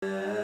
ለእግዚአብሔር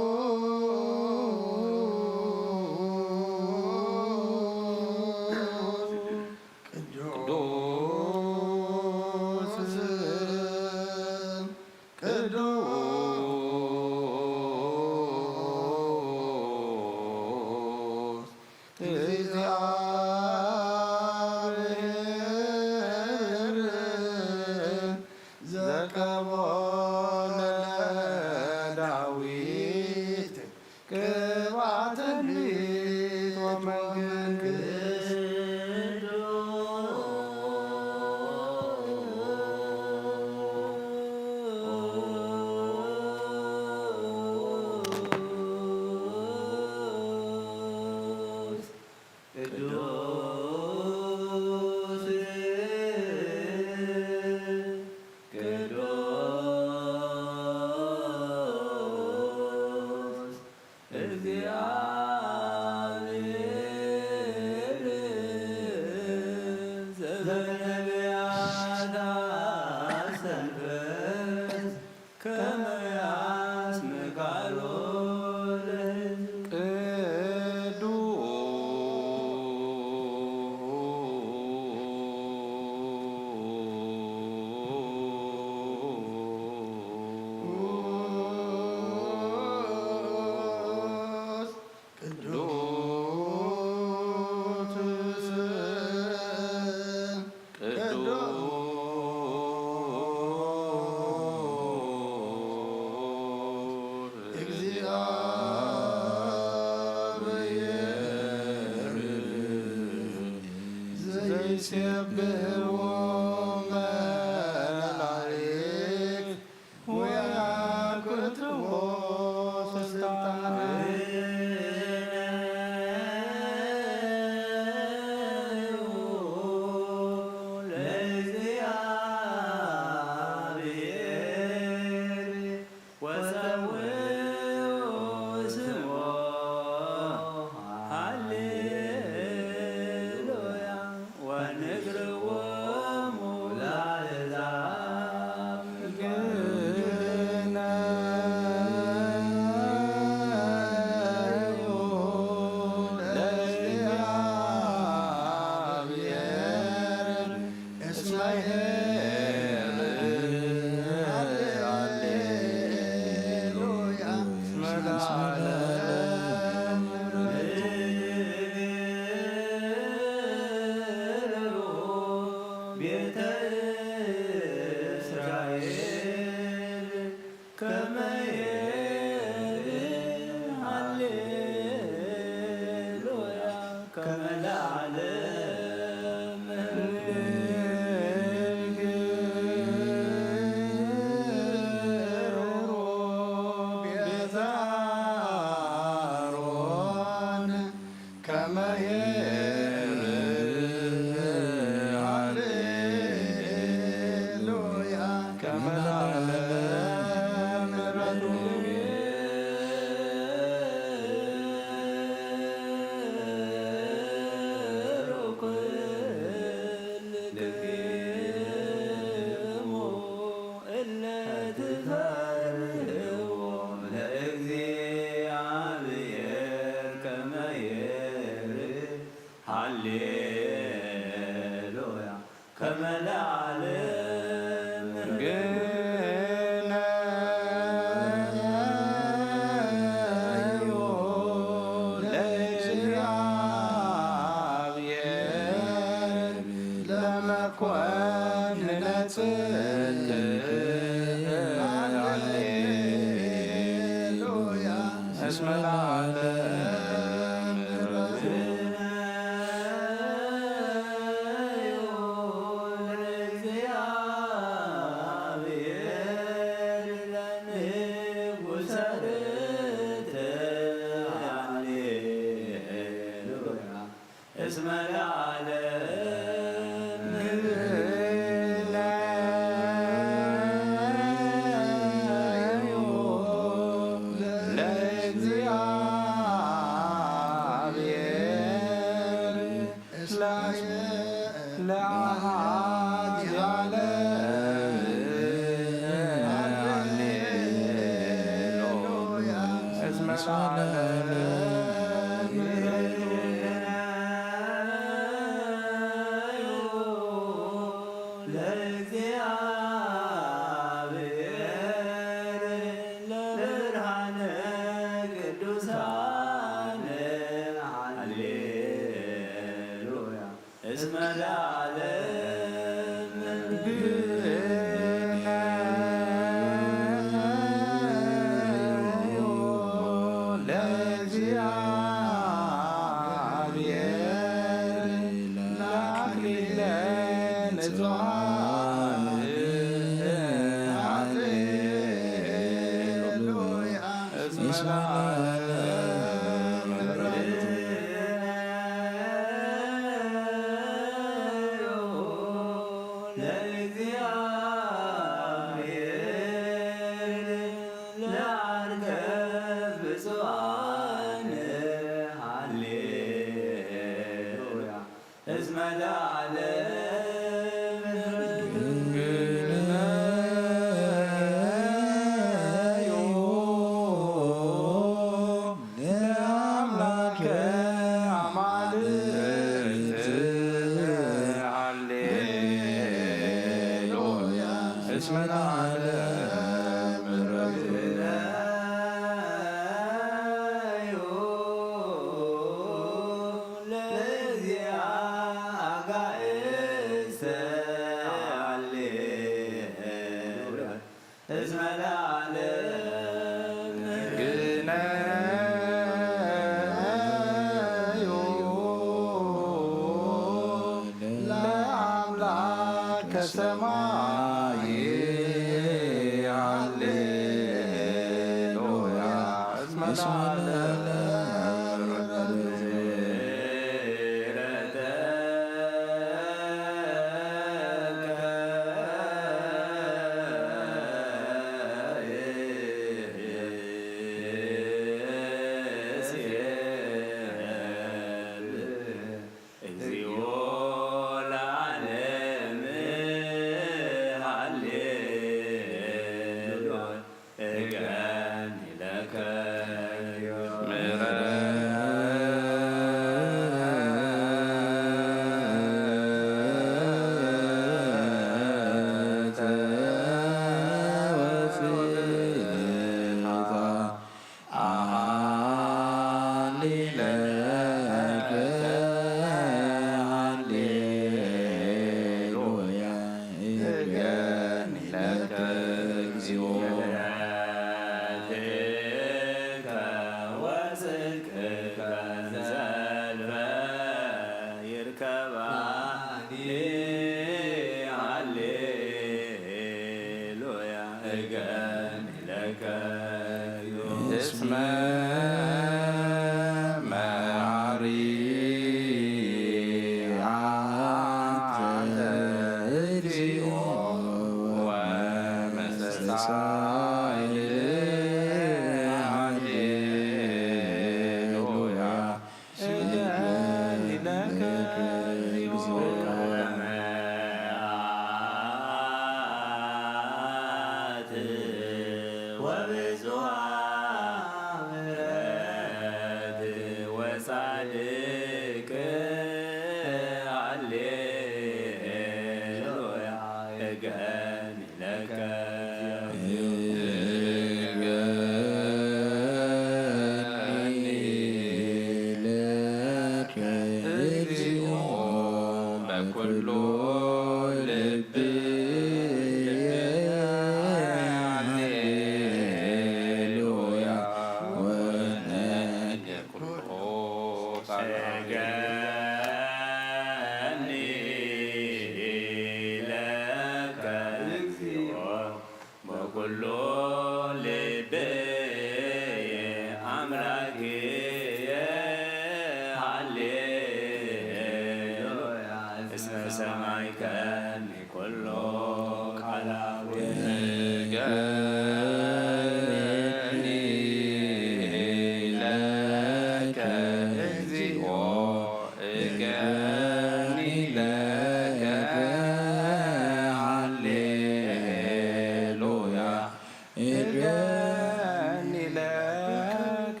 እገኒ ለከ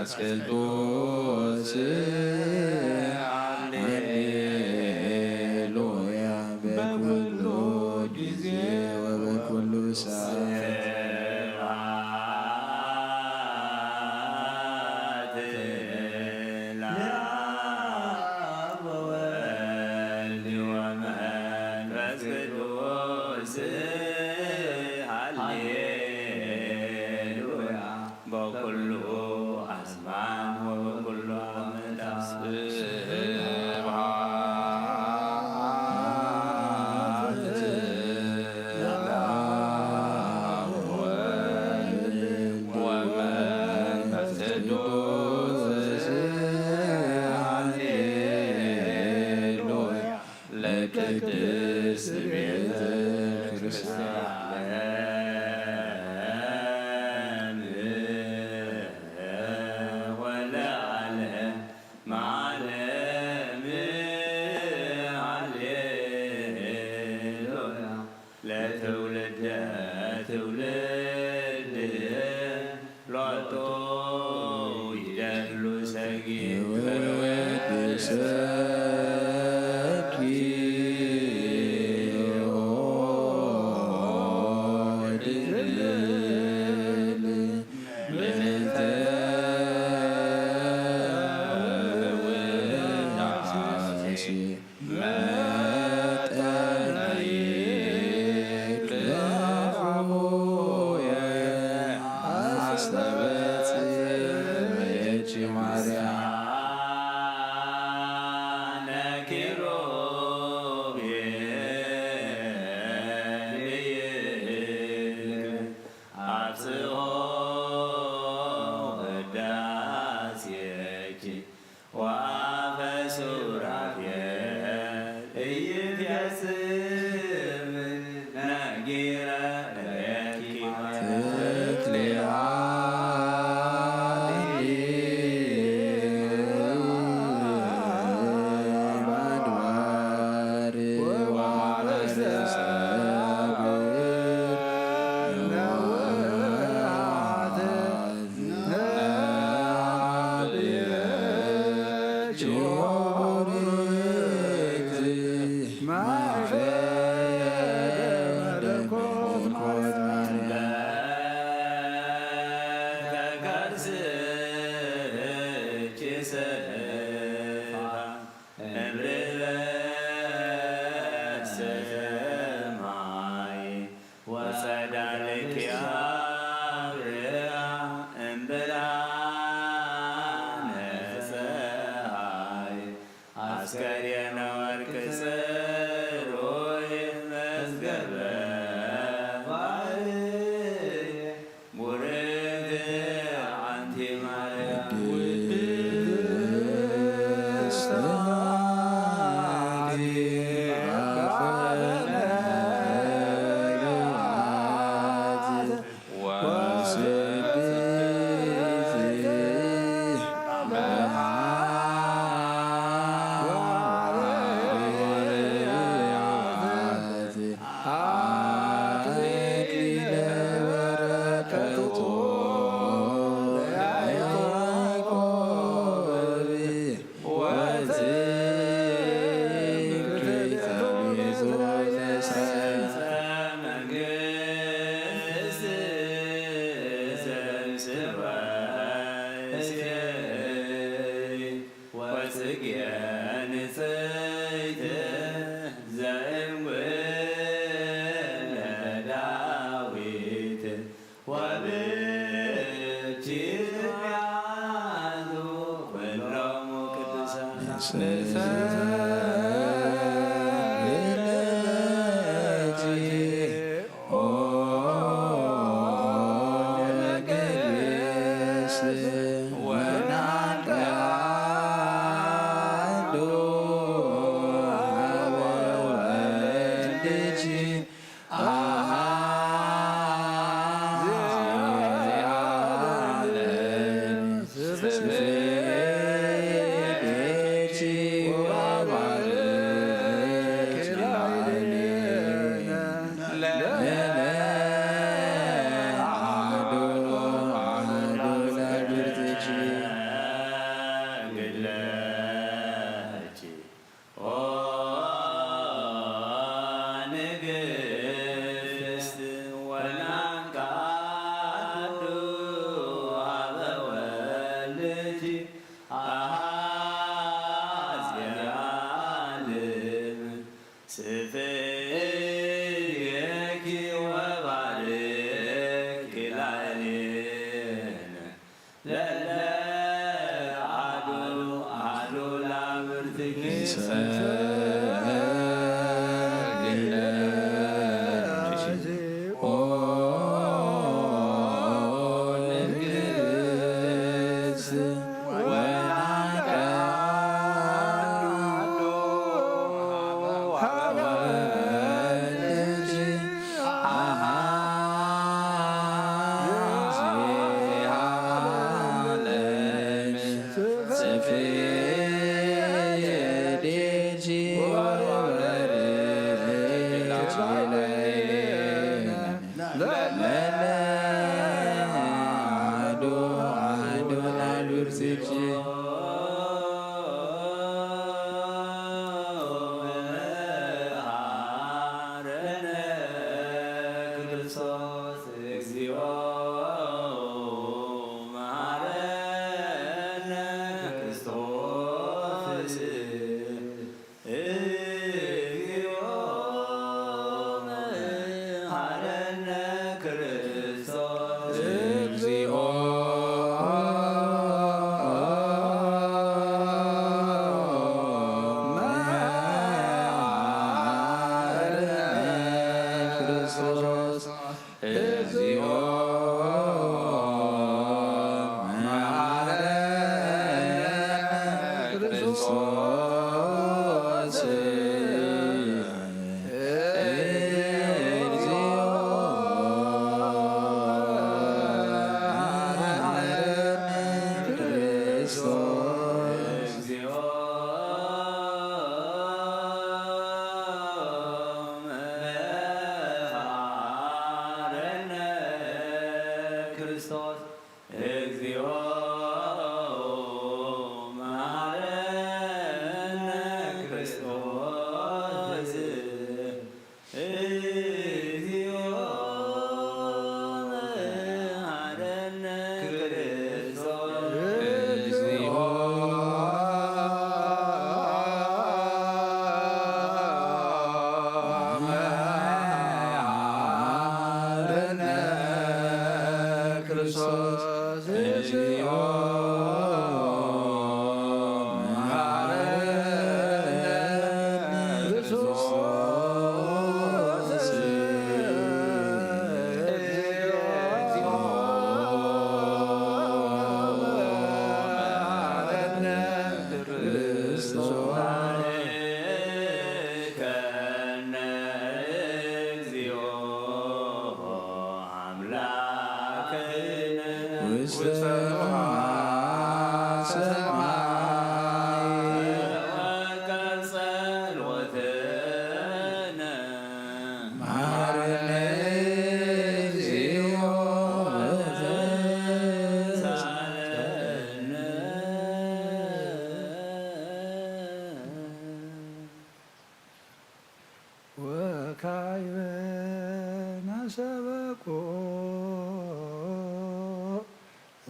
ቅዱስ ሃሌሉያ በኩሉ ጊዜ ወበኩሉ ሰዓት ለቅድስት ቤተ ክርስቲያን ወለዓለመ ዓለም ሃሌሉያ ለትውልደ ትውልድ ሎቶ ይደሉ ሰጊድ Wa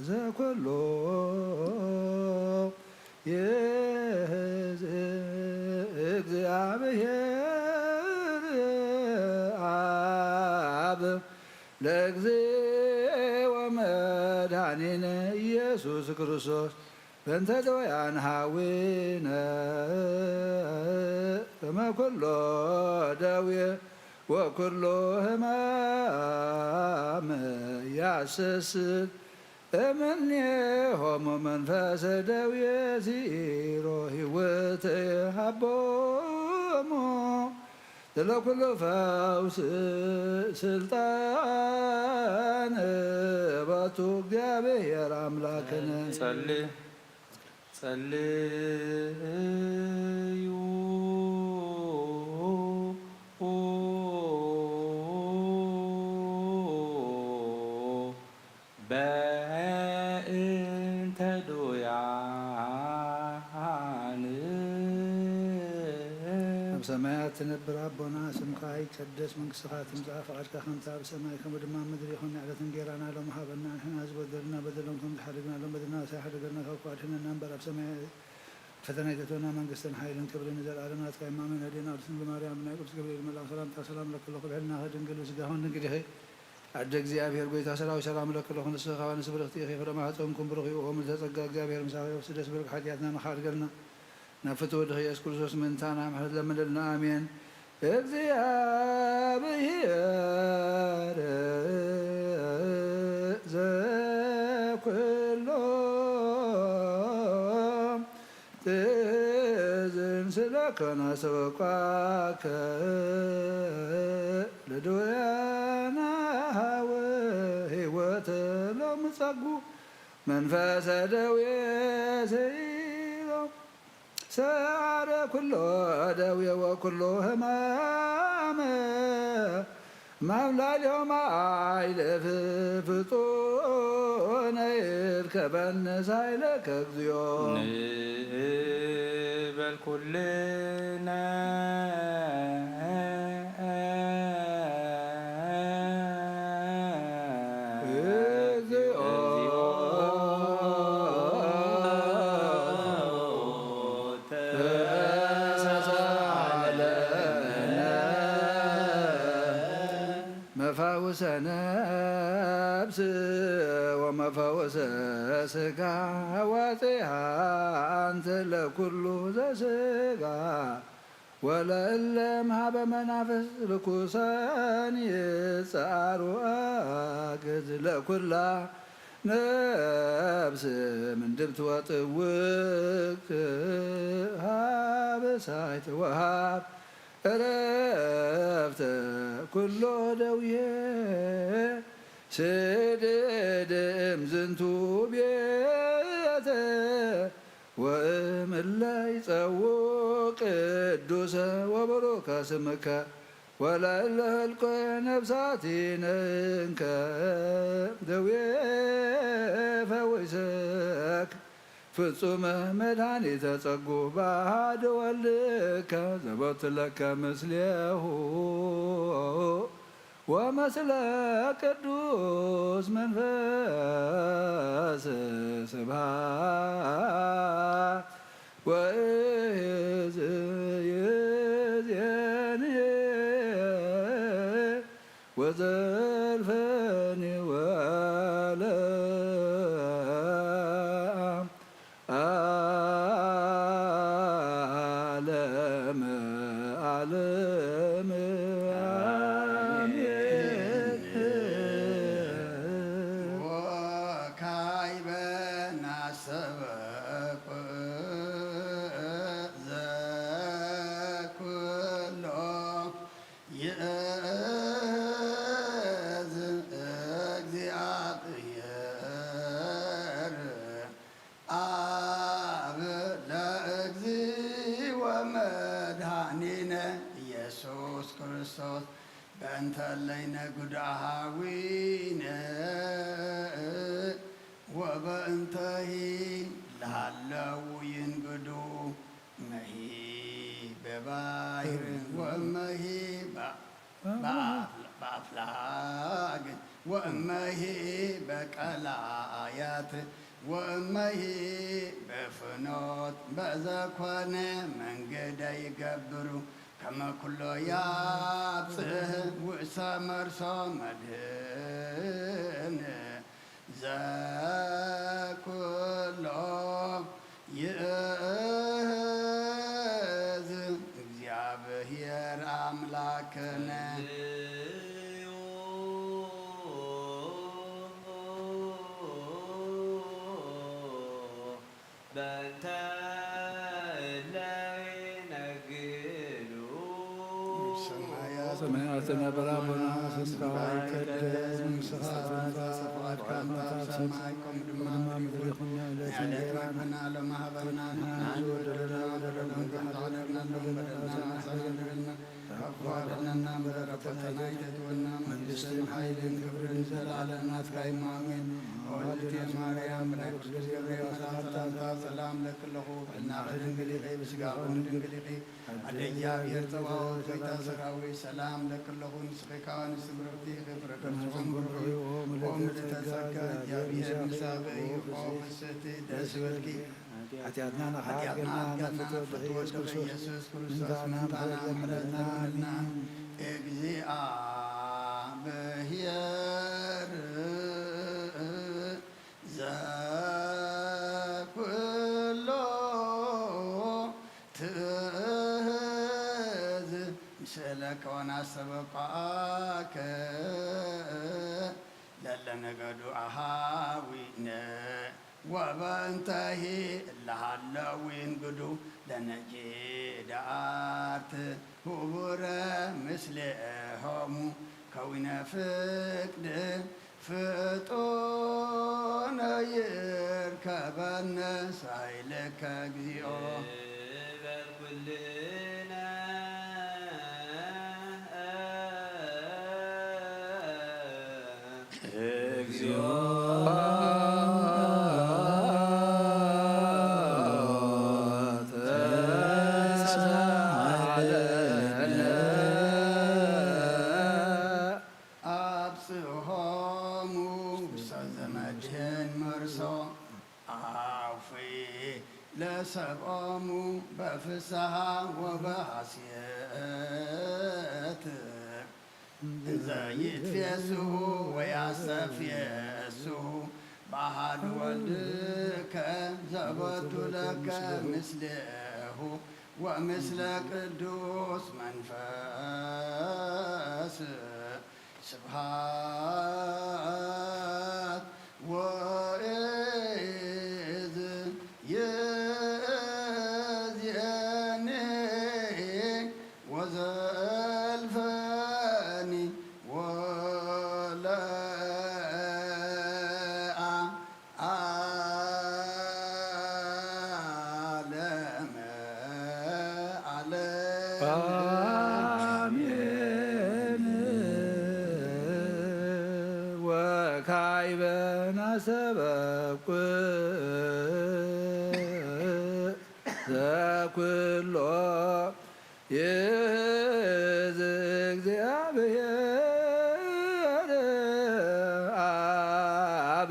ዘኩሎ እግዚአብሔር አብ ለእግዚእ ወመድኃኒነ ኢየሱስ ክርስቶስ በእንተ ደዌያነ ኀዊነ እምኩሎ ደዌ ወኩሎ ሕማም ያስስት እምኔሆሙ መንፈሰ ደዌ ዚሮ ሕይወት ሀቦሙ ለኩሉ ፈውስ ስልጣን በቱ እግዚአብሔር አምላክነ ጸልዩ በእንተ ዶያን ሰማያት ትነብር አቦና ስምከ ይትቀደስ መንግሥትከ ትምጻእ ፈቃድከ ከመ በሰማይ ከመ በምድር ምድር ይኹን ንዕለት እንጀራና ሀበነ ሀበና ንሕና ዝበደልና በደሎም ከም ዝሓደግና ሎም በደልና ሳይሓደገና ካብ ክፉ አድኅነና እምበር ኣብ ሰማይ ፈተና ይእተና መንግሥትን ሓይልን ክብርን ዘለዓለሙ ናትካ ይማመን ህዴና ቅድስት ማርያም ናይ ቅዱስ ገብርኤል መልአክ ሰላምታ ሰላም ለክለኹ ልዕልና ድንግል ስጋሁን ድንግል ይኸ አደ እግዚአብሔር ጎይታ ሰራዊት ሰላም ለክለኹ ንስኻ ንስ ብርክቲ ኢኸ ፍረ ማኅፀንኩም ብሩኽ ይእሆሙ ዘጸጋ እግዚአብሔር ምሳሌ ወስደስ ብርክ ሓጢአትና መኻድገልና نفت وجه ኢየሱስ ክርስቶስ ምንታና ምሕረት ለምንልና አሜን። እግዚአብሔር ዘኩሎ ትእዝን ስለከና ሰበኳከ ለድውያነ ወሕይወተ ለምጸጉ መንፈሰ ደዌ ዘይሎም ሰዓረ ኩሎ ደዌ ወኩሎ ሕማመ ማምላልዮም አይለፍ ፍጡነ ይርከበነ ሳይለከ እግዚኦ ንበል ኩልነ መፈውሰ ነፍስ ወመፈውሰ ሥጋ ወፄሃ አንተ ለኩሉ ዘሥጋ ወለእለ እምኀበ መናፍስት ርኩሳን ይጻሩ አግዝ ለኩላ ነፍስ ምንድብት ወጥውቅ ሀበሳይት ወሃብ ዕረፍተ ኩሎ ደውዬ ስድድ እምዝንቱ ቤተ ወእምእለ ይጸውዕ ቅዱሰ ወቡሩከ ስምከ ወለእለ ህልቆ ነፍሳቲንከ ደዌ ፈውሰክ ፍጹመ መድኃኒተ ጸጉ በአሐደ ወልድከ ዘቦቱ ለከ ምስሌሁ ወመስለ ቅዱስ መንፈስ ስብሐት ወእዝየኒ ወዘልፈኒ ዓለም ዓለም ወካዕበ ናሰበኩ ዘኩሎ ይእዝ እግዚአብሔር አብ ለእግዚእ ወመድኃኒነ ኢየሱስ ክርስቶስ በእንተ እለይነ ጉድአሃዊነ ወበእንተሂ ለሃለው ይንግዱ መሂ በባሕር ወእመሂ በአፍላግ ወእመሂ በቀላያት ወእመሂ በፍኖት በዘኮነ መንገደ ይገብሩ ከመ ኩሎ ያብጽሕ ውእሰ መርሶ መድኅን ዘኩሎ ይእዝ እግዚአብሔር አምላክነ በእንተ እለ ይነግዱ ሰማያትን አበራበና ስምከ ይትቀደስ መንግሥትከ ትምጻእ ፈቃድከ በሰማይ ከመ በምድር ይኩን ዕለትነ ሀበነ ለማህበርና ከፏደነና በረከተና ይተቱና መንግሥትን ኃይልን ክብርን ዘላለም ናትከ አሜን። ወልድየ ማርያም ቅዱስ ገብርኤል ሰላምታ ሰላም ለክለሁ እናተ ድንግል በሥጋሁ ድንግል አደያብሔር ጸባኦት ወይታሰራዊ ሰላም ለክለሁ ንስኻን ስምረቲ ፍረከርጾም ወምልዕተ ጸጋ እግዚአብሔር ምሳበይ ወፍስሕቲ ደስ ይበልኪ ኃጢአትና ፍትወት በኢየሱስ ክርስቶስ ምንታና ምሕረትና እግዚአብሔር ዘኩሎ ወናሰበቋከ ለለነገዱ አሃዊነ ወበእንተሂ እለሃለው ይንግዱ ለነጄዳአት ሁቡረ ምስሌሆሙ ከዊነ ፍቅድ ፍጡነ ይርከበነ ሳይልከ እግዚኦ በኩልነ እግዚኦ አብጽሖሙ ሰዘመድህን መርሶ አውፊ ለሰብኦሙ በፍስሐ ወበሐሴት እንዘ ይትፌስሑ ወያስተፍየስሑ በአሐዱ ወልድከ ዘቦቱ ለከ ምስሌሁ ወምስለ ቅዱስ መንፈስ ስብሐት ወእዝ ይእዜኒ ወዘልፈኒ ወለዓለመ አሜን። ወካዕበ ናሰበኩ ዘኩሎ ይእዝ እግዚአብሔር አብ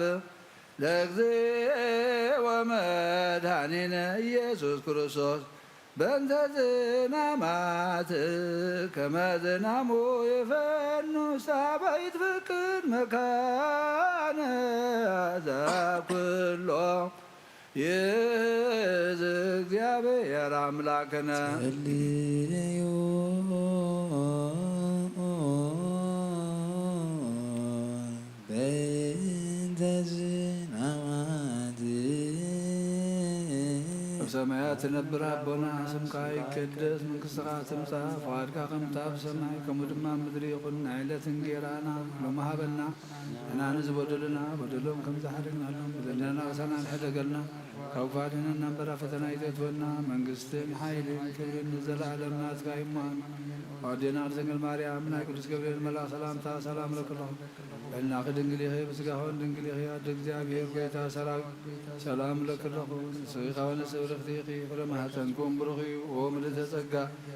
ለእግዚእ ወመድኃኒነ ኢየሱስ ክርስቶስ በእንተ ዝናማት ከመ ዝናሙ ይፈኑ ሳበ ይትፈቅድ መካነ ዘኩሎ ይእዝ እግዚአብሔር አምላክነ ጸልዩ በእንተ ዝናማት በሰማያት ትነብር አቦና ስምካ ይቀደስ መንግሥትከ ትምጻእ ፈቃድከ ከመ በሰማይ ከማሁ ድማ ምድሪ ይኩን ዕለት እንጀራና ሎሚ ሀበና ንሕናንስ በደልና በደሎም ከመ ዘሓደግና ሎሙ በደለና ወሰናይ ንሕደገልና ካብ ክፋድና እምበራ ፈተና ይእትወና መንግሥትን ሓይልን ክብርን ዘለዓለም ናትካ ይሙን ወዴና ድንግል ማርያም ናይ ቅዱስ ገብርኤል መልአክ ሰላምታ ሰላም ለክለኹ በእናትህ ድንግል ይኸ በሥጋሆን ድንግል ይኸ አደ እግዚአብሔር ጌታ ሰራዊት ሰላም ለክለኹ ንስኺ ወንጽእ ብርክቲኺ ፍሬ ማኅፀንኩም ቡሩኽ እዩ ወምልዕተ ጸጋ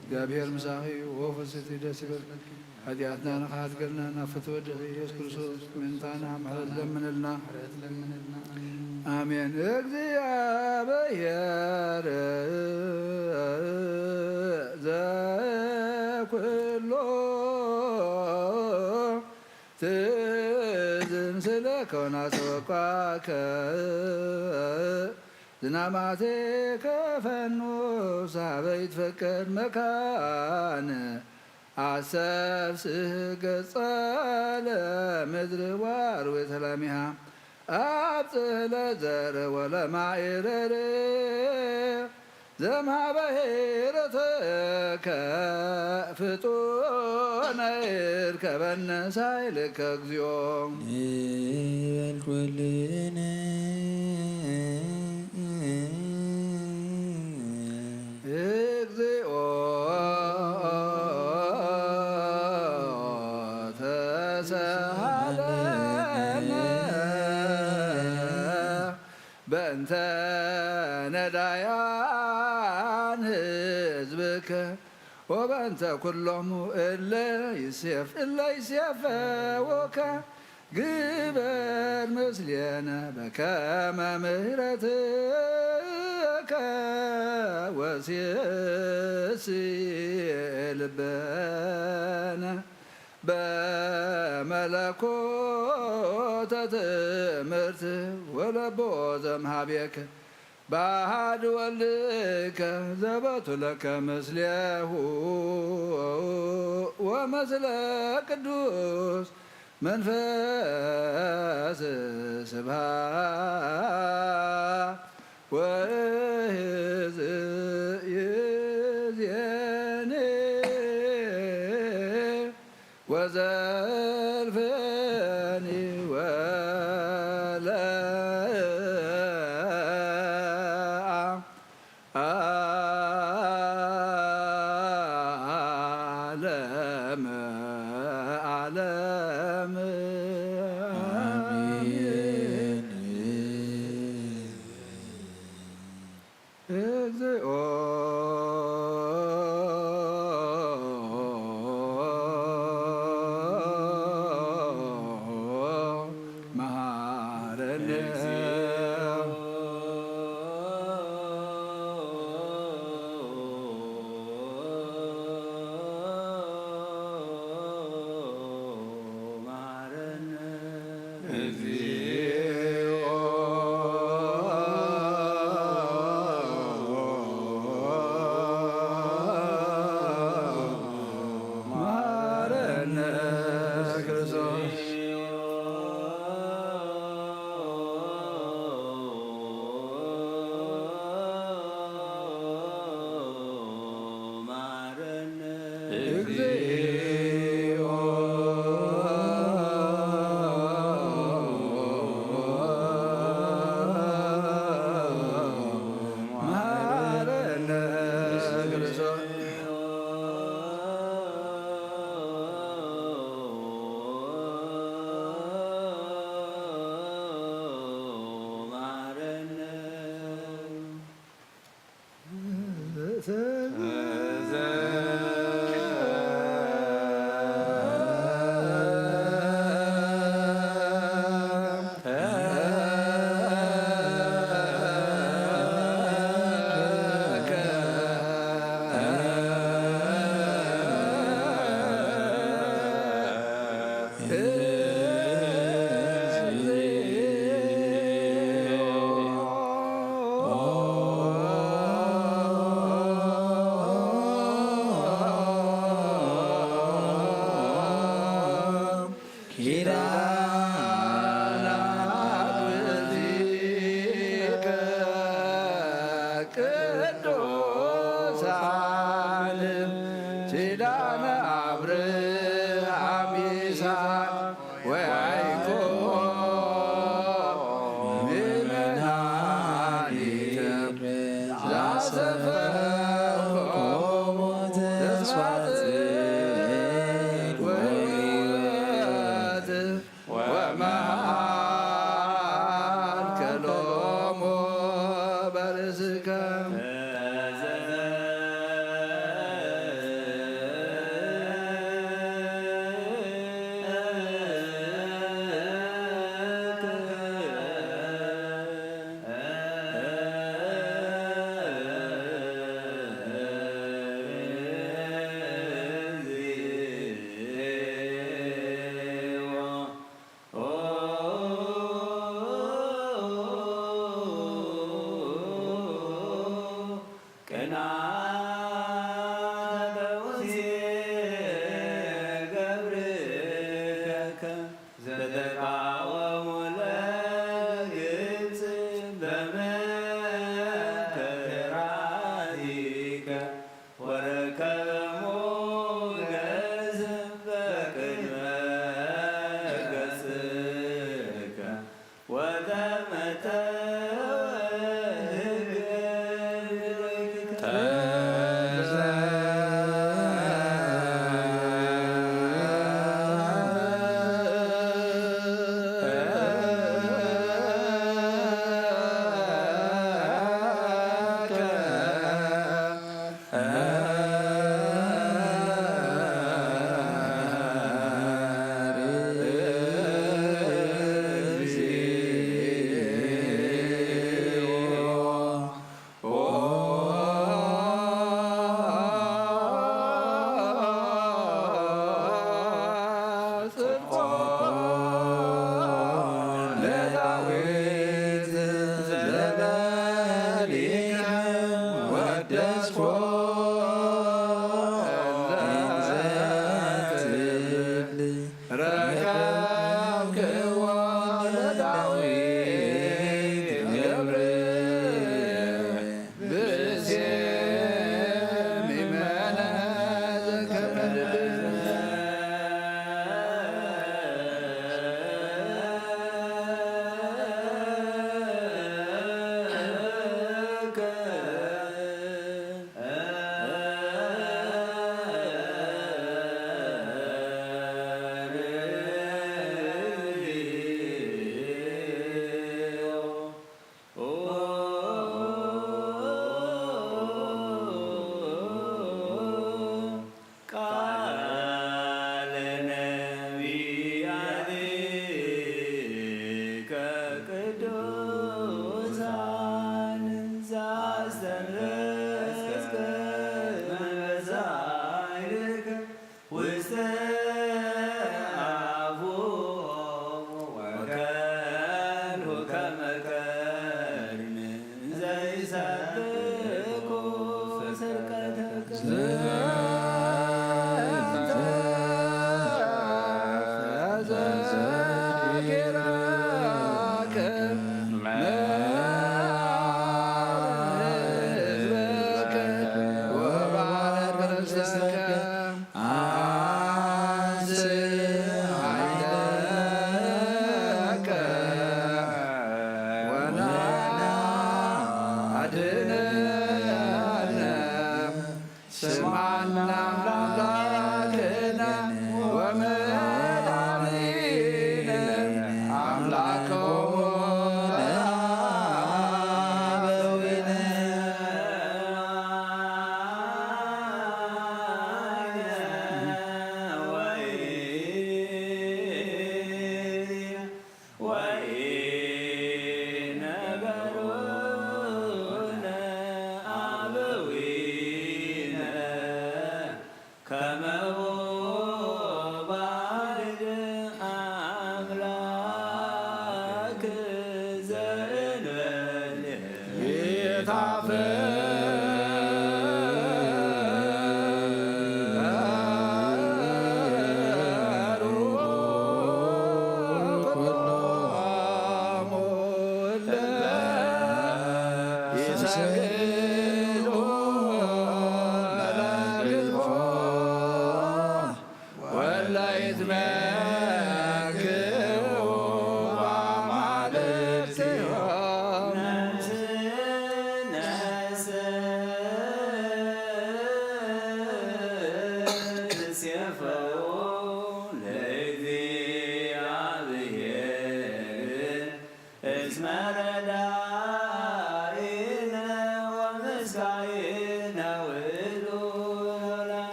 እግዚአብሔር ምሳኺ ወፍስሕቲ ደስ ይበልኪ ኃጢአትና ንኻትገልና ናብ ፍትወ ወድኺ ኢየሱስ ክርስቶስ ምንታና ምሕረት ለምንልና አሜን። እግዚአብሔር ዘኩሎ ትዝምስለ ከወናሰበኳከ ዝናማቴከ ፈኑ ሳበ ይትፈቅድ መካነ አሰብስህ ገጸ ለምድር ዋርዌ ሰላሚሃ አብጽሕ ለዘር ወለማዕረር ዘምሃበ ሄረተከ ፍጡነ ይርከበነ ሳይልከ እግዚኦ ንበል ኩልነ እግዚኦ ተሰሃለነ በእንተ ነዳያን ሕዝብከ ወበእንተ ኩሎሙ እለ ይሴፈወከ ግበር ምስሌነ በከመ ምሕረትከ ወሲዕሲዕ ልበነ በመለኮተ ትምህርት ወለቦ ዘእምኀቤከ በአሐድ ወልድከ ዘበቱ ለከ ምስሌሁ ወመስለ ቅዱስ መንፈስ ስብሐት ወይእዜኒ ወዘልፈኒ ወለዓለመ ዓለም አሜን። እግዚኦ መሐረነ ቅዱሳን ኪዳነ አብርሃም ይስሐቅ ወያዕቆብ ምእመናኒከ ዘአሰፈርኮሙ ተስፋጽ ወሕይወት ወመሃልከ ሎሙ በርእስከ አድነነ ስማና አምላክነ ወመድኃኒነ አምላኮሙ ለአበዊነ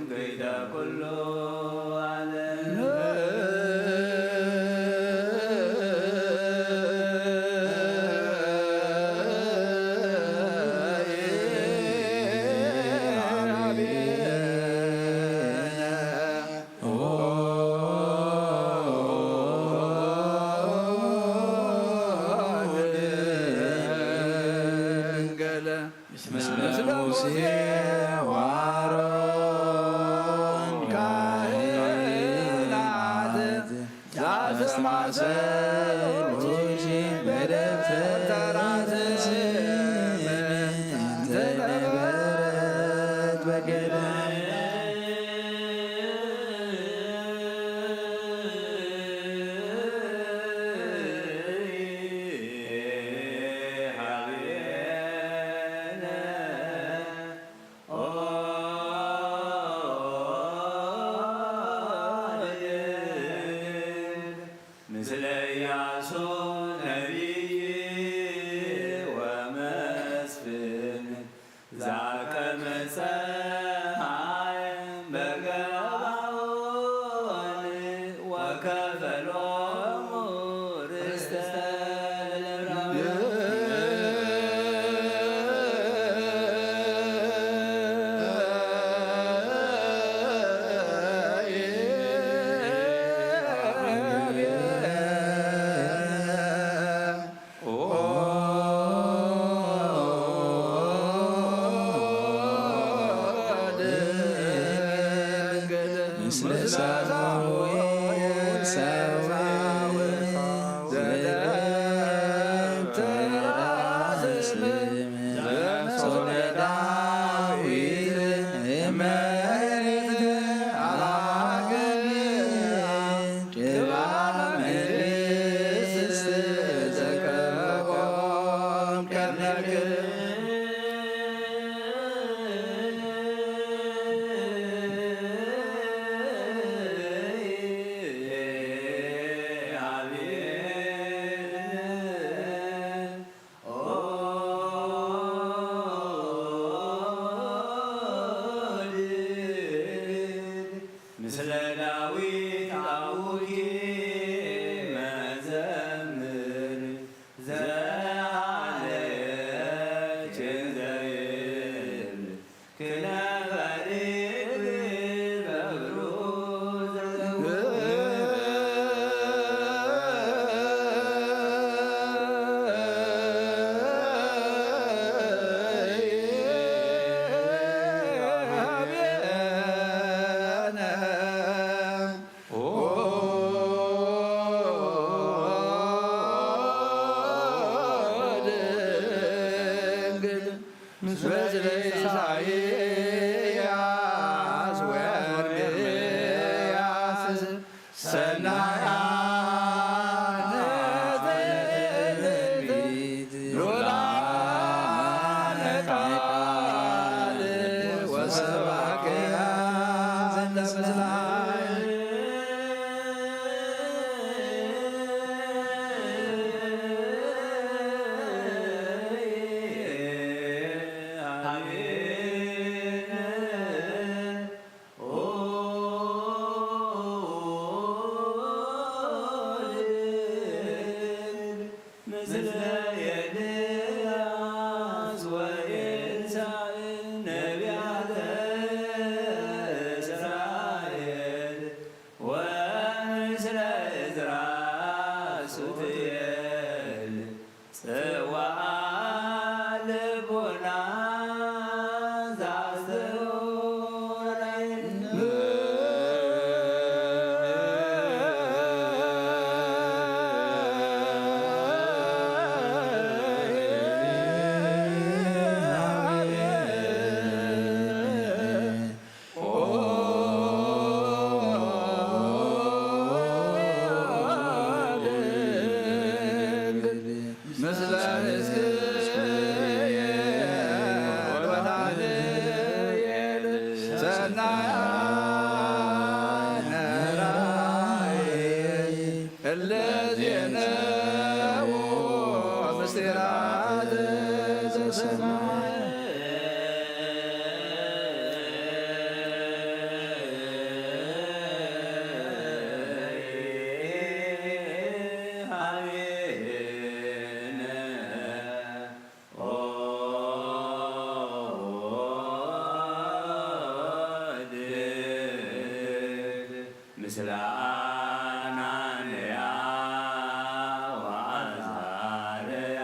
ትምክህተ ኩሉ ዓለም ምስለ አናንያ ወአዛርያ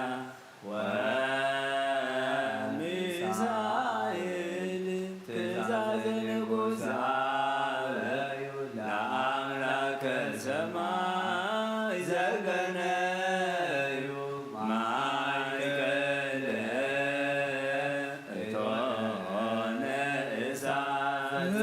ወሚሳኤል ትእዛዘ ንጉሥ አበዩ ለአምላከ ሰማይ ዘገነዩ ማእከለ እቶነ እሳት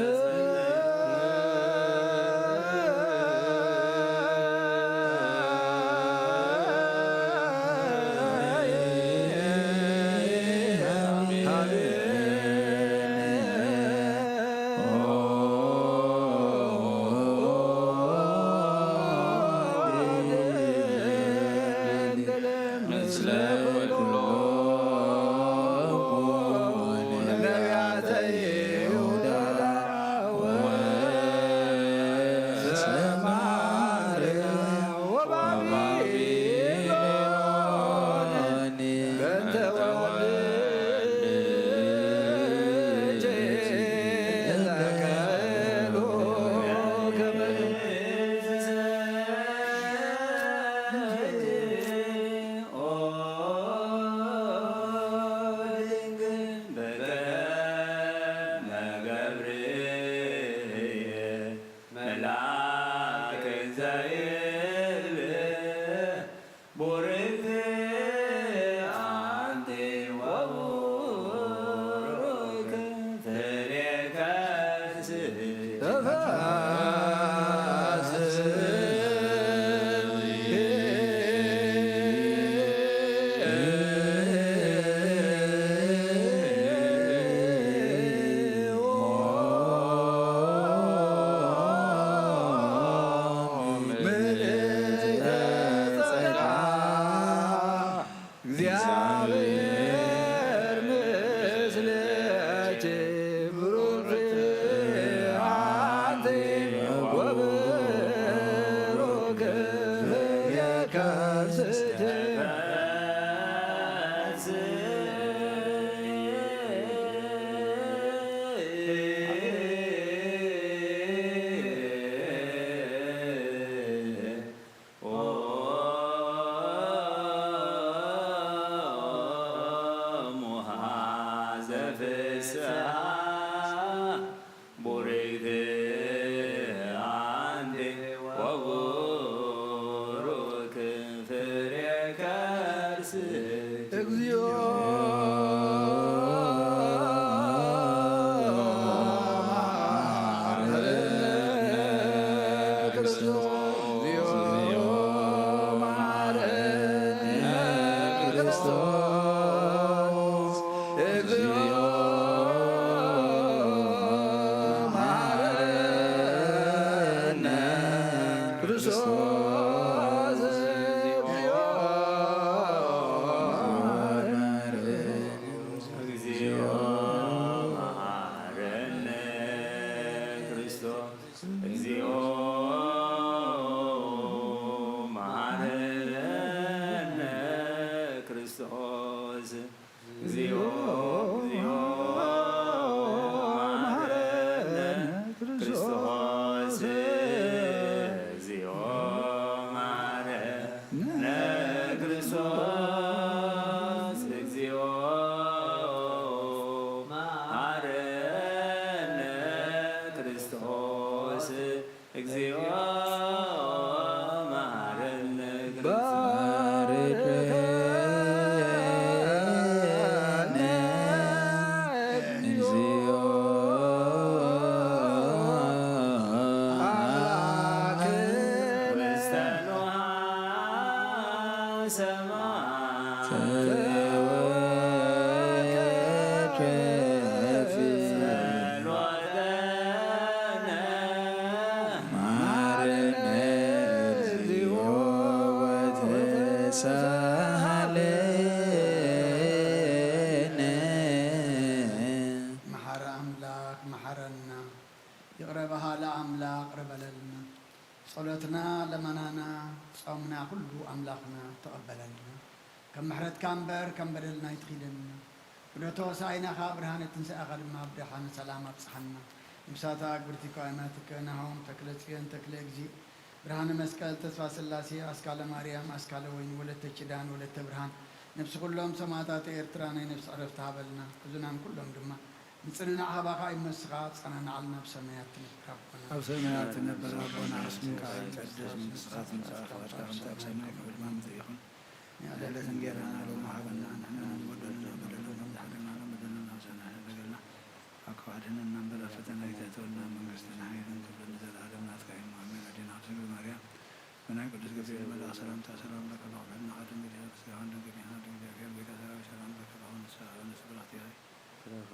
ጸሎትና ለመናና ጾምና ሁሉ አምላክና ተቀበለልና ከምሕረት ካንበር ከምበደልና ይትኺለና ብለቶ ሳይናኻ ብርሃነ ትንሣኤኻ ድማ ብድሓን ሰላም ኣብፅሓና ምሳታ ግብርቲ ካይናትከ ናሆም ተክለጽዮን ተክለ እግዚእ ብርሃነ መስቀል ተስፋ ስላሴ አስካለ ማርያም አስካለ ወይን ወለተ ኪዳን ወለተ ብርሃን ነፍሲ ኩሎም ሰማዕታት ኤርትራ ናይ ነፍሲ ዕረፍቲ ሃበልና እዙናን ኩሎም ድማ ንጽንና ሃባኻ ይመስኻ ጸናናዓልና ብሰማያት ትነብር አቦና ኣብ ሰማያት ትነብር አቦና ስምካ ይቀደስ መንግሥትካ ትምጻእ ፈቃድካ ከምቲ ኣብ ሰማይ ከምኡ ድማ ምድሪ ይኹን ዕለት እንጀራና ሎሚ ሃበና ንሕና ንበደልና በደልና ዝሓደግና በደልና ሰናይ ነገርና ኣብ ከባድህንና እምበር ኣብ ፈተና ይተእተወልና መንግሥትን ሓይልን ክብርን ዘለዓለም ናትካ እዩ ኣሜን። ኣዴና ድንግል ማርያም ብናይ ቅዱስ ገብርኤል መልአክ ሰላምታ ሰላም ለከ ንኹልና ኸድም ስጋን ድንግልና ድንግል ቤተ ሰራዊ ሰላም ለከ ለኹን ንስብራት ያ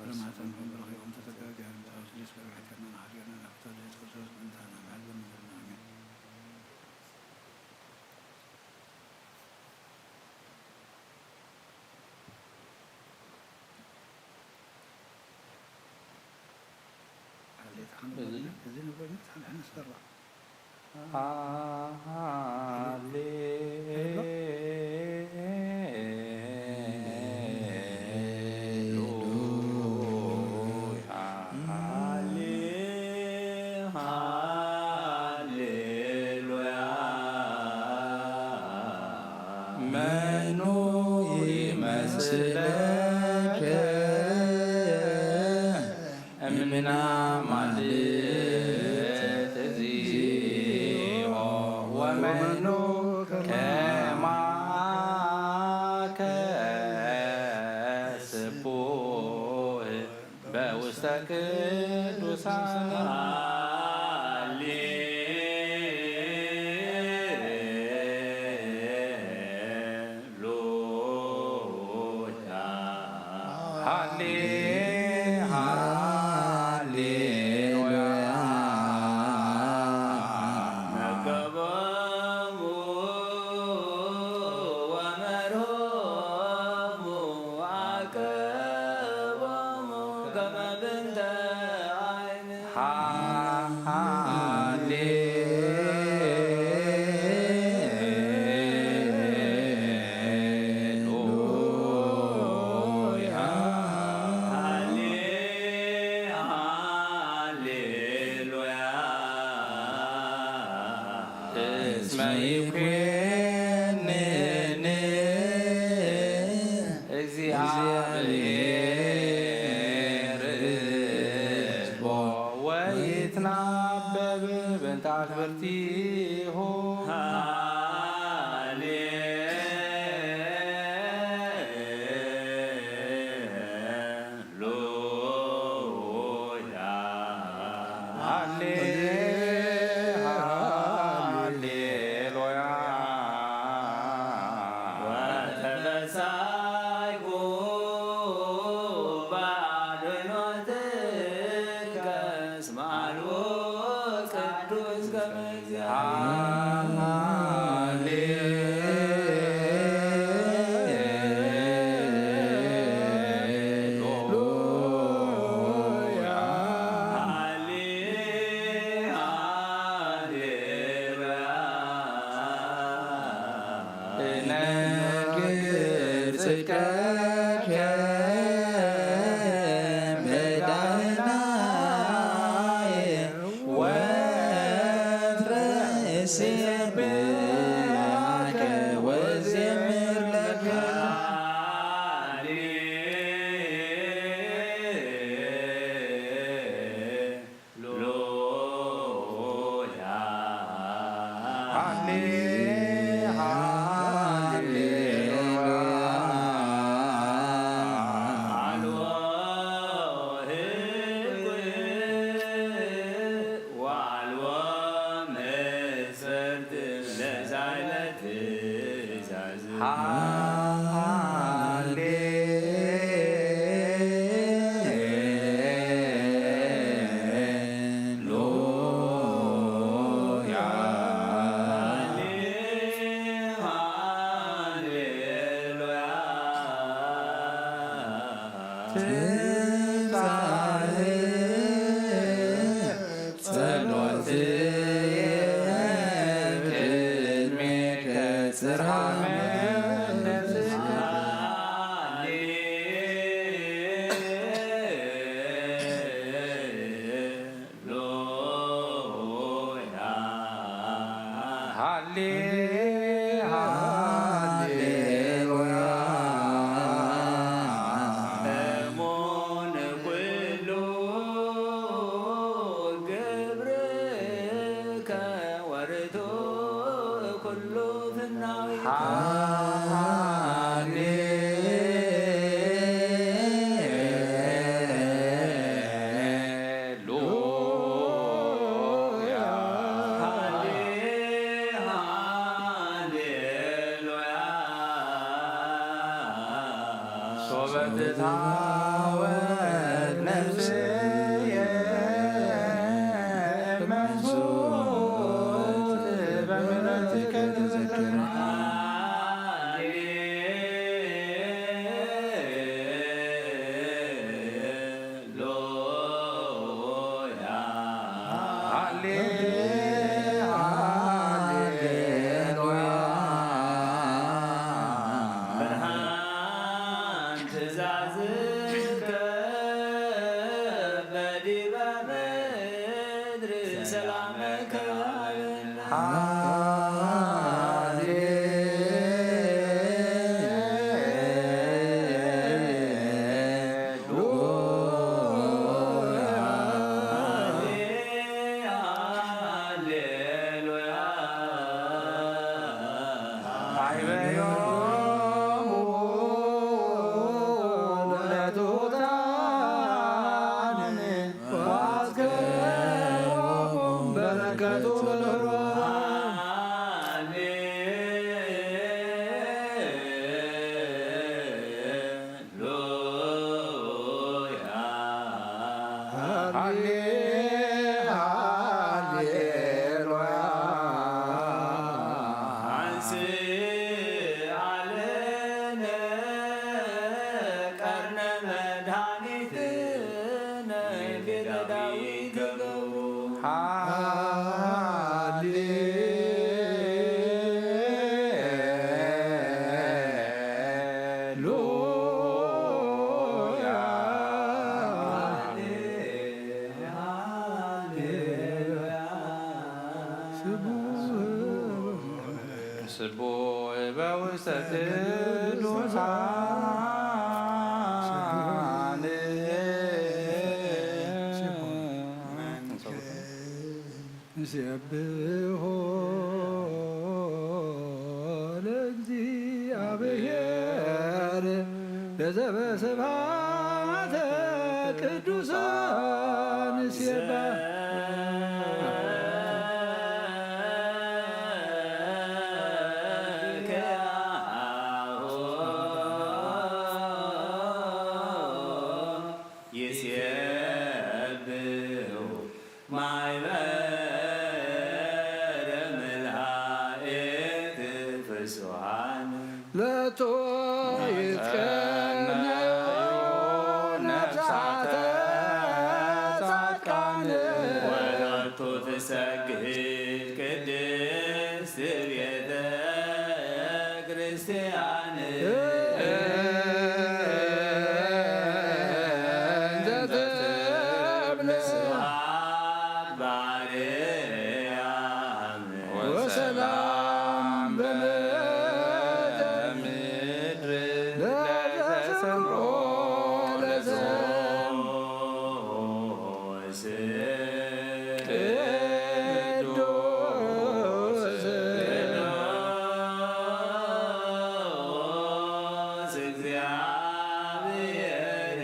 ረማፀን ክንብረኺኦም ተዘጋጅ ታብ ስድስት በረከትና ናሓድገና ናፍታ ኢየሱስ ክርስቶስ ምንታና ማሕዘ ምድርና ኣሜን። እዚ ንብሎኝ ሓንሕን ስራ መኑ ይመስለከ እምና ማለት እግዚኦ ወመኑ ከማከ ስቡሕ በውስተ ቅዱሳን እሙን ኩሉ ግብርከ ወርቱ ኩሉ ፍናዊከ ብርሃን ትእዛዝከ በዲበ ምድር ሰላመከ ስቡሕ በውስተ ቅዱሳን ንሴብሖ ለእግዚአብሔር ለዘበስብሐት ቅዱሳን ለቶ ይትቀነዩ ነፍሳተ ጻድቃን ወለቱ ትሰግድ ቅድስት ቤተ ክርስቲያን ዘተብለ ስብሐት በአርያም ወሰላም ምድር ለዘሰምሮ እግዚአብሔር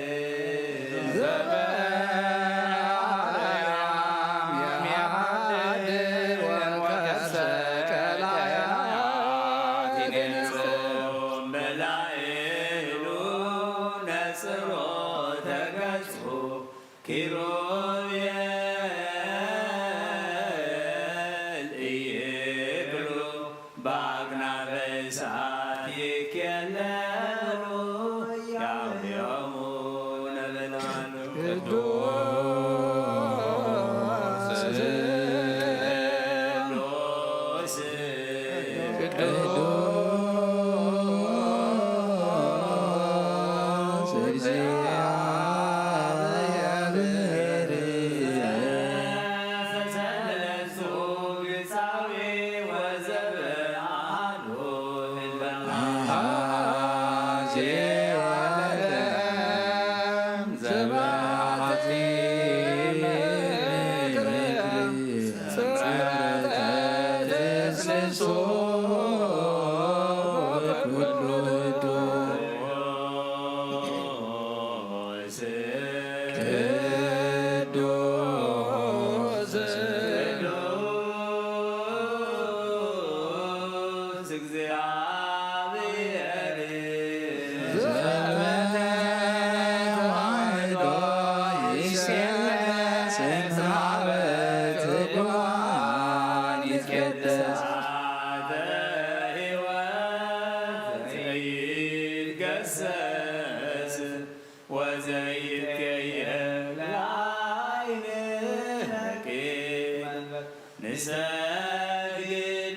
ንሰግድ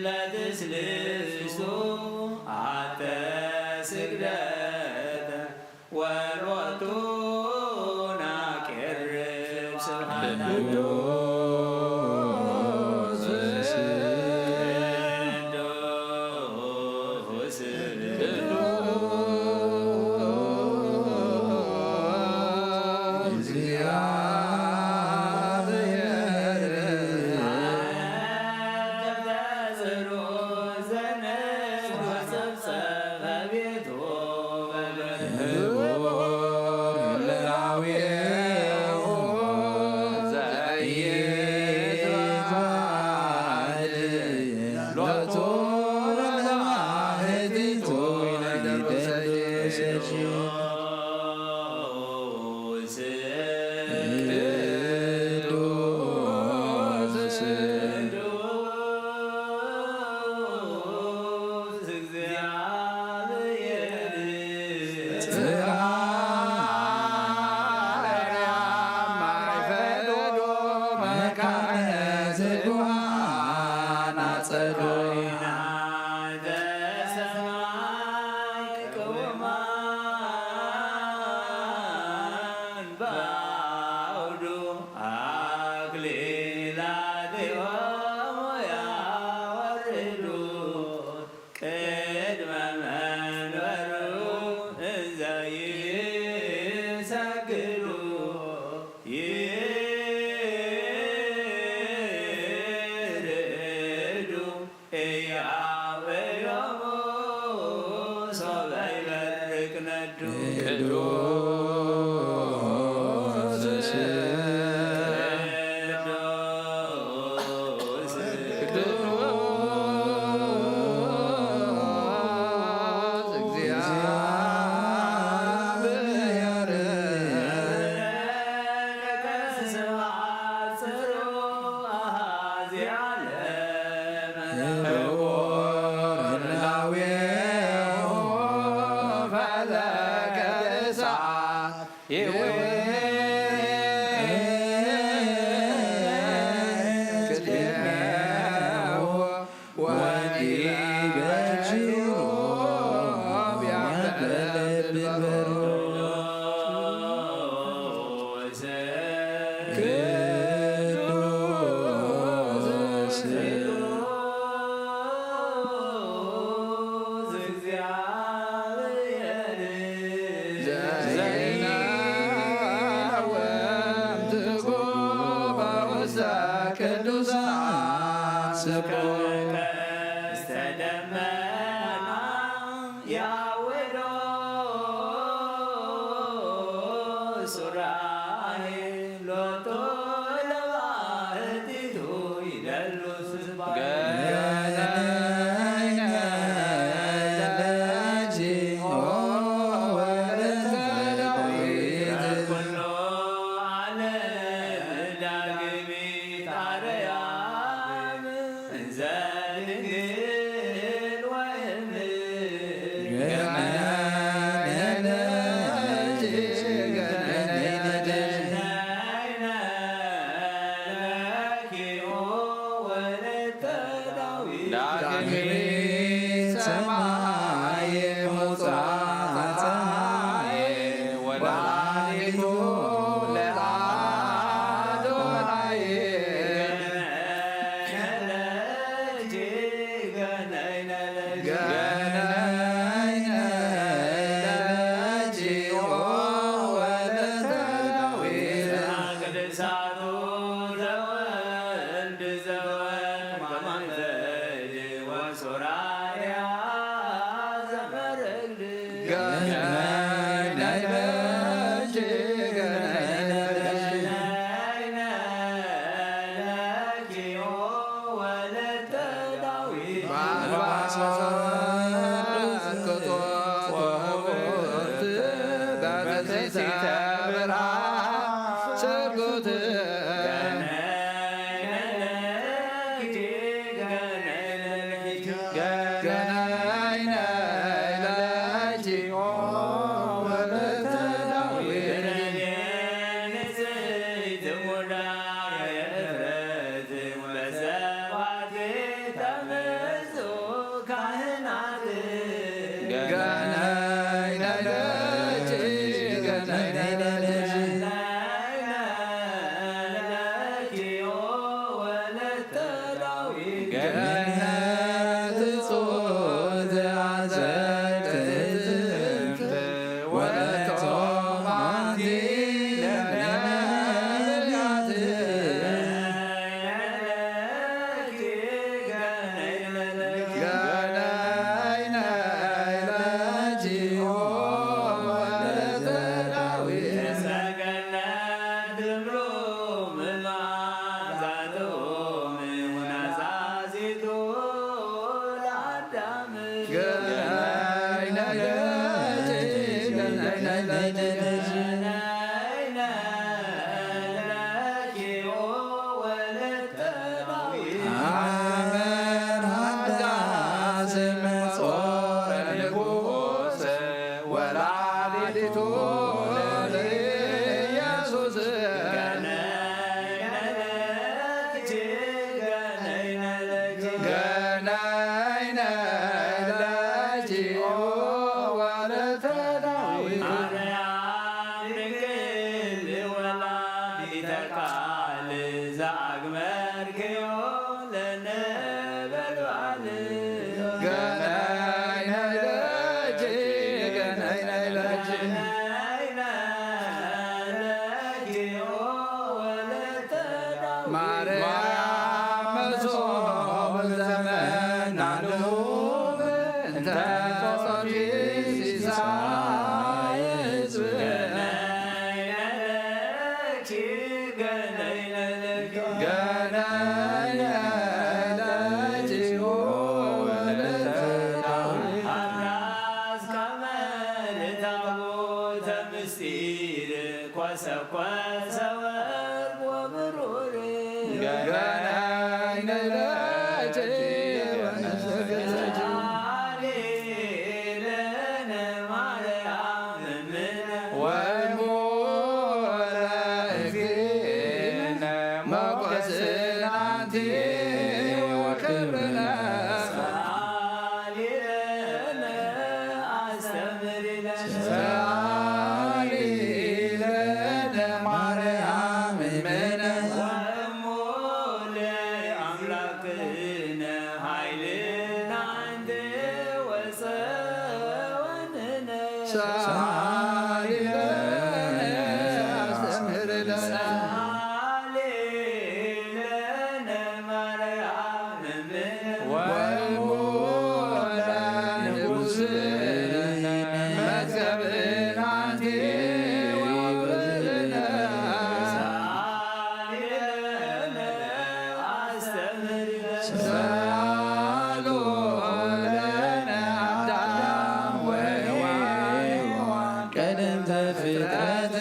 ለትስልሱ አተ ስግደተ ወሎቱ ናቄርብ ስብሐተ አርክዮ ለነበልባል ገናይ ነለጅ ገናይ ነለጅ ማርያም መሶብ ዘመናሉ እንተ ጾሪ ሲሳይ ሕዝብ ገናይ ነለጅ ወለተ ዳዊት አራስ ቀመር ታቦተ ምስጢር ኮሰኮሰ ወርቅ ወብሩር ገናይ ነለጅ ወነሰገለጅ ለነ ማርያም እምነ ወሞለ እግዚእነ ሞገስናንቲ ወክብርነ ሳሊለነ አስተምሪለነ ሰአሊ ለነ ማርያም እምነ ወሞለ አምላክነ ኃይልና እንደ ወፀወንነ ሰአሊ ለነ አስተምህር ለነ ሳሊለነ ማርያም እምነ ወሞለ ንጉሥነ መዝገብናንቲ ወክብርነ ሳሊለነ አስተምሪለነ ሰአሎ ለነ አዳም ወሔዋን ቀደም ዘፍጥረት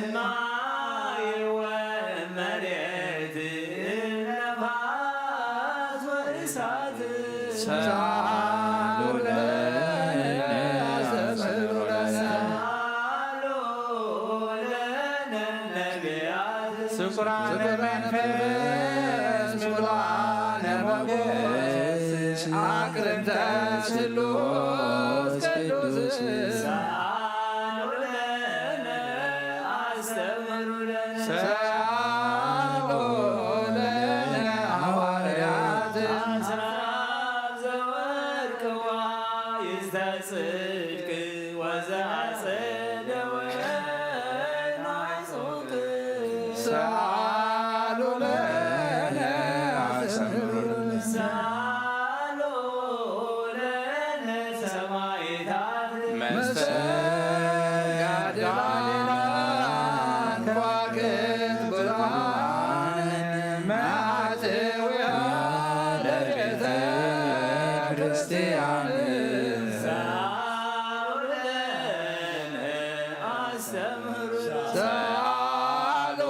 ሰማይ ወመሬት ነፋስ ወእሳት ሰአሎ ለነ አስተምህሩ ለነ ሳሎ ለነ ነቢያት ስኩራነ መንፈስ ምሉዓነ ሞገስ አቅርንተ ስሉስ ቅዱስ ሳሎ ለነ አስተምሩ ለነ ሰአሎ ለነ ሐዋርያት አስራብ ዘወርቅ ወይዝተጽድቅ ወዘአጸደ ወናጹቅ ሰአሎ ለነ አስተምህሩ ለነ ሳሎ ለነ ሰማዕታት መስተጋድላን ከዋክብት ብርሃን መዓትውያን ለቤተ ክርስቲያን ሳሎ ለነ አስተምሩ ሰአሎ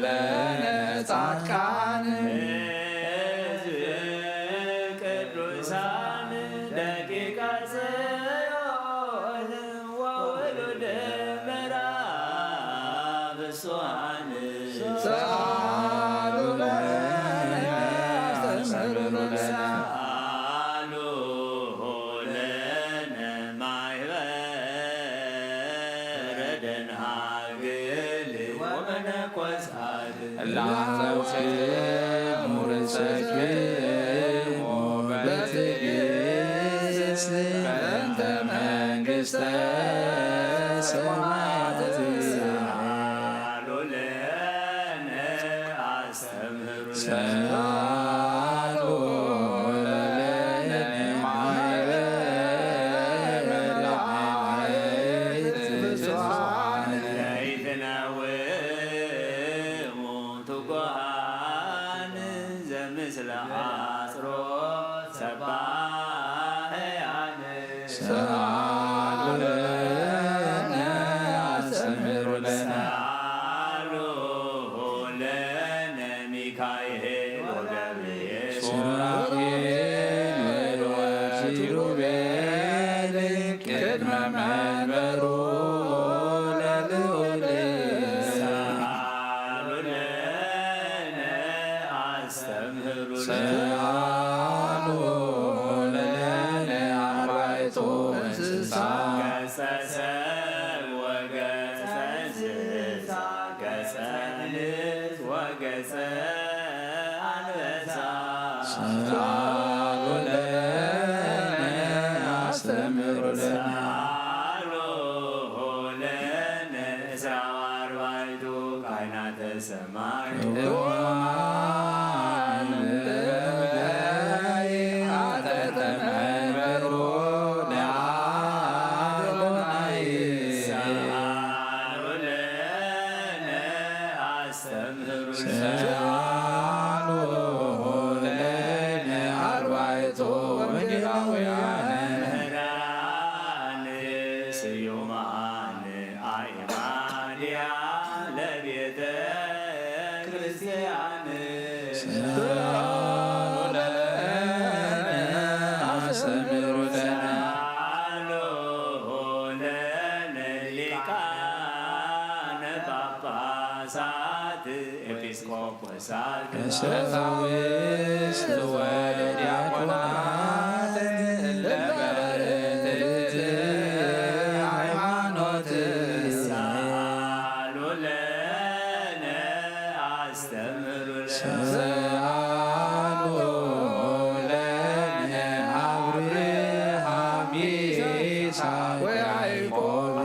ለነ ጻድቃን ሕዝብ ቅዱሳን ደቂቀ ጽዮን ወውሉደ ምዕራብ እሷን ሰአሎ ለነ አስተምህሩ ለነ ሳሉ ለነ ማኅበረ ደናግል ወመነኮሳት ላጸውክሙ ርእሰክሙ በትዕግሥት በእንተ መንግሥተ ሰማያት ሳሉ ለነ አስተምህሩ ሰአሎ ለነ ማኅበረ መላእክት ብፁዓን ለይትነውሙ ትጉሃን ዘምስለ አጽሮ ሰባህያን ሰአሎ ለነ አስተምህሩ ለነ ሳሉ ለነ ሚካኤል ወገብርኤል ሱራፌል ወኪሩቤል ቅድመ መንበሩ ለልዑል ሳሉ ለነ አስተምህሩ ሰአሎ ለነ አርባዕቱ እንስሳ ገሰሰ ወገሰ እንስሳ ገሰ ንስ ወገሰ አነ ሰአሉ ለነ አስተምሩ ለነ ለነ እስራ ወአርባዕቱ ካህናተ ሰማይ ቀሳውስት ወዲያቆናት ለበርትዕት ሃይማኖት ሰአሉ ለነ አስተምሩ ሰአሉ ለነ አብርሃም ይስሐቅ ወያዕቆብ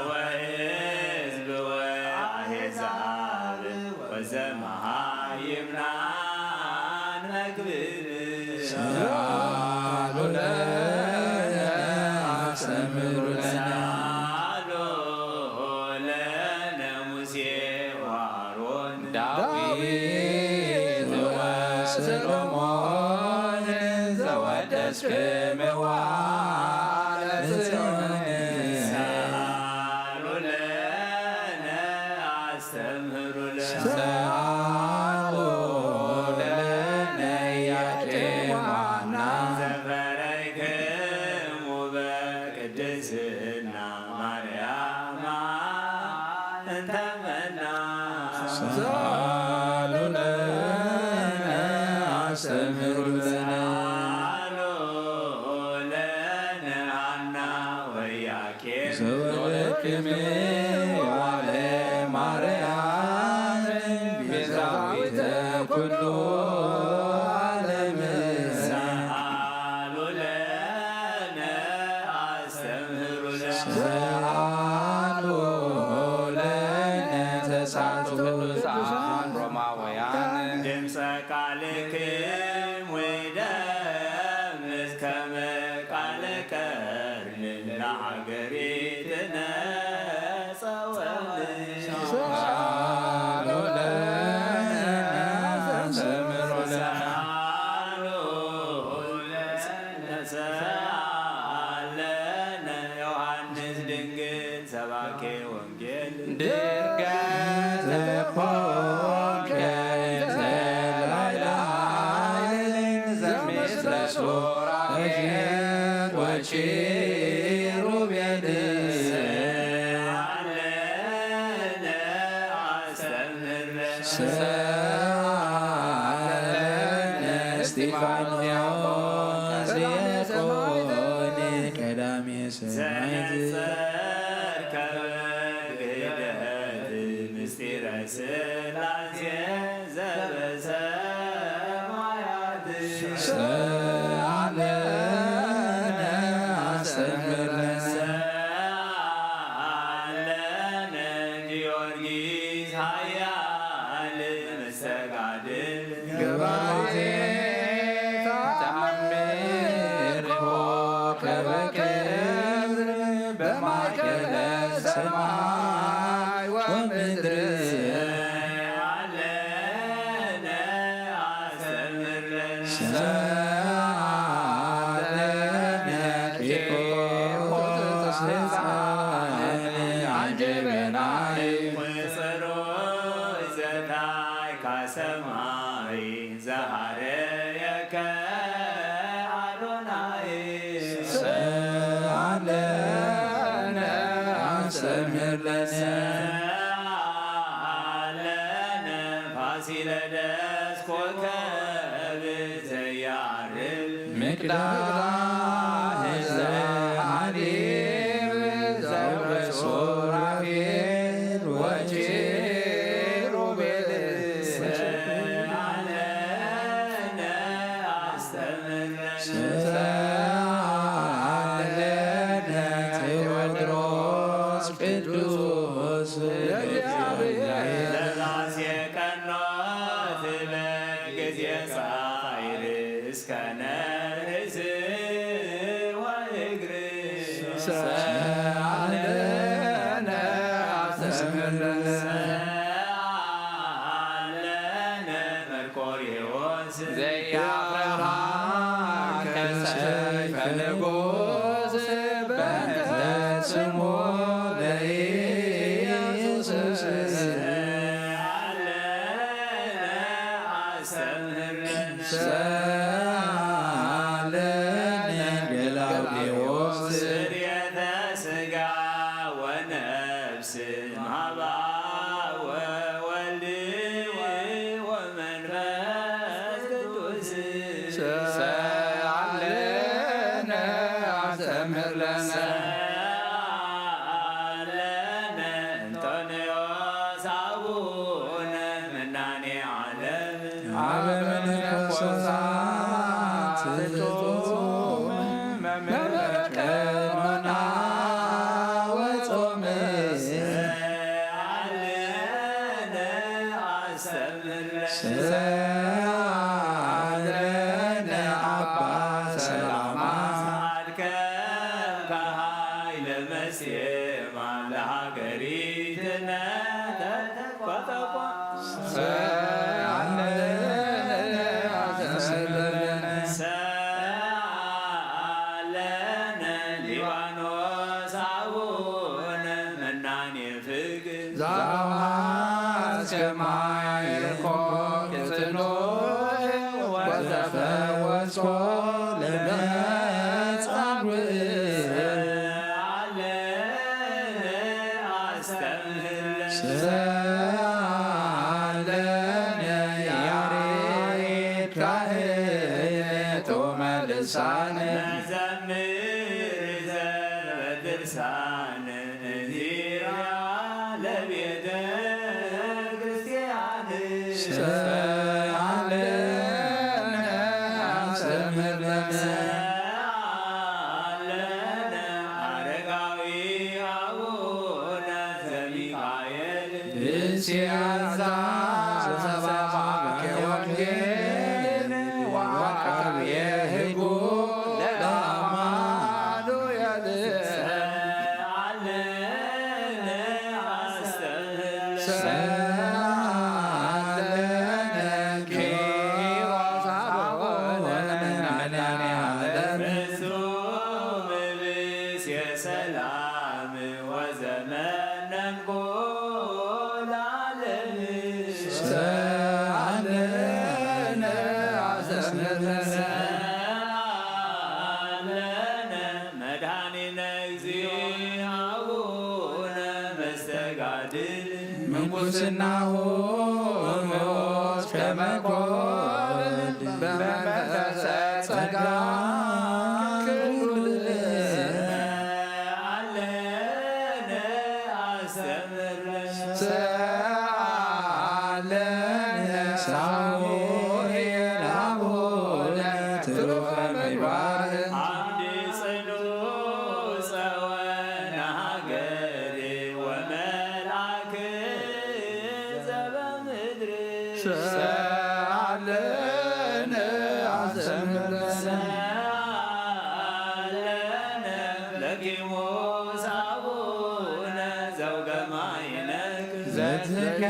ወሕዝብ ወአሕዛብ ወዘመሃይምናን መክብብ ሰአሉ ለነ አስተምሩ ለነ ለነ ሙሴ ወአሮን ዳዊት ወሰሎሞን ዘወደስክምዋ ለጽዮን ሰአሉ ለነ አስተምሩ ሰአሉ ለነ ኢያቄም ወሐና ዘፈረይክሙ በቅድስና ማርያም እንተ መና ሰአሉ ለነ አስተምሩ ለነ ለነ ሐና ወኢያቄም ዘወደክምዋ ለማርያም ቤዛዊተ ኩሉ ዓለም ሰአሉ ለነ አስተምሩ ሰአሉ ለነ ተስዓቱ ቅዱሳን ሮማውያን ድምፀ ቃልክም ወይደምስ ከመ ቃለ ከርም ለሀገሪትነ ጸወልን ሰአሉ ለነ አስተምሩ ለነ ሰአለነ ዮሐንስ ድንግል ሰባኬ ወንጌል ድንገት ኮንከ ዘላዕላይ ዘምስለ ሱራፌል ወኪሩቤል ሰአለነ አስተምረነ ሰአለነ እስጢፋኖስ ዲያቆን ቀዳሜ ሰማዕት ዘነጸርከ በክህደት ምስጢረ ሥላሴ ዘበሰማያት ሰአለነ አስተምር ለነ ሰአለነ ጊዮርጊስ ኃያል መስተጋድል ገባሬ ተአምሪሆ ከበክብር በማእከለ ሰማይ ወምድር ሰአለነ አስተምረነ ሰአለነ ቂርቆስ ሕፃን አንጀበናይ ወጸሮይ ዘታይ ካሰማይ ዘሃረየከ አዶናይ ሰአለነ አስተምር ለነ ሰአለነ ፋሲለደስ ኮከብ ዘያርብ ምቅዳህ ዘአሪብ ዘብረ ሱራፌል ወኪሩቤል ሰአለነ ቅዱስ ለራሴ ቀኖት በጊዜ ጻዕር እስከ ነርስ ወእግር ሰአለነ አስተምህረነ ሰአለነ መርቆሬዎስ ዘያፍርሃ ከሰይፈ ንጉሥ በእንተ ስሙ ለኢየሱስ ሰአለነ አስተምህረነ ሰአለነ ገላውዴዎስ ስርየተ ሥጋ ወነፍስ ማባ ወወልድ ወመንፈስ ቅዱስ ሰአለነ አስተምህረነ ሰአለነ እንጦንዮስ አቡነ መናኔ ዓለም አበ መነኮሳት ፍጹም መምህረ ቀኖና ወጾም ሰአለነ አስተምህረነ ሰአለነ አባ ሰላማ ሳድከም ከኃይለ መሴማ ለሀገሪትነ ተተቋጠቋ ሰአለነ አስተምህረነ ሰአለነ ሊባኖስ አቡነ መናኔ ፍቅር ዘአስከማይኮ ቅጽኖ ወዘፈወስኮ ለመጻጉዕ ሰአለነ አስተምህረነ ሰአለነ ያሬድ ካህን ጦመ ልሳነ መዘምር ዘበድርሳነ እንዚራ ለቤተ ክርስቲያን ሰአለነ አስተምህረነ ሰአለነ አረጋዊ አቡነ ዘሚካኤል ብእሲያዛ ሰባኬ ወንጌል ወዐቃብየ ሕጉ ለአማኑኤል ሰአለነ አስተምህረነ ሰአለነ ኪሮስ አቡነ መድኃኔ ዓለም ፍጹም ብእስ የሰላም ወዘመነንኮ ለዓለም ሰአለነ አስተምህረነ ሰአለነ መድኃኒነ እግዚእ አቡነ መስተጋድል ምንኩስናሁ እምኦት ከመኮንን በመንፈሰ ጸጋ ክቡር ሰአለነ አስተምህረነ ሰአለነ ሳሙኤል አቡነ ትሩፈ ምግባር አምድ ጽኑ ጸወነ ሀገር ወመልአክ ዘበምድር ሰአለነ አስተምህረነ ሰአለነ ለኪሞስ አቡነ ዘውገ ማይነክ ዘትከይድ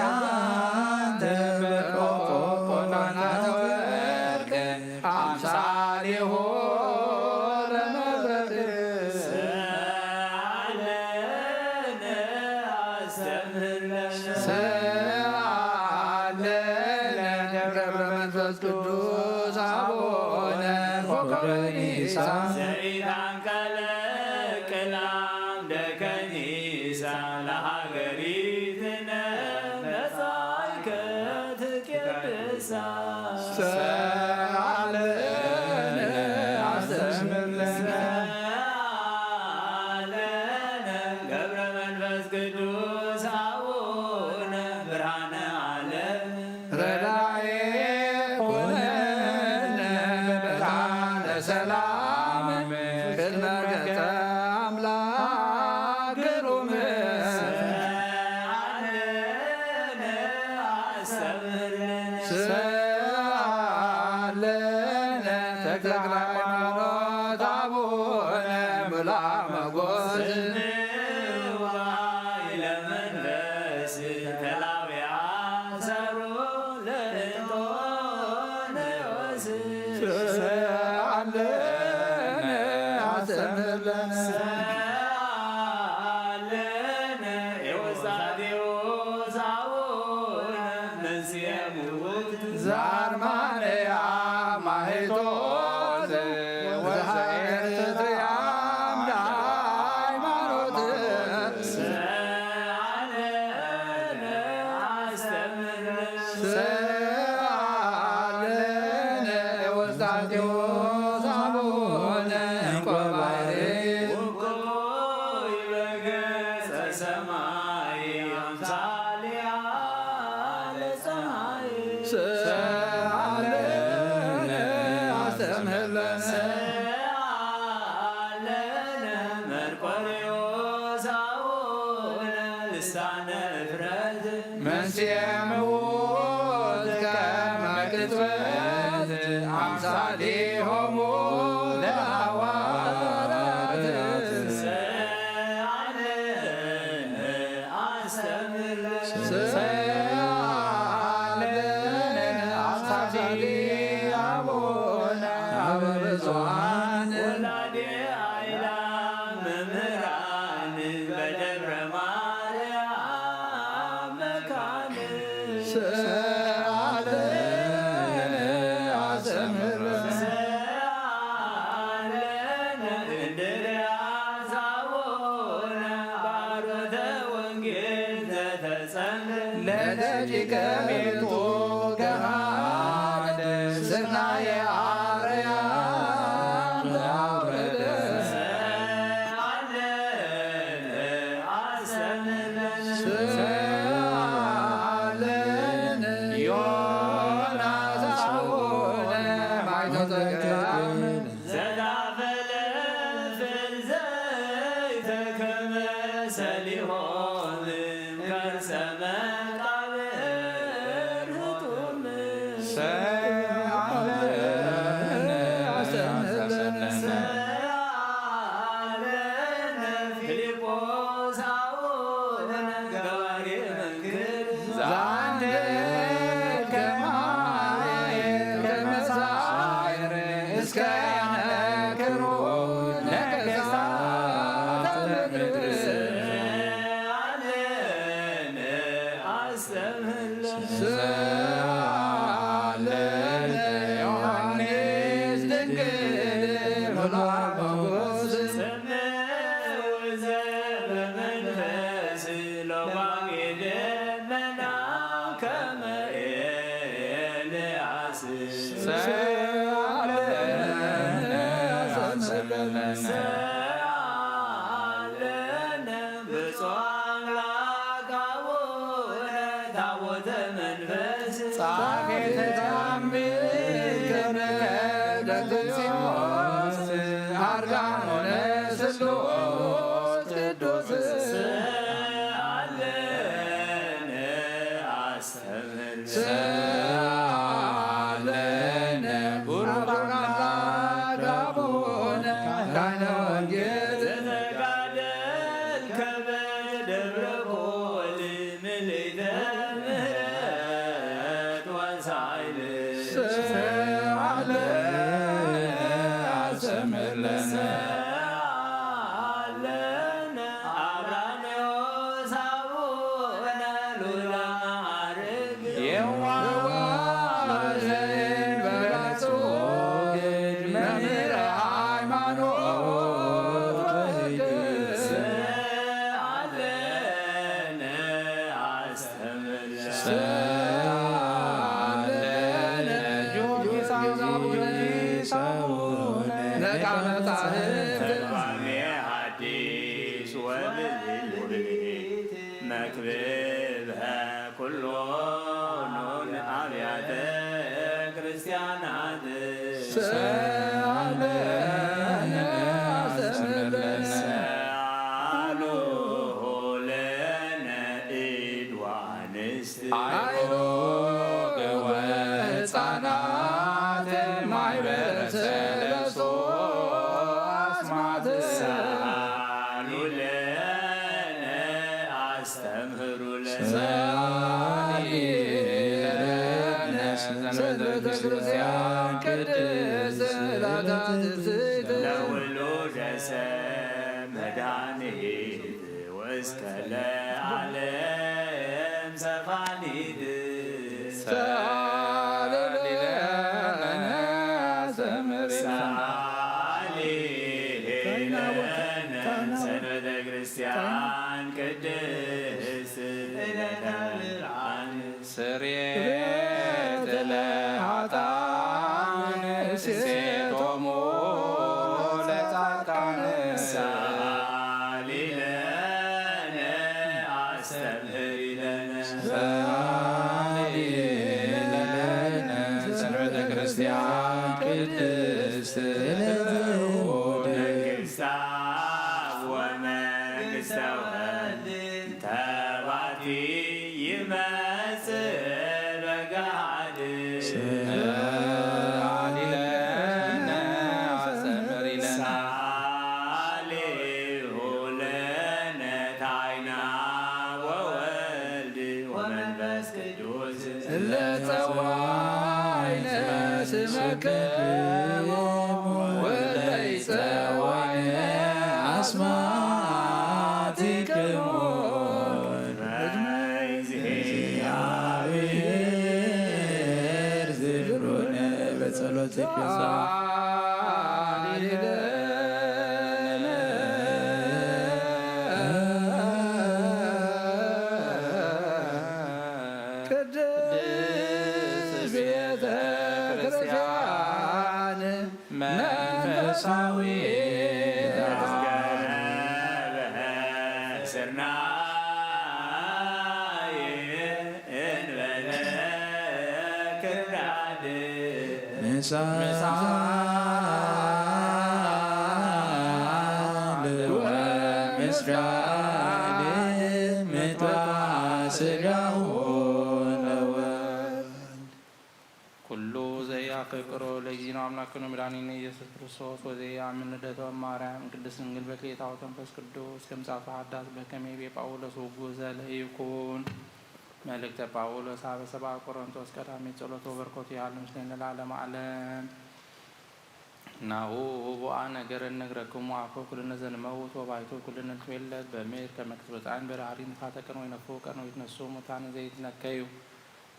አንተ በቆቆናተ ወርቅ አምሳሌሁ ለመብረቅ ሰአለነ አስተምህረነ ሰአለነ ገብረ መንፈስ ቅዱስ አቡነ ኮከበ ኒሳ ዘኢታንቀለ ቅላም ደከኒሳ ለሀገሪትነ መጻእከ ትቄድሳ ሰአለነ አስተምህረነ ሰአለነ ገብረ መንፈስ ቅዱስ አቡነ ብርሃነ ዓለም ረዳኤ ኩነነ ብርሃነ ሰላም ቅድመ ገጸ አምላክ ተክለ ሃይማኖት አቡነ ሙላ መጎስ ዛርማንያ ማይቶት ወዘኤርትያም ለሃይማኖት ሰአለነ ወስታቴዎስ አቡነ እንቆባይሬ ሰአለነ አስተምህለነ መንሥኤ ምውት ከመ ቅጽበት አምሳሌሆሙ ለሐዋርያት ሰአለነ አምሳሌ አቡነ አበብዙኃን ወላዴ አእላፍ መምህራን በደብረ ማርያም መካነ ሰአለነ አስተምህለነ ሰአለነ እንድርያስ አቡነ ባሮተ ወንጌል ዘተጸምረ ለደቂቀ ቤቱ ገሃድ ስናየ አርያም አውረደ ሰአለነ አስተምህለነ ሰአለነ ዮናስ አቡነ ማይቶተ ገዳም ዘዳፈለፍል ዘይተከመ ሰሊሆም ከርሰ መቃብር ህጡም ሰአለነ አስተምህለነ ሰአለነ ፊልጶስ አቡነ ገባሬ መንክር ዛንደ ከማየ ከመሳይር እስከ ያነክሩ ነገሥታተ ምድር ሰአለነ አስተምህለነ ሰአለነ ዮሐንስ ድንግል ሙላ መጎስ ሰምዕ ዘበመንፈስ ለዋጌ ደመና ከመ ኤልያስ ሰአለነ አስተምህለነ ሰአለነ ብፁዕ አምላክ አቡነ ታቦተ መንፈስ ጻፌ ተአምር ከመ ደግሞስ አርጋኖነ ስሉስ ቅዱስ ሰአለነ አስተምህለነ ሰአለነ ቡሩክ አምላክ አቡነ ካህነ ወንጌል ዘተጋደልከ በደብረ ኮል ምልዕተ ምሕረት ወሣዕል ሰአለነ አስተምህለነ ሰአለነ አብራንዮስ አቡነ ሉላ ማዕርግ የዋህ በላጹግ መምህረ ሃይማኖት ወሕግ ሰአለነ አስተምህለነ ሰአለነ ጊዮርጊስ አቡነ ነቃ መጻሕፍት ተርጓሜ ሐዲስ ወብሉይ መክብብ ኩሎን አብያተ ክርስቲያናት ሰአለነ አስተምህለነ ሰአሉ ለነ ኢድ ወአንስት አይሁድ ወሕፃናት ማኅበረሰብ ክርስቲያን ቅድስት ለውሉደ ሰብ መድኃኒት ወእስከ ለዓለም ሰፋኒት ሰንበተ ክርስቲያን ቅድስት ለተብርሃን ስርየት ለኃጥአን ሴቶሙ ለጻድቃን ሰአሊ ለነ አስተምህሪ ለነ ሰንበተ ክርስቲያን ቅድስት መንግሥተ አብ ወመንግሥተ ወልድ ተባቲ ይመጽእ በገሃድ ሰአሊሁ ለነ ታይና ወወልድ ወመንፈስ ቅዱስ ለጸዋዕነ ስመከ ወለይጸዋዕነ አስማቲክሙ እግዚአብሔር ዝክሩነ በጸሎትከ ቅድስት ቤተ ክርስቲያን መንፈሳዊ ስርናይ እንበለ ክርዳድ ምሳል ወምስራድ ምጥዋ ሥጋሁ ለወልድ ኩሉ ዘያፈቅሮ ለእግዚእነ አምላክነ መድኃኒነ ኢየሱስ ክርስቶስ ወዘያምን ልደተ ማርያም ቅድስት ድንግል በክሌታው መንፈስ ቅዱስ ከምጻቱ ሀዳስ በከመ ይቤ ጳውሎስ ውጉዘ ለይኩን መልእክተ ጳውሎስ አበ ሰብአ ቆሮንቶስ ቀዳሜ ጸሎቶ በርኮቱ ያህል ምስሌነ ለዓለመ ዓለም ናሁ ውቡአ ነገር እነግረክሙ አኮ ኩልነ ዘንመውት ወባይቶ ኩልነ ንትዌለት በምድር ከመ ቅጽበተ በዳህሪ ንፋተ ቀን ወይነፍሑ ቀን ወይትነሱ ሙታን ዘይትነከዩ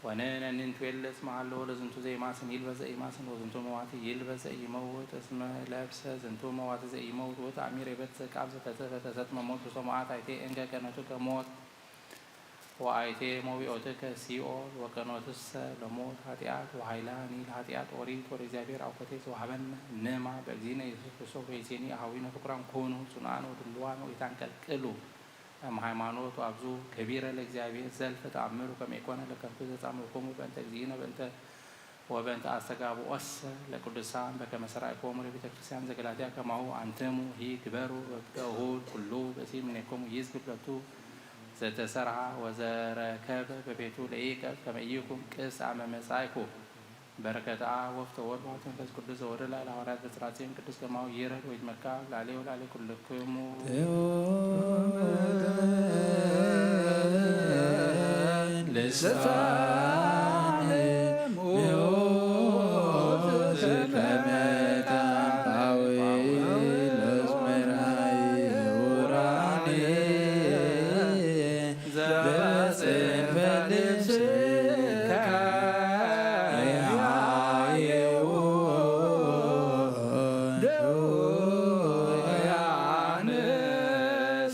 ወነነ ንትዌለት መሃሎ ለዝንቱ ዘይማስን ይልበሰ ኢማስን ወዝንቱ መዋቲ ይልበሰ ኢመውት እስመ ለብሰ ዝንቱ መዋቲ ዘኢመውት ወት አሚር የበትሰ ቃብ ዘተሰፈተሰት መሞት በሰማዓት አይቴ እንከ ቀነቱከ ሞት ወአይቴ ሞቢኦትከ ሲኦል ወቀኖትሰ ለሞት ኃጢአት ወኃይላኒ ለኃጢአት ኦሪት ወለእግዚአብሔር አውቆቴ ዘወሀበነ ንማ በእግዚእነ ኢየሱስ ክርስቶስ ወይሴኒ አኀዊነ ፍቁራን ኮኑ ጽኑዓን ወድሉዋን ወኢታንቀልቅሉ ሃይማኖት ወአብዙ ገቢረ ለእግዚአብሔር ዘልፈ ተአምሩ ከመ ኢኮነ ለከንቱ ዘጻምርኮሙ በእንተ እግዚእነ ወበእንተ አስተጋብኦሰ ለቅዱሳን በከመ ሠራይኮሙ ለቤተ ክርስቲያን ዘገላትያ ከማሁ አንትሙ ሂግበሩ በእሁድ ኩሉ በሲም እምኔክሙ ይዝግብ ለቱ ዘተሰርሐ ወዘረከበ በቤቱ ለይቀብ ከመ ኢይኩን ቅስ አመ መጻእኩ በረከተ አብ ወወልድ ወመንፈስ ቅዱስ ዘወረደ ለሐዋርያት በጽራጽዮን ቅዱስ ከማሁ ይረድ ወይትመካ ላዕሌሁ ላዕሌ ኩልክሙ ልሳነ ሞት ከመ ታንባዊ ለዝመራይ ውራኔ ዘበጽሕፈ ልብስከ ያየው ደውያነ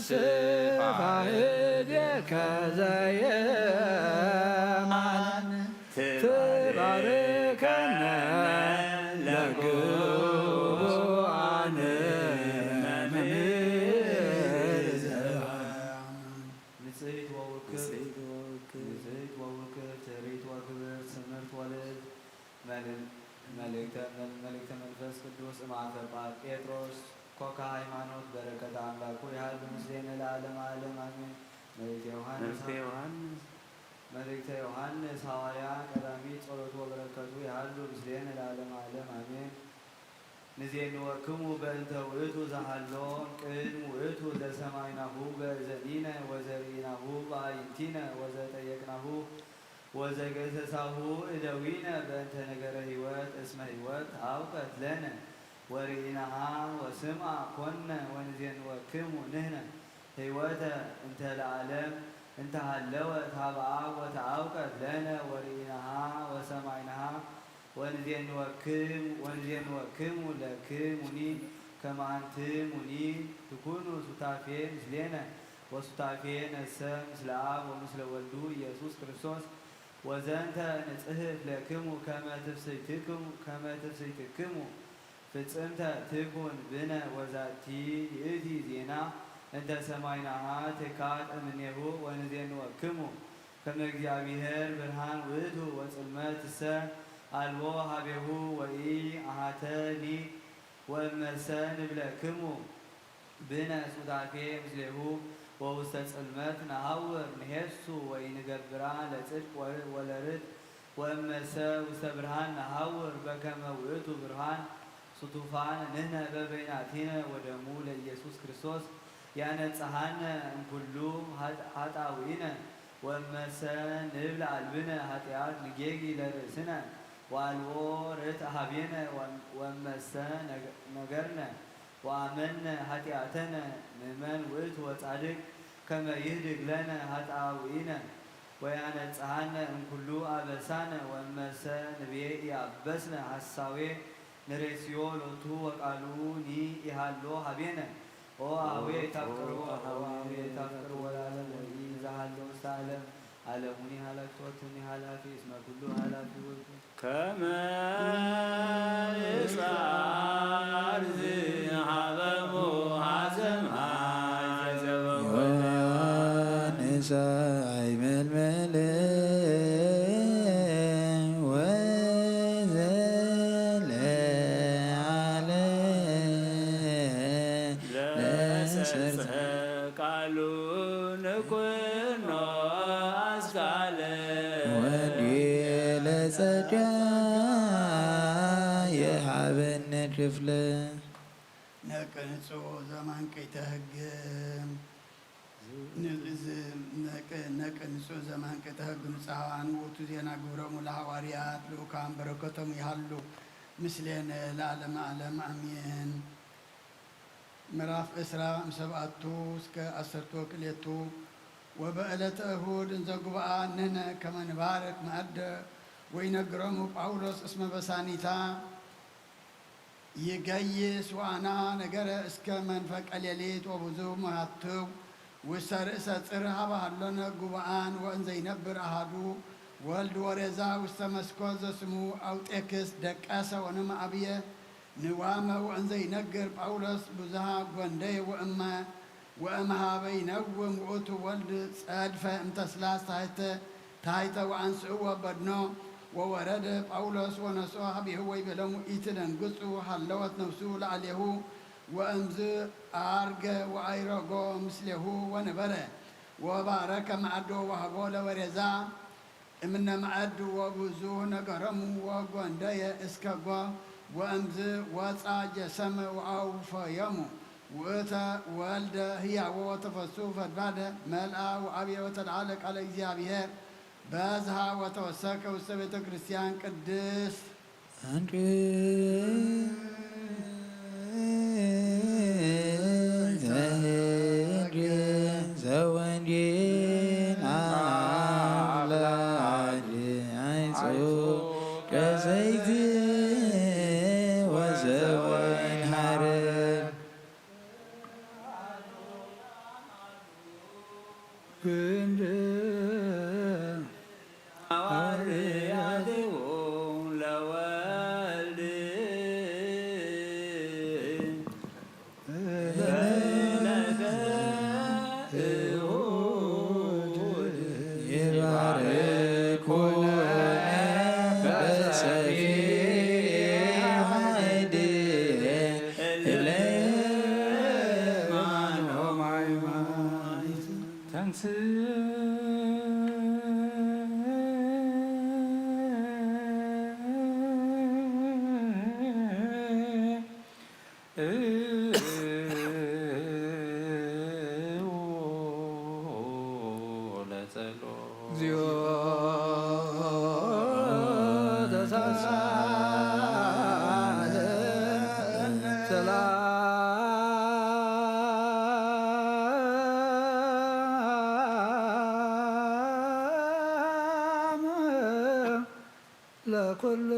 ስፋህድከ ዘየማን ትባርከነ ለግቡአነ መምህር ንጽሕት ወውክብት ትርኢት ወክብርት ትምህርት ወልድ መልእክተ መንፈስ ቅዱስ እምአፈ ጴጥሮስ ኮካ ሃይማኖት በረከተ አምላኩ ያህል ምስሌነ ለዓለመ ዓለም አሜን። መልእክተ ዮሐንስ ሐዋርያ ቀዳሚ ጸሎቱ ወበረከቱ ያህሉ ምስሌነ ለዓለመ ዓለም አሜን። ንዜንወክሙ በእንተ ውእቱ ዘሃሎ ቅድም ውእቱ ዘሰማይናሁ በእዘኒነ ወዘሪናሁ በአይንቲነ ወዘጠየቅናሁ ወዘገሰሳሁ እደዊነ በእንተ ነገረ ሕይወት እስመ ሕይወት አውቀት ለነ ወርኢናሃ ወስምዓ ኮነ ወንዜንወክሙ ንሕነ ሕይወተ እንተ ለዓለም እንተ ሃለወት ሀብአ ወተአውቀት ለነ ወርኢናሃ ወሰማይናሃ ወንዜንወክሙ ለክሙኒ ከመ አንትሙኒ ትኩኑ ሱታፌ ምስሌነ ወሱታፌ ነሰ ምስለ አብ ወምስለ ወልዱ ኢየሱስ ክርስቶስ ወዘንተ ንጽሕፍ ለክሙ ከመ ትፍሥሕትክሙ ፍጽምተ ትኩን ብነ ወዛቲ ይእቲ ዜና እንተ ሰማይናሃ ትካት እምኔሁ ወንዜንወክሙ ከመ እግዚአብሔር ብርሃን ውእቱ ወጽልመት እሰ አልቦ ሀቤሁ ወኢ አሃተኒ ወእመሰ ንብለክሙ ብነ ሱታፌ ምስሌሁ ወውስተ ጽልመት ነሐውር ንሄሱ ወኢንገብራ ለጽድቅ ወለርት ወእመሰ ውስተ ብርሃን ነሐውር በከመ ውእቱ ብርሃን ስቱፋን ንሕነ በበይናቲነ ወደሙ ለኢየሱስ ክርስቶስ ያነጽሐነ እምኩሉ ኃጣውኢነ ወእመሰ ንብል አልብነ ኃጢአት ንጌጊ ለርእስነ ወአልቦ ርትዕ ኀቤነ ወእመሰ ነገርነ ወአመነ ኃጢአተነ ምእመን ውእቱ ወጻድቅ ከመ ይህድግ ለነ ኃጣውኢነ ወያነጽሐነ እምኩሉ አበሳነ ወእመሰ ንቤ ኢያበስነ ሐሳዌ ንሬስዮ ሎቱ ወቃሉኒ ኢሃሎ ኀቤነ ኦ አኀዌ ታፍቅሩ ወለዓለም ወኢዛሃሎ ውስተ ዓለም ዓለሙኒ ኃላፊ ወቱኒ ኃላፊ እስመ ኩሉ ኃላፊ ውእቱ ከመ ይጻር ዝሃበሙ ሐዘም ዮሐንስ አይመልመል ወዘለዓለ ለሰርጸ ቃሉ ንኩኖ አስካለ ለጸጋ የሀበነ ክፍለ ነቅንጾ ዘማንቀይተ ሕግ ነቅንጾ ዘማንቀይተ ሕግ ንጹሐን ውእቱ ዜና ግብሮሙ ለሐዋርያት ልኡካን በረከቶሙ ይሃሉ ምስሌነ ለዓለመ ዓለም አሜን። ምዕራፍ ዕስራ እምሰብዓቱ እስከ 12 ወበዕለተ እሁድ እንዘ ጉብአ ንሕነ ከመ ንባርክ መዕደ ወይነግሮሙ ጳውሎስ እስመ በሳኒታ ይገይስ ዋና ነገረ እስከ መንፈቀ ሌሊት ወብዙ መሃትው ውስተ ርእሰ ጽርሕ ሀበ ሀሎነ ጉብአን ወእንዘ ይነብር አሃዱ ወልድ ወሬዛ ውስተ መስኮት ዘስሙ አውጤክስ ደቀሰ ወንመ አብየ ንዋመ ወእንዘ ይነግር ጳውሎስ ብዙሃ ጐንደየ ወእምሃበ ይነውም ውእቱ ወልድ ጸድፈ እምተስላስ ታሕተ ወአንስእዎ በድኖ ወወረደ ጳውሎስ ወነስኦ ኀቤሁ ወይቤሎሙ ኢትደንግጹ ሀለወት ነፍሱ ለዓሌሁ ወእምዝ አርገ ወአይረጎ ምስሌሁ ወነበረ ወባረከ መዓዶ ወሀቦ ለወሬዛ እምነ መዓድ ወብዙሕ ነገሮሙ ወጐንደየ እስከጎ ወእምዝ ወፃ ጀሰመ ወአውፈዮሙ ውእተ ወልደ ህያዎ ወተፈሱ ፈድባደ መልአ ወአብየ ወተለዓለ ቃለ እግዚአብሔር በዝሃ ወተወሰከ ውስተ ቤተ ክርስቲያን ቅድስት ዘወንጌል አምላክ አይጹ ከዘይት ወዘወይን ሐረግ ክንድ ሐዋርያቲሁ ለወልድ በዕለተ እሁድ ይባርኩነ በሰፊሕ ኃይል እለማኖም ሃይማኖት ለጸሎት እግዚኦ ለኩልክሙ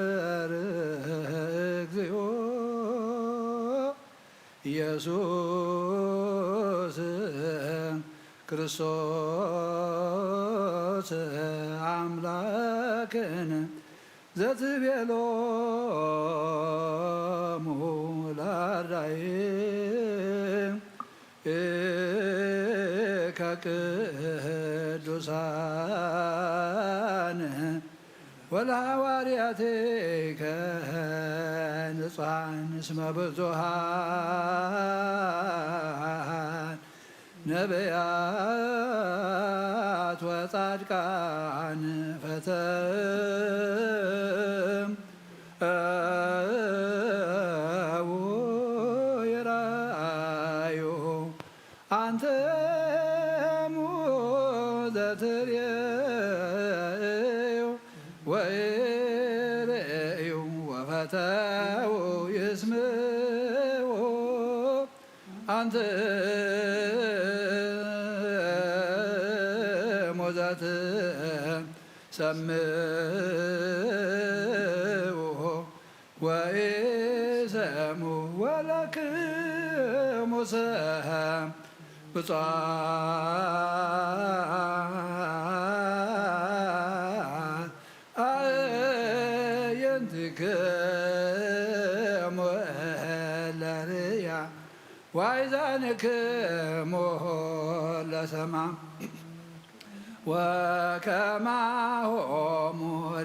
እግዚአብሔር እግዚኦ ኢየሱስ ክርስቶስ አምላክን ዘትቤሎሙ ለአርዳኢከ ቅዱሳን ወለሐዋርያቲከ ንጹሐን እስመ ብዙኃን ነቢያት ወጻድቃን ፈተው ይራዩ አንትሙ ዘትሬዩ ወይሬዩ ወፈተው ይስምዑ አንትሙ ዘትሰምዑ ወኢሰምዑ ወለክሙ ብፁዓን አዕይንቲክሙ ለርእያ ወአእዛንክሙ ለሰማዕ ወከማሆሙ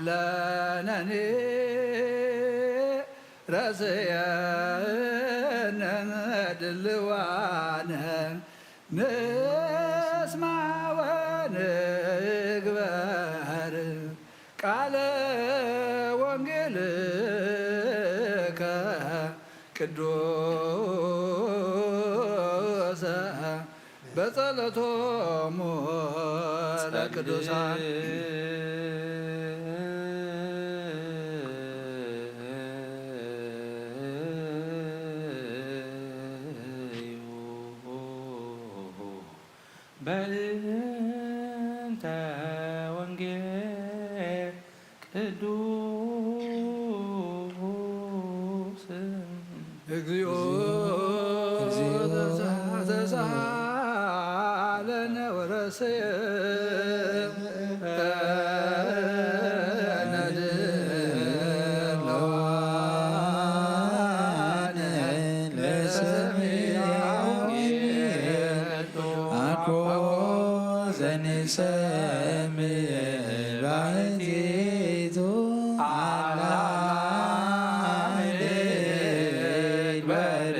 ለነኒ ረስየነ ድልዋነ ንስማ ወንግበር ቃለ ወንጌልከ ቅዱሰ በጸሎቶሙ ለቅዱሳን በእንተ ወንጌል ቅዱስ እግዚኦ ተሳሃለነ ወረስየነ ድልዋነ ዘንሰምዕ ባሕቲቱ አላምድበር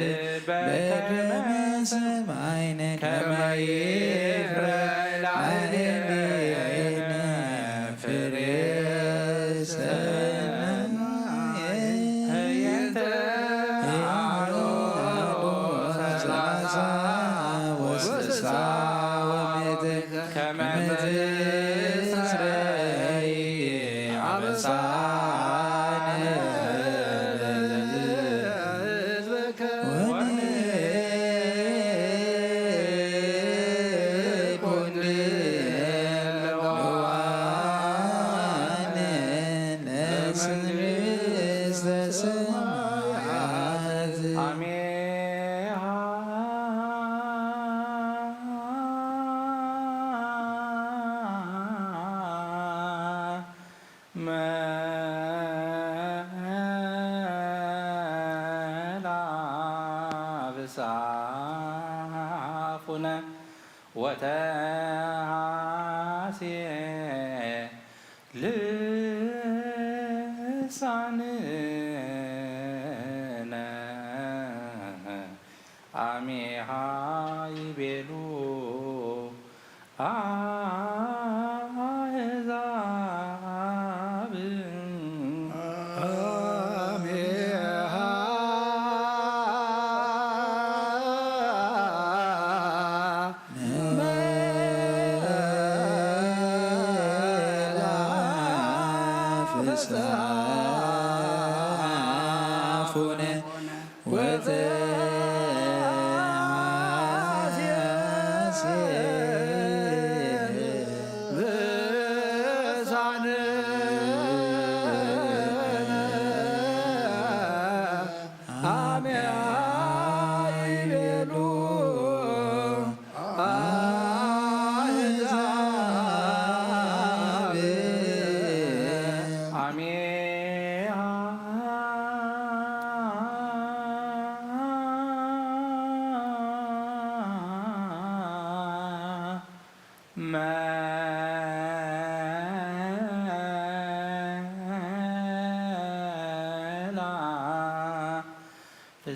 በከመ ሰማይነ ከመ ይፍረይ ላዕሌነ ፍሬ ሰናይ ህየንተ ሰላሳ ወስሳ ከመ ትስረይ አበሳነ ለሕዝብከ ወንኩን ድልዋነ ለመንግሥተ ሰማያት አሜሃ መላብሳፉነ ወተሐስየ ልሳንነ አሜሃ ይቤሉ አሕዛብ አሜሃ አፉነ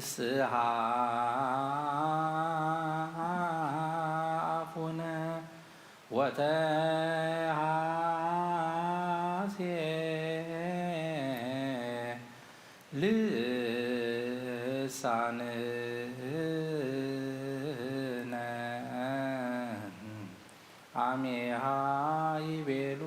ፍስሐ አፉነ ወተሐሴ ልሳንነ አሜሃ ይቤሉ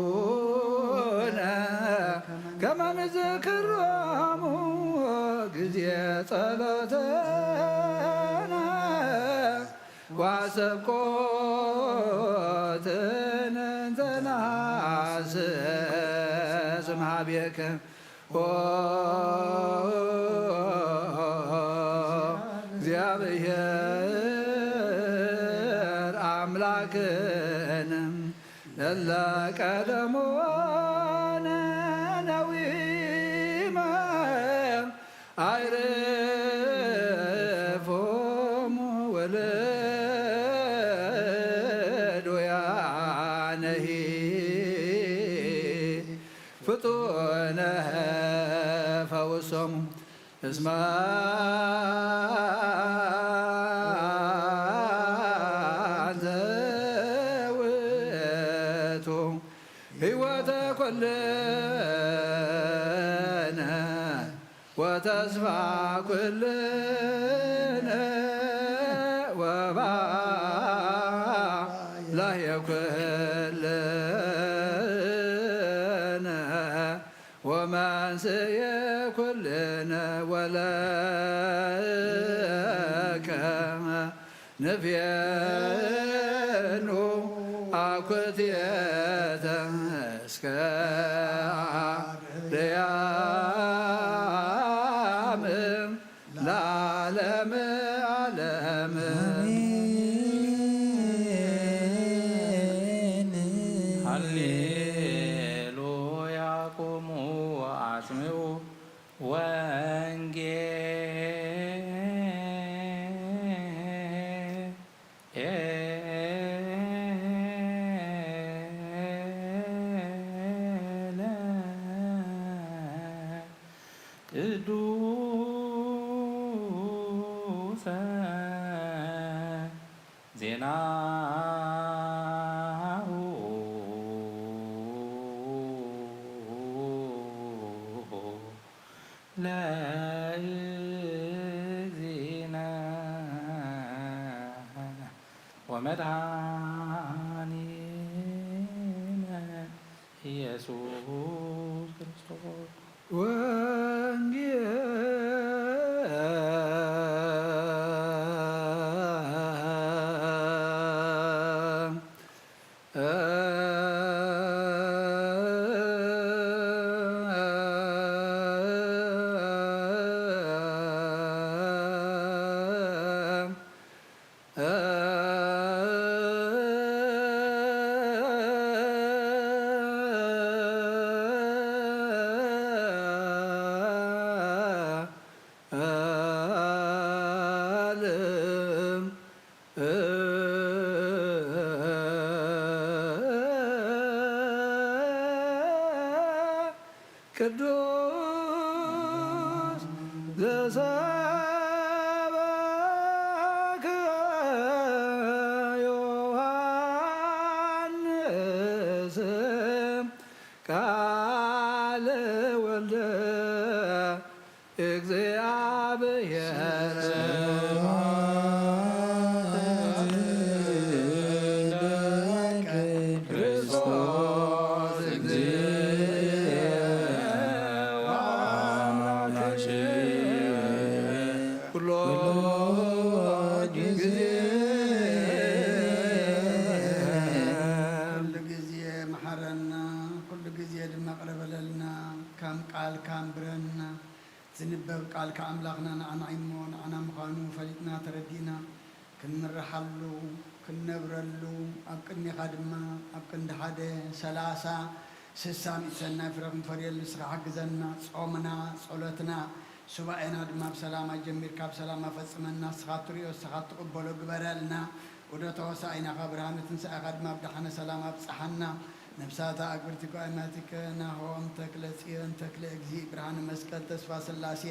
ላውሱነ ከመ ንዝክሮሙ ጊዜ ጸሎትነ ወሰብኮትነ እንዘናስስ እምኀቤከ እግዚአብሔር አምላክነ ለቀደሞነ ነዊመ አይርፎሙ ወለዶያነሂ ፍጡነ ፈውሶሙ እስመ ሕይወተ ኩልነ ወተስፋ ኩልነ ወባላየ ኩልነ ወመንስየ ኩልነ ወለከ ንቤኑ አኩትየተ እስከ አርያም ለዓለም ዓለም ሃሌሉያ ቁሙ አስምዑ ቅዱሰ ዜናሁ ለእግዚእነ ወመድኃኒነ ኢየሱስ ክርስቶስ ቅዱስ ዘሰበከ ዮሐንስ ቃለ ወልደ እግዚአብሔር ዝንበብ ቃል ከአምላኽና ንዓና እሞ ንዓና ምዃኑ ፈሊጥና ተረዲእና ክንምርሓሉ ክንነብረሉ ኣብ ቅድሚኻ ድማ ኣብ ቅንዲ ሓደ 30 60 ሰናይ ፍረ ክንፈርየሉ ንስኻ ሓግዘና ጾምና ጸሎትና ሱባኤና ድማ ብሰላም ጀሚርካ ብሰላም ፈጽመና ንስኻ ትሪኦ ንስኻ ትቕበሎ ግበረልና ወደ ተወሳኢና ካብ ብርሃነ ትንሣኤኻ ድማ ብድሓነ ሰላም ኣብፅሓና ነፍሳታ አግብርቲ ጓይማቲከ ናሆም ተክለ ጽዮን ተክለ እግዚእ ብርሃነ መስቀል ተስፋ ስላሴ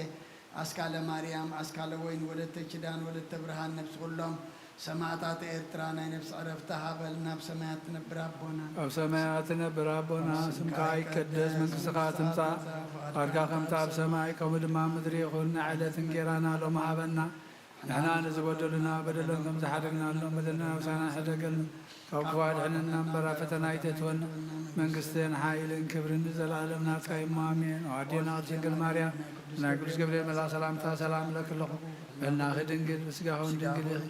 አስካለ ማርያም አስካለ ወይን ወለተ ኪዳን ወለተ ብርሃን ነፍስ ሁሎም ሰማዕታት ኤርትራ ናይ ነፍስ ዕረፍታ ሃበልና ብሰማያት ትነብር አቦና ኣብ ሰማያት ትነብር አቦና ስምካ ይትቀደስ መንግሥትኻ ትምጻእ ፈቃድካ ከምቲ ኣብ ሰማይ ከምኡ ድማ ምድሪ ይኹን ንዕለት እንጀራና ሎሚ ሃበና ንሕና ንዝበደሉና በደለን ከም ዝሓደግናሎም በደልና ውሳና ሕደገልና ካብ ክፉ አድሕነና እምበር ኣብ ፈተና ኣይተእትወና መንግሥትን ሓይልን ክብርን ንዘለዓለም ናትካ እሞ ኣሜን። ኣዴና ቅድስት ድንግል ማርያም ናይ ቅዱስ ገብርኤል መልአክ ሰላምታ ሰላም ለክለኹ በልናኺ ድንግል ምስጋኸውን ድንግል ኢኺ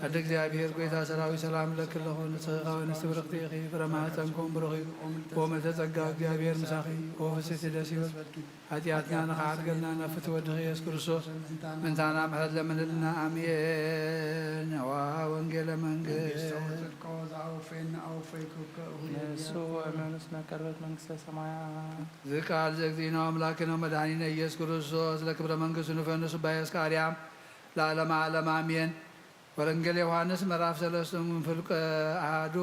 ኣደ እግዚአብሔር ጎይታ ሰራዊት ሰላም ለክለኹ ንስኺ ንስቲ ብርክቲ ኢኺ ፍረ ማኅፀንኩም ብሩኽ እዩ ወመልተ ጸጋ እግዚአብሔር ምሳኺ ወፍስሕቲ ደስ ይበል ኃጢአትና ንኸሓድገልና ነፍቲ ወድኺ ኢየሱስ ክርስቶስ ምንታና ምሕረት ለምንልና አሜን። ዋ ወንጌለ መንግሥት የሱ እመኑስ መቀርበት መንግሥተ ሰማያት ዝቃል ዘግዚእነ አምላክነ መድኃኒነ ኢየሱስ ክርስቶስ ለክብረ መንግሥቱ ንፈንሱ ባየስከ አርያም ለዓለመ ዓለም አሜን። ወንጌል ዮሐንስ ምዕራፍ 3 ፍልቀ አሐዱ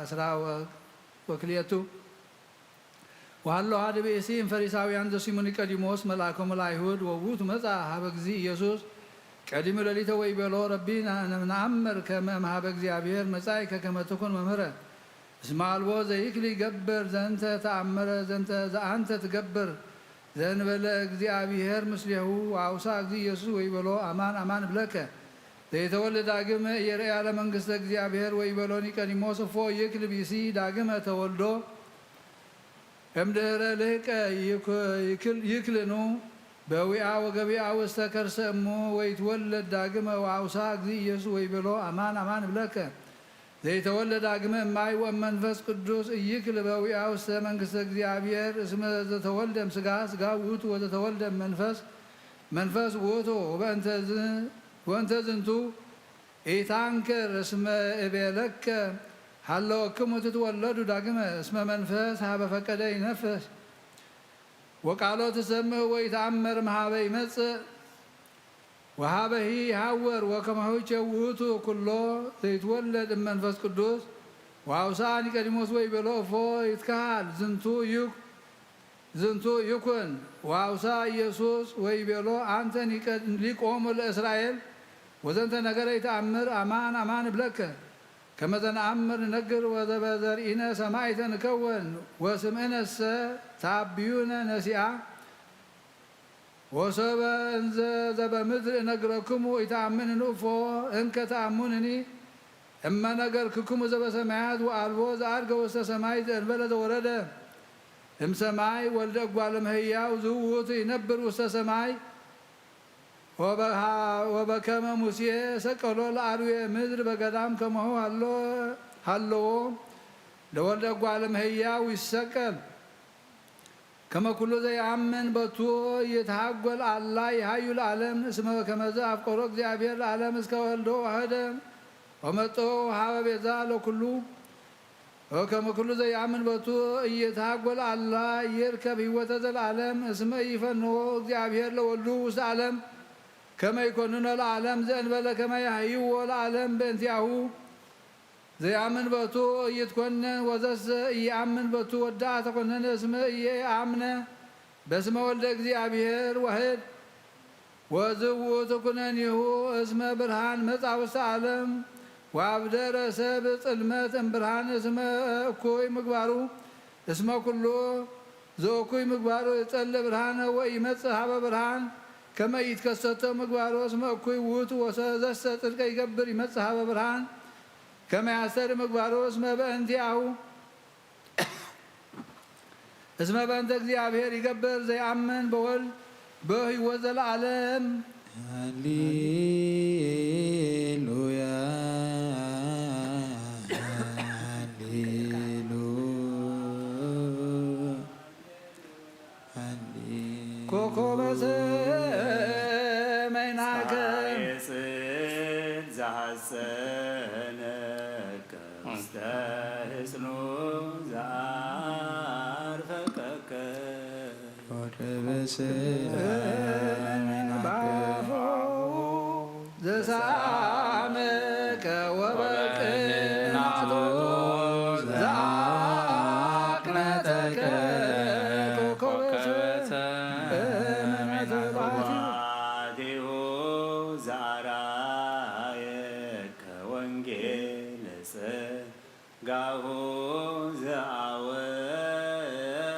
እስራ ወክልኤቱ ወሃሎ አሐደ ብእሲ እምፈሪሳውያን ዘስሙ ኒቆዲሞስ መልአኮሙ ለአይሁድ ወውእቱ መጽአ ሀበ እግዚእ ኢየሱስ ቀዲሙ ሌሊተ ወይቤሎ ረቢ ነአምር ከመ እምኀበ እግዚአብሔር መጻእከ ከመ ትኩን መምህረ እስመ አልቦ ዘይክል ይገብር ዘንተ ተአምረ ዘንተ ዘአንተ ትገብር ዘእንበለ እግዚአብሔር ምስሌሁ ወአውሳ እግዚእ ኢየሱስ ወይቤሎ አማን አማን እብለከ ዘይተወልደ ዳግመ ኢየርአያ ለመንግሥተ እግዚአብሔር ወይቤሎ ኒቆዲሞስ እፎ ይክል ብእሲ ዳግመ ተወልዶ እምድኅረ ልህቀ ይክልኑ በዊአ ወገቢአ ውስተ ከርሰ እሙ ወይትወለድ ዳግመ ወአውሳ እግዚእ ኢየሱስ ወይቤሎ አማን አማን እብለከ ዘይተወልደ ዳግመ እማይ ወመንፈስ ቅዱስ ኢይክል በዊአ ውስተ መንግሥተ እግዚአብሔር እስመ ዘተወልደ እምሥጋ ሥጋ ውእቱ ወዘተወልደ መንፈስ መንፈስ ውእቱ ወእንተ ዝንቱ ኢታንክር እስመ እቤለከ ሃለወክሙ ትትወለዱ ዳግመ እስመ መንፈስ ሀበ ፈቀደ ይነፍስ ወቃሎ ትሰምዕ ወይተአምር እምኀበ ይመጽእ ወሀበሂ ይሐወር ወከማሁ ውእቱ ኩሎ ዘይትወለድ እመንፈስ ቅዱስ ወአውሳ ኒቆዲሞስ ወይቤሎ እፎ ይትከሃል ዝንቱ ይኩን ወአውሳ ኢየሱስ ወይቤሎ አንተ ሊቆሙ ለእስራኤል ወዘንተ ነገረ ይተአምር አማን አማን እብለከ ከመ ዘነአምር ንነግር ወዘበዘርኢነ ሰማዕተ ንከውን ወስምዕነሰ ተአብዩነ ነሲአ ወሰበ እንዘ ዘበምድር እነግረክሙ ኢተአምን ንእፎ እንከ ተአሙንኒ እመ ነገርክሙ ዘበሰማያት ወአልቦ ዘአርገ ውስተ ሰማይ ዘእንበለ ዘወረደ እምሰማይ ወልደ እጓለ እመሕያው ዝውእቱ ይነብር ውስተ ሰማይ ወበከመ ሙሴ ሰቀሎ ለአርዌ ምድር በገዳም ከመሆ ሃለዎ ለወልደ እጓለ እመሕያው ይሰቀል ከመ ኩሉ ዘየአምን በቱ ይትሐጐል አላ ይሃዩ ለዓለም እስመ ከመዘ አፍቀሮ እግዚአብሔር ለዓለም እስከ ወልዶ ዋህደ ወመጦ ሀበ ቤዛ ለኩሉ ወከመ ኩሉ ዘየአምን በቱ ይትሐጐል አላ ይርከብ ሕይወተ ዘለዓለም እስመ ይፈንዎ እግዚአብሔር ለወልዱ ውስተ ዓለም ከመ ይኰንኖ ለዓለም ዘእንበለ ከመ ያህይዎ ለዓለም በእንቲአሁ ዘየአምን በቱ ኢይትኰነን ወዘሰ ኢየአምን በቱ ወዳአ ተኰነነ እስመ ኢየአምነ በስመ ወልደ እግዚአብሔር ዋሕድ ወዝውእቱ ኩነኔሁ እስመ ብርሃን መጻ ውስተ ዓለም ወአብደረ ሰብእ ጽልመት እምብርሃን እስመ እኩይ ምግባሩ እስመ ኩሉ ዘእኩይ ምግባሩ ይጸልእ ብርሃነ ወኢይመጽእ ሀበ ብርሃን ከመ ይትከሰቶ ምግባሩ እስመ እኩይ ውእቱ ወዘሰ ጽድቀ ይገብር ይመጽእ ሀበ ብርሃን ከመ ያስተር ምግባሩ እስመ በእንቲአሁ እስመ በእንተ እግዚአብሔር ይገብር ዘየአምን በወልድ በሕይወት ዘለዓለም ሃሌሉያ ኮከበ ሰማይናከ የጽድ ዘሐሰነከ ውስተ ሕጽኑ ዘአርፈቀከ ዘሳመከ ወበቅንዓቶ ዘአቅነተከ ኮከበ ሰማያቲሁ ዘአርአየከ ወንጌለ ጸጋሁ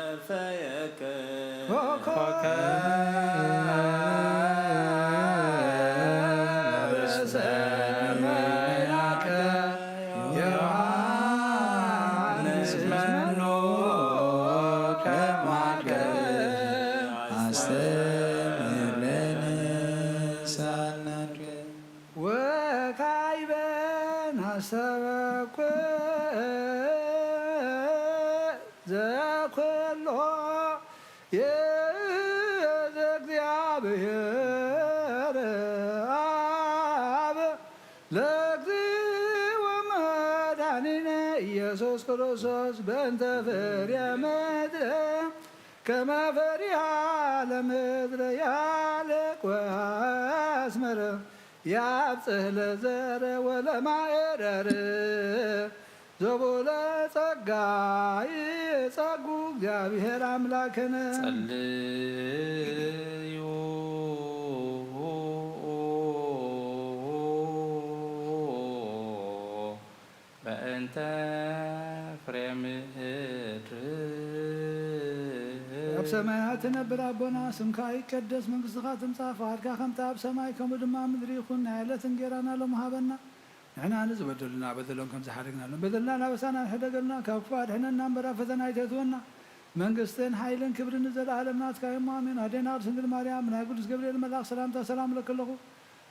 ዘአወፈየከ ሰማይናከ ዮሐንስ መኖ ከማከ ወካዕበን ሀሰበኩ ዘኩሎ የእግዚአብሔር አብ ለእግዚእ ወመድኃኒነ ኢየሱስ ክርስቶስ በእንተ ፍሬ ምድር ከመ ፈሪሃ ለምድር ያልቅ ወአስመረ ያብጽሕ ለዘረ ወለማዕረር ዘቦለ ጸጋ ይጸጉ እግዚአብሔር አምላክነ ጸልዩ በእንተ ፍሬ ምድር ኣብ ሰማያት ትነብር አቦና ስምካ ይቀደስ መንግሥትኻ ትምጻእ ፈቃድካ ከምቲ ኣብ ሰማይ ከምኡ ድማ ምድሪ ይኹን ናይ ዕለት እንጀራና ሎሚ ሃበና ንሕና ንዝበደሉና በደሎም ከም ዝሓደግናሎም በደልና ናበሳና ንሕደገልና ካብ ክፉ ኣድሕነና እምበር ኣብ ፈተና ኣይተእትወና መንግስትን ሓይልን ክብርን ዘለዓለም ናትካ እሞ ኣሜን። ኣዴና ቅድስት ድንግል ማርያም ናይ ቅዱስ ገብርኤል መልኣክ ሰላምታ ሰላም ለክለኹ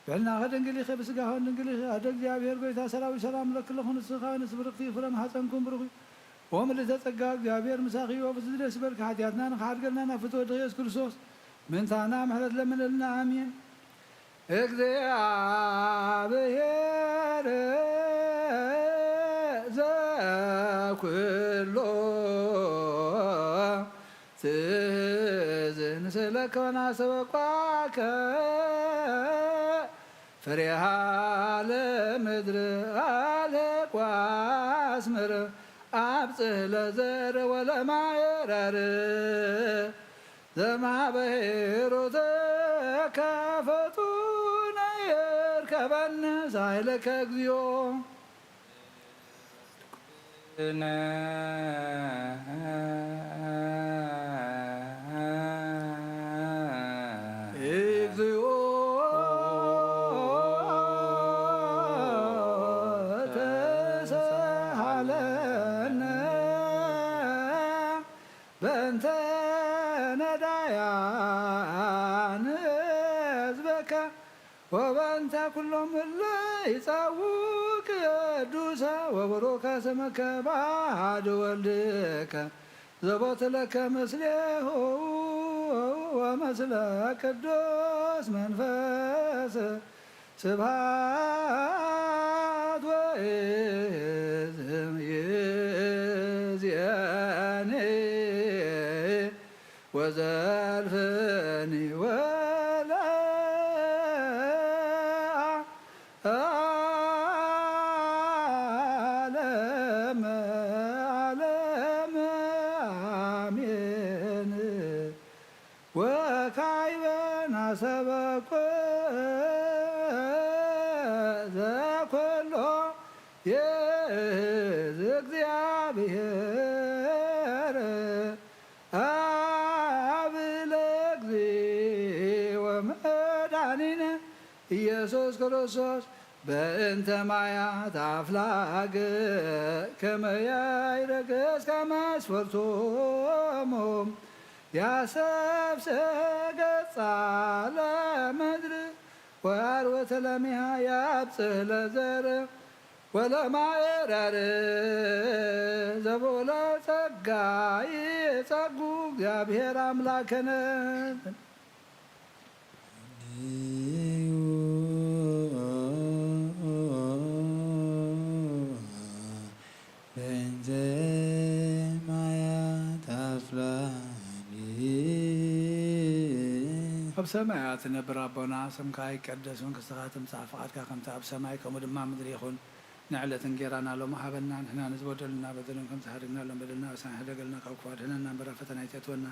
ብዕልናኸ ድንግል ኢኸ ብስጋኸ ድንግል ኢኸ ኣደ እግዚአብሔር ጎይታ ሰራዊት ሰላም ለክለኹ ንስኻ ንስብርክቲ ፍረ ማኅፀንኩም ብሩኽ ወምልዕተ ጸጋ እግዚአብሔር ምሳኺ ወፍስሕ ደስ ይበልካ ሓጢኣትና ንኽሓድገልና ናብ ፍትወ ኢየሱስ ክርስቶስ ምንታና ምሕረት ለምንልና ኣሜን። እግዚአብሔር ዘኩሎ ትእዝን ስለከ ወናሰበኳከ ፍሬሃ ለምድር አልቅ ወአስምር አብጽሕ ለዘር ወለማዕረር ዘማበሄሮተከ ፈጡነ ይርከበነ ሳይለከ እግዚኦ ማያን ህዝበከ ወበንተ ኩሎም እለ ይጻውክ ቅዱሰ ወቡሩከ ስምከ በአሐዱ ወልድከ ዘቦት ለከ ምስሌሁ ወመስለ ቅዱስ መንፈስ ስብሐት ወእዝም ይእዜኒ ወዘልፍኒ ወለዓለመ ዓለመ አሜን። ወካዕበ ናሰበኮ ዘኩሎ ይእዝ እግዚአብሔር አብ ለእግዚእ ወመድኃኒነ ኢየሱስ ክርስቶስ በእንተ ማያት አፍላግ ከመ ያዕረግ እስከ መስፈርቶሙ ያሰብስብ ገጻ ለምድር ወአርወተ ለሚሃ ያብጽሕ ለዘር ወለማዕረር ዘቦለ ጸጋ ይጸጉ እግዚአብሔር አምላክነ በእንተ ማያት አፍላግ ኣብ ሰማያት ነብር ኣቦና ስምካ ይቀደስ መንግሥትኻ ትምጻእ ፈቃድካ ከምቲ ኣብ ሰማይ ከምኡ ድማ ምድሪ ይኹን ንዕለት እንጀራና ሎሚ ሃበና ንሕና ንዝበደሉና በደልን ከም ዝሃድግናሎም በደልና ወሳኒ ሕደገልና ካብ ክፉ ኣድህነና እምበረ ፈተና ይእትወና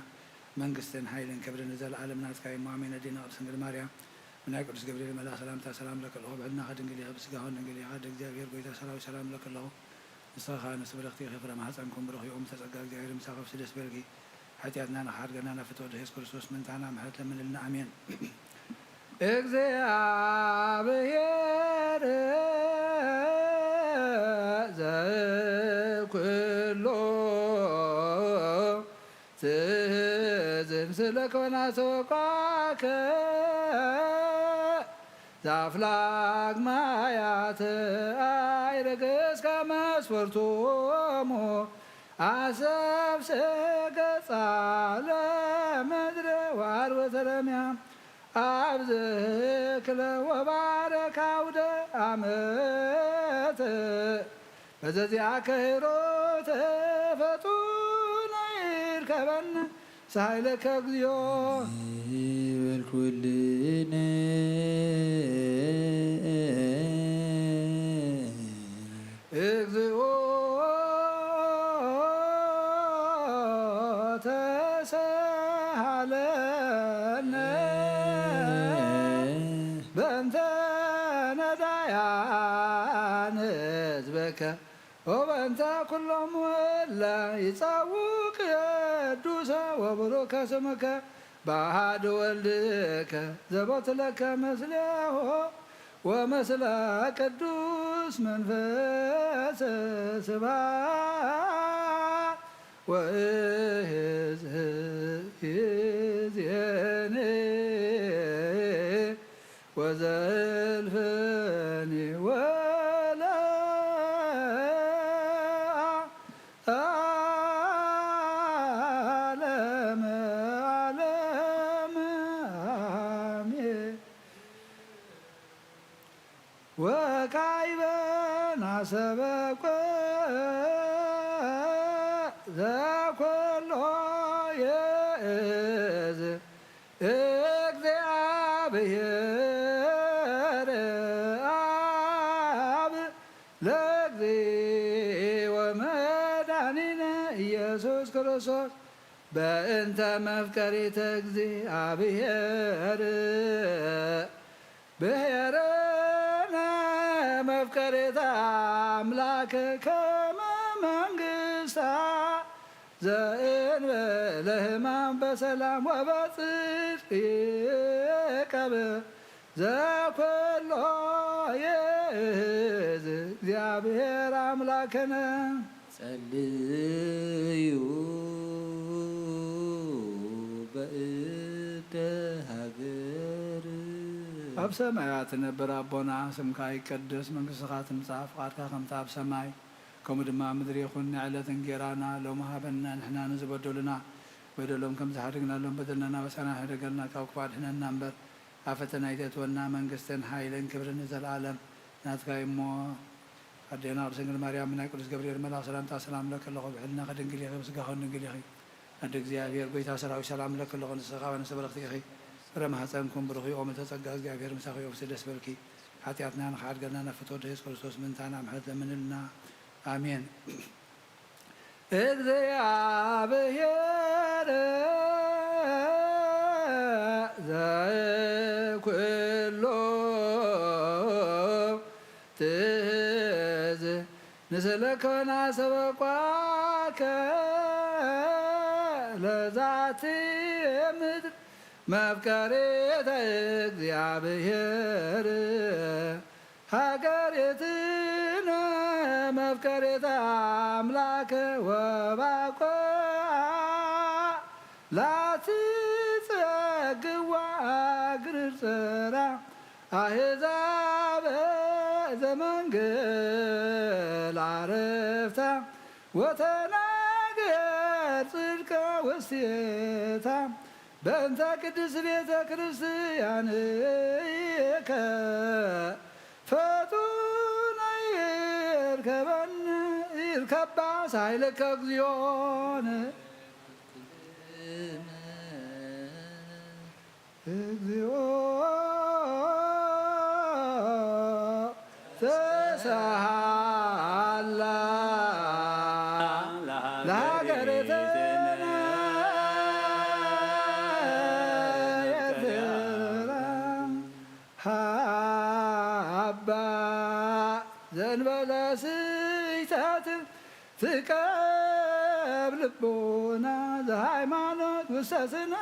መንግስትን ሓይልን ክብርን ዘለዓለም ናትካ እዩ አሜን። ኣዴና ቅድስት ድንግል ማርያም ብናይ ቅዱስ ገብርኤል መልአክ ሰላምታ ሰላም ለከ ኣለኹ ብዕድናኻ ድንግል ኢኻ ብስጋኹን ድንግል ኢኻ እግዚአብሔር ጎይታ ሰራዊት ሰላም ለከ ኣለኹ ንስኻ ንስ ብረኽቲ ፍረ ማሕፀንኩም ብረኺኦም ተጸጋ እግዚአብሔር ምሳኻ ብስ ደስ በልኪ ኃጢአትና ናሓድገና ናፍትወደ ኢየሱስ ክርስቶስ ምንታና ምሕረት ለምንልና አሜን። እግዚአብሔር ዘኩሎ ትእዝዝ ስለኮነ ተወቃከ ዘአፍላግ ማያት አይረግ እስከ መስፈርቶሙ አሰብስብ ገጻ ለምድር ወአርወተ ለሚያ አብዝክለ ወባረከ አውደ ዓመት በዘዚአከ ሂሩት ፍጡነ ይርከበነ ሳይለከ እግዚኦ በልኩልነ እግዚኦ ተሳሃለነ በእንተ ነዳያን ሕዝበከ ወበእንተ ኩሎም እለ ይጻውክ ቅዱሰ ወቡሩከ ስምከ በአሐዱ ወልድከ ዘቦት ለከ ምስሌሁ ወመስለ ቅዱስ መንፈስ ስብሐት ወእዝየኒ ወዘልፍኒ ወለዓለመ ዓለመ አሜን። ወካዕበ ናሰበኮ ዘኩሎ ይእዝ እግዚአብሔር አብ ለእግዚእ ወመድኃኒነ ኢየሱስ ክርስቶስ በእንተ መፍቀሪተ እግዚአብሔር ብሔርነ መፍቀሪተ አምላክ ከመ መንግሥታ ዘእንበለ ሕማም በሰላም ወበጽድቅ ይቀብእ ዘኩሎ ይእዝ እግዚአብሔር አምላክነ ጸልዩ በእንተ ኣብ ሰማያት ትነብር ኣቦና ስምካ ይቀደስ መንግስትኻ ትምጻእ ፍቓድካ ከምታ ኣብ ሰማይ ከምኡ ድማ ምድሪ ይኹን ንዕለት እንጀራና ሎሚ ሃበና ንሕና ንዝበደሉና በደሎም ከም ዝሓድግናሎም በደልናና ወሰና ሕደገልና ካብ ክፉ ኣድሕነና እምበር ኣብ ፈተና ኣይተእትወና መንግስትን ሓይልን ክብርን ዘለኣለም ናትካ እሞ ኣዴና ቅድስት ድንግል ማርያም ናይ ቅዱስ ገብርኤል መልኣክ ሰላምታ ሰላም ለከ ኣለኹ ብሕልና ከድንግል ኢኺ ብስጋኸን ድንግል ኢኺ ኣደ እግዚኣብሔር ጎይታ ሰራዊት ሰላም ለከ ኣለኹ ንስኻ ወንስተ በረኽቲ ኢኺ ፍረ ማሕፀንኩም ብሩኽ ኦም ተጸጋ እግዚኣብሔር ምሳኺ ኦፍሲ ደስ በልኪ ሓጢኣትና ንኽሓድገልና ነፍቶ ኢየሱስ ክርስቶስ ምንታና ምሕረት ለምንልና አሜን። እግዚአብሔር ዘኩሎ ትዝ ንስለከና ሰበቋከ ለዛቲ ምድር መፍቀሬተ እግዚአብሔር ሀገሬትነ መፍቀሬተ አምላከ ወባቆ ላትጸግዋ እግር ጽራ አሕዛብ ዘመንገል አረፍታ ወተናገር ጽድቀ ወስቴታ በእንተ ቅድስት ቤተ ክርስቲያንከ ፈጡነ ይርከባ ሳይለከ እግዚኦን እግዚኦ ተሳሃላ ለሀገሬትነ የትራ ሀባ ዘንበለ ስሕተት ትቀብ ልቦና ዘሃይማኖት ውስተ ስነ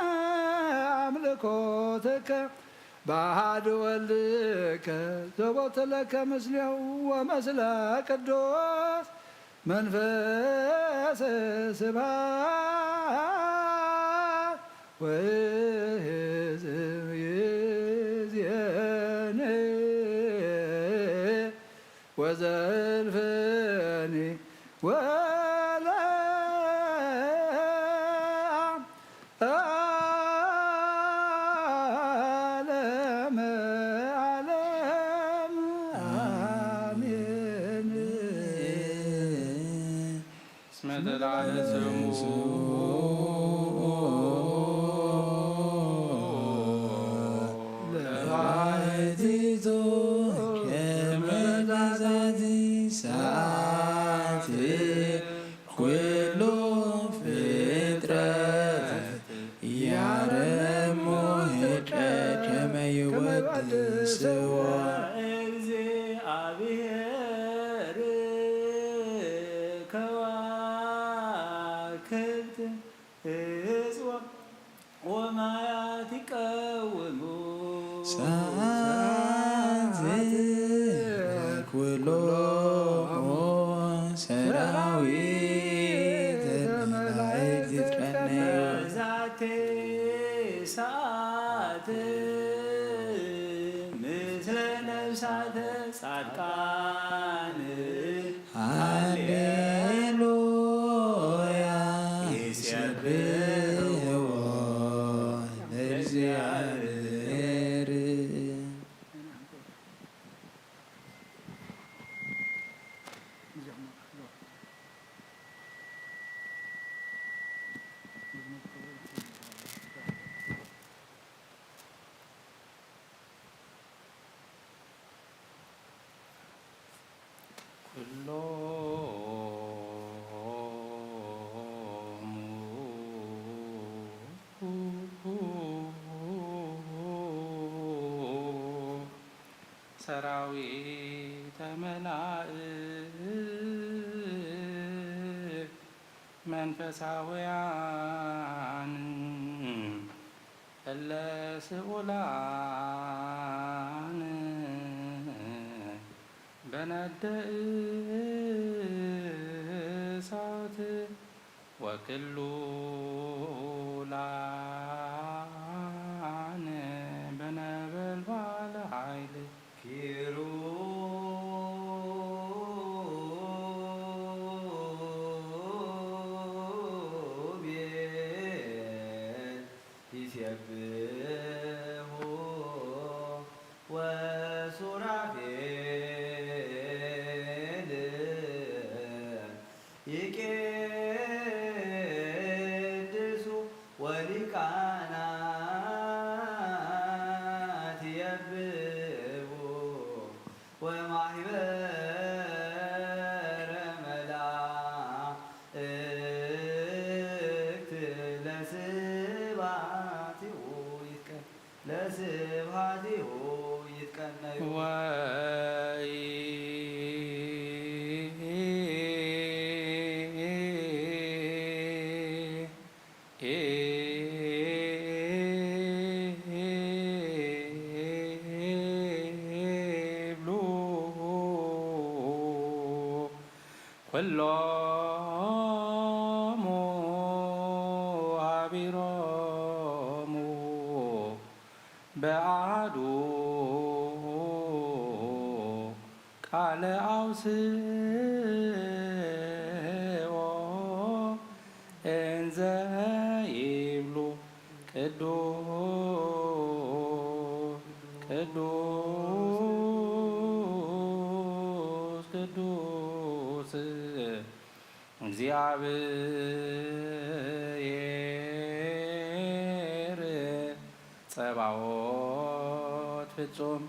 አምልኮትከ በአሐዱ ወልድከ ዘቦቱ ለከ ምስሌሁ ወመስለ ቅዱስ መንፈስ ስብሐት ወሕዝብ ይእዜኒ ወዘልፍኒ ዓለመ ዓለም አሜን። እስመ ተላዕለ ስሙ ለባሕቲቱ ከመዛዛቲ ሰዓት ኩሉ ፍጥረት ያረሙ ህድረት ከመ ይወድስዎ እግዚአብሔር ከዋክብት እጽዋ ወማያት ይቀውሙ ሰዓት ኩሎ ሰራዊት መላእክት ይትቀነዩ በዛቴ ሰዓት ምስለ ነፍሳተ ጻድቃን ሃሌሉያ ይሴብሕዎ ለእግዚአብሔር ሰራዊተ መላእክት መንፈሳውያን እለ ስኡላን በነደ እሳት ወክሉላን በነበልባለ ወሱራፌል ይቄድሱ ወሊቃናት የብቡ ወማህበረ መላእክት ለስብሐቲሁ ይትቀነዩ ኩሎሙ አቢሮሙ በአሐዱ ቃለ አውስኦ እንዘ ይብሉ ቅዱስ ቅዱስ ቅዱስ እግዚአብሔር ጸባኦት ፍጹም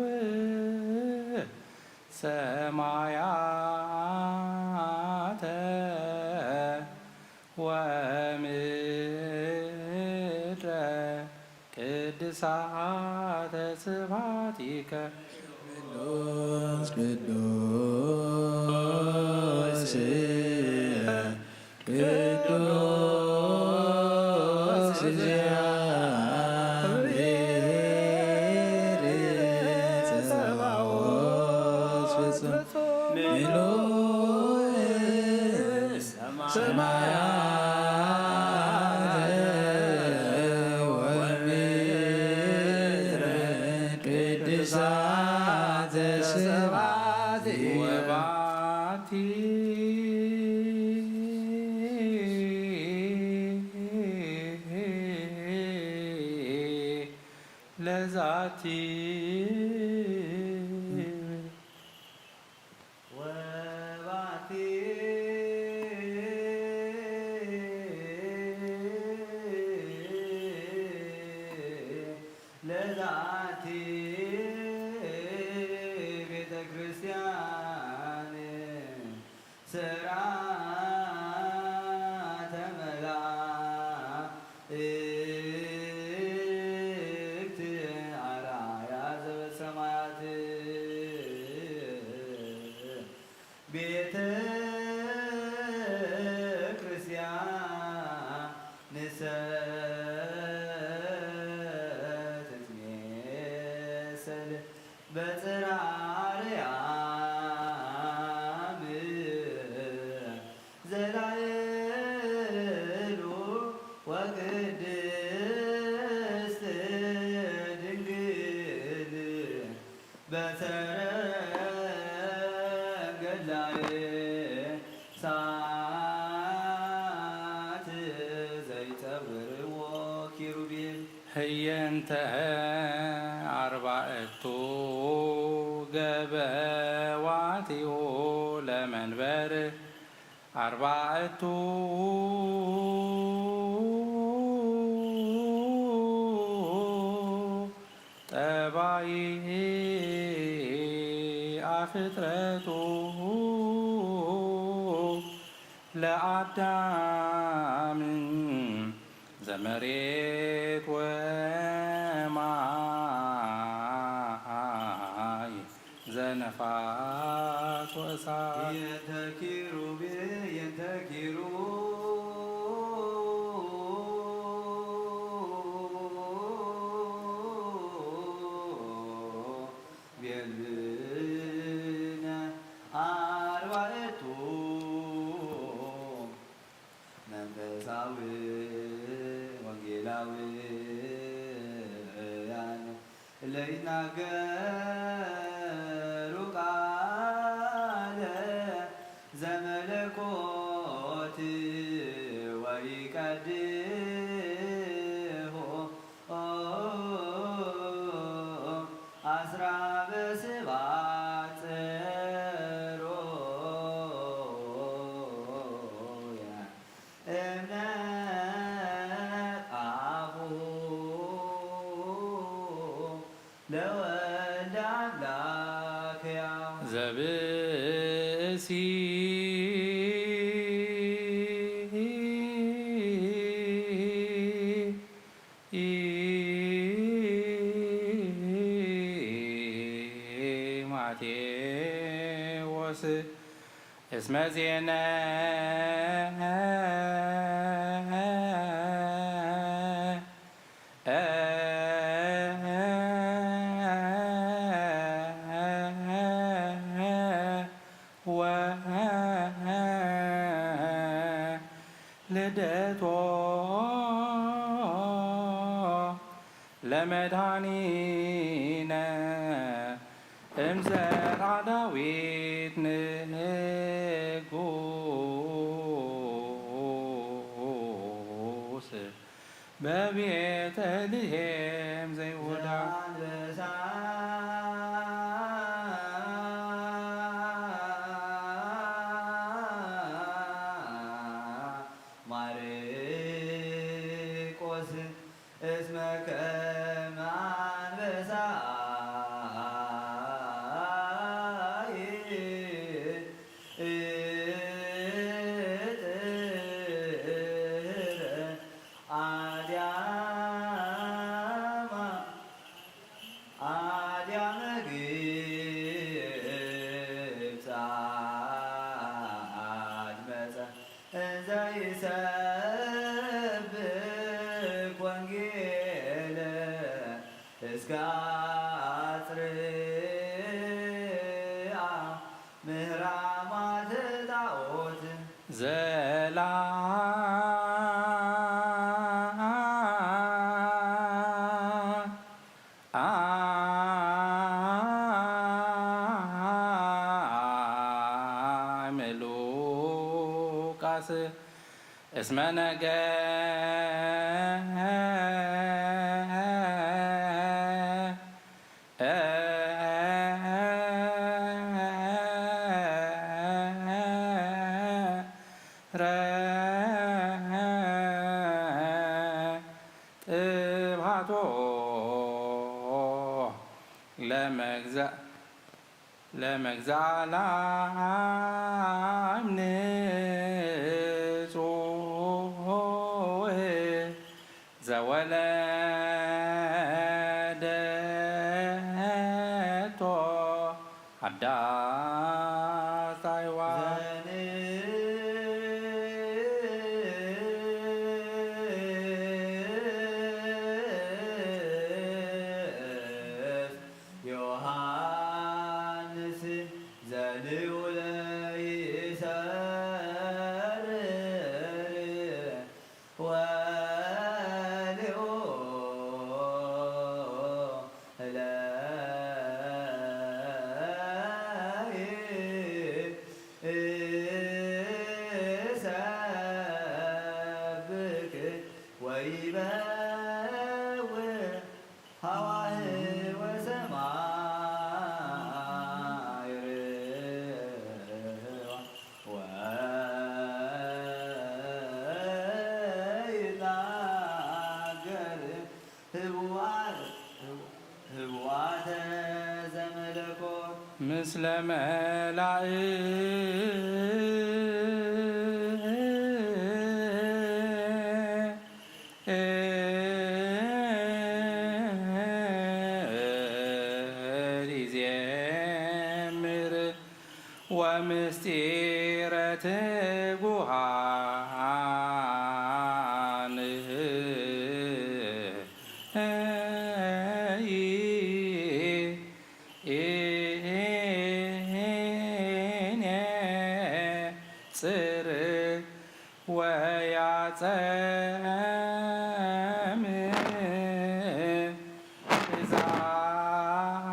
ምሉእ ሰማያተ ወምድረ ቅድሳተ ስብሐቲከ ቅዱስ ቅዱስ ቅዱስ እግዚአብሔር ጸባኦት ፍጹም ምሉእ ሰማያተ ወምድረ ቅድሳተ ስብሐቲከ ወባቲ ለዛቲ ወባቲ ለዛቲ ቤተ ክርስቲያን ስርዓተ መላእክት አርአያ ዘበሰማያት ቤተ ክርስቲያን ትትሜሰል በጽርዓርያም ዘላዕሉ ወቅድስት ድንግል በሰረገላዬ ሰዓት ዘይጸውርዎ ኪሩቤል ህየንተ አርባዕቱ ገበዋቲሁ ለመንበር አርባዕቱ ጠባይ አፍጥረቱ ለአዳም ዘመሬት ወማይ ዘነፋስ ወእሳት የንተኪሩ ቤልነ አርባዕቱ መንፈሳዊ ወንጌላውያን ለይናገሩ ቃለ ዘመለኮት ወይቀ ይቀድሁ አስራ በስባት ጽሩየ እምነት አቡሁ ለወልደ አምላክ ያው ዘብእሲ ማቴዎስ እስመ ዜነ ልደቶ ለመድኃኒነ እምዘራ ዳዊት ንጉሥ በቤተልሔም ዘይሁዳ አንበሳ ማርቆስ እስመ ከመ አንበሳ አድያመ ግብፅ አድመፀ እንዘ ይሰብክ ወንጌለ እስከ አጽርአ ምሕራማተ ጣዖት ሉቃስ እስመ ነገ ጥባቶ ለመግዛ ላይም ንጹሕ ዘወለደቶ አዳስ አይዋን ዮሐንስ ዘልዑለ ይሰርር ወልዑ ይሰብክ ወይበውዕ ሀዋህው ወሰማይ ርኅዋ ወይናገር ህቡአተ ዘመለኮት ምስለ መላእክት ይዜምር ወምስጢረ ትጉሃን ጽር ወያጸም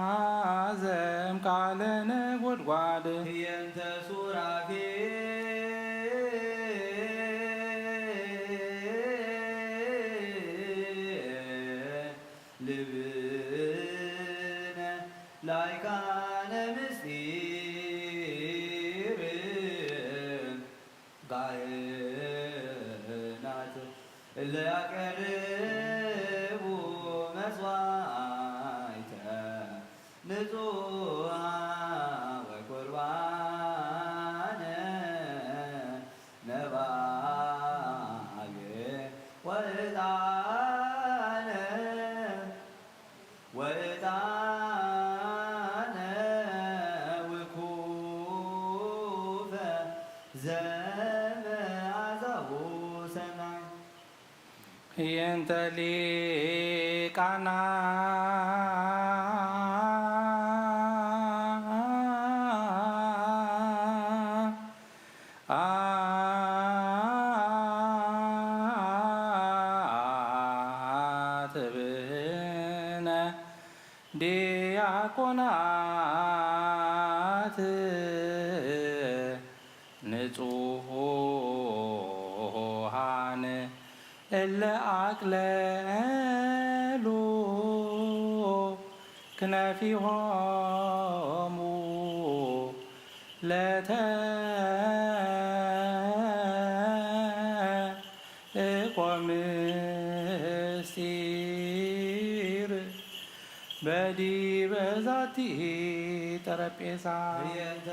ትእዛዘም ቃለ ነጎድጓድ የንተ ሱራፌል እለ ያቀርቡ መስዋዕተ ንጹሐ ወቁርባነ ነባቤ ወዕጣነ ውኩፈ ዘመዓዛሁ ሰናይ የንተ ሊቃና ትብነ ዲያቆናት ንጹሐን እለ አቅለሉ ክነፊሆሙ ምስጢር በዲበ ዛቲ ጠረጴዛ የንተ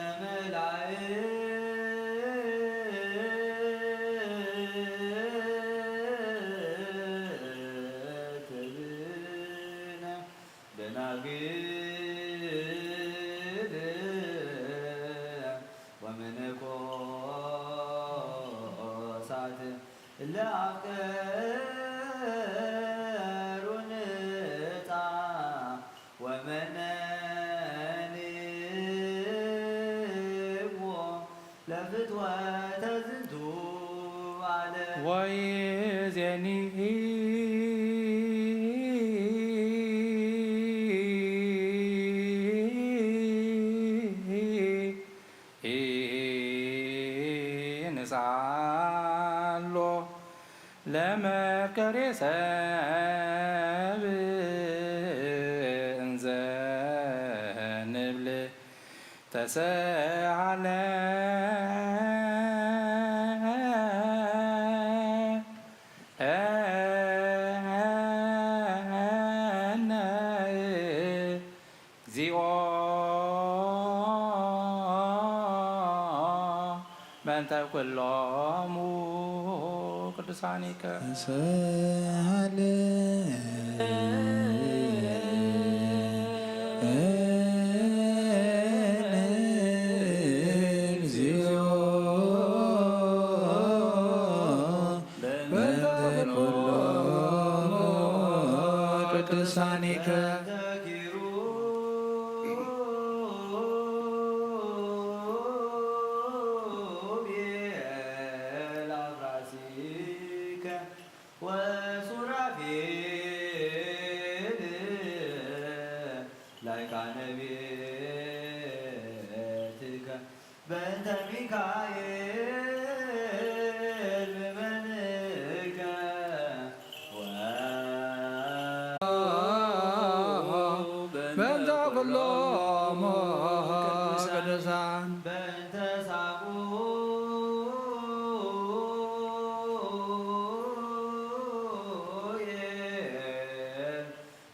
መላእክት ብነ ደናግል ወመነኮሳት እለ አፍቀሩ ንጻ ወመነንዎ ለፍትወተ ዝንቱ ዓለም ወይዜኒ ንሳሎ ለመፍቀሬ ሰብ እንዘ ንብል ተሰሃለ እግዚኦ በእንተ ኩሎሙ ቅዱሳኒከ ሰአለ እግዚኦ በእንተ ኩሎሙ ቅዱሳኒከ በእንተ ሚካኤል ምእመንከ በእንተ ኩሎሙ ቅዱሳን በእንተ ሳሙኤል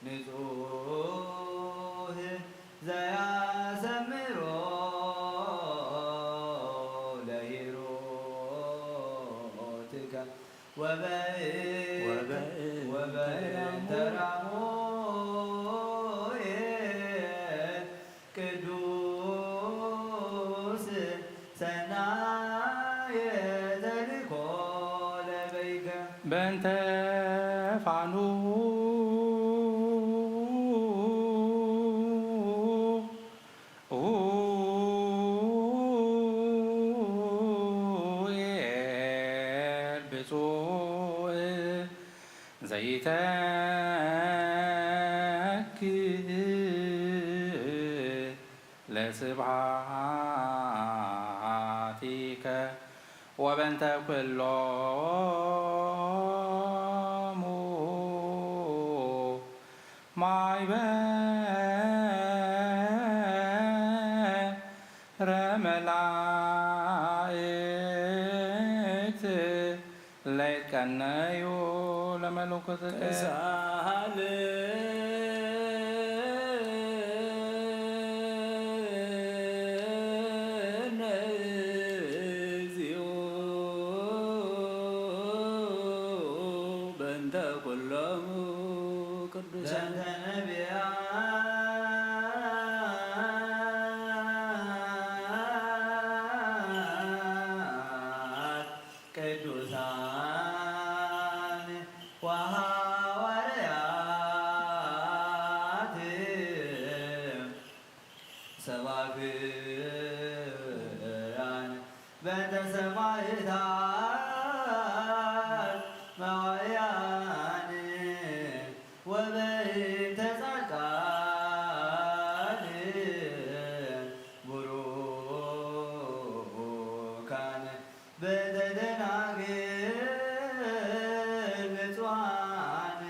ንጹሕ ዘያዘምሮ ለሂሩትከ ወበእንተ ራሞኤል ቅዱስ ሰናየ ተልእኮ ለበይከ በእንተ ፋኑ ብፁዕ ዘይተክል ለስብሐቲከ ወበእንተ ኩሎሙ ማኅበረ መላእክት ለይትቀነዩ መለኮትከ ሳል ነዚዮ በእንተ ኩሎሙ ቅዱሳን ቅዱሳን ወሐዋርያት ሰባክያን በእንተ ሰማዕታት መዋዕያን ወበእንተ ጻድቃን ቡሩካን በእንተ ደናግል ንጹሐን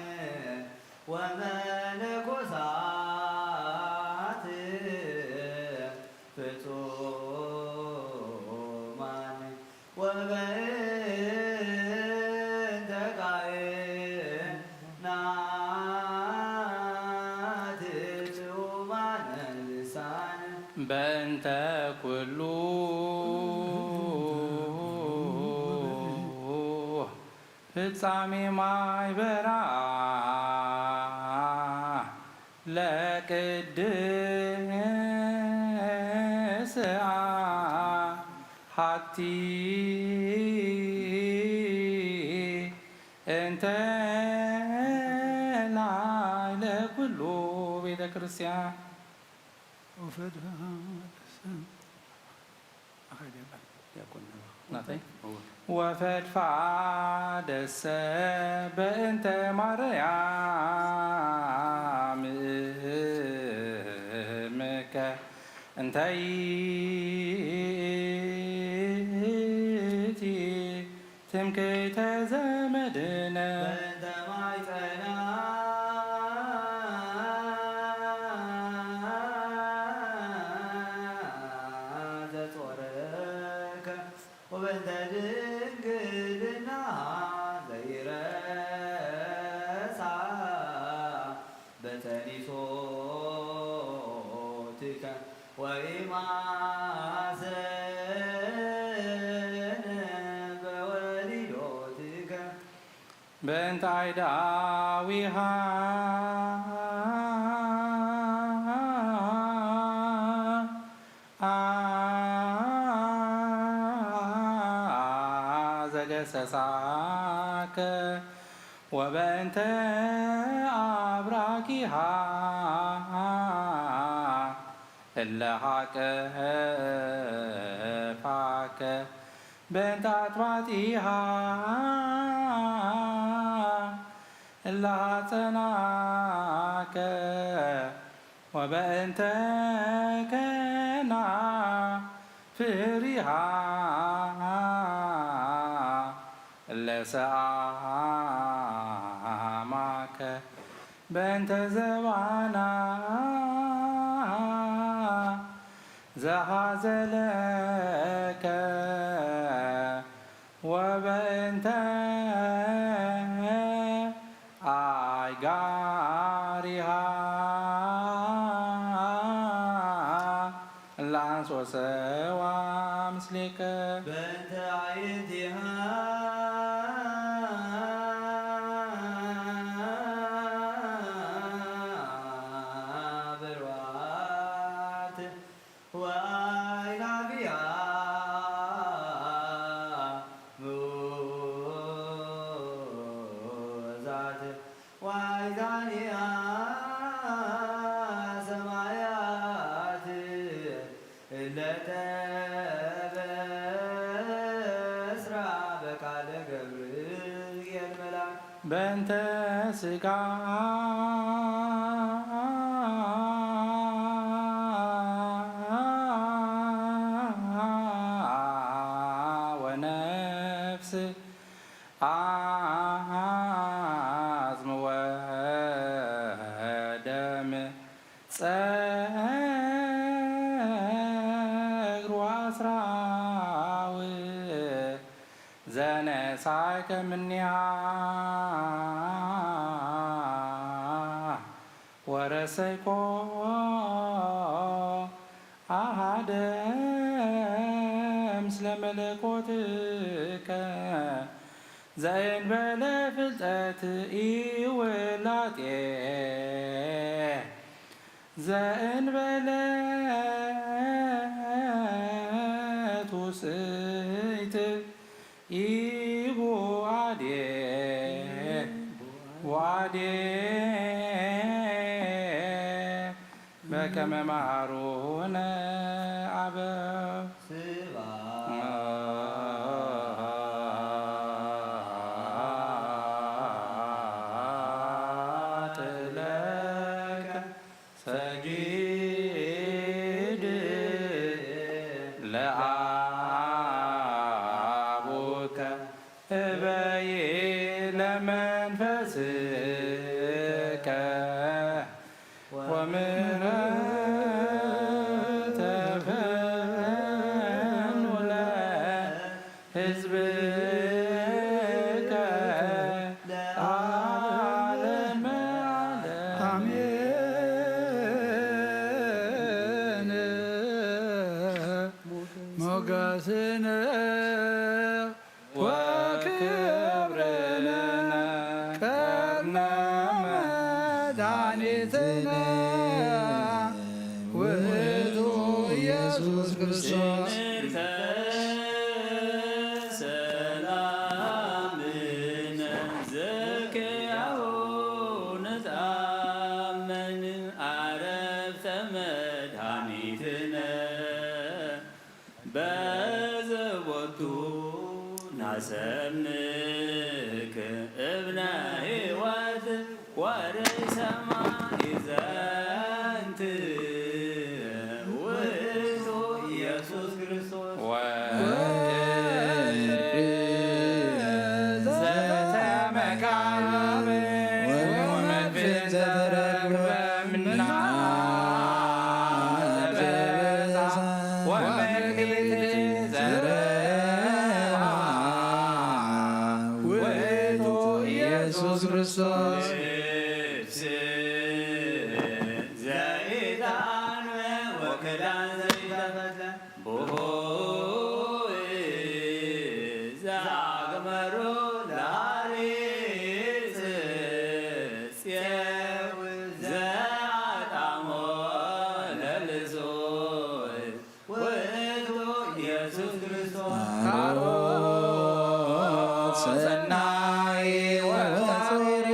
ወመነኮሳት ፍጹማን ወበእንተ ካህናት ጽኡማነ ልሳን በእንተ ኩሉ ፍጻሜ ማይበራ ለቅድስአ ሀቲ እንተ ላይ ለኩሉ ቤተ ክርስቲያን ወፈድፋደሰ በእንተ ማርያም እምከ እንተ ይእቲ ትምክህተ ዘመድነ በእንተ ማኅፀና ዘጾረከ ወበእንተ ድንግልና ዘይረሳ በተኒሶትከ ወኢማሰነ በወሊዶትከ በእንተ አይዳዊሃ ዘገሰሳከ ወበእንተ አብራኪሃ እለ ሀቀፋከ በእንተ አጥባቲሃ እለ ሐፀናከ ወበእንተ ከናፍሪሃ እለ ሰአማከ በእንተ ዘባና ዘሐዘለከ ወበእንተ አይጋሪሃ ላንሶ ሰዋ ምስሌከ በእንተ አይንቲሃ ብሩዓት ወአይናቢሃ ሙዛት ወአይዛኒሃ ሰማያት ለተበስራ በቃለ ገብርኤል መልአክ በእንተ ሥጋ ወነፍስ አጽም ወደም ጸጉር ወአስራው ዘነሳከ እምኔሃ ወረሰይኮ አሃደ ምስለ መለኮትከ ዘእንበለ ፍልጠት ኢውላጤ ዘእንበለ ትውስት ኢቡአዴ ዋዴ በከመ መሃሩነ አበው ሞገስነ ወክብርነ ከርነ መድኃኒትነ ውእቱ ኢየሱስ ክርስቶስ ሰላምነ ዘከያሁ ነታመን አረፍተ መድኃኒትነ በዘቦቱ ናሰምክ እብነ ሕይወት ወርሰማይ ዘንት ውእቱ ኢየሱስ ክርስቶስ ኢየሱስ ክርስቶስ ዘይዳን ወክዳን ዘይተፈተ ቦሆይ ዛግመሮ ላሪጽ ጽየው ዘአጣሞ ለልሶይ ውእቱ ኢየሱስ ክርስቶስ ሰናይ ወፍሬ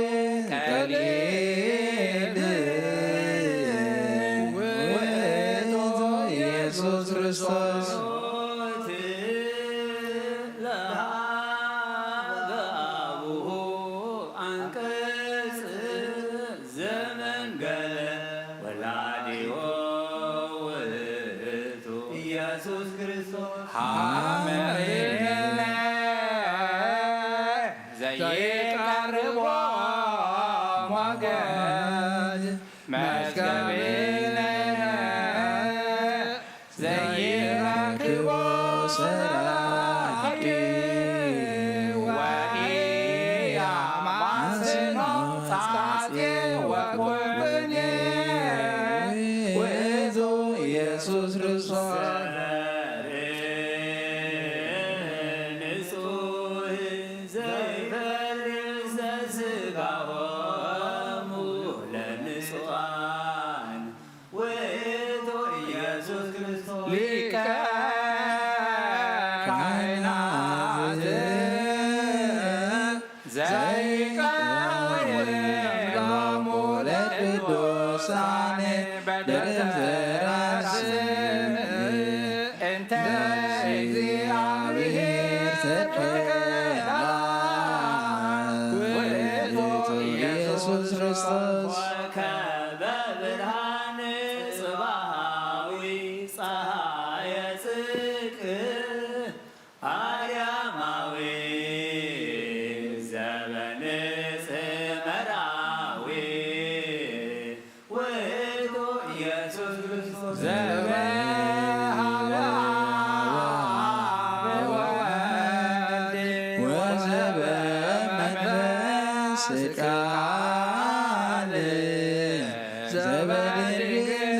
ቀሊል ውእቱ ኢየሱስ ክርስቶስ ለአቡሁ አንቀጽ ዘመንገለ ወላዲዮ ውእቱ ኢየሱስ ክርስቶስ ሐመሬነ ዘይቀርቦ ሞገድ መዝገቤነ ዘይረክቦ ሰራቂ ወኢያማስኖ ጻቴ ወኮንኔ ውእቱ ኢየሱስ ክርስቶስ ሊቀ ካህናት ዘይቀርብ ሎሙ ለቅዱሳን በደብተራ ስም እንተ እግዚአብሔር ተቀዳ ውእቱ ኢየሱስ ክርስቶስ ከበብርሃን ጽባሃዊ ፀሐየ ጽድቅ አርያማዊ ዘበንጽ መራዊ ውእቱ ኢየሱስ ክርስቶስ ወዘበመንፈስ ቃል ዘበድንግል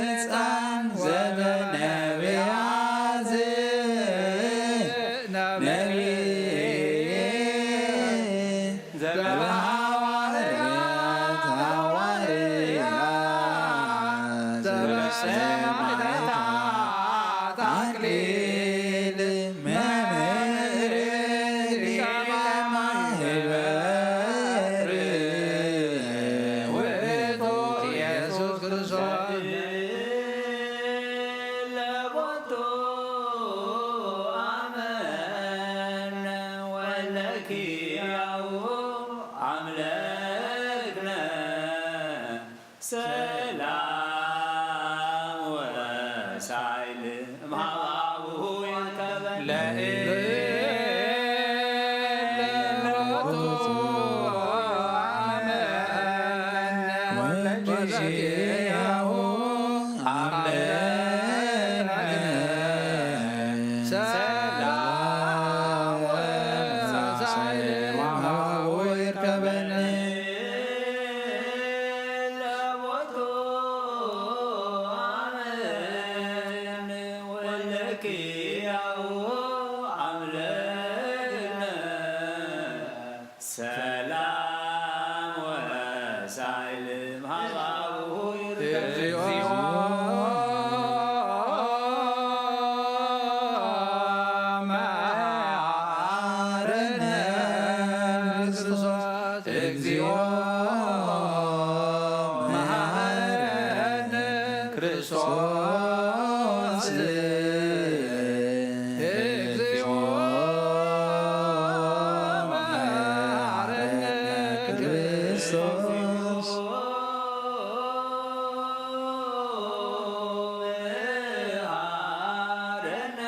ሕፃን ዘበነቢያት ነቢይ ዘበሐዋርያት ሐዋርያት ዘበሰማዕታት አክሊል መምህር ሊቀ ማኅበር ውእቱ ኢየሱስ ክርስቶስ ለቦቱ አመነ ወለኪያው አምለክነ ሰላም ወሳይል እምኀባሁ ይንከበል ለቦቱ ወለኪያሁ አምለክነ ሰላም ወሳይል እምኀባሁ ይርከበነ ለቦቱ አመነ ወለኪያው አምለክነ ሰላም ወሳይል እምኀባሁ ይርከበል እግዚኦ መሐረነ ክርስቶስ እግዚኦ መሐረነ ክርስቶስ መሐረነ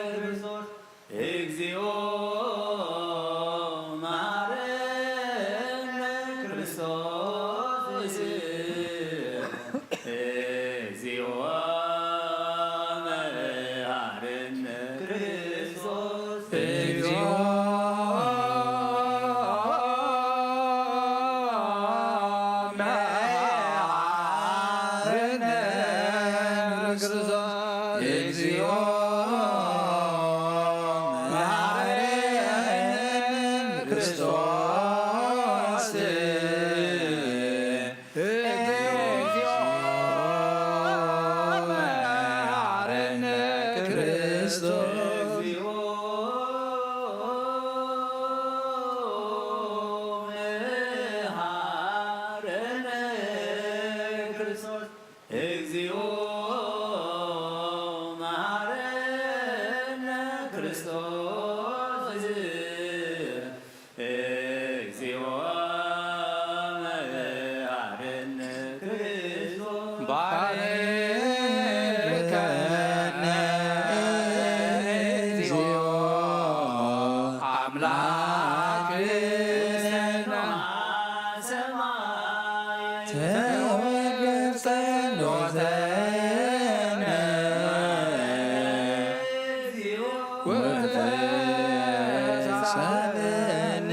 ክርስቶስ እግዚኦ መሐረነ ክርስቶስ እግዚኦ መሐረነ ክርስቶስ እግዚኦ መሐረነ ክርስቶስ እግዚኦ መሐረነ ክርስቶስ እግዚኦ መሐረነ ክርስቶስ እግዚኦ መሐረነ ክርስቶስ እግዚኦ መሐረነ ክርስቶስ ባርከነ እግዚኦ አምላክነ ሰማይ ተወገሰ ሎተነ ወተሳለነ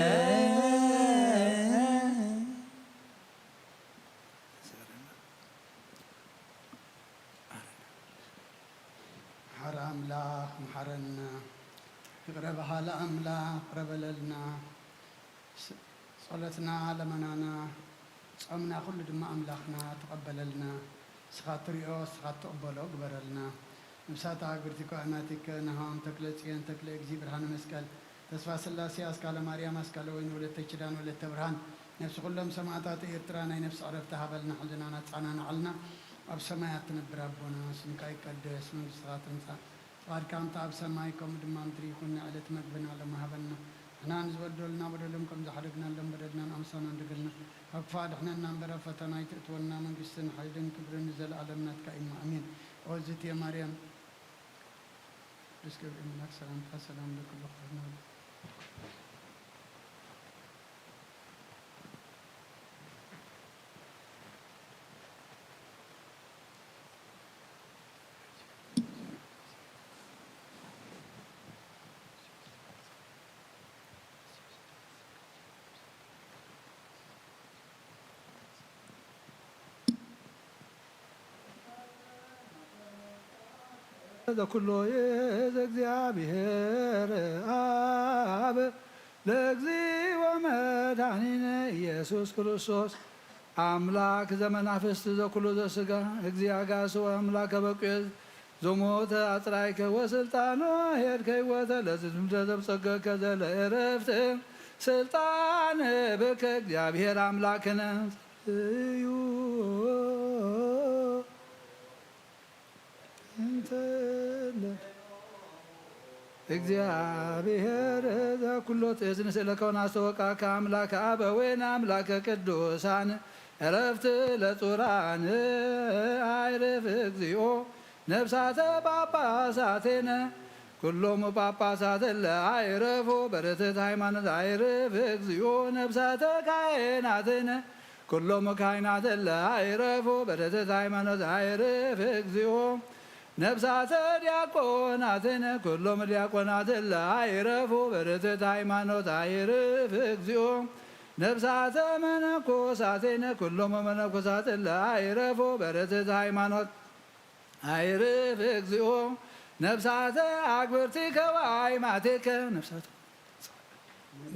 ሐረ አምላክ መሐረና ፍቅረ ባህለ አምላክ ረበለልና ጸሎትና ለመናና ጾምና ኩሉ ድማ አምላክና ተቀበለልና ስኻ ትሪኦ ስኻ ተቀበሎ ግበረልና ንብሳታ ግርቲኮ አናቲከ ነሃም ተክለ ጽዮን ተክለ እግዚ ብርሃነ መስቀል ተስፋ ስላሴ አስካለ ማርያም አስካለ ወይን ወለተ ኪዳን ወለተ ብርሃን ነፍሲ ኩሎም ሰማዕታት ኤርትራ ናይ ነፍሲ ዕረፍቲ ሃበልና ሕዝናና ጻናና ዓልና ኣብ ሰማያት ትነብር ኣቦና ስምካ ይቀደስ መንግስትኻ ትምጻእ ፍቃድካ እንተ ኣብ ሰማይ ከምኡ ድማ ምድሪ ይኹን ዕለት መግብና ሎሚ ሃበና ንሕና ንዝበደሉና በደሎም ከም ዝሓደግናሎም በደልናን ኣምሳና ንድግልና ካብ ክፉእ ኣድሕነና እምበረ ፈተና ይትእትወና መንግስትን ሓይልን ክብርን ዘለኣለም ናትካ ኢማ ኣሜን ኦዝት የማርያም ቅዱስ ገብርኤል መልአክ ሰላምታ ሰላም ለኩሉ ክፍልና ዘኩሎ እግዚአብሔር አብ ለእግዚኦ መድኃኒነ ኢየሱስ ክርስቶስ አምላክ ዘመናፍስት ዘኩሎ ዘሥጋ እግዚአጋስወ አምላከ በቁየት ዘሞተ አጽራይከ ወስልጣኖ ሄድከ ሕይወተ ለዝምደ ዘብጸገከ ዘለዕረፍት ስልጣን ብከ እግዚአብሔር አምላክነ እዩ እግዚአብሔር ዘኩሎ ትእዝን ስለከውን አስተወቃ ከአምላከ አበዌነ አምላከ ቅዱሳን ዕረፍት ለጹራን አይርፍ እግዚኦ ነፍሳተ ጳጳሳቴነ ኩሎሙ ጳጳሳት ለአይረፎ በርትዕት ሃይማኖት አይርፍ እግዚኦ ነፍሳተ ካህናትነ ኩሎሙ ካህናት ለአይረፎ በርትዕት ሃይማኖት አይርፍ እግዚኦ ነፍሳተ ዲያቆናትነ ኩሎሙ ዲያቆናት ለአይረፎ በርትዕት ሃይማኖት አይርፍ እግዚኦ ነፍሳተ መነኮሳትነ ኩሎሙ መነኮሳት ለአይረፎ በርትዕት ሃይማኖት አይርፍ እግዚኦ ነፍሳተ አግብርቲከ ወአይማቲከ ነፍሳተ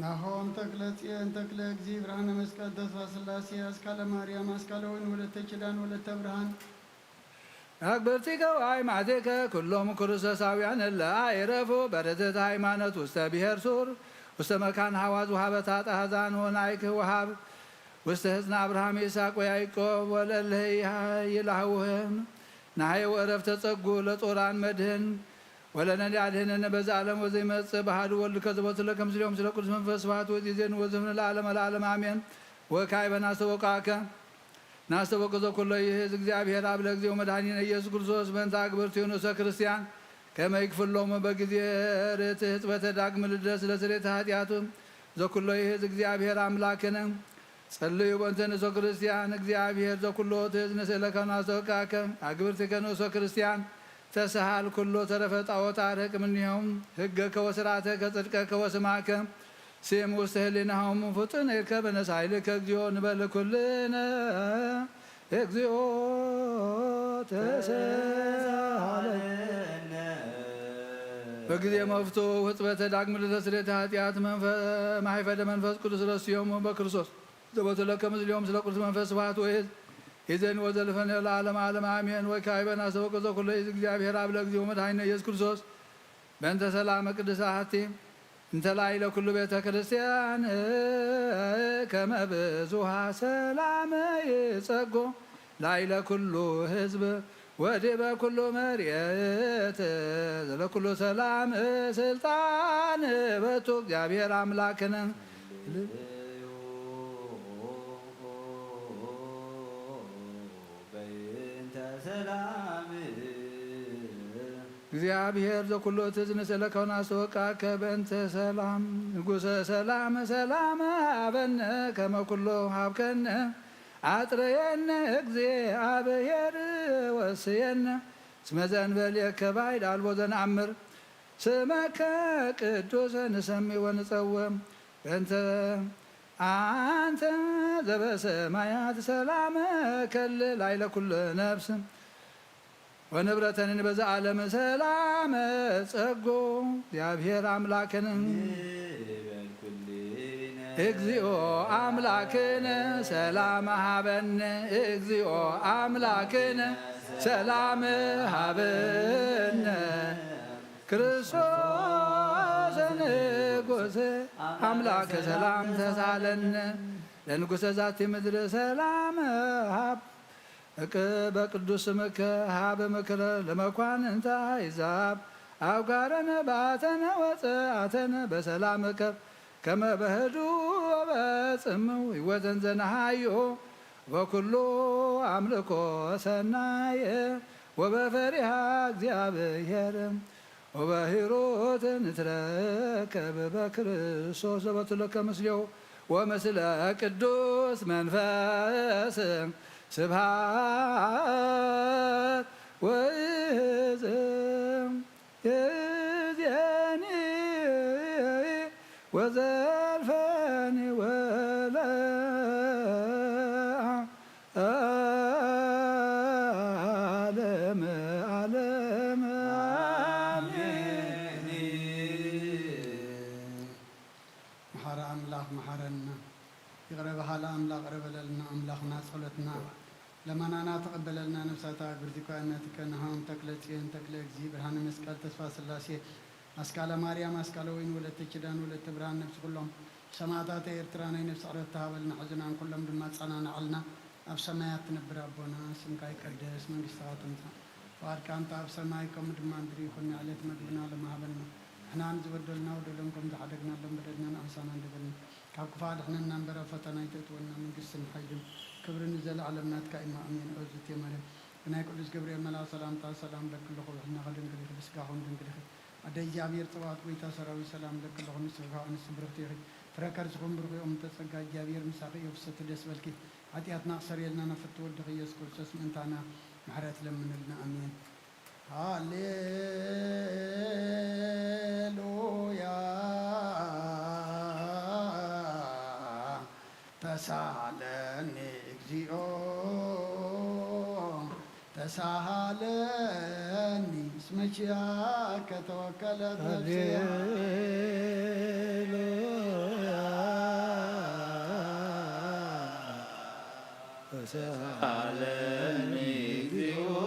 ናሆም ተክለ ጽዮን ተክለ እግዚ ብርሃነ መስቀል ተስፋ ሥላሴ አስካለ ማርያም አስካለ ወይን ወለተ ኪዳን ወለተ ብርሃን አግብርቲከ ወአይማቲከ ኩሎሙ ክርስቶሳውያን ለአይረፉ በርትዕት ሃይማኖት ውስተ ብሔር ሱር ውስተ መካን ሐዋዝ ወሀበ ታጣዛን ወናይክ ወሀብ ውስተ ሕዝነ አብርሃም ይስሐቅ ወያዕቆብ ወለልህ ይላህውህም ናሀይ ወዕረፍተ ጸጉ ለጾራን መድህን ወለነዲ አድህነነ በዛ ዓለም ወዘይመጽእ ባህዱ ወልድ ከዘቦት ለከምስሌም ስለ ቅዱስ መንፈስ ስብሐት ወይእዜን ወዘምነ ለዓለመ ለዓለም አሜን። ወካዕበ ናስተወቃከ ናስተወቅ ዘኩሎ ይእዝ እግዚአብሔር አብ ለእግዚኦ መድኃኒነ ኢየሱስ ክርስቶስ በእንተ አግብርቲሁ ንዑሰ ክርስቲያን ከመ ይክፍሎሙ በጊዜ ርትዕ ሕጽበተ ዳግም ልደት ለስርየተ ኃጢአቱ ዘኩሎ ይእዝ እግዚአብሔር አምላክነ ጸልዩ በእንተ ንዑሰ ክርስቲያን እግዚአብሔር ዘኩሎ ትእዝነ ስእለከ ናስተወቃከ አግብርቲከ ንዑሰ ክርስቲያን ተሰሃል ኩሎ ተረፈ ጣዖት አርቅ እምኔሆሙ ሕገከ ወሥርዓተከ ጽድቀከ ወስማከ ሲም ውስተ ህሊናሆሙ ፍጡነ ይርከበ ነሣኢልከ እግዚኦ ንበል ኩልነ እግዚኦ ተሰሃለነ በጊዜ መፍቶ ሕጽበተ ዳግም ልደት ስርየተ ኃጢአት ማይፈደ መንፈስ ቅዱስ ረስዮሙ በክርስቶስ ዘቦቱ ለከ ምስሌሆሙ ስለ ቅዱስ መንፈስ ስብሐት ወይእዝ ይዘን ወዘልፈነ ለዓለመ ዓለም አሜን። ወካዕበ ናስተወቅ ዘኩሎ ይእዝ እግዚአብሔር አብ ለእግዚኦ መድኃኒነ ኢየሱስ ክርስቶስ በእንተ ሰላመ ቅድሳቲ እንተ ላዕለ ኩሉ ቤተ ክርስቲያን ከመ ብዙኃ ሰላም ይጸጎ ላዕለ ኩሉ ሕዝብ ወዲበ ኩሉ መርየት ዘለኩሉ ሰላም ስልጣን በቱ እግዚአብሔር አምላክነ እግዚአብሔር ዘኩሎ ትእዝነ ስእለከ ናስተወቃከ በእንተ ሰላም ንጉሠ ሰላም ሰላም ሀበነ ከመ ኩሎ ሀብከነ አጥረየነ እግዚአብሔር ወስየነ እስመ ዘእንበሌከ ባዕድ አልቦ ዘነአምር ስመከ ቅዱስ ንሰምዕ ወንጸውዕ በእንተ አንተ ዘበሰማያት ሰላም ከል ላዕለ ኩሉ ነፍስ ወንብረተንን በዛ ዓለም ሰላም ጸጎ እግዚአብሔር አምላክነ እግዚኦ አምላክነ ሰላም ሀበነ እግዚኦ አምላክነ ሰላም ሀበነ ክርስቶስ ንጉሥ አምላከ ሰላም ተሳለነ ለንጉሠ ዛቲ ምድር ሰላም ሀብ በቅዱስ ስምከ ሀበ ምክረ ለመኳንንተ አሕዛብ አውጋረነ ባተነ ወፀአተነ በሰላምከ ከመ በህዱ ወበጽምው ሕይወተን ዘነሃዮ ወኩሉ አምልኮ ሰናየ ወበፈሪሃ እግዚአብሔር ወበሂሩት ንትረከብ በክርስቶስ ዘቦቱ ለከ ምስሌሁ ወምስለ ቅዱስ መንፈስ ስብሐት ወይእዜኒ ወዘልፈኒ ወለዓለመ ዓለም قربلنا أملاخنا صلتنا لمنانا تقبلنا نفساتا برتكواناتك نهام تكلتين تكلك زي برهان مسكال تسفى سلاسي أسكال مريم أسكال وين ولت تشدان ولت برهان نفس كلهم سماعات إرتران نفس عرفتها ولنا حزنان كلهم دمات صنعنا علنا أب سمايات نبر ربنا سمكاي كدس من قصاتنا واركان تاب سمايكم دمان دري خلنا عليت مدبنا لما بنا احنا نزبدلنا ودلنكم تحدقنا لهم بدنا أنسانا دبنا كفاد احنا ننبر فتنا يتونا من قصن حيدم كبر نزل على بنات كائما أمين أوزت يا مريم بنا يقولش جبريل ملا سلام تا سلام لك كل خو احنا غدن كل بس كاهم دن كل أدي جابير طوات ويتا سراوي سلام لك كل خو نسخة نسبرتي فركر زخم برغي تسقى جابير مساقي وفسة دس بالكي عتياتنا أكثر يلنا نفتور دغيس كل شيء من تانا محرات لمن لنا أمين هاليلويا تسالني اكزيو تسالني اسمك يا كتوكلت نفسي تسالني اكزيو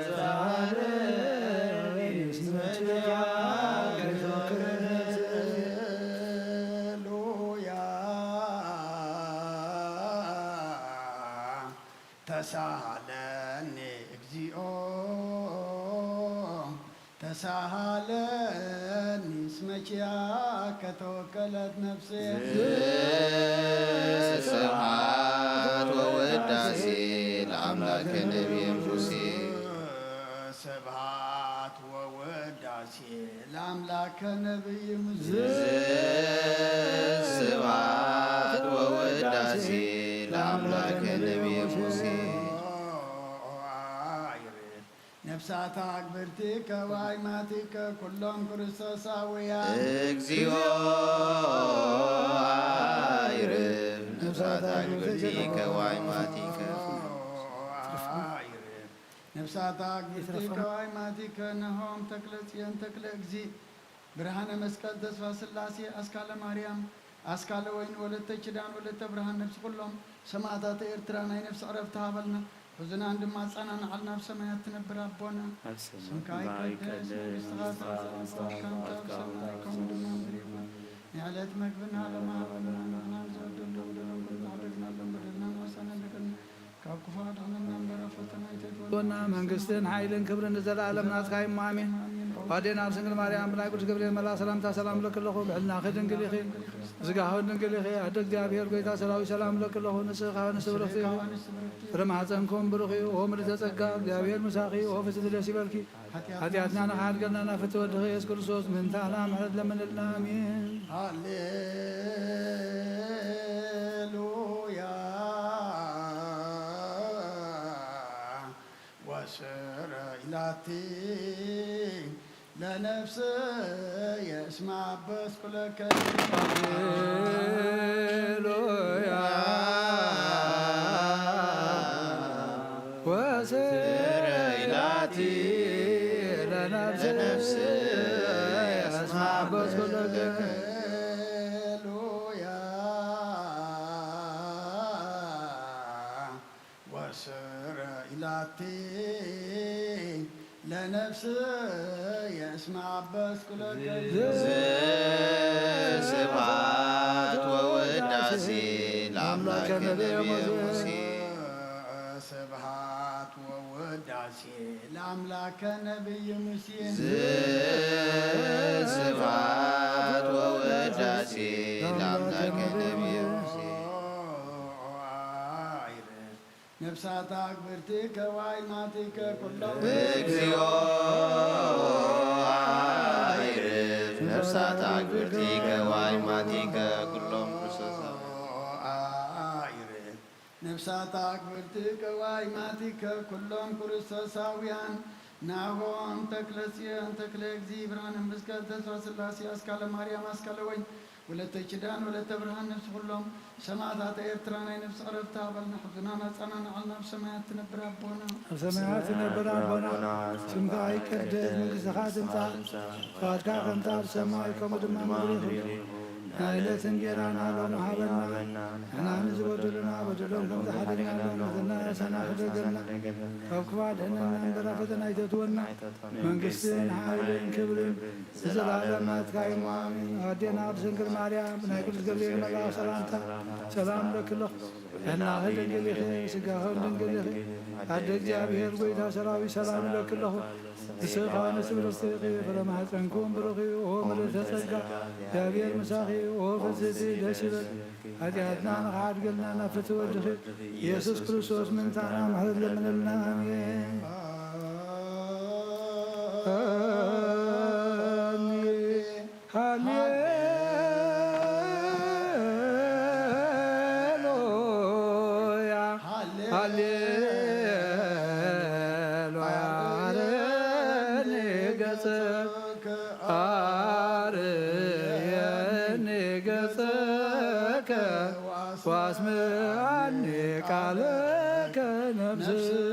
تسالني اسمك يا كتوكلت تسالني اكزيو تسالني اسمك يا كتوكلت نفسي سبحات ووداسي لأملاك نبي موسى سبحات ووداسي لأملاك نبي موسى سبحات ووداسي لأملاك نبي موسى نفسات أكبرتك وعيماتك كلهم كرساساويا اكزيو عيرف نفسات أكبرتك وعيماتك نفسات أكبرتك وعيماتك نهم تكلتين تكلكزي برهان مسكال تسفى سلاسي أسكال مريم أسكال وين ولت تشدان ولت برهان نفس كلهم سماعات إرتران نفس عرفتها بلنا وزنا عندما صنعنا على نفس ما يتنبر ربنا سمكاي كدس نعلت مقبنا لما بنا نعزل دلو كنا عرقنا لنبرنا وسنا لكنا كاكفاد عنا ننبر فتنا نا منقستن حيلن كبرن نزل عالم ناس خايم مامين ودينا سنجل مريم بنا يقول جبريل ملا سلام تا سلام لك الله بحلنا خدن قليخي زقاهو قليخي عدد جابير قيتا سلاوي سلام لك الله نسخا نسبرخي رمعتنكم برخي ومر تسقى جابير مساخي وفسد ليسي بالكي حتياتنا نحاد قلنا نفتو الدخي يسكر صوص من تانا محرد لمن الامين هاليلويا وسر إلاتي لنفسي يسمع بس كل كلمة هاليلويا وسر إلاتي لنفسي يسمع بس كل كلمة لنفسي يسمع بس كل سبحات ووداسي لأملاك نبي موسى سبحات ووداسي لأملاك نبي موسى سبحات ووداسي لأملاك نبي موسى نفسات أكبرتك وعيماتك كلهم اكزيو عيرف نفسات أكبرتك وعيماتك كلهم نفسات أكبرتك وعيماتك كلهم كرساساويان ناهون تكلسيان تكلك زيبران مسكال تسوى سلاسي أسكال مريم أسكال وين ولت تشدان ولت برهان نفس كلهم سماعات إرتران نفس عرفتها بل نحزنا نصنعنا على نفس ما يتنبر ربنا سماعات نبر ربنا سمكاي كدس من قصخات انت فاتكا انت سماعكم دمان مريخ ናይለት እንጀራና ሎሚ ሃበና ናን ዝበደሉና በደሎም ከም ዝሓደና ሎም ነትና ሰና ክደገልና ካብ ክባድሕና እንበራ ፈተና ይተትወና መንግስትን ሓይልን ክብርን ዝዘላለም ናትካይሞ ኣሚን። ኣዴና ቅድስት ድንግል ማርያም ብናይ ቅዱስ ገብርኤል መልኣክ ሰላምታ ሰላም ለክለኹ ሕናኸ ድንግል ኢኺ ስጋኸ ድንግል ኢኺ ኣደ እግዚአብሔር ጎይታ ሰራዊት ሰላም ለክለኹ ንስኻ ንስብርትኺ ፍረ ማኅፀንኩም ብሩኽ ኦ ምልዕተ ጸጋ እግዚአብሔር ምሳኺ ኦ ፍስሕቲ ደስ ይበል ኃጢአትና ንኸሓድገልና ናብ ፍትሒ ወድኺ ኢየሱስ ክርስቶስ ምንታና ምሕረት ለምንልና አሜን። ሃሌሉያ ሃሌሉያ አርየኒ ገጸከ አርየኒ ገጸከ ወአስምዐኒ ቃለከ ነፍስየ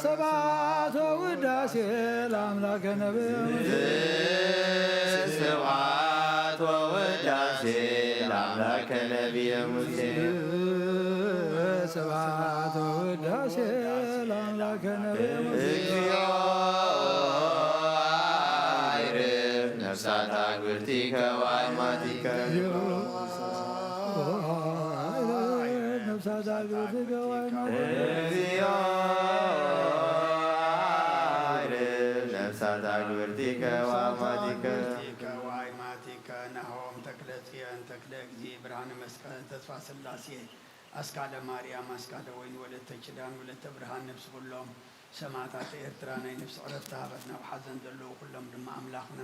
ሰብዓተ ውዳሴ ለአምላከ ነቢብ ስብሐት ወውዳሴ ለአምላከ ነቢየ ሙሴ ስብሐት ወውዳሴ ለአምላከ ነቢየ ሙሴ እግዚኦ አይርፍ ነፍሳት አግብርቲከ ወአእማቲከ ነፍሳት አግብርቲከ ወአእማቲከ እግዚኦ ነፍሳት አግብርቲከ ወአእማቲከ ወአእማቲከ ናሆም ተክለ ጽዮን ተክለ እግዚእ ብርሃነ መስቀል ተስፋ ሥላሴ አስካለ ማርያም አስካለ ወይን ወለተ ኪዳን ወለተ ብርሃን ነፍስ ኩሎም ሰማዕታት ኤርትራ ናይ ነፍሲ ዕረፍቲ ሃበትና ብሓዘን ዘለዉ ኩሎም ድማ ኣምላኽና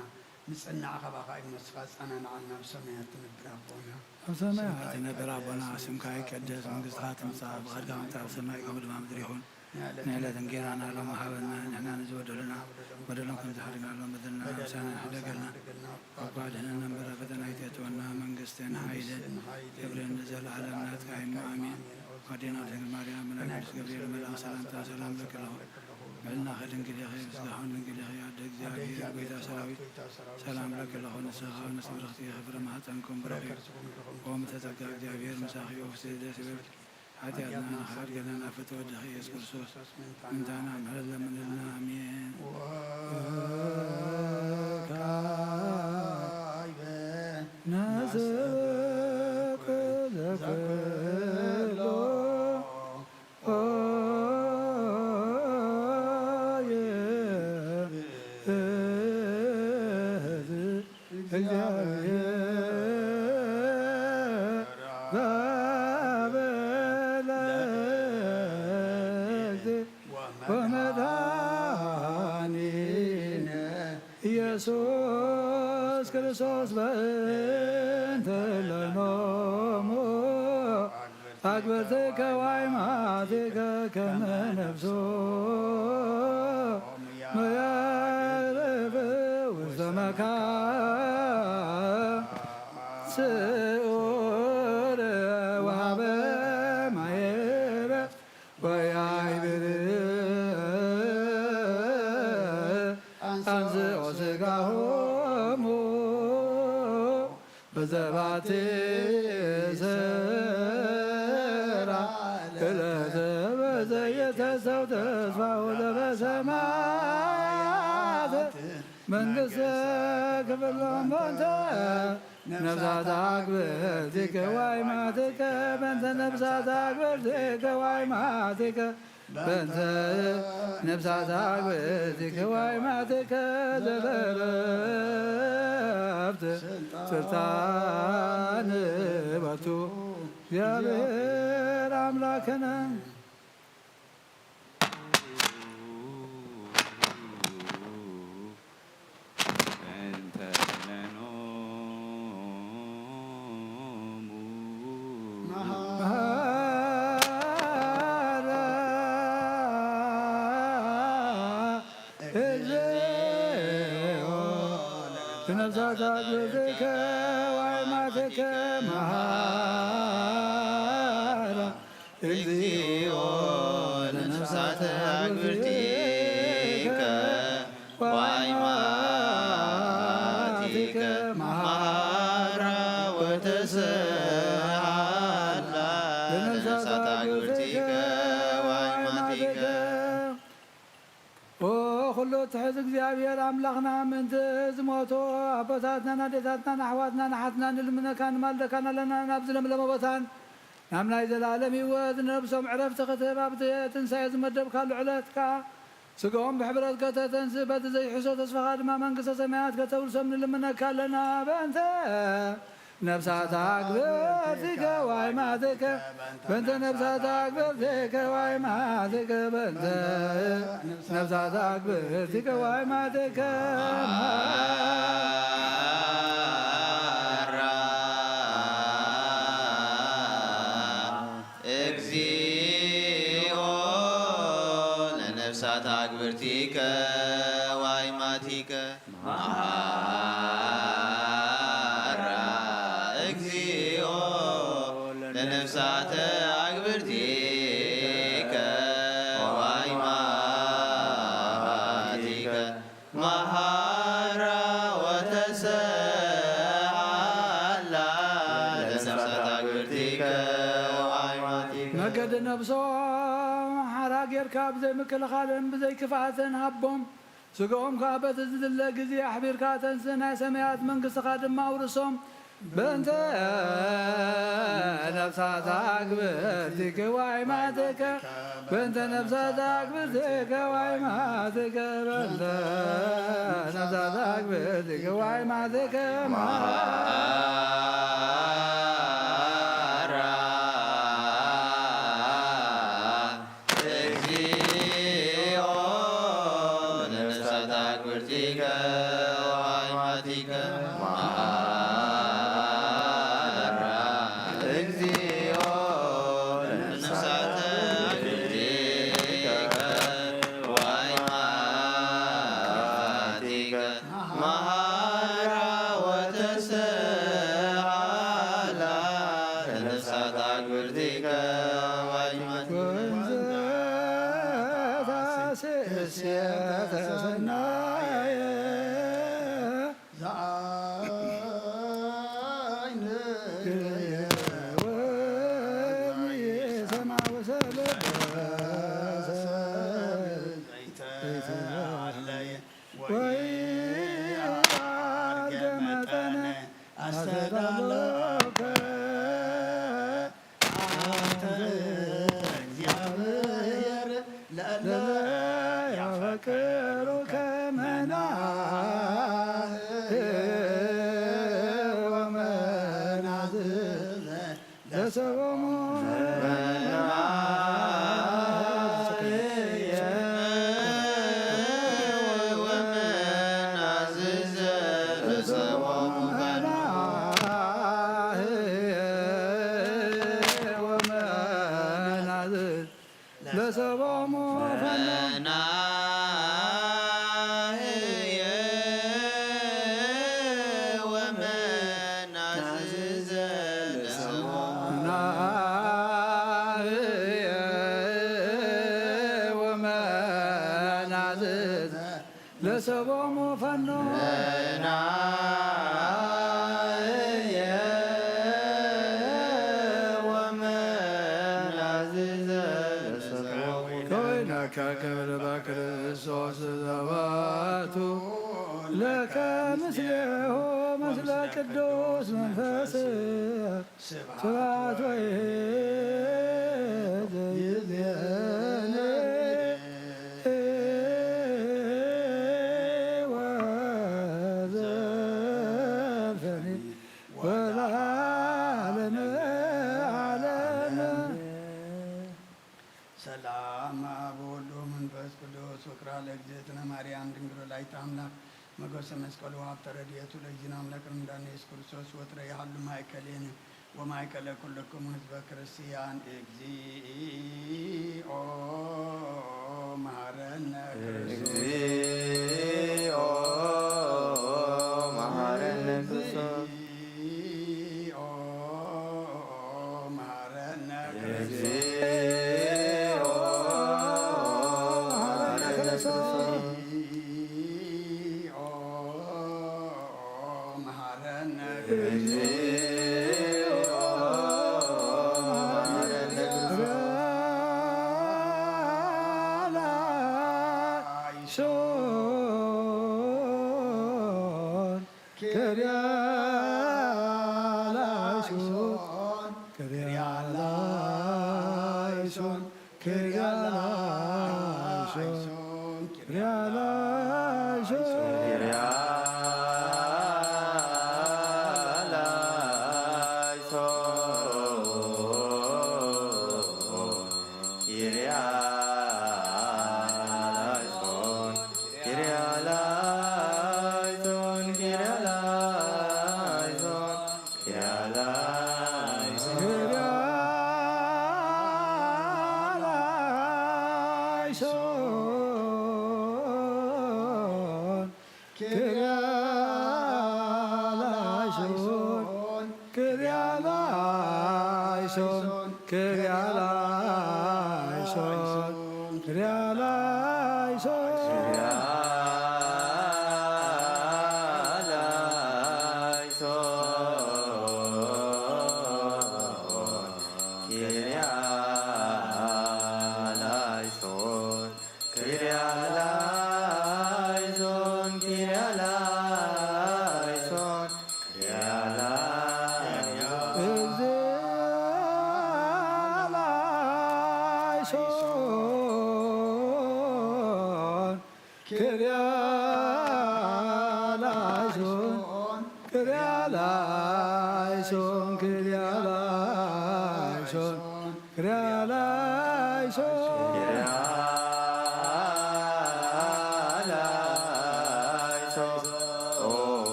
ንጽናዕ ኸባኻይ መስኻ ጸናንዓልና ብሰማያት ትነብር ኣቦና ኣብ ሰማያት ትነብር ኣቦና ስምካ ይቀደስ መንግሥትካ ትምጻእ ፍቃድካ ምጽእ ኣብ ሰማይ ከምኡ ድማ ምድሪ ይኹን نعلة انجيرانا لهم حاولنا نحن نزود لنا ودلهم كم تحرقنا لهم بدلنا وسانا حدقلنا وقالنا نمبر فتنا يتيتونا من قستين حايدا يبرين نزل على منات كاين آمين ودينا لك مريم من أجل قبيل ملا سلام لك له ملنا خير انجلي خير سلحون انجلي خير عدك زيادي قويتا سراوي سلام لك له نسخة ونسبر اختي خبر ما هتنكم برخي ومتتقى جابير مساخي وفسيد سبب حتى أدنى خارج لنا فتوجه يسوع كرسوس من دعنا مهلا من لنا آمين نزك ذكرلو ኢየሱስ ክርስቶስ በእንተ ለኖሙ አግብርትከ ወአይማትከ ከመ ነፍሶ መያርፍ ውስተ መካን ስዑር ወሀበ ማየረ ወያዕብር አንሥኦ ሥጋሆሙ በዘባቴ ዘራ ዕለተ በዘየተሰው ተስፋሁ ለበሰማያት መንግሥተ ክብርሎም በእንተ ነፍሳት አግብርቲከ ወአይማትከ በእንተ ነፍሳት አግብርቲከ ወአይማትከ በእንተ ነፍሳት አግብርቲከ ወአይማትከ ዘለረፍት ስልጣን በርቱ እግዚአብሔር አምላክነ ነፍሳት አግብርቲከ ወአይማትከ መሐራ እግዚኦ ለነፍሳት አግብርቲከ ወአይማትከ መሐራ ወተሰሃላ ለነፍሳት አግብርቲከ ወአይማትከ ኩሉ ትሕዝ እግዚአብሔር አምላኽና ምእንቲ ዝሞቱ ኣቦታትናን ኣዴታትናን ኣሕዋትናን ኣሓትና ንልምነካ ንማልደካን ኣለና ናብ ዝለምለመ ቦታን ናብ ናይ ዘላለም ህይወት ንነብሶም ዕረፍቲ ክትህብ ኣብቲ ትንሳኤ ዝመደብካሉ ዕለትካ ስግኦም ብሕብረት ከተተንስ በቲ ዘይሕሶ ተስፋኻ ድማ መንግስተ ሰማያት ከተውርሶም ንልምነካ ኣለና በእንተ ነፍሳት አግብርቲከ ወአይማትከ በእንተ ነፍሳት አግብርቲከ ወአይማትከ በእንተ ነፍሳት አግብርቲከ ወአይማትከ እግዚኦ ለነፍሳት አግብርቲከ ወአይማትከ ለነፍሳት አግብርቲከ ወአይማትከ መሐራ ወተሰሃላ ለነፍሳት አግብርቲከ ወአይማትከ ነገደ ነብሶም ሓራ ጌርካ ብዘይ ምክልኻልን ብዘይ ክፍኣትን ሃቦም ስግኦም ከዓ በቲ ዝድለ ግዜ ኣሕቢርካ ተንስ ናይ ሰማያት መንግስትኻ ድማ ኣውርሶም በእንተ ነፍሳት አግብርቲከ ወአይማትከ በእንተ ነፍሳት አግብርቲከ ወአይማትከ በእንተ ነፍሳት አግብርቲከ ወአይማትከ እግዚኦ ለነፍሳት አግብርቲከ ወአይማትከ እግዚኦ ለነፍሳት አግብርቲከ ያፈቅሩከ አንተ እግዚአብሔር ለእለ ያፈቅሩከ መናህብ ወመናዝዝ ለሰቦሙ ለሰቦሙ መናህየ ወመናዝዝ ለሰቦሙ ወመናዝዝ ለሰቦሙ ፈኖ መናህየ ወመናዝዝ ለሰቦሙ ከወይነከ ክብር በክርስቶስ ዘባቱ ለከ ምስሌሁ ምስለ ቅዱስ መንፈስ ስብሐት ወይ ዘይዜነ ወዘልፈኒ ወለዓለመ ዓለም ሰላም በወልድ መንፈስ ቅዱስ ፍቅራ ለእግዝእትነ ማርያም ድንግል ወላዲተ አምላክ መጎሰ መስቀሉ ሀብተ ረድኤቱ ለእግዚእነ አምላክ እምዳነ ኢየሱስ ክርስቶስ ወትረ ያህሉ ማእከሌነ ወማእከለ ኩልክሙ ህዝበ ክርስቲያን እግዚኦ መሐረነ እግዚኦ መሐረነ ክርስቶስ እግዚኦ መሐረነ እግዚኦ መሐረነ ክርስቶስ መሐረነ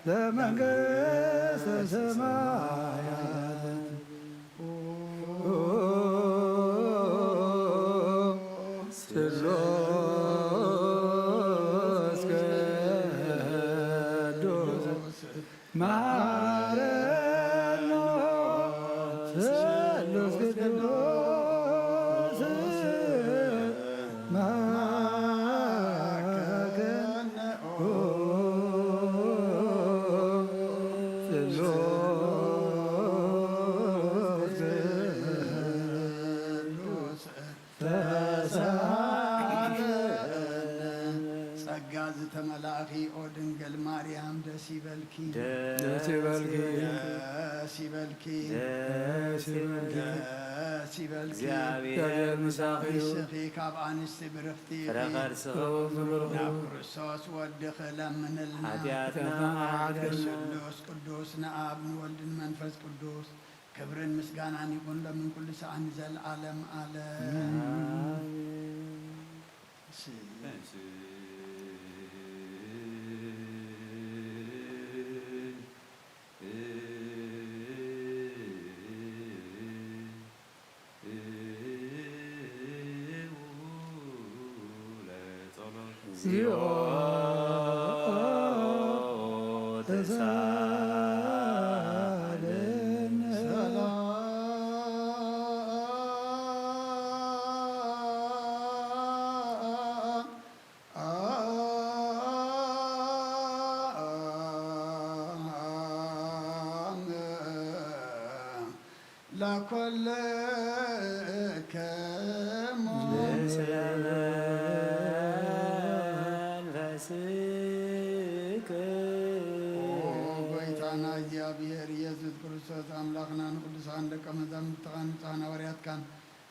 ለመንግሥተ ሰማያት ስሉስ ቅዱስ ማከነኦ ስሉስ ቅዱስ ጸጋ ዝተመላእኺ ኦ ድንግል ማርያም ደስ ይበልኪ ደስ ይበልኪ ደስ ይበልኪ ደስ ይበልኪ ደስ ይበልኪ እግዚአብሔር ምሳኺ ይስኺ ካብ አንስቲ ብርኽቲ ፍረ ከርስኹ ናብ ክርስቶስ ወድኽ ለምንልና ኃጢአትና ስሉስ ቅዱስ ንአብ ንወልድን መንፈስ ቅዱስ ክብርን ምስጋናን ይኹን ለምን ኩሉ ሰዓን ዘለዓለም ዓለም እግዚኦ ተሳለነ ለኮለከሞ ጎይታና እግዚአብሔር ኢየሱስ ክርስቶስ አምላክና ንቅዱሳን ደቀ መዛሙርትኻን ንጹሓን ሐዋርያትካን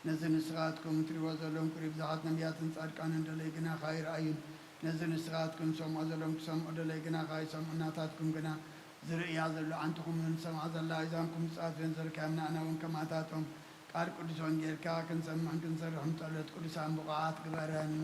ነዚ ንስኻትኩም ትሪእዎ ዘለዎም ቁሪ ብዙሓት ነቢያትን ጻድቃንን ደለይ ግና ካይረአዩን ነዚ ንስኻትኩም ሰምዖ ዘለዎም ክሰምዑ ደለይ ግና ካይሰምዑ እናታትኩም ግና ዝርእያ ዘሎ ዓንትኹም ንሰምዖ ዘላ እዛንኩም ጻፍን ዘርካብና ኣና እውን ከማታቶም ቃል ቅዱስ ወንጌልካ ክንሰምዕን ክንሰርሕን ጸሎት ቅዱሳን ብቕዓት ግበረና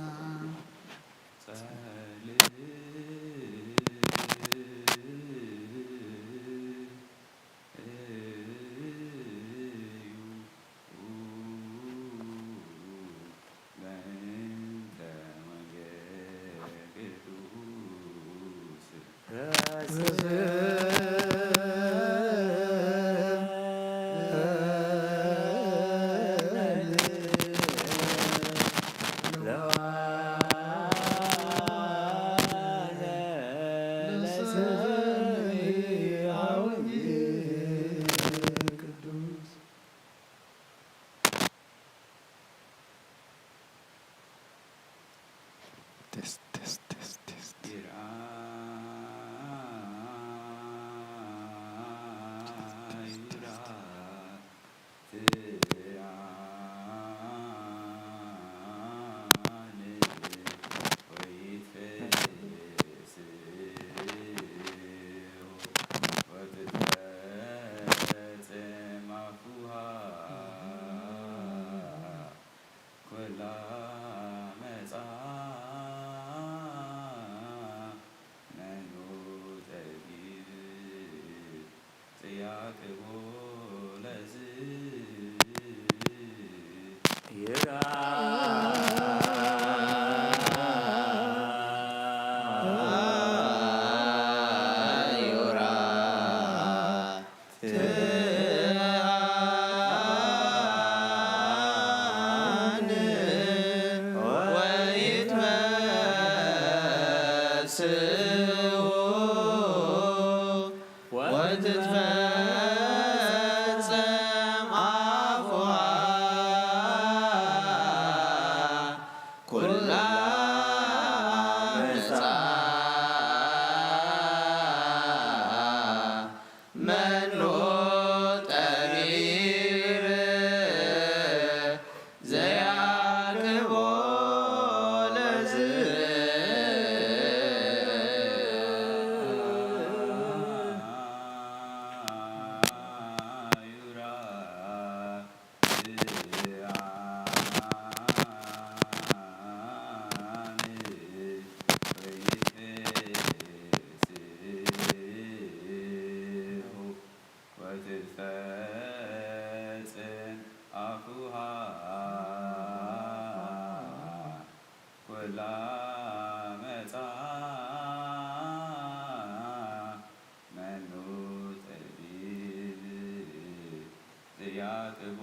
ዘያጥቦ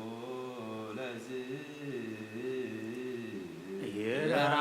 ለዝ ይረራ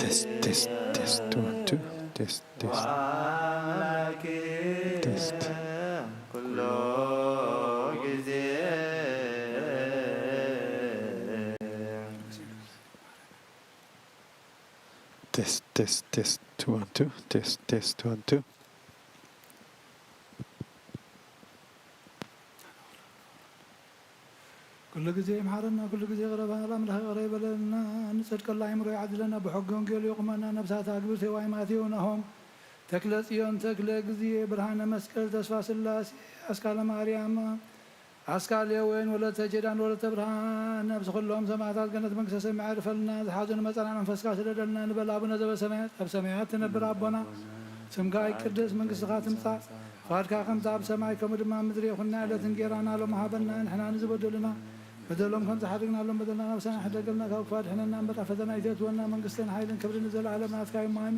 Test, 1, 2, test. Test, 2, 1, 2, test, 1, 2. كل ጊዜ ይምሐረና كل ጊዜ ይቅረበና አምላክ ይቅር ይበለና እንጸድቀላ አይምሮ ያድለና በሕገ ወንጌል ይቁመና ነፍሳት አግብር ዋይማት ይሆነሆም ተክለ ጽዮን ተክለ ጊዜ ብርሃነ መስቀል ተስፋ ስላሴ አስካለ ማርያም አስካለ ወይን ወለተ ጀዳን ወለተ ብርሃን ነፍስ ኩሎም ሰማዕታት ገነት መንግሥተ ሰማይ ያድፈልና ዝሓዙን መጸና መንፈስካ ስለደልና ንበል አቡነ ዘበሰማያት ኣብ ሰማያት ትነብር አቦና ስምካ ይቅደስ መንግሥትካ ትምጻእ ፈቃድካ ከምቲ ኣብ ሰማይ ከምኡ ድማ ምድሪ ይኹን ዕለት እንጀራና ሎም ሃበና ንሕና ንዝበደሉና በደሎም ከም ዝሓደግናሎም በደልና ናብሰና ሕደገልና ካብ ክፉ ኣድሕነና እምበር ፈተና ይእትወና መንግሥትን ሓይልን ክብርን ዘለዓለም ናትካ እዩ እማኒ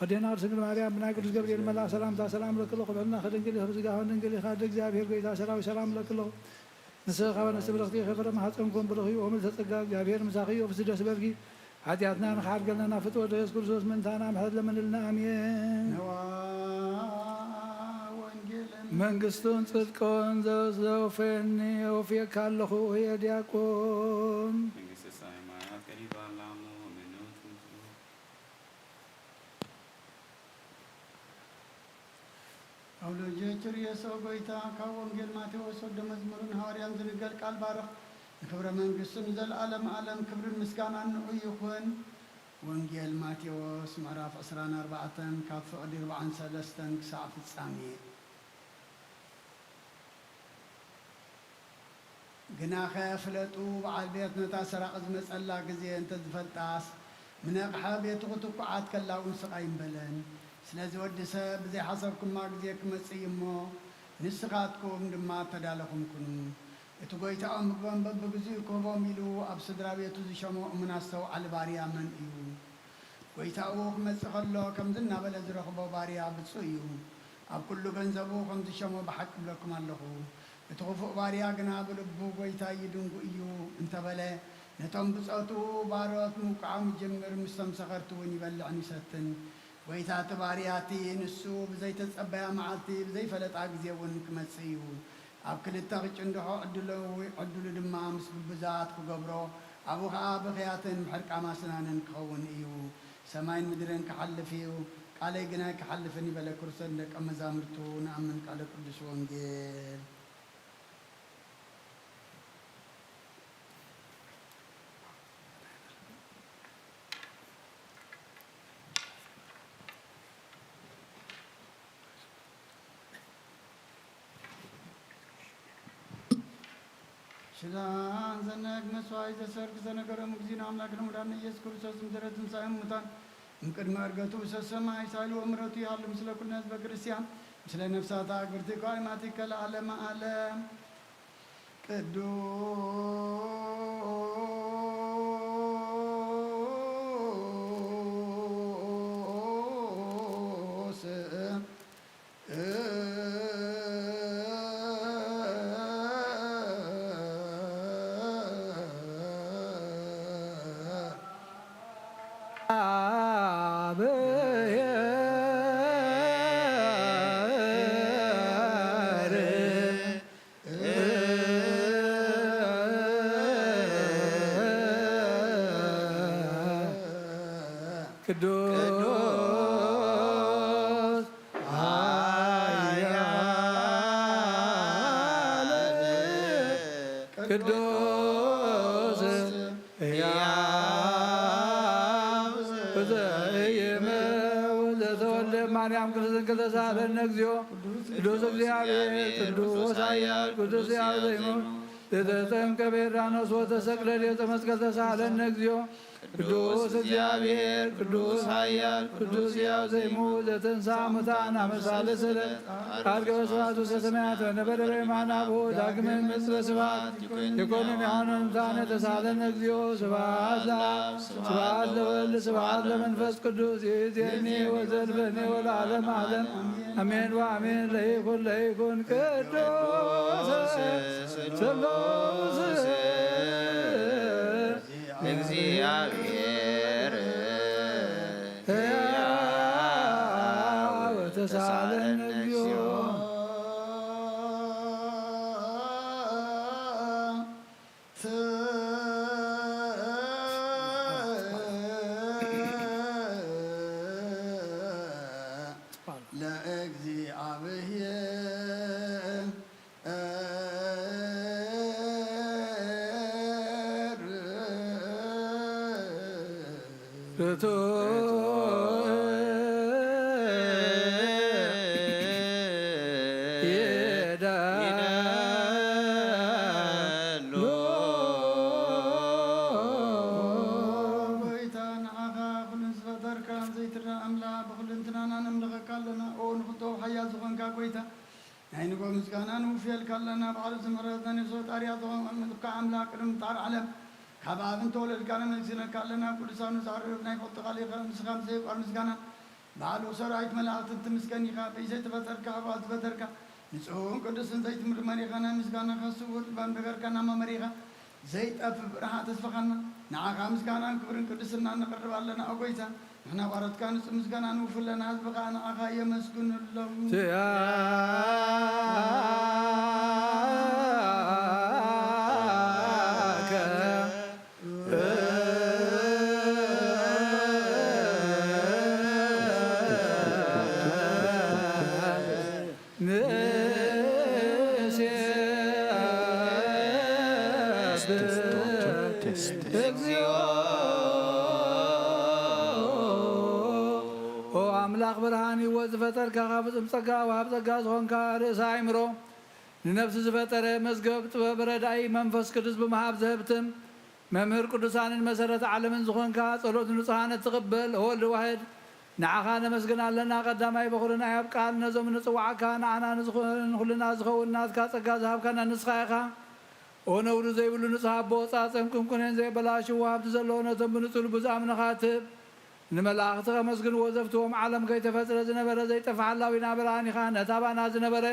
ወዴና ድንግል ማርያም ብናይ ቅዱስ ገብርኤል መልአክ ሰላምታ ሰላም ለክለኹ ብዕልና ክድንግል ይኽብ ዝጋሆን ድንግል ኢኻ ደ እግዚኣብሔር ጌታ ሰራዊት ሰላም ለክለኹ نسخ ونسخ برختي خبر ما حتنكم برخي ومن تتقى جابير مساخي وفسد سببكي حتياتنا نخارج لنا فتوى رئيس كرسوس من تانا محد لمن لنا امين መንግስቱን ጽድቆን ዘውፌኒ ወፊ ካለኹ የዲያቆን መንግሥተ ሰማያት ቀሪባላ ምኑት አውሎጀችር የሰው ጎይታ ካብ ወንጌል ማቴዎስ ወደ መዝሙርን ሐዋርያን ዝንገል ቃል ባረኽ ንክብረ መንግስቱን ዘለዓለም ዓለም ክብርን ምስጋናን ንዑ ይኹን። ወንጌል ማቴዎስ ምዕራፍ 24 ካብ ፍቕዲ 43 ክሳብ ፍጻሜ። ግና ኸፍለጡ በዓል ቤት ነታ ሰራቕ ዝመጸላ ጊዜ እንተዝፈልጣስ ምነቕሓ ቤቱ ክትኩዓት ከላውን ስቓይ ይንበለን። ስለዚ ወዲ ሰብ ብዘይሓሰብኩማ ጊዜ ክመጽእ እሞ ንስኻትኩም ድማ ተዳለኹም ኩኑ። እቲ ጐይታኦም ምግቦም በብግዚኡ ክህቦም ኢሉ ኣብ ስድራ ቤቱ ዝሸሞ እሙናስተው ባርያ መን እዩ? ጐይታኡ ክመጽእ ከሎ ከምዚ እናበለ ዝረኽቦ ባርያ ብፁዕ እዩ። ኣብ ኩሉ ገንዘቡ ከም ዝሸሞ ብሓቂ ብለኩም ኣለኹ። እቲ ክፉእ ባርያ ግና ብልቡ ጐይታ ይድንጉ እዩ እንተበለ ነቶም ብፆቱ ባሮት ምውቃዖም ይጅምር፣ ምስቶም ሰኸርቲ እውን ይበልዕን ይሰትን። ጐይታ እቲ ባርያቲ ንሱ ብዘይተጸበያ መዓልቲ ብዘይፈለጣ ጊዜ እውን ክመጽእ እዩ። ኣብ ክልተ ክጭንድሖ ዕድሉ ድማ ምስ ግብዛት ክገብሮ ኣብኡ ከዓ ብኽያትን ብሕርቃማ ስናንን ክኸውን እዩ። ሰማይን ምድርን ክሓልፍ እዩ፣ ቃለይ ግና ክሓልፍን ይበለ ክርስቶስ ደቀ መዛሙርቱ ንኣምን ቃለ ቅዱስ ወንጌል። ሽላን ዘነግ መስዋዕት ዘሰርክ ዘነገሮም እግዚእነ አምላክነ መድኃኒነ ኢየሱስ ክርስቶስ ምድረ ትንሣኤ ሙታን እምቅድመ ዕርገቱ ሰሰማይ ሳይሉ ወምሕረቱ ይሃሉ ምስለ ኩሉ ሕዝበ ክርስቲያን ምስለ ነፍሳት አግብርቲ ኳይማቲከ ለዓለመ ዓለም ቅዱስ ማርያም ክርስቶስ ከተሳለነ እግዚኦ ቅዱስ እግዚአብሔር ቅዱስ ኃያል ቅዱስ ሕያው ዘይሞት ዘተጠምቀ በዮርዳኖስ ወተሰቅለ ሌተ መስቀል ተሳለነ እግዚኦ ቅዱስ እግዚአብሔር ቅዱስ ኃያል ቅዱስ ሕያው ዘይሞት ዘተንሥአ እሙታን አመ ሣልስ ዕለት ዐርገ በስብሐት ውስተ ሰማያት ወነበረ በየማነ አብኡ ዳግመ ይመጽእ በስብሐት ይኰንን ሕያዋነ ሙታነ ተሳለነ እግዚኦ ስብሐት ለአብ ስብሐት ለወልድ ስብሐት ለመንፈስ ቅዱስ ይእዜኒ ወዘልፈኒ ወለዓለመ ዓለም አሜን ወአሜን። ለይኩን ቅዱስ ስሉስ እግዚአብሔር ሕያው ተሳለነ እግዚኦ ካብ ኣብ እንተወለድካነ መንግሥትነካ ኣለና ቅዱሳኑ ዛርብ ናይ ፈልቲ ኻሊኸ ንስኻ ዘይቋር ምስጋና በዓሉ ሰራዊት መላእኽቲ ትምስገን ኢኻ ብኢሰይ ተፈጠርካ ኣብኣ ዝፈጠርካ ንጹሕን ቅዱስን ዘይትምር መሪኻና ምስጋና ካስውር ባንበገርካና መመሪኻ ዘይጠፍ ብርሃ ተስፋኻና ንዓኻ ምስጋናን ክብርን ቅድስና ንቕርብ ኣለና ኣጎይታ ንሕና ባሮትካ ንጹህ ምስጋና ንውፍለና ህዝብኻ ንዓኻ የመስግኑለዉ አምላክ ብርሃን ሕይወት ዝፈጠርካ ካብ ፍጹም ጸጋ ወሃብ ጸጋ ዝኾንካ ርእሰ ኣእምሮ ንነፍሲ ዝፈጠረ መዝገብ ጥበብ ረዳኢ መንፈስ ቅዱስ ብምሃብ ዘህብትን መምህር ቅዱሳንን መሰረተ ዓለምን ዝኾንካ ጸሎት ንጹሃነት ትቕበል ወልድ ዋሕድ ንዓኻ ነመስግን ኣለና ቀዳማይ በኹርና ኣብ ቃል ነዞም ንጽዋዕካ ንዓና ንኹልና ዝኸውን ናትካ ጸጋ ዝሃብካና ንስኻ ኢኻ ኦ ነውሪ ዘይብሉ ንጹህ ኣቦ ጻጸም ቁንቁንን ዘይበላሽው ሃብቲ ዘለዎ ነቶም ብንጹህ ልቡ ዝኣምንኻ ትህብ ንመላእኽቲ ከመስግንዎ ዘፍትዎም ዓለም ከይተፈጥረ ዝነበረ ዘይጠፍሕ ሓላዊና ብርሃን ኢኻ ነታ ባና ዝነበረ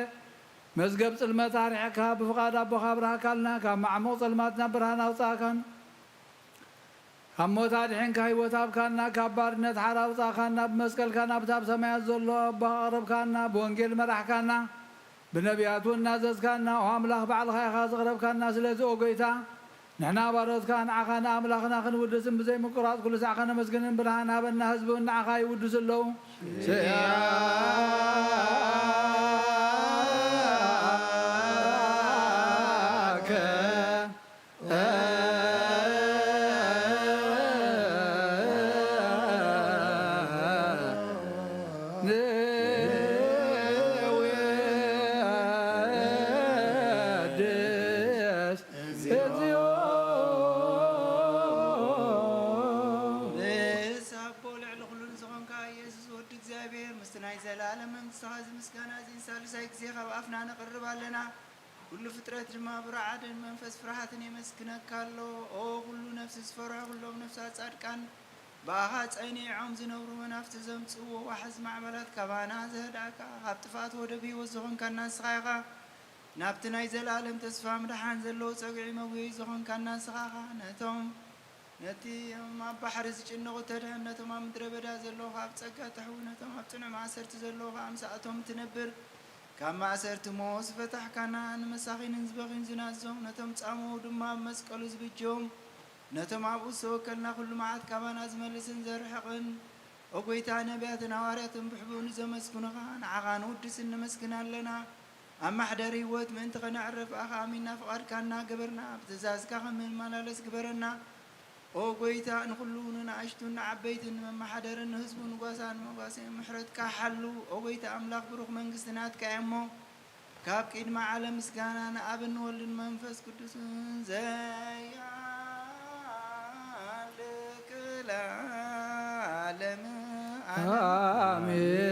መዝገብ ጽልመት ኣርሒቕካ ብፍቓድ ኣቦኻ ብርሃካልና ካብ ማዕሙቕ ጸልማት ናብ ብርሃን ኣውፃእካን ካብ ሞት ኣድሒንካ ህይወት ኣብካና ካብ ባርነት ሓር ኣውፃእካና ብመስቀልካ ናብታ ኣብ ሰማያት ዘሎ ኣቦ ኣቕረብካና ብወንጌል መራሕካና ብነቢያት እውን እናዘዝካና ኦ ኣምላኽ ባዕልኻ ኢኻ ዘቕረብካና ስለዚ ኦ ጎይታ ንሕና ባሮትካ ንዓኻ ንኣምላኽና ክንውድስን ብዘይ ምቁራፅ ኩሉ ሰዓኻ ነመስግንን ብርሃን ሃበና ህዝቢ እውን ንዓኻ ይውድስ ኣለዉ كل فترة ما برعد منفس فرحة يمسكنك كله أو كل نفس فرح كل نفسات صادقان باهات عيني عم زنور ونفس زمت وحزم عملات كبانا زهداك هبطفات ودبي وزخون كان صغيرة نابتنا يزل عالم تسفى مدحان زلو صقعي موي زخون كان صغيرة نتوم نتي ما بحر زجنو تدهم نتوم ما مدربدا زلو هاب صقا تحو نتوم هبتنا ما سرت زلو خام ساعتهم تنبر كما أسرت موس فتح كنان مساخين زبغين زنازهم نتم تعمو دما مسكالو زبجهم نتم عبو سوكلنا كل معاد كمان أزمل سنزر حقن وقويتا نبياتنا وارياتن بحبون زمسكنغان عغان ودسن مسكنا لنا أما حدري وات من تغنى عرف أخا منا فقار كاننا قبرنا بتزاز كاخا من ملالس قبرنا وقويتا نخلوننا عشتنا عبيتن مما حدرن هزبون قواسان مقاسين محرد كحلو وقويتا أملاق بروخ منقستنات كأمو كاب كيد مع عالم مسكانا أبن ولن منفس قدس زيالك العالم آمين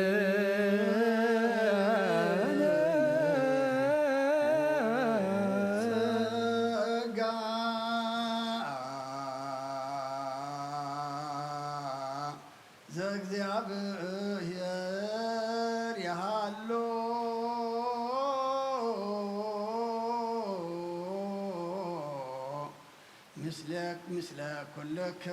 مثلك كلك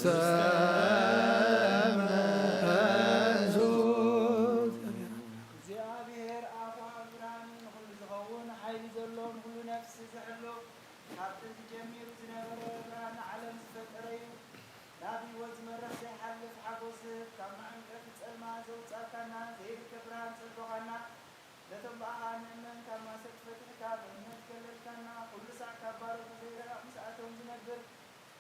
ውስተ መንሱት እግዚአብሔር አብ ብርሃን ንኩሉ ዝኸውን ሓይሊ ዘለዎም ኩሉ ነፍሲ ዝሕሎ ካብ ጥንቲ ጀሚሩ ዝነበረ ብርሃን ዓለም ዝፈጠረ እዩ ናብ ህይወት ዝመርሕ ዘይሓልፍ ሓጎስ ካብ ማዕንቀፍ ፀልማ ዘውፃእካና ዘይርከብ ብርሃን ፅልበኻና ነቶም በኣኻ ንእመን ካብ ማሰት ፈትሕካ ብእምነት ገለልካና ኩሉ ሳዕ ካብ ባሮቱ ዘይረቕ ምስኣቶም ዝነብር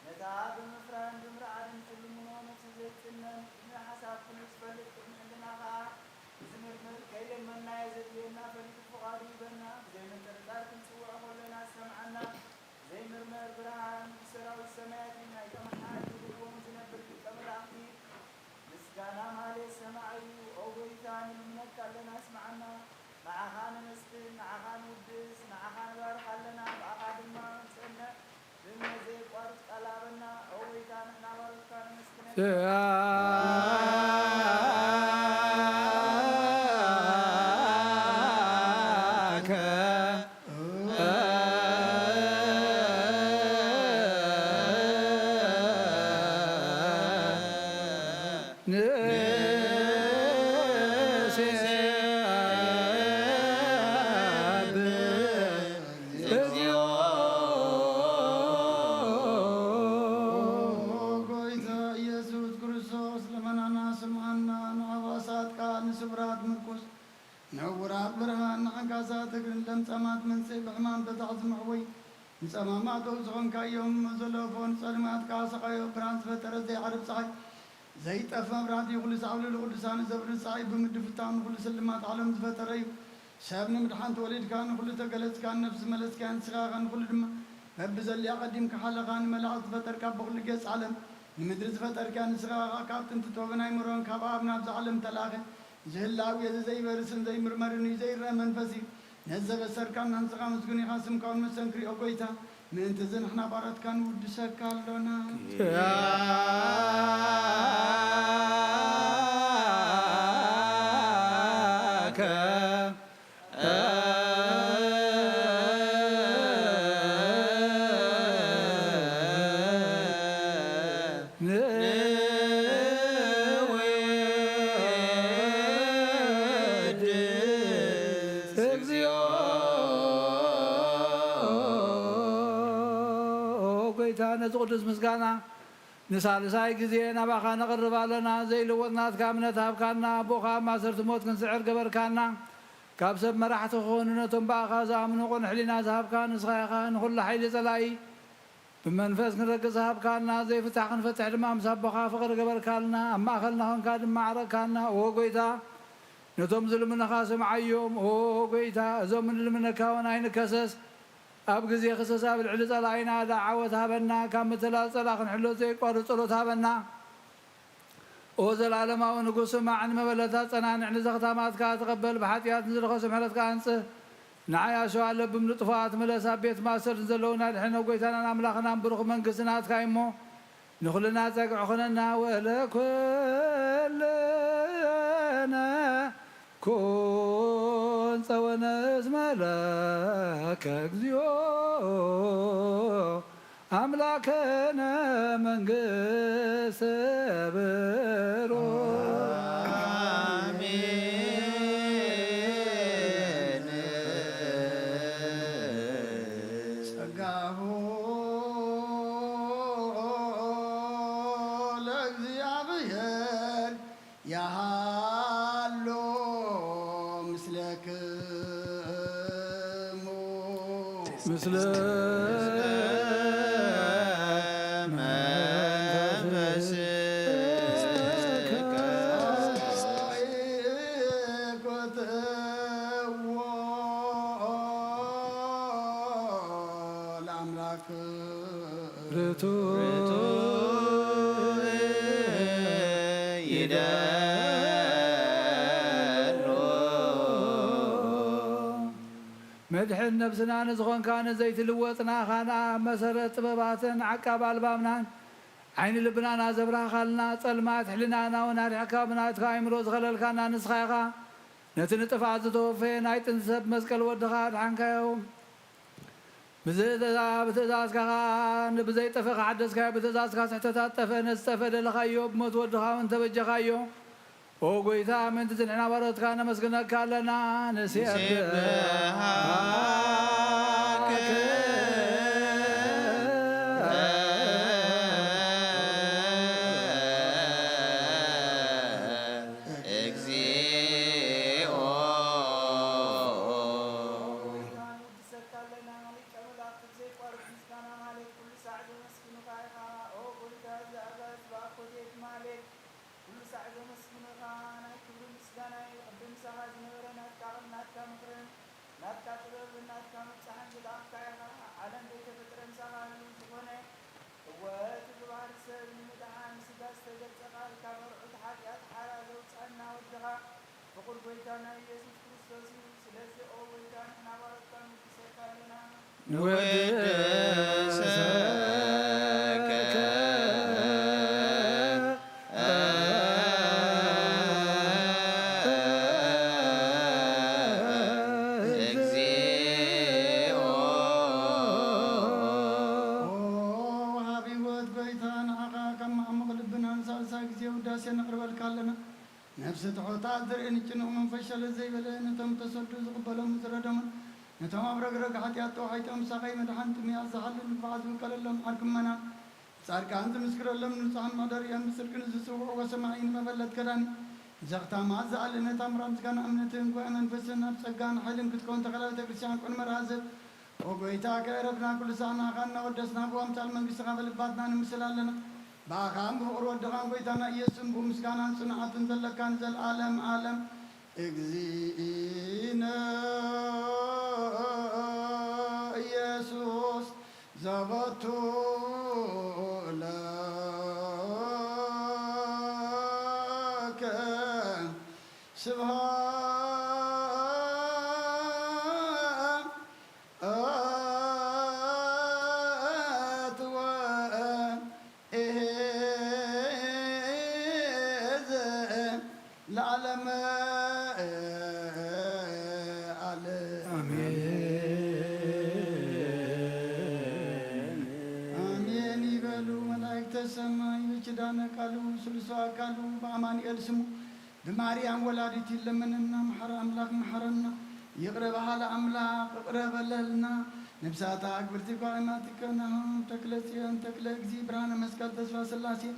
ነታ ብምፍራን ብምርዓድን ትልምኖ ነፍሲ ዘይፅነን ቅድሚ ሓሳብ ኩሉ ዝፈልጥ ቅድሚ ዕልና ከዓ ዝምርምር ከይለመና የዘድልየና ፈሊጡ ፍቓዱ ይበና ብዘይምጥርጣር ክንፅውዖ ከለና ዝሰምዓና ዘይምርመር ብርሃን ብሰራዊት ሰማያት ናይ ተመሓላሊ ልዎም ዝነብር ድቀ መላእኽቲ ምስጋና ማለት ሰማዕ እዩ ኦ ጎይታ ንልምነትካ ኣለና ስማዓና ንዓኻ ንመስግን ንዓኻ ንውድስ ንዓኻ ንባርኽ ኣለና ብኣኻ ድማ ንፅነ ብእምነት ዘይቋርፅ ቃል ሃበና ኦ ጎይታ ንሕና ባሮትካ ንመስግነካ نورات برهان عكاسات لم سمات من سيب حمام تتعزم عوي نسمامات وزغن كايوم زلوفون سلمات كاسقايو برانس فتر زي عرب صحي زي تفهم راتي كل سعول القدسان زبر صعيب بمدفتان كل سلمات عالم فتريو شابنا مدحان تولد كان كل تقلس كان نفس ملس كان سغاغان كل دم ببزل يقدم كحلقان ملعت فتر كاب كل قيس عالم المدرس فتر كان سغاغا كابتن تتوغنا يمرون كابابنا بزعلم تلاغي جهلاوي زي برسن زي مرمرني زي منفسي نزل السركان ننسقى مسكوني خاسم كون مسنكري أقويتا من تزن احنا بارت كان ود شكالنا نزقدس مسكانا نسالساي غزي نباخا نقرب لنا زي لوطنات كامنت هبكانا بوخا ما صرت موت كنسعر قبركانا كابسب مرحت خوننتم باخا زامنو قن حلينا ذهبكان نسخاخا نخل حيل زلاي بمنفس نرقص هبكانا زي فتح نفتح المام سبخا فقر قبركانا اما اخلنا هون كاد معركانا او قويتا نتم ظلمنا خاسم عيوم او قويتا زوم من المنكاون عين كسس أب جزي خصوصا بالعلز علينا دعوتها بنا كم مثل صلاح نحلو زي قارص صلوتها بنا أوزل علما ونقص مع عن مبلغات أنا نحن زختها ما تقبل بحاتيات نزل خصم حلت كانس نعيا شو على بملطفات ملسا بيت ما صر نزلونا الحين وقيتنا نملخنا بروخ من قسنات كايمو نخلنا تقعخنا ولا كلنا كون سوانس ملاك اكزيو أملاكنا من قسبرو آمين سقاهو لأግዚአብሔር ያሃሎ ምስለክሙ مثل مدحن نفسنا نزغن كان زيت لوطنا خانا مسرت طبباتن عقاب البامنان عين لبنانا زبرا خالنا صلمات حلنانا ونار حكامنا تخايمرو زغللكانا نسخايخا نتنطفا زتوفين ايتنسب مسكل ودخات عنكايو بتزاز كان بزي طفق عدس كان بتزاز كاسحتات طفق نستفى دلخايو بموت ودخا وانت بجخايو وقويتا من تزنعنا ورد كان مسكنك كالنا نفس تعطى ذرين جنو من فشل زي بلا نتم تصدق قبلهم زردهم نتم أبرق حتيات وحيتهم سقي مدحن تمي أزحل بعض وكلهم حركمنا صار كانت مسكر لهم نصحن مدار يوم سركن زسوع وسمعين ما بلد كلام زغتا ما زال نتم رمز كان أمنتهم وأمن فسنا بسجان حلم كتكون تغلب تكريسيان كل مرازب وقويتا كربنا كل سنة خلنا ودسنا بوام تعلم بيسقى بالبادنا نمسلالنا باخام بور ودغان بيتنا يسم بمسكانا صنعت زلكان زل عالم عالم اجزينا يسوس زبطو لك سبحان قالوا بأمانيل سمو بماريام ولادت لمننا محر أملاك محرنا يقرب على أملاك يقرب لنا نبساتا أكبرتي قائماتك نهم تكلسيان تكلك زيبران مسكال تسوى سلاسي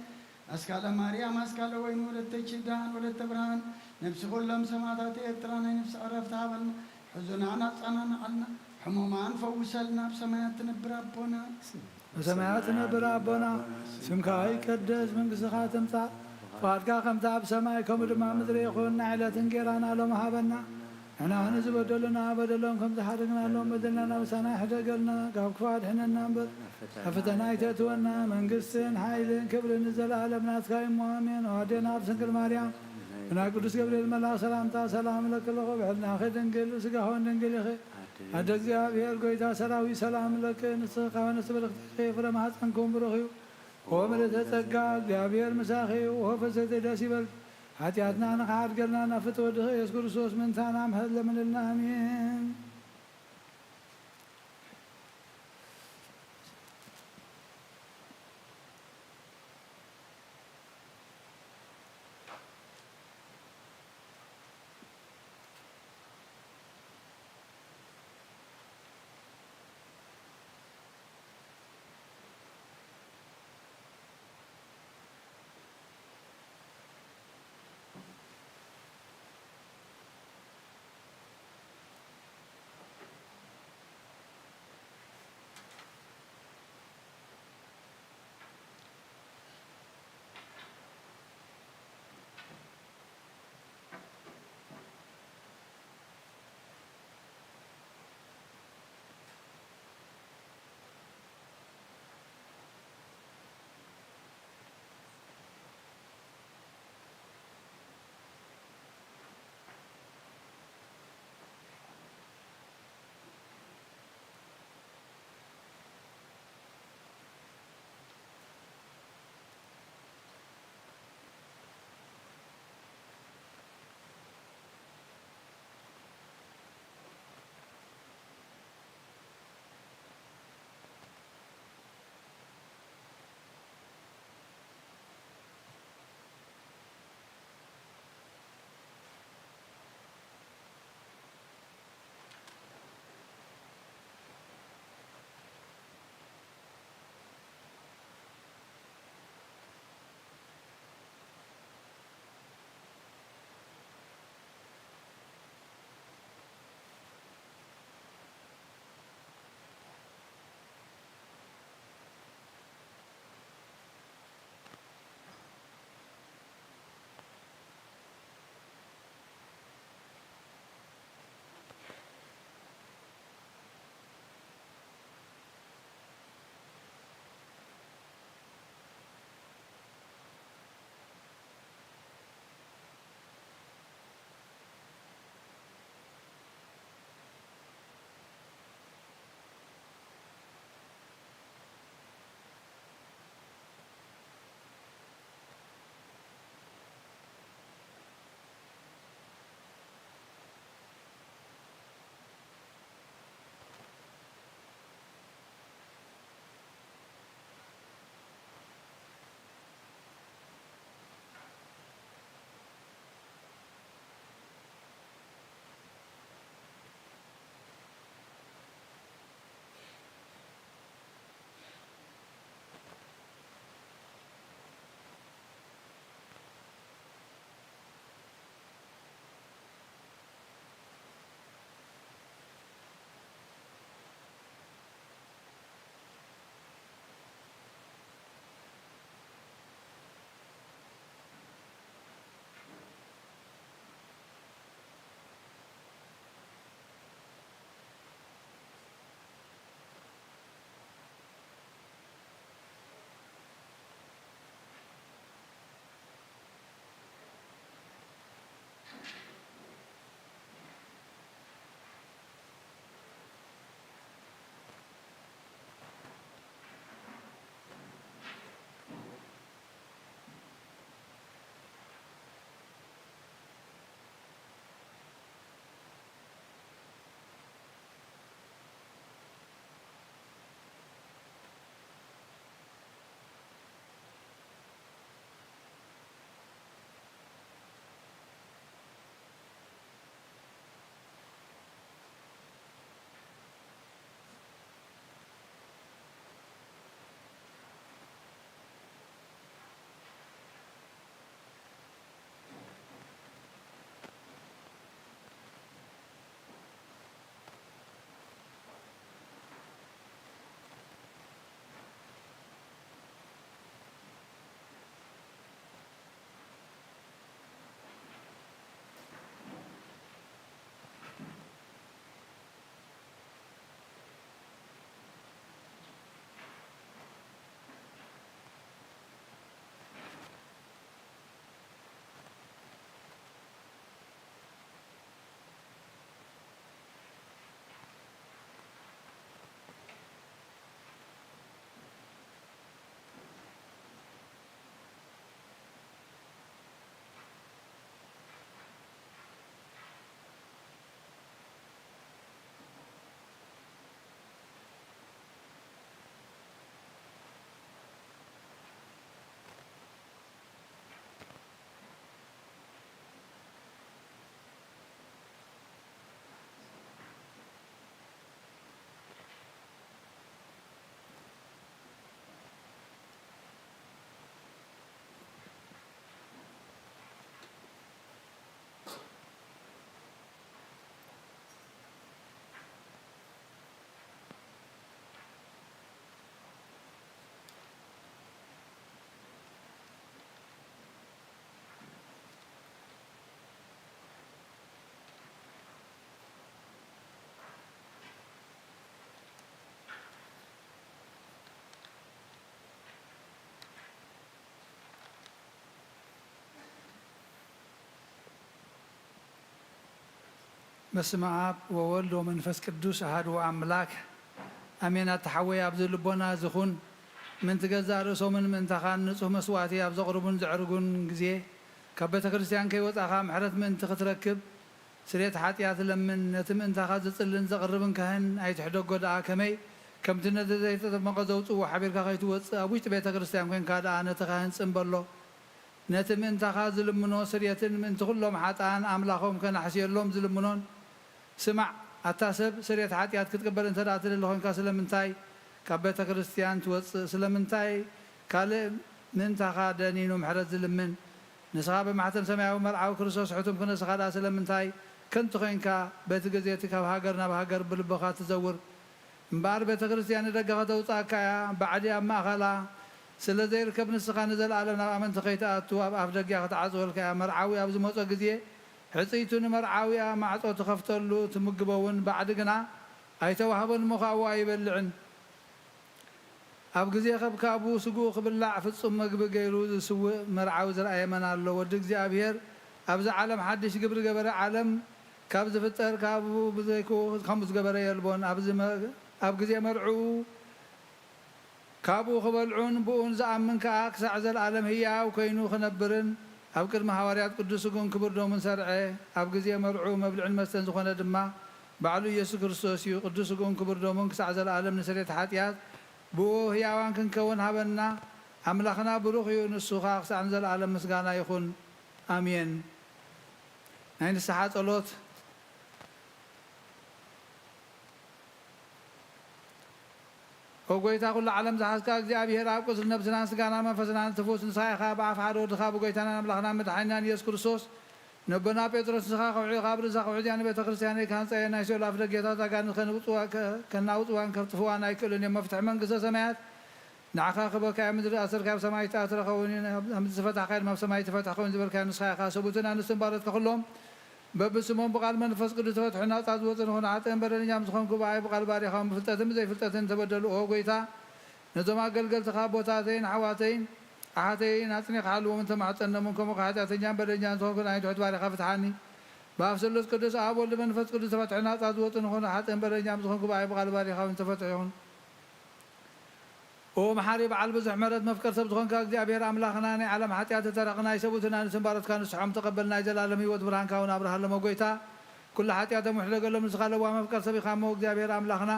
أسكال ماريام أسكال وين ولد تشدان ولد تبران نفس كلهم سماتات إترانا نفس عرفتها بلنا حزنانا صنانا علنا حمومان فوسلنا بسمايات نبرابونا بسمايات نبرابونا سمكاي كدس من قصخات امتع فاتكا خمتا بسماي كمدما مدري يخون عيلة انقرانا لهم هابنا انا هنزب بدلنا بدلهم كم تحرقنا لهم بدلنا وسنا حدقلنا قاب كفاد حنا ننبر افتنا يتتونا من قسين حايلين كبر نزل على بنات كايم مؤمن وهدينا بسنكل مريم انا قدس قبريل الملاك سلامتا سلام لك اللغو بحلنا خيد انقل وسقاهون انقل يخي هذا እግዚአብሔር ጎይታ ሰራዊ ሰላም ለከ ንስኻ ወነስብልክ ፍረ ማኅፀንኩም ብሩኽ እዩ ወምልዕተ ጸጋ እግዚአብሔር ምሳኺ ወፈሰተ ደስ ይበል ኃጢአትና ንኸሓድገልና ናፍጥ ወድኸ ኢየሱስ ክርስቶስ ምንታና ምሕረት ለምንልና አሜን። በስመ አብ ወወልድ ወመንፈስ ቅዱስ አሐዱ አምላክ አሜን። አተሐወይ አብዝ ልቦና ዝኹን ምን ትገዛእ ርእሶምን ምእንታኻ ንጹህ መስዋዕቲ ኣብ ዘቕርቡን ዘዕርጉን ግዜ ካብ ቤተ ክርስቲያን ከይወፃኻ ምሕረት ምእንቲ ክትረክብ ስርየት ሓጢኣት ለምን ነቲ ምእንታኻ ዝፅልን ዘቕርብን ካህን ኣይትሕደጎ ደኣ ከመይ ከምቲ ነቲ ዘይተጠመቐ ዘውፅዎ ሓቢርካ ከይትወፅእ ኣብ ውሽጢ ቤተ ክርስቲያን ኮንካ ደኣ ነቲ ካህን ፅምበሎ ነቲ ምእንታኻ ዝልምኖ ስርየትን ምእንቲ ኩሎም ሓጣን ኣምላኾም ከናሕስየሎም ዝልምኖን ስማዕ ኣታ ሰብ ስርየት ሓጢኣት ክትቅበል እንተ ደኣ ትደሊ ኮንካ ስለምንታይ ካብ ቤተ ክርስቲያን ትወፅእ? ስለምንታይ ካልእ ምእንታኻ ደኒኑ ምሕረት ዝልምን? ንስኻ ብማሕተም ሰማያዊ መርዓዊ ክርስቶስ ሕቱም ክነስኻ ደኣ ስለምንታይ ከንቲ ኮንካ በቲ ግዜ እቲ ካብ ሃገር ናብ ሃገር ብልብኻ ትዘውር? እምበኣር ቤተ ክርስቲያን ንደገ ከተውፃእካ እያ ባዕዲ ኣብ ማእኸላ ስለ ዘይርከብ ንስኻ ንዘለኣለም ናብ ኣመንቲ ከይተኣቱ ኣብ ኣፍ ደጊያ ክትዓፅወልካ እያ። መርዓዊ ኣብ ዝመፆ ግዜ ሕፅይቱ ንመርዓዊያ ማዕፆ ትኸፍተሉ ትምግበውን ባዕዲ ግና ኣይተዋህበን እሞ ካብኡ ኣይበልዕን። ኣብ ግዜ ከብካቡ ስጉኡ ክብላዕ ፍፁም ምግቢ ገይሩ ዝስውእ መርዓዊ ዝረኣየመን ኣሎ። ወዲ እግዚኣብሔር ኣብዚ ዓለም ሓድሽ ግብሪ ገበረ ዓለም ካብ ዝፍጠር ካብኡ ብዘይኩ ከምኡ ዝገበረ የልቦን። ኣብ ግዜ መርዑኡ ካብኡ ክበልዑን ብኡን ዝኣምን ከዓ ክሳዕ ዘለኣለም ህያው ኮይኑ ክነብርን ኣብ ቅድሚ ሃዋርያት ቅዱስ ስጉን ክቡር ደሙን ሰርዐ። ኣብ ግዜ መርዑ መብልዕን መስተን ዝኾነ ድማ ባዕሉ ኢየሱስ ክርስቶስ እዩ። ቅዱስ ስጉን ክቡር ደሙን ክሳዕ ዘለኣለም ንስርየት ሓጢኣት ብኡ ህያዋን ክንከውን ሃበና። ኣምላኽና ብሩኽ እዩ፣ ንሱኻ ክሳዕ ንዘለኣለም ምስጋና ይኹን ኣሜን። ናይ ንስሓ ጸሎት ኦ ጎይታ ኩሉ ዓለም ዝሓዝካ እግዚኣብሔር ኣብ ቁፅሪ ነብስናን ስጋናን መንፈስናን ትፉስ ንስኻ ኢኻ ብኣፍ ሓደ ወድኻ ብጎይታናን ኣምላኽናን መድሓኒናን ኢየሱስ ክርስቶስ ነቦና ጴጥሮስ ንስኻ ከውዒ ካብ ርእሳ ከውዒያ ንቤተ ክርስቲያን ካህንፀየ ናይ ሲኦል ኣፍ ደጌታት ኣጋንንት ከናውፅዋን ከጥፍዋን ኣይክእሉን እዮም። መፍትሒ መንግስተ ሰማያት ንዓኻ ክበካዮ ምድሪ ኣሰርካዮ ሰማይ ተኣትረኸውን ዝፈታሕካዮ ድማ ኣብ ሰማይ ትፈትሕ ኮይኑ ዝበልካዮ ንስኻ ኢኻ። ሰቡትን ኣንስትን ባሮትካ ኩሎም በብስሞም ብቃል መንፈስ ቅዱስ ተፈትሑ ናፃ ዝወፅእ ንኾኑ ሓጥእን በደለኛም ዝኾንኩ ብኣይ ብቃል ባሪኻዎም ብፍልጠትን ብዘይፍልጠትን ተበደሉ። ኦ ጎይታ ነዞም ኣገልገልትኻ ቦታተይን ኣሕዋተይን ኣሓተይን ኣፅኒኻ ሓልዎም ተማሕፀነሙን ከምኡ ሓጢኣተኛን በደለኛን ዝኾንኩ ናይ ትሑት ባሪኻ ፍትሓኒ። ብኣብ ስሉስ ቅዱስ ኣብ ወልዲ መንፈስ ቅዱስ ተፈትሑ ናፃ ዝወፅእ ንኾኑ ሓጥእን በደለኛም ዝኾንኩ ብኣይ ብቃል ባሪኻውን ተፈትሑ ይኹን። ኦ መሓሪ በዓል ብዙሕ ምሕረት መፍቀር ሰብ ዝኾንካ እግዚኣብሔር ኣምላኽና ናይ ዓለም ሓጢኣት ተረቕ ናይ ሰቡትና ንስን ባሮትካ ንስሖም ተቐበል ናይ ዘላለም ህይወት ብርሃንካ እውን ኣብርሃለሞ። ጎይታ ኩሉ ሓጢኣቶም ውሕደገሎም ንስኻ ለዋ መፍቀር ሰብ ኢኻ እሞ እግዚኣብሔር ኣምላኽና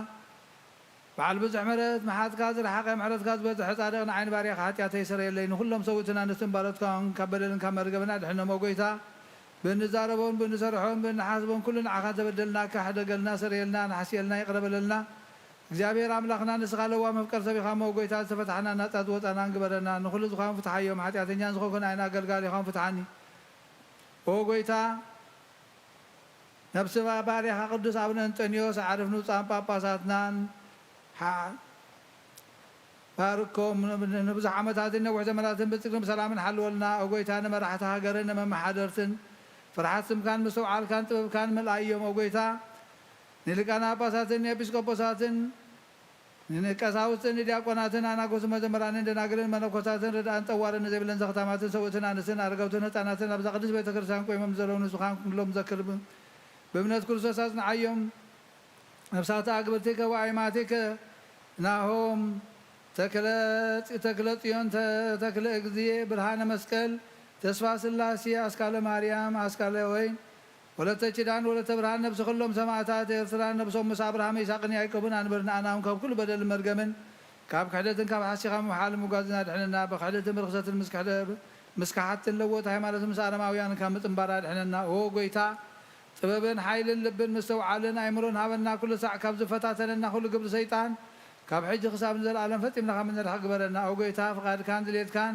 በዓል ብዙሕ ምሕረት መሓትካ ዝረሓቐ ምሕረትካ ዝበዝሐ ፃድቕ ንዓይኒ ባርያኻ ሓጢኣተይ ይሰረየለይ። ንኩሎም ሰውትና ንስን ባሮትካ ካብ በደልን ካብ መርገበና ድሕነሞ። ጎይታ ብንዛረቦን ብንሰርሖን ብንሓስቦን ኩሉ ንዓኻ ተበደልና ካሕደገልና ሰረየልና ንሓስየልና ይቕረበለልና። እግዚኣብሔር ኣምላኽና ንስኻ ለዋ መፍቀር ሰብ ኢኻ እሞ ጎይታ ዝተፈታሕና ናፃ ዝወፃና ንግበረና። ንኩሉ ዝኾን ፍትሓዮም ሓጢኣተኛን ዝኾንኩን ዓይና ኣገልጋሊ ኢኹም ፍትሓኒ። ኦ ጎይታ ነብሲ ባርያኻ ቅዱስ ኣቡነ እንጦንዮስ ዓርፍ ንውፃን ጳጳሳትናን ባርኮም ንብዙሕ ዓመታትን ነዊሕ ዘመናትን ብፅግርን ብሰላምን ሓልወልና። ኦ ጎይታ ንመራሕቲ ሃገርን ንመመሓደርትን ፍርሓት ስምካን ምስተውዓልካን ጥበብካን ምልኣይ እዮም። ኦ ጎይታ ንሊቃና ጳጳሳትን ንኤጲስቆጶሳትን ንቀሳውስትን ንዲያቆናትን ኣናጎስን መዘምራንን ደናግልን መነኮሳትን ርዳእን ጠዋርን ንዘይብለን ዘኽታማትን ሰውእትን ኣንስትን ኣረጋውትን ህፃናትን ኣብዛ ቅዱስ ቤተ ክርስቲያን ቆይሞም ዘለዉ ንሱኻን ኩሎም ዘክር ብእምነት ክርስቶስ ኣጽንዓዮም። ነብሳተ ኣግብርቲከ ወኣይማቲከ ናሆም ተክለ ጽዮን ተክለ እግዚእ ብርሃነ መስቀል ተስፋ ስላሴ ኣስካለ ማርያም ኣስካለ ወይን ወለተ ኪዳን ወለተ ብርሃን ነብሲ ኩሎም ሰማዕታት ኤርትራን ነብሶም ምስ ኣብርሃም ይስሐቅን ያዕቆብን ኣንበርና ኣናም ካብ ኩሉ በደልን መርገምን ካብ ክሕደትን ካብ ሓሲኻ ምሓልን ምጓዝና ድሕነና። ብክሕደትን ርክሰትን ምስካሓትን ለወጥ ሃይማኖትን ምስ ኣረማውያን ካብ ምጥንባራ ድሕነና። ኦ ጎይታ ጥበብን ሓይልን ልብን ምስተውዓልን ኣእምሮን ሃበና። ኩሉ ሳዕ ካብ ዝፈታተነና ኩሉ ግብሪ ሰይጣን ካብ ሕጂ ክሳብ ንዘለኣለም ፈጢምና ካብ ንርሕ ግበረና። ኦ ጎይታ ፍቃድካን ድሌትካን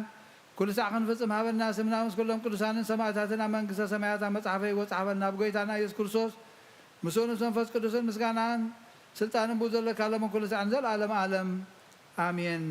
ኩሉ ሳዕ ክንፍፅም ሃበና። ስምና ምስ ኩሎም ቅዱሳንን ሰማዕታትን ኣብ መንግስተ ሰማያት ኣብ መፅሓፈ ህይወት ፀሓፈና። ብጎይታና ኢየሱስ ክርስቶስ ምስኡ ምስ መንፈስ ቅዱስን ምስጋናን ስልጣንን ብኡ ዘለካ ሎምን ኩሉ ሳዕ ንዘለኣለም ዓለም ኣሜን።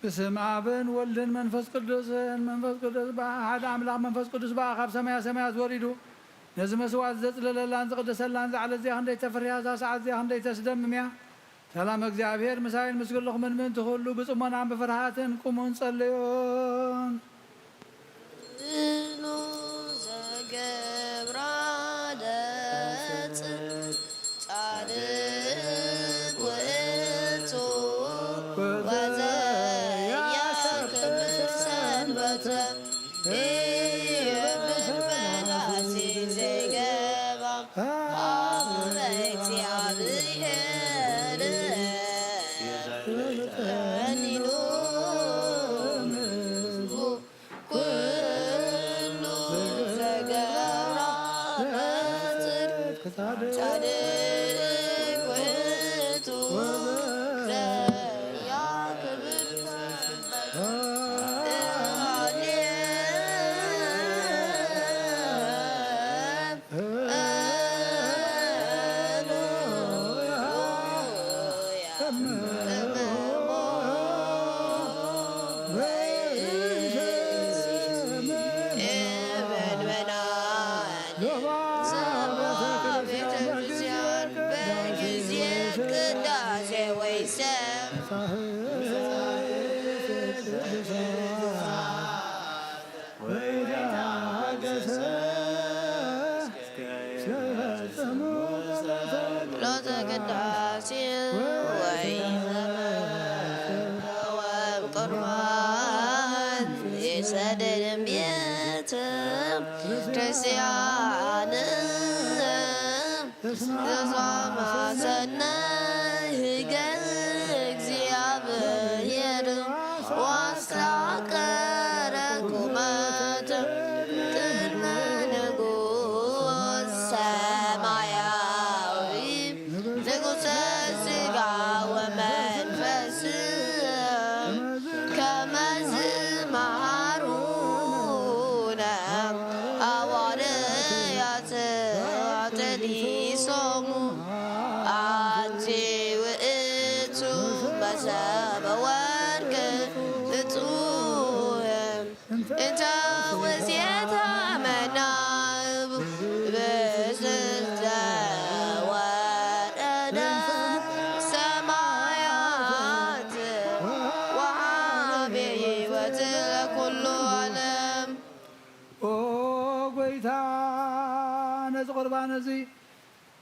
بسم آبن ولدن منفس قدس بأحد أملاك منفس قدس بأخاب سمايات وريدو نزم سوات زت للان قدس لان على زي هندي تفريها ذا ساعات زي هندي تسدم ميا سلام እግዚአብሔር مساين مسقول لكم من تخلو بصمنا عم بفرحاتن قومون صليون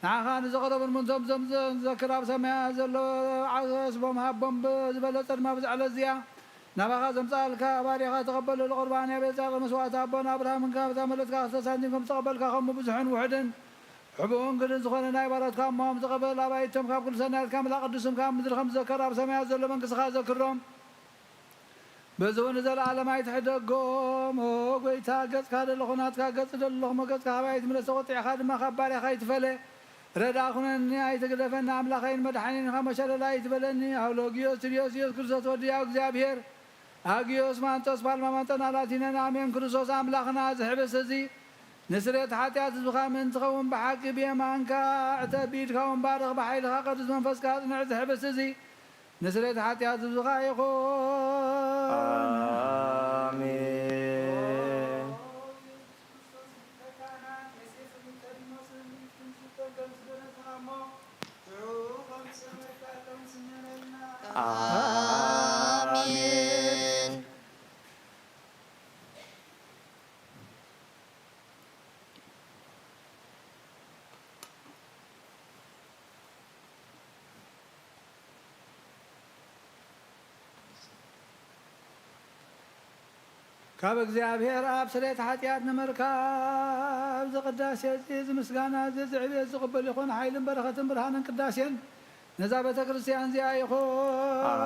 نعخان زغرب من زمزم ذكراب سماء زلو عزس بمهبم بزبلة ما بزعل الزيا نبغى زمزالك باريخا تقبل القربان يا بيزاق مسوات أبونا أبراهيم كاف تملتك أختصاصاتكم تقبلك خم بزحن وحدن حبون قد زخون نايبرات كام مهم تقبل أبايتم كاب كل سنة كام لا قدسم كام مثل خمس ذكراب سماء زلو من كسخا ذكرهم بزون زل على ما يتحدقهم هو قويتا قد كاد اللخونات كاد اللخم قد كهبايت من السقطع خادم خباري خايت فلي رداخنني ايتقدفنا املاخين مدحنين خمشل لا يتبلني اولوغيوس تريوس كرسوس ودياو እግዚአብሔር አጊዮስ ማንቶስ ባልማማንተና ላቲነና አሜን ክርስቶስ አምላኽና ዝሕብስ እዚ ንስሬት ኃጢአት ዝብኻምን ትኸውን ብሓቂ ብየማንካ እተቢድካውን ባርኽ ብሓይልኻ ቅዱስ መንፈስካ ጽንዕ ዝሕብስ እዚ ንስሬት ኃጢአት ዝብኻ ይኹን አሜን آمين ካብ እግዚአብሔር ኣብ ስሬት ኃጢአት ንምርካብ ዝቅዳሴ ዝምስጋና ዝዕብየት ዝቕበል ይኹን ሓይልን በረኸትን ብርሃንን ቅዳሴን ነዛ ቤተ ክርስቲያን እዚኣ ይኹን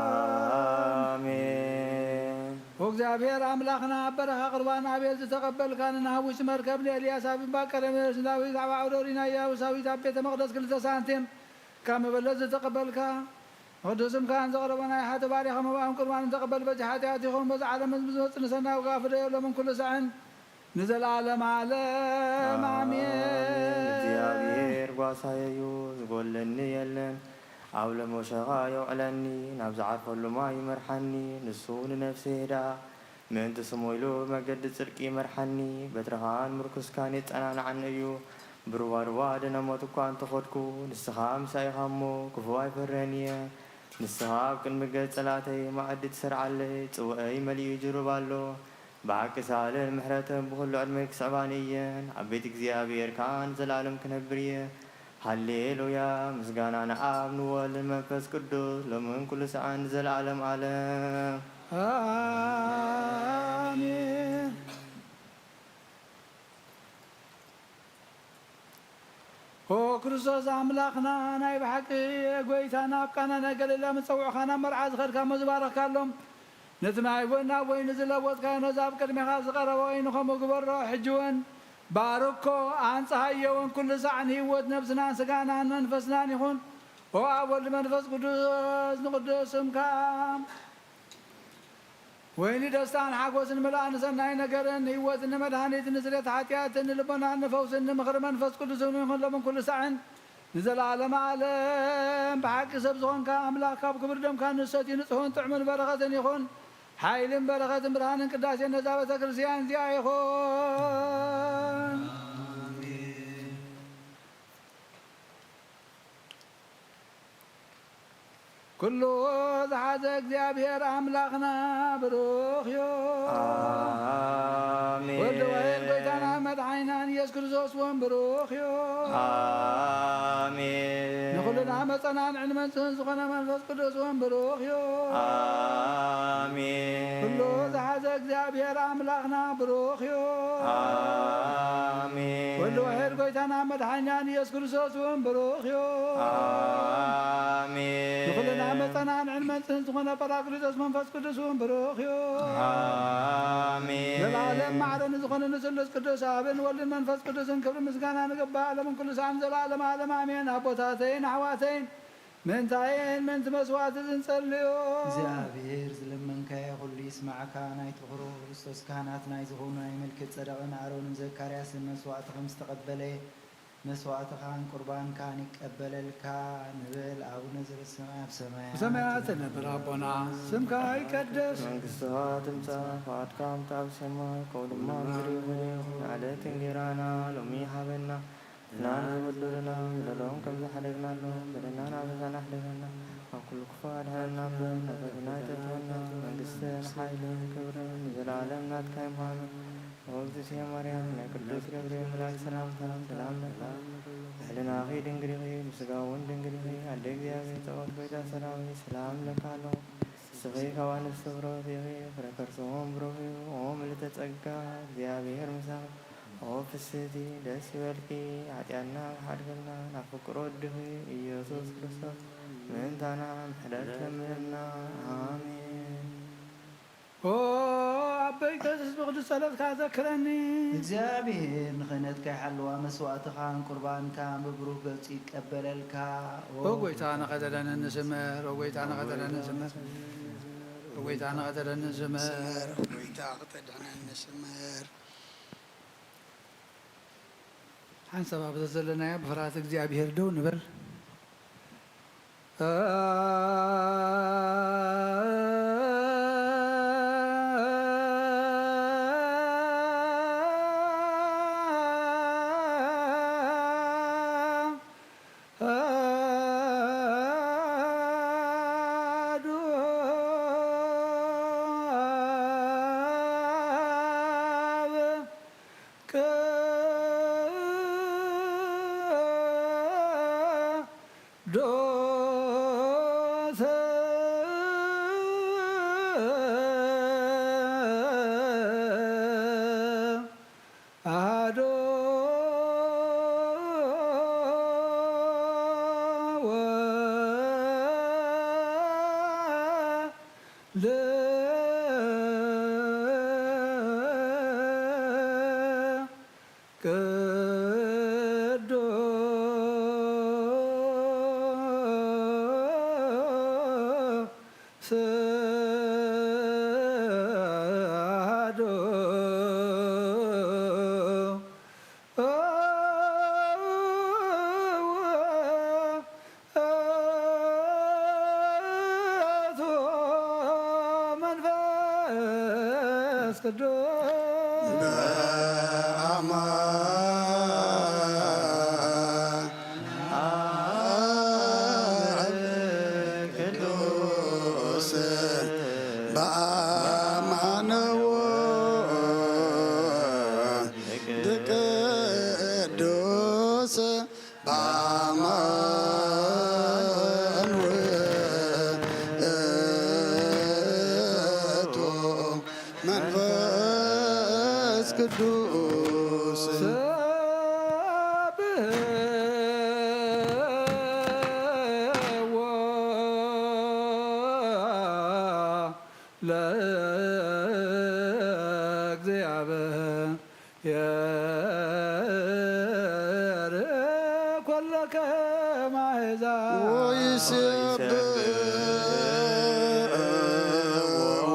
አሜን ወእግዚአብሔር አምላኽና በረኻ ቁርባን አቤል ዝተቐበልካን ንሃዊሽ መርከብ ንኤልያስ ኣብ እምባ ቀርሜሎስ ዳዊት ኣብ ዓውደ ኦሪና ኢያቡሳዊት ኣብ ቤተ መቕደስ 2 ሳንቲም ካብ መበለት ዝተቐበልካ ቅዱስምካ ዘቕረበ ናይ ሓተ ባሪኻ መባእን ቁርባንን ተቐበል በዚ ሓጢአት ይኹን በዚ ዓለም ዝመፅእ ንሰናይ ውቃ ፍደየሎምን ኩሉ ሰዕን ንዘለዓለም ዓለም አሜን እግዚአብሔር ጓሳየዩ ዝጎለኒ የለን أو لمشغا يعلني نبزع كل ما يمرحني نسون نفسي دا من تسمويلو مجد تركي مرحني بترهان مركز كانت أنا عنيو بروار وادنا موتوكان تخدكو نسخام سايخامو كفواي فرانيا نسخاب كن مجد صلاتي ما عدت سرع لي تسوأي ملي جربالو بعك سالن محرتم بكل علمك صعبانيا عبيتك زيابير كان زلالم كنبريه هاليلويا مسجانا أنا آمن والمنفس قدوس لمن كل ساعة نزل عالم عالم آمين. هو كريستوس أملاكنا نايب حقي قويتنا بقنا نقل إلا متصوع خانا مرعاز خير كان مزبارك كالهم نتماي وينا وين نزل وقت كان نزاب كلمة خاص غرا وين خمو قبر حجون باركو أنت هيون كل ساعة هيوت نفسنا سقانا منفسنا يخون وأول منفس قدوس نقدسهم كام ويني دستان حقوس الملان سناي نقرن هيوت مدهانيت نزلت حاتيات لبنا نفوس مخر منفس قدوس يخون لمن كل ساعة نزل عالم عالم بحق سبزون كاملاك بكبر دم كان نسيت نصهون تعمل بركة يخون حيل بركة برهان قداس نزابة كرسيان زيا يخون كله ذات እግዚአብሔር አምላክና ብሩክ ይሁን آمين ወልድ ወይን ጎይታና መድኃኒናን ኢየሱስ ክርስቶስ ወን ብሩክ ይሁን آمين ንኹልና መፀናን ዕንመንፅህን ዝኾነ መንፈስ ቅዱስ ወን ብሩክ ይሁን آمين ኩሉ ዝሓዘ እግዚአብሔር አምላክና ብሩክ ይሁን آمين ወልድ ወይን ጎይታና መድኃኒናን ኢየሱስ ክርስቶስ ወን ብሩክ ይሁን آمين ንኹልና መፀናን ዕንመንፅህን ዝኾነ ጰራቅሊጦስ መንፈስ ቅዱስ ወን ብሩክ ይሁን آمين ዘላለም ማዕረን ዝኾነ ንስሉስ ቅዱስ አብን ወልድን መንፈስ ቅዱስን ክብሪ ምስጋና ንግባእ ለምን ኩሉ ሰዓት ዘላለም ዓለም አሜን። አቦታተይን ኣሕዋተይን ምንታይን ምንቲ መስዋዕቲ ዝንጸልዮ እግዚአብሔር ዝለመንካዮ ኩሉ ይስማዓካ ናይ ትኹሩ ክርስቶስ ካህናት ናይ ዝኾኑ ናይ ምልክት ጸደቕን ኣሮንን ዘካርያስን መስዋዕቲ ከም ዝተቐበለ መስዋዕትኻን ቁርባንካን ይቀበለልካ ንብል አቡነ ዘበሰማይ ኣብ ሰማያት ብሰማያት ትነብር ኣቦና ስምካ ይቀደስ መንግሥትኻ ትምጻእ ፈቃድካ ከምቲ ኣብ ሰማይ ከምኡ ድማ ምድሪ ይኹን ንዕለት እንጀራና ሎሚ ሃበና ናና በደሉና በደሎም ከም ዝሓደግናሎም በደልናን ኣበሳና ኣሕልፈና ኣብ ኩሉ ክፉእ ኣድሕነና እምበር ናብ ፈተና ኣይተእትወና መንግሥትን ሓይልን ክብርን ንዘላለም ናትካ ይምሃኑ ወእግዝእትየ ማርያም ናይ ቅዱስ ገብርኤል መልአክ ሰላምታ ሰላም ለካ ልዕልናኺ ድንግል ኢኺ ብስጋ እውን ድንግል ኢኺ ኣደ እግዚአብሔር ጸወት ጎይታ ሰራዊት ሰላም ለካ ኣለዎ ንስኺ ካብ ኣንስቲ ብሩክቲ ኢኺ ፍረ ከርሥኹም ብሩክ እዩ ኦ ምልዕተ ጸጋ እግዚአብሔር ምሳኺ ኦ ፍስሕቲ ደስ ይበልኪ ኃጢአትና ሓድገልና ናብ ፍቅሮ ወድኺ ኢየሱስ ክርስቶስ ምእንታና ምሕረት ለምነና ኣሜን ኦ ኣበይ ቀሲስ ብቅዱስ ጸሎትካ ዘክረኒ እግዚአብሔር ንኽህነትካ ይሓልዋ መስዋዕትኻን ቁርባንካን ብብሩህ ገጹ ይቀበለልካ ኦ ጎይታ ንኸተለኒ ንስምር ኦ ጎይታ ንኸተለኒ ንስምር ኦ ጎይታ ንኸተለኒ ንስምር ኦ ጎይታ ንኸተለኒ ንስምር ሓንሰባ ብዘለናዮ ብፍርሃት እግዚአብሔር ደው ንበል ቅዱስ ቅዱስ በአማነዎ ቅዱስ በአማን ውእቱ መንፈስ ቅዱስ ሰብሕዎ ለእግዚአብሔር ኰለከ ማሕዛብ ወይሴብሕዎ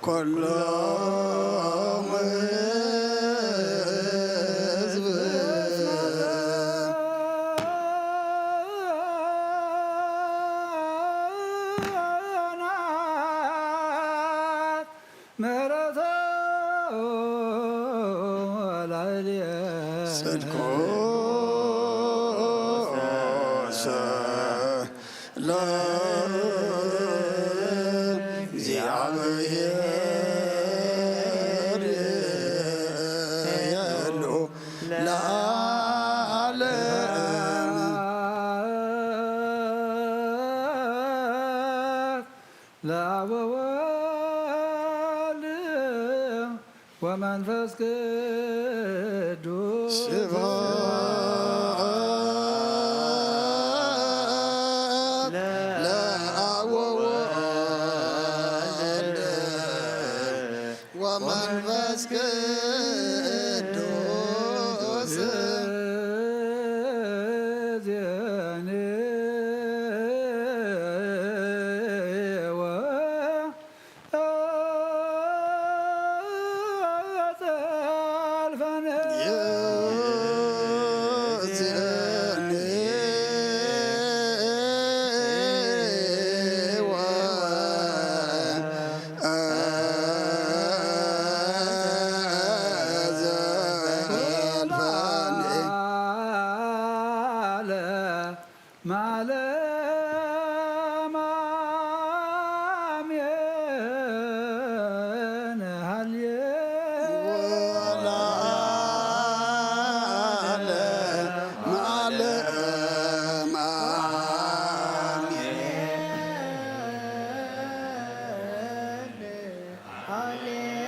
ኵሎሙ ሕዝብ ናት ምሕረቱ ላዕሌነ ጽድቁ ለእግዚአብሔር የሉ ለዓለም ለአብ ወወልድ ወመንፈስ ቅዱስ ስብሐት ለአብ ወወልድ ወመንፈስ ቅዱስ እዝየኒ ወዘልፈኒ ይእዜኒ ወዘልፈኒ ማለም አሜን ሃልየ ወለዓለመ ዓለም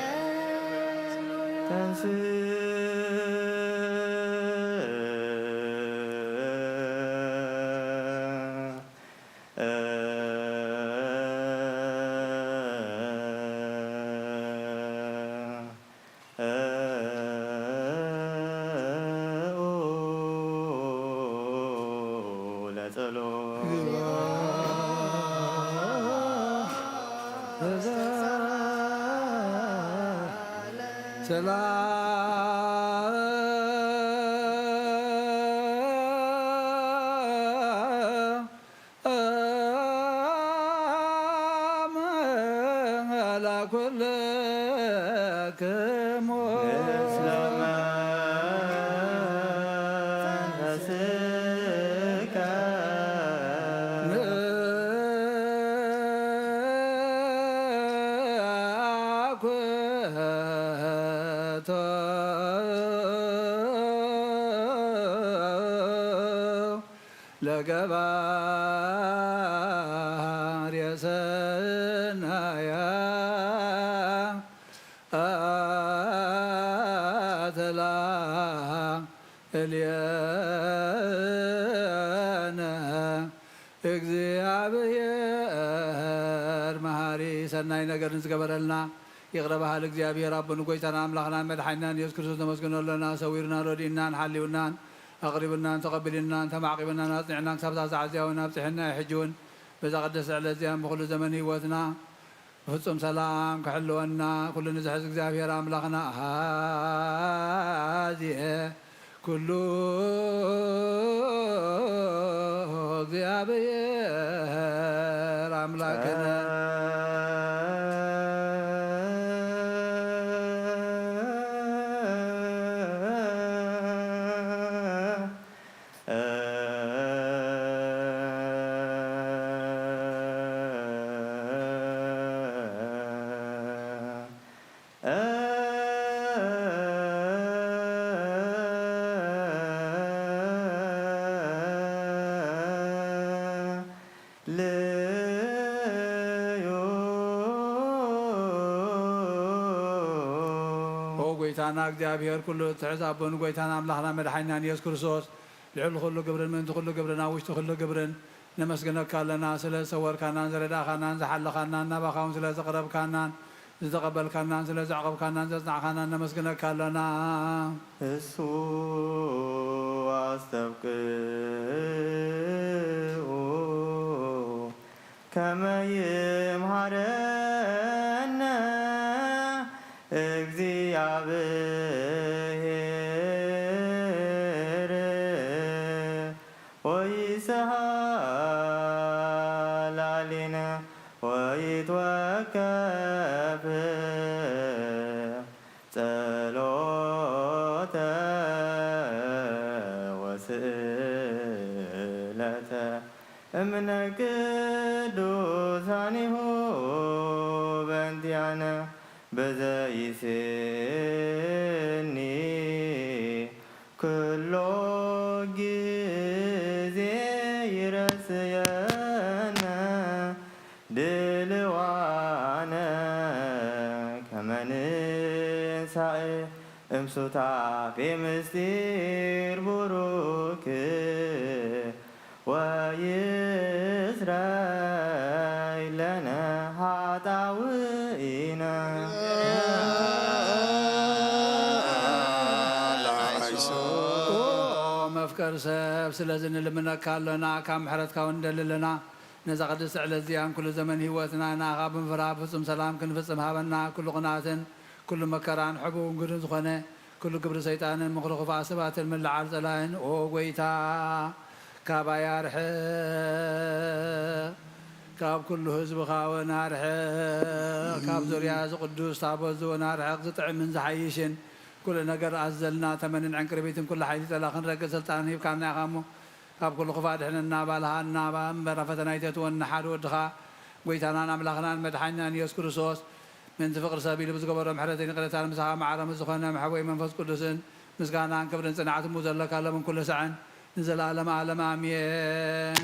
ለኩልክሙ ንአኩቶ ለገባርየ ሰናያት ላዕሌነ እግዚአብሔር መሐሪ ሰናይ ነገርን ዝገበረልና ይቕረባሃል እግዚአብሔር አቦን ጎይታና አምላኽናን መድሓኒናን ኢየሱስ ክርስቶስ ተመስግነለና ሰዊርናን ረዲእናን ሓሊውናን أقربنا تقبلنا تمعقبنا ناصعنا كسبتا سعزياونا بصحنا يحجون بذا قدس على زيان بكل زمن هوتنا ፍጹም ሰላም ከሕልወና ኩሉ ንዝሕዝ እግዚአብሔር አምላኽና ሃዚአ ኩሉ እግዚአብሔር አምላክነ ጎይታና እግዚአብሔር ኩሉ ትሕዛበኑ ጎይታና አምላኽና መድሓኒና ኢየሱስ ክርስቶስ ልዕሉ ኩሉ ግብርን ምንቲ ኩሉ ግብርን ኣብ ውሽጢ ኩሉ ግብርን ነመስግነካ ኣለና ስለ ዝሰወርካናን ዝረዳእኻናን ዝሓለኻናን ናባኻውን ስለ ዘቕረብካናን ዝተቐበልካናን ስለ ዘዕቐብካናን ዘጽናዕኻናን ነመስግነካ ኣለና እሱ አስተብቅዑ ከመ ይምሃረነ እግዚአብሔር ወይሰሃላሊነ ወይትወከፍ ጸሎተ ወስእለተ እምነ ቅዱሳኒሁ በእንቲአነ በዘይሴኒ ኩሎ ጊዜ ይረስየነ ድልዋነ ከመ ንንሣእ እምሱታፌ ምስጢር ቡሩክ ወይስረይ ለነ ኃጣውኢነ መፍቀር ሰብ ስለዚ ንልምነካ ኣለና ካብ ምሕረትካ እውን ንደልለና ነዛ ቅድስቲ ዕለት እዚኣን ኩሉ ዘመን ሂወትና ናኻ ብምፍራህ ፍጹም ሰላም ክንፍጽም ሃበና ኩሉ ቅንኣትን ኩሉ መከራን ሕቡእ እንግድን ዝኾነ ኩሉ ግብሪ ሰይጣንን ምኽሪ ክፉእ ሰባትን ምልዓል ጸላይን ኦ ጎይታ ካብ ኣያርሕቕ ካብ ኩሉ ህዝብኻ እውን ኣርሕቕ ካብ ዙርያ ዝቅዱስ ታቦት እውን ኣርሕቕ ዝጥዕምን ዝሓይሽን ኩሉ ነገር ኣዘልና ተመንን ዕንቅርቢትን ኩሉ ሓይሊ ጠላኽ ክንረግእ ስልጣን ሂብካና ኢኻ እሞ ካብ ኩሉ ክፋእ ድሕንና ባልሃና እምበራ ፈተና ይተትወን ንሓደ ወድኻ ጎይታናን ኣምላኽናን መድሓኒናን ኢየሱስ ክርስቶስ ምንቲ ፍቅሪ ሰብ ኢሉ ብዝገበሮ ምሕረትን ይቕረታን ምሳኻ ማዕረም ዝኾነ መሕወይ መንፈስ ቅዱስን ምስጋናን ክብርን ጽንዓትን ሙ ዘለካ ሎምን ኩሉ ሰዕን ንዘለዓለመ ዓለም ኣሜን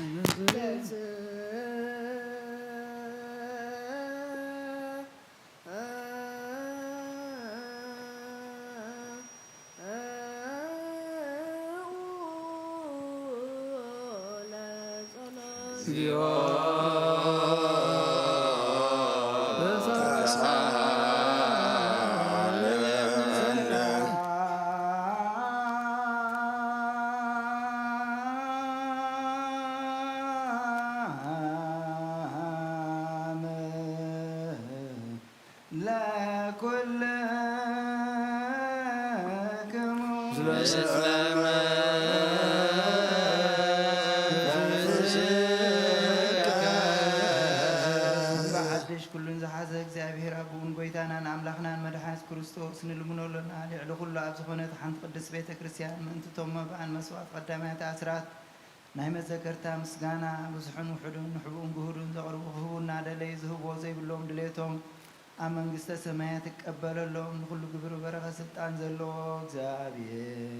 ኩሉን ዝሓዘ እግዚአብሔር አቡን ጎይታናን አምላኽናን መድሓኒት ክርስቶስ ንልምኖሎና ልዕሊ ኩሉ ኣብ ዝኾነት ሓንቲ ቅድስት ቤተ ክርስቲያን ምእንትቶም መባዕን መስዋዕት ቀዳማያት ኣስራት ናይ መዘከርታ ምስጋና ብዙሕን ውሕዱን ንሕቡኡን ግሁዱን ዘቕርቡ ክህቡና ደለይ ዝህቦ ዘይብሎም ድሌቶም ኣብ መንግስተ ሰማያት ይቀበለሎም ንኩሉ ግብሪ በረኸ ስልጣን ዘለዎ እግዚአብሔር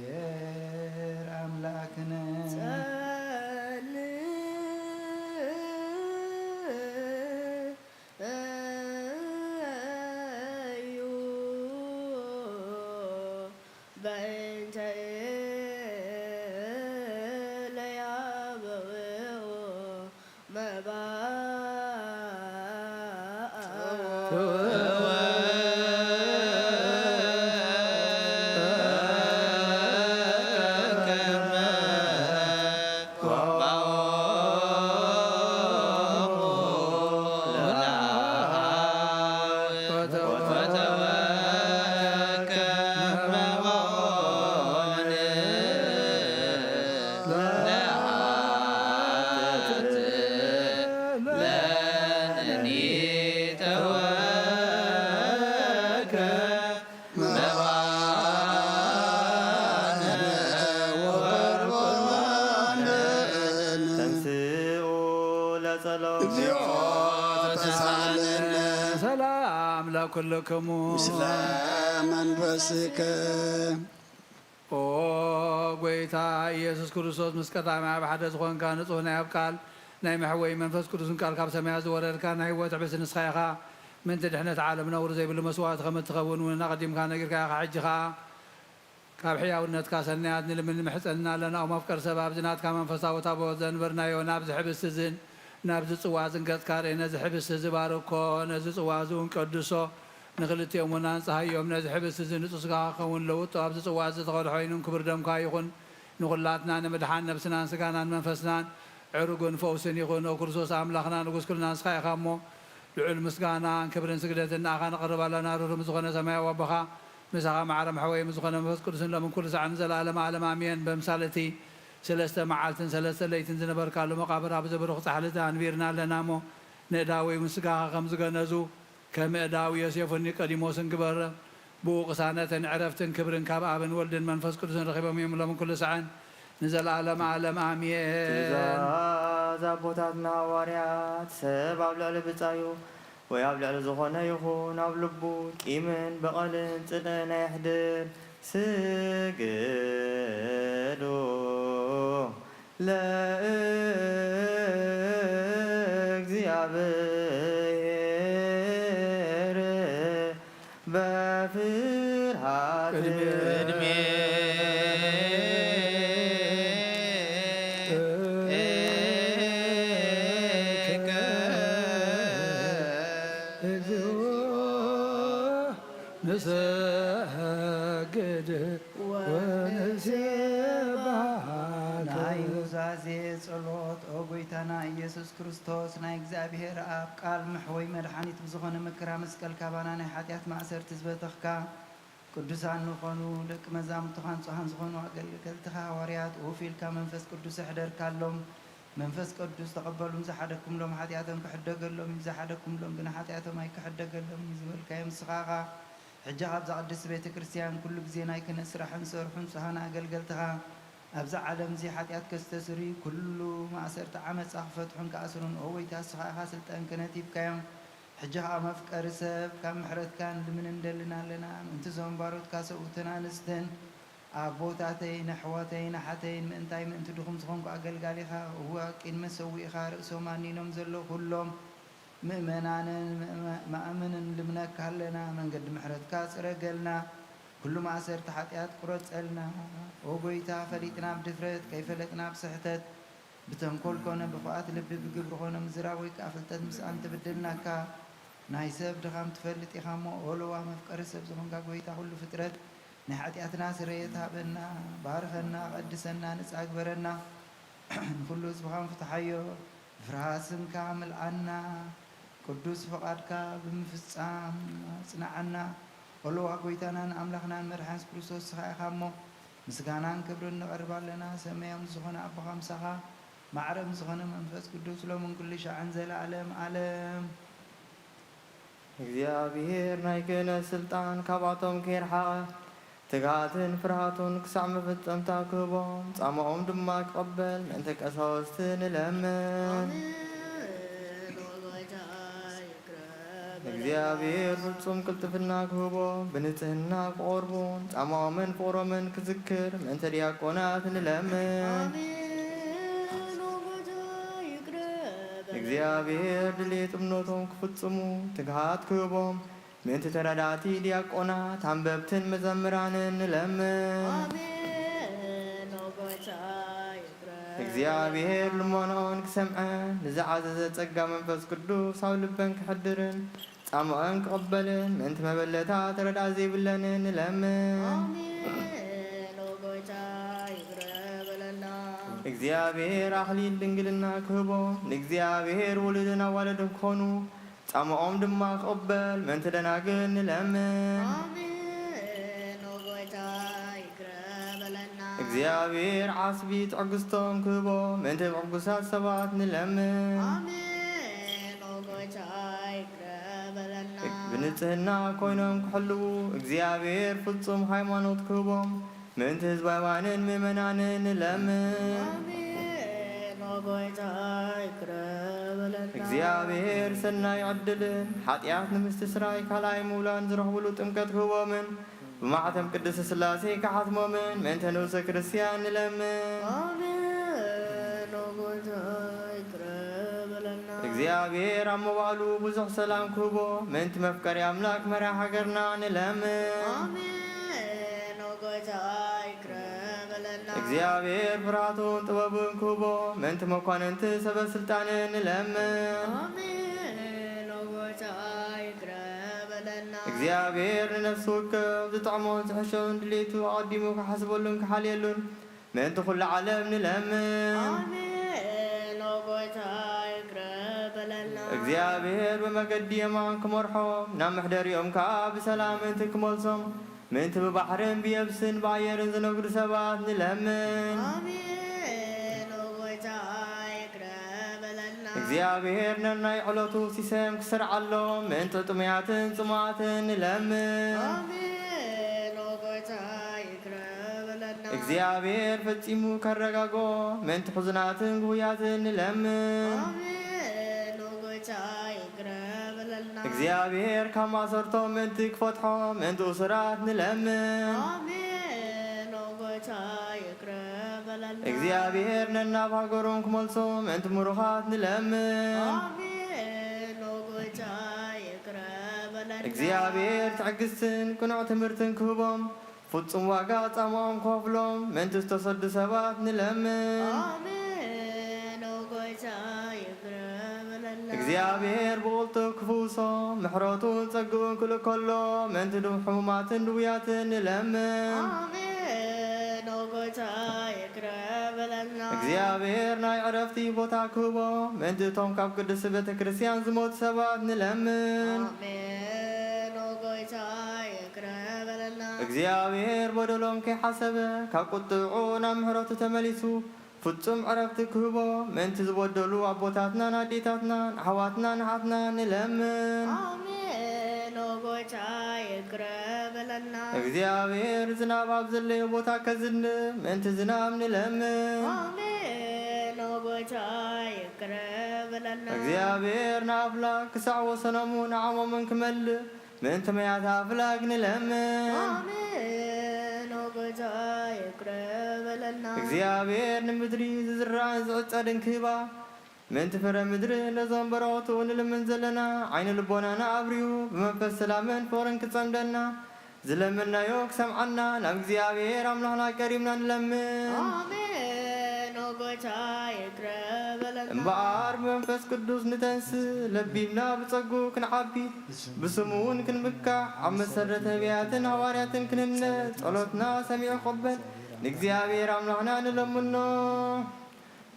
ኣምላክነ ሰላም ለኩልክሙ ምስለ መንፈስከ ኦ ጎይታ ኢየሱስ ክርስቶስ ምስ ቀዳማይ ኣብ ሓደ ዝኾንካ ንጹህ ናይ ኣብ ቃል ናይ መሕወይ መንፈስ ቅዱስን ቃል ካብ ሰማያት ዝወረድካ ናይ ህይወት ዕብስ ንስኻ ኢኻ من تدحنة عالم نور زي بالمسوات خمت تخون ونقدم كان نجرك حجها كاب حياونت كاسنيات نلمن محسننا لنا ومفكر سباب زنات كمان فصاوت ابو زنبرنا يونابز حبس زين نابز صوازن قد كارين زحبس زباركو نز صوازون قدسو نخلت يومنا صحي يوم نز حبس زين تصقا خون لو طابز صواز تقول حينهم كبر دم كايخون نغلاتنا نمدحان نفسنا سكانا منفسنا عرقون فوسن يخون وكرسوس املاخنا نقص كلنا نسخاي خامو لعل مسكانا كبرن سجدتنا خان قرب لنا رور مزغنا سماء وبخا مسخا معرم حوي مزغنا منفس قدسن لمن كل ساعه نزل عالم عالم امين بمثالتي سلسته معالتن سلسته ليتن زنبر كالو مقابر ابز برخ صحلت انبيرنا لنامو نداوي مسكا خمز غنزو كمداوي يوسفني قديمو سنغبر بوقسانه عرفتن كبرن كاب ابن ولدن منفس قدسن رخيبهم يملم كل ساعه نزل عالم عالم امين زابوتاتنا حواريات سب ابلع بصايو ويابلع زخونه يخون ابلبو قيمن بقلن صدنا يحدر سجدو لእግዚአብሔር በፍርሃት نسجد ونسبح ናይዛዜ ጸሎት ኦጎይታና ኢየሱስ ክርስቶስ ናይ እግዚአብሔር አብ ቃል ምሕወይ መድኃኒት ብዝኾነ መከራ መስቀል ካባና ናይ ኃጢአት ማእሰርቲ ዝበተኽካ ቅዱሳን ንኾኑ ደቂ መዛሙርትኻ ንጹሃን ዝኾኑ አገልገልትኻ ሐዋርያት ወፊልካ መንፈስ ቅዱስ ሕደርካሎም መንፈስ ቅዱስ ተቀበሉም ዝሓደኩምሎም ኃጢአቶም ክሕደገሎም ዝሓደኩምሎም ግን ኃጢአቶም ኣይክሕደገሎም ዝበልካዮም ስኻኻ ሕጂ ኣብ ቅድስ ቤተ ክርስቲያን ኩሉ ግዜ ናይ ክህነት ስራሕን ሰርሑን ንጹሃን ኣገልገልትኻ أبزع عالم زي حتيات كستسري كل ما أسرت عمل صحفة حن كأسرون أو يتاسخ خاصلتان كنتي بكيم حجها ما فكر سب كم حرت كان من ندلنا لنا انتزام باروت كاسو وتنانستن أبوتاتين حواتين حتين من تايم انت دخم صخون كأجل قالها هو كن مسوي خارق سوماني نمزلو كلهم مؤمنان مؤمن لمنك هلنا من قد محرت كاس رجلنا كل ما أسرت حتيات قرط سألنا وقويتا فريتنا بدفرت كيف لتنا بصحتت بتنقل كونا بخوات لب بقبر خونا مزراوي كافلتت مسأن تبدلنا كا نايسب دخام تفلت إخامو أولوا مفكر سب زخون قويتا كل فترت نحتياتنا سريتها بنا بارخنا قدسنا نسع أكبرنا كل سبحان فتحيو فراسم كامل عنا قدوس فقادك بمفصام صنعنا ولو أقويتنا أملاخنا مرحان كريستوس خامو مسكانان كبرن نقرب لنا سميهم زخنا أبو خمسها معرم زخنا منفس قدوس لو من كل شيء عنزل عالم عالم እግዚአብሔር ናይ ክህነት ስልጣን ካብኣቶም ከይርሓቐ ትግሃትን ፍርሃቱን ክሳዕ መፈፀምታ ክህቦም ጻምኦም ድማ ክቐበል ምእንተ ቀሳውስቲ ንለምን እግዚአብሔር ፍጹም ቅልጥፍና ክህቦ ብንጽህና ክቆርቡን ጻምኦምን ፍቅሮምን ክዝክር ምእንተ ዲያቆናት ንለምን እግዚአብሔር ድሌት እምነቶም ክፍጽሙ ትግሃት ክህቦም ምእንቲ ተረዳእቲ ዲያቆናት አንበብትን መዘምራንን ንለምን እግዚአብሔር ልመናኦም ክሰምዐን ንዝዓዘዘ ጸጋ መንፈስ ቅዱስ ኣብ ልበን ክሕድርን ጻምኦን ክቕበልን ምእንቲ መበለታት ረዳእ ዘይብለንን ንለምን እግዚአብሔር አክሊል ድንግልና ክህቦ ንእግዚአብሔር ውሉድን ኣዋልድን ክኾኑ ጻምኦም ድማ ክቕበል ምእንቲ ደናግል ንለምን እግዚአብሔር ዓስቢ ትዕግስቶም ክህቦ ምእንቲ ዕጉሳት ሰባት ንለምን ብንጽህና ኮይኖም ክሕልዉ እግዚአብሔር ፍጹም ሃይማኖት ክህቦም ምእንቲ ህዝባውያንን ምእመናንን ንለምን እግዚአብሔር ሰናይ ዕድልን ሓጢአት ንምስትስራይ ካልኣይ ምውላን ዝረኽብሉ ጥምቀት ክህቦምን ብማዕተም ቅድስት ሥላሴ ክሓትሞምን ምእንተ ንኡሰ ክርስቲያን ንለምን እግዚአብሔር አመባሉ ብዙሕ ሰላም ክህቦ ምእንቲ መፍቀሪ አምላክ መርያ ሃገርና ንለምን። አሜን። ወጎይታ ይቅረበለና እግዚአብሔር ፍርሃቱን ጥበቡን ክህቦ ምእንቲ መኳንንቲ ሰበስልጣን ንለምን። አሜን። ወጎይታ ይቅረበለና እግዚአብሔር ንነፍሲ ውከብ ዝጥዕሞን ዝሕሾን ድሌቱ ኣቐዲሙ ክሓስበሉን ክሓልየሉን ምእንቲ ኩሉ ዓለም ንለምን። አሜን። ወጎይታ ይቅረበለና እግዚአብሔር በመገዲ የማን ክመርሖም ናብ ምሕደሪኦም ከዓ ብሰላም ምእንቲ ክመልሶም ምእንቲ ብባሕርን ብየብስን ብኣየርን ዝነግዱ ሰባት ንለምን። አሜን። ወጎይታ ይቅረበለና እግዚአብሔር ነናይ ዕለቱ ሲሰም ክስርዓሎም ምእንቲ ጥሙያትን ጽሙዓትን ንለምን። አሜን። ወጎይታ ይቅረበለና እግዚአብሔር ፈጺሙ ከረጋጎ ምእንቲ ሕዙናትን ጉያትን ንለምን። አሜን። ወጎይታ ይቅረበለና እግዚአብሔር ካብ ማሰርቶም ምእንቲ ክፈትሖም ምእንቲ እስራት ንለምን። አሜን። ወጎይታ ይቅረበለና እግዚአብሔር ነናብ ሃገሮም ክመልሶ ምእንቲ ምሩኻት ንለምን። አሜን። ወጎይታ ይቅረበለና እግዚአብሔር ትዕግስትን ቅኑዕ ትምህርትን ክህቦም ፍጹም ዋጋ ጻምኦም ከፍሎም ምእንቲ ዝተሰዱ ሰባት ንለምን። አሜን። ወጎይታ ይቅረበለና እግዚአብሔር ብቕልጡ ክፍውሶም ምሕረቱን ጸግኡን ክልእ ከሎ ምእንቲ ሕሙማትን ድውያትን ንለምን። አሜን። ወጎይታ ይቅረበለና እግዚአብሔር ናይ ዕረፍቲ ቦታ ክህቦ ምእንቲ እቶም ካብ ቅዱስ ቤተ ክርስቲያን ዝሞቱ ሰባት ንለምን። አሜን። ወጎይታ ይቅረበለና እግዚአብሔር በደሎም ከይሓሰበ ካብ ቁጥዑ ናብ ምሕረቱ ተመሊሱ ፍጹም ዕረፍቲ ክህቦ ምእንቲ ዝበደሉ ኣቦታትናን ኣዴታትናን ኣሕዋትናን ኣሓትና ንለምን። አሜን። ወጎይታ ይቅረበለና እግዚአብሔር ዝናብ ኣብ ዘለዮ ቦታ ከዝንብ ምእንቲ ዝናብ ንለምን። አሜን። ወጎይታ ይቅረበለና እግዚአብሔር ንኣፍላክ ክሳዕ ወሰኖሙ ንዓሞምን ክመልእ ምእንቲ መያት ኣፍላክ ንለምን። አሜን። ወጎይታ ይቅረበለና እግዚአብሔር ንምድሪ ዝዝራእን ዝዕጸድን ክህባ ምእንቲ ፍረ ምድሪ ነዞም በረኸቱ ንልምን ዘለና ዓይኒ ልቦናና ኣብርዩ ብመንፈስ ሰላምን ፍቕርን ክጸምደና ዝለመናዮ ክሰምዓና ናብ እግዚአብሔር ኣምላኽና ቀሪብና ንለምን። አሜን። ወጎይታ ይቅረበለና እምበኣር ብመንፈስ ቅዱስ ንተንስእ ለቢብና ብጸጉ ክንዓቢ ብስሙ እውን ክንምካዕ ኣብ መሰረተ ነቢያትን ሃዋርያትን ክንነት ጸሎትና ሰሚዑ ክቕበል ንእግዚአብሔር ኣምላኽና ንለምኖ።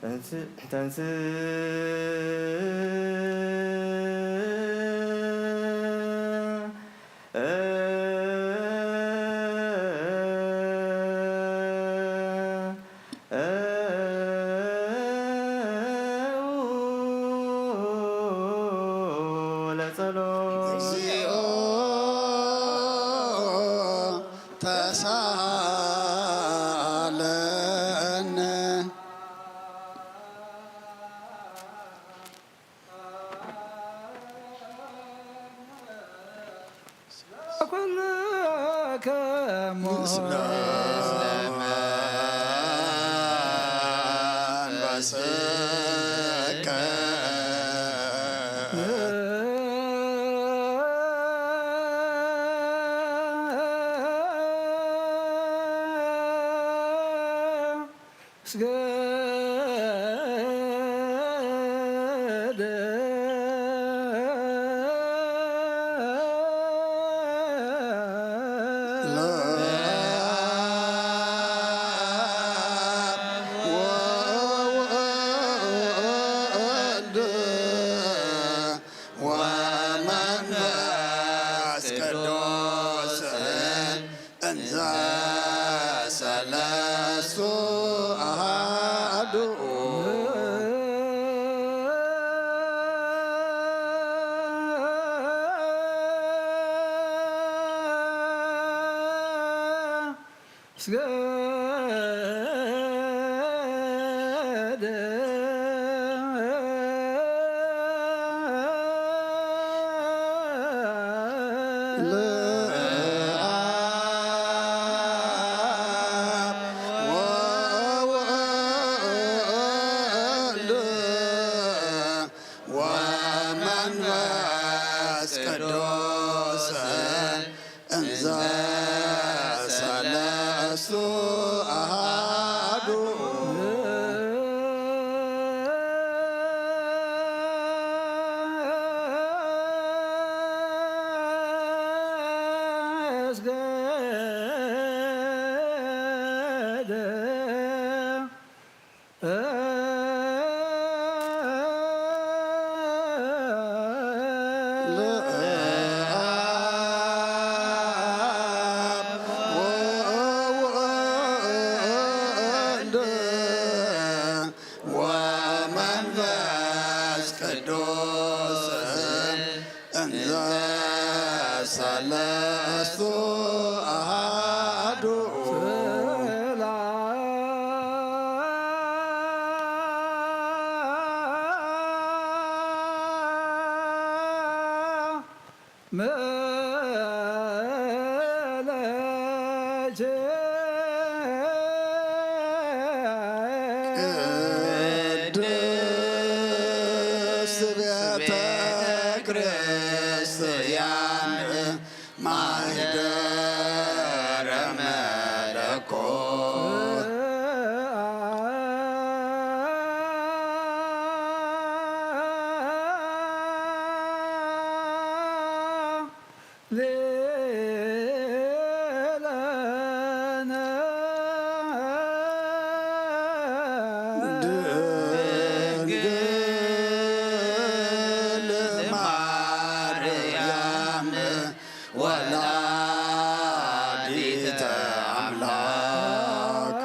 ተንስእ እግዚኦ ተሳለነ ኩልከ ምስለ መንፈስከ ስገደ ወወልድ ወመንፈስ ቅዱስ እንዘ ሰለስቱ አሐዱ ስገደ ለአብ ወወልድ መስገደ ወመንፈስ ቅዱስ እንዘ ሰለስቱ አሐዱ ቅድስት ቤተ ክርስቲያን ማኅደረ መለኮት ድንግል ማርያም ወላዲተ አምላክ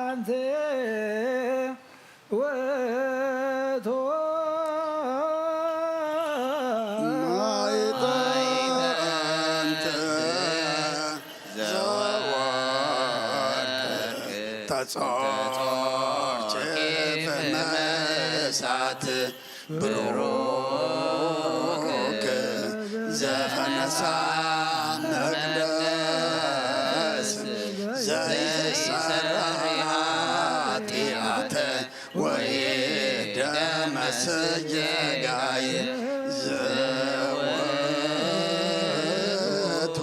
አንተ ውእቱ ማይጠንት ዘወርቅ ተጾርች ፍመሳት ብሩክ ዘፈነሳ መቅደስ ዘይሰራ ኃጢአተ ወይደመስስ ጌጋዬ ዘውእቱ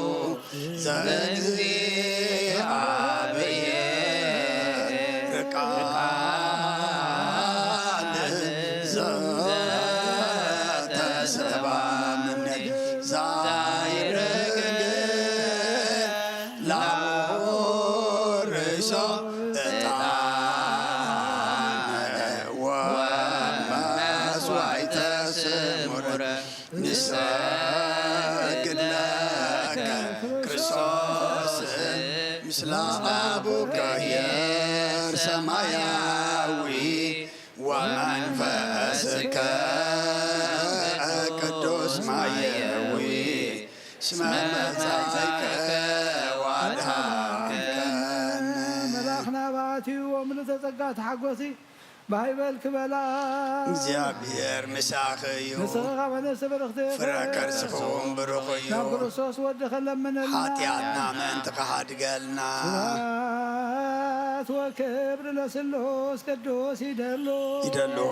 ዘእግዚአብሔር ቃል ዘተሰብአ እምኔ ዛይርግ ላውርሶ ዕጣነ ወመስዋዕተ ስሙረ ንሰግድ ለከ ክርስቶስ ምስለ አቡከ ኄር ሰማያዊ ወመንፈስከ ቅዱስ ማየዊ እስመ መጻእከ ወአድኀንከነ መላእኽና ባትዩ ወምልዕተ ጸጋ ተሓጐሲ ባይበል ክበላ እግዚአብሔር ምሳኺ እዩ ንስኻ መነሰ በረኽቲ ፍረ ከርስኹም ብሩኽ እዩ ናብ ክርስቶስ ወድኸ ለምነልና ኃጢአትና ምእንቲ ከሃድገልና ስብሐት ወክብር ለስሉስ ቅዱስ ይደሉ ይደልዎ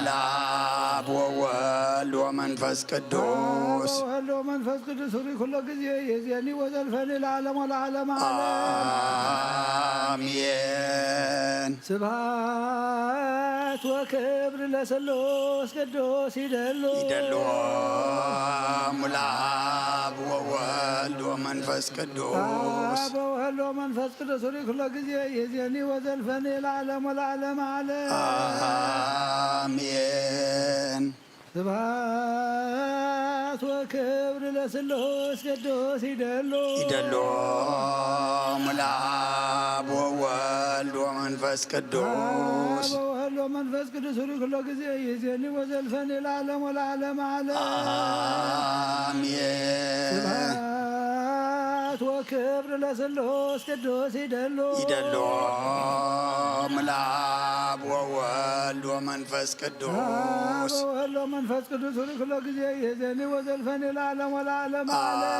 ለአብ ወወልድ ወመንፈስ ቅዱስ ወወልድ ወመንፈስ ቅዱስ ሁሪ ኩሎ ጊዜ የዚያኒ ወዘልፈኒ ለዓለም ወለዓለም ዓለም አሜን ስብሐት ወክብር ለስሉስ ቅዱስ ይደሉ ይደልዎ ለአብ ወወልድ ወመንፈስ ቅዱስ አብ ወወልድ ወመንፈስ ቅዱስ ሁሪ ኩሎ ጊዜ የዚያኒ ወዘልፈኒ ለዓለም ወለዓለም ዓለም አሜን ስብሐት ወክብር ለስሉስ ቅዱስ ይደሉ ይደልዎ ለአብ ወወልድ ወመንፈስ ቅዱስ አብ ወወልድ ወመንፈስ ቅዱስ ሁሪ ኩሎ ጊዜ የዚያኒ ወዘልፈኒ ለዓለም ወለዓለም ዓለም አሜን ስብሐት ወክብር ለስሉስ ቅዱስ ይደሉ ይደልዎ ለአብ ወወልድ ወመንፈስ ቅዱስ ወወልድ ወመንፈስ ቅዱስ ሁሪ ኩሎ ጊዜ የዚያኒ ወዘልፈኒ ለዓለም ወለዓለም ዓለም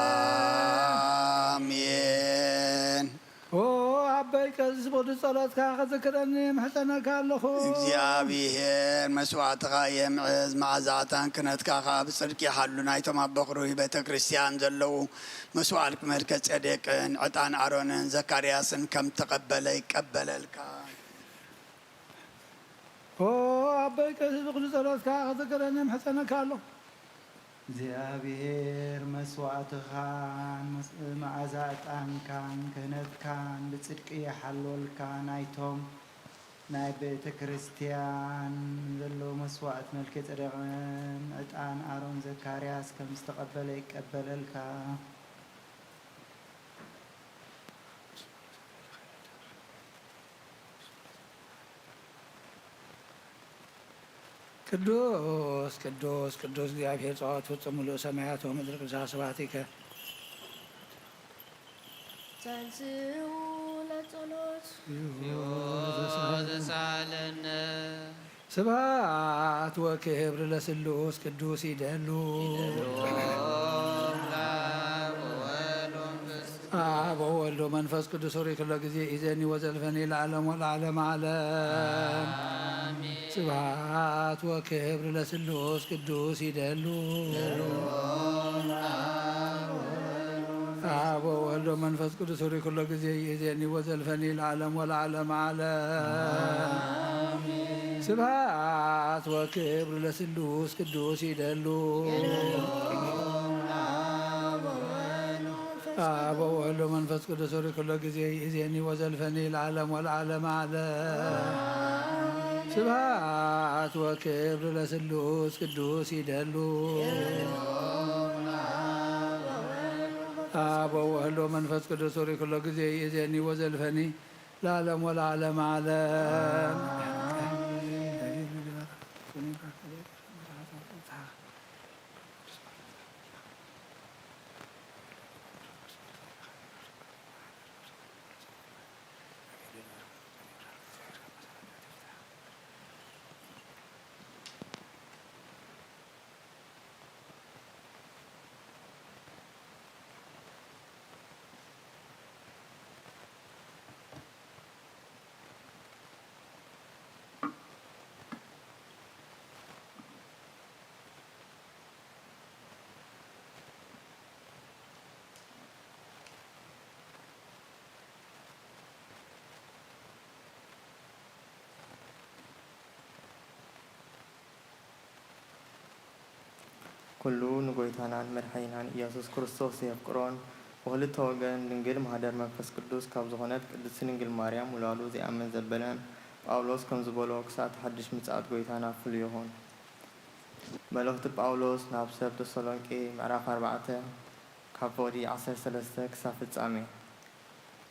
አሜን ኦ አበይ ቀሲስ ቅዱስ ጸሎትካ ክዝክረኒ ምሕፀነካ ኣለኹ እግዚአብሔር መስዋዕትኻ የምዕዝ መዓዛታን ክነትካ ካብ ጽድቂ ይሓሉ ናይቶም ኣብ በኽሪ ቤተ ክርስቲያን ዘለዉ መስዋዕት መልከ ጼዴቅን ዕጣን ኣሮንን ዘካርያስን ከም ተቐበለ ይቀበለልካ ኦ አበይ ቀሲስ ብኩሉ ጸሎትካ ክዝክረኒ ምሕፀነካ ኣሎ እግዚአብሔር መስዋዕትኻን መዓዛ ዕጣንካን ክህነትካን ብጽድቂ ይሓልወልካ ናይቶም ናይ ቤተ ክርስቲያን ዘለዎ መስዋዕት መልከ ጸደቕን ዕጣን ኣሮን ዘካርያስ ከም ዝተቐበለ ይቀበለልካ ቅዱስ ቅዱስ ቅዱስ እግዚአብሔር ጸዋት ፍጹም ሙሉእ ሰማያት ወምድር ቅዱሳት ስብሐቲከ ተንሥኡ ለጸሎት ዘሳለነ ስብሐት ወክብር ለስሉስ ቅዱስ ይደሉ አብ ወወልድ ወመንፈስ ቅዱስ ሆይ ኩሎ ጊዜ ኢዘኒ ወዘልፈኒ ለዓለም ወለዓለመ ዓለም ስብሐት ወክብር ለስሉስ ቅዱስ ይደሉ አብ ወወልድ ወመንፈስ ቅዱስ ሆይ ኩሎ ጊዜ ኢዘኒ ወዘልፈኒ ለዓለም ወለዓለመ ዓለም ስብሐት ወክብር ለስሉስ ቅዱስ ይደሉ አብ ወወልድ ወመንፈስ ቅዱስ ሆይ ኩሎ ጊዜ ኢዜኒ ወዘልፈኒ ለዓለም ወለዓለመ ዓለም ስብሐት ወክብር ለስሉስ ቅዱስ ይደሉ አብ ወወልድ ወመንፈስ ቅዱስ ሆይ ኩሎ ጊዜ ኢዜኒ ወዘልፈኒ ለዓለም ወለዓለመ ዓለም ኩሉ ንጎይታናን መድሓኒናን ኢየሱስ ክርስቶስ የፍቅሮን ወክልተ ወገን ድንግል ማህደር መንፈስ ቅዱስ ካብ ዝኾነት ቅድስት ድንግል ማርያም ውላዱ ዘይኣምን ዘበለን ጳውሎስ ከም ዝበሎ ክሳብ ሓድሽ ምጽኣት ጎይታና ፍሉይ ይኹን። መልእኽቲ ጳውሎስ ናብ ሰብ ተሰሎንቄ ምዕራፍ 4 ካብ ፍቕዲ 13 ክሳብ ፍጻሜ።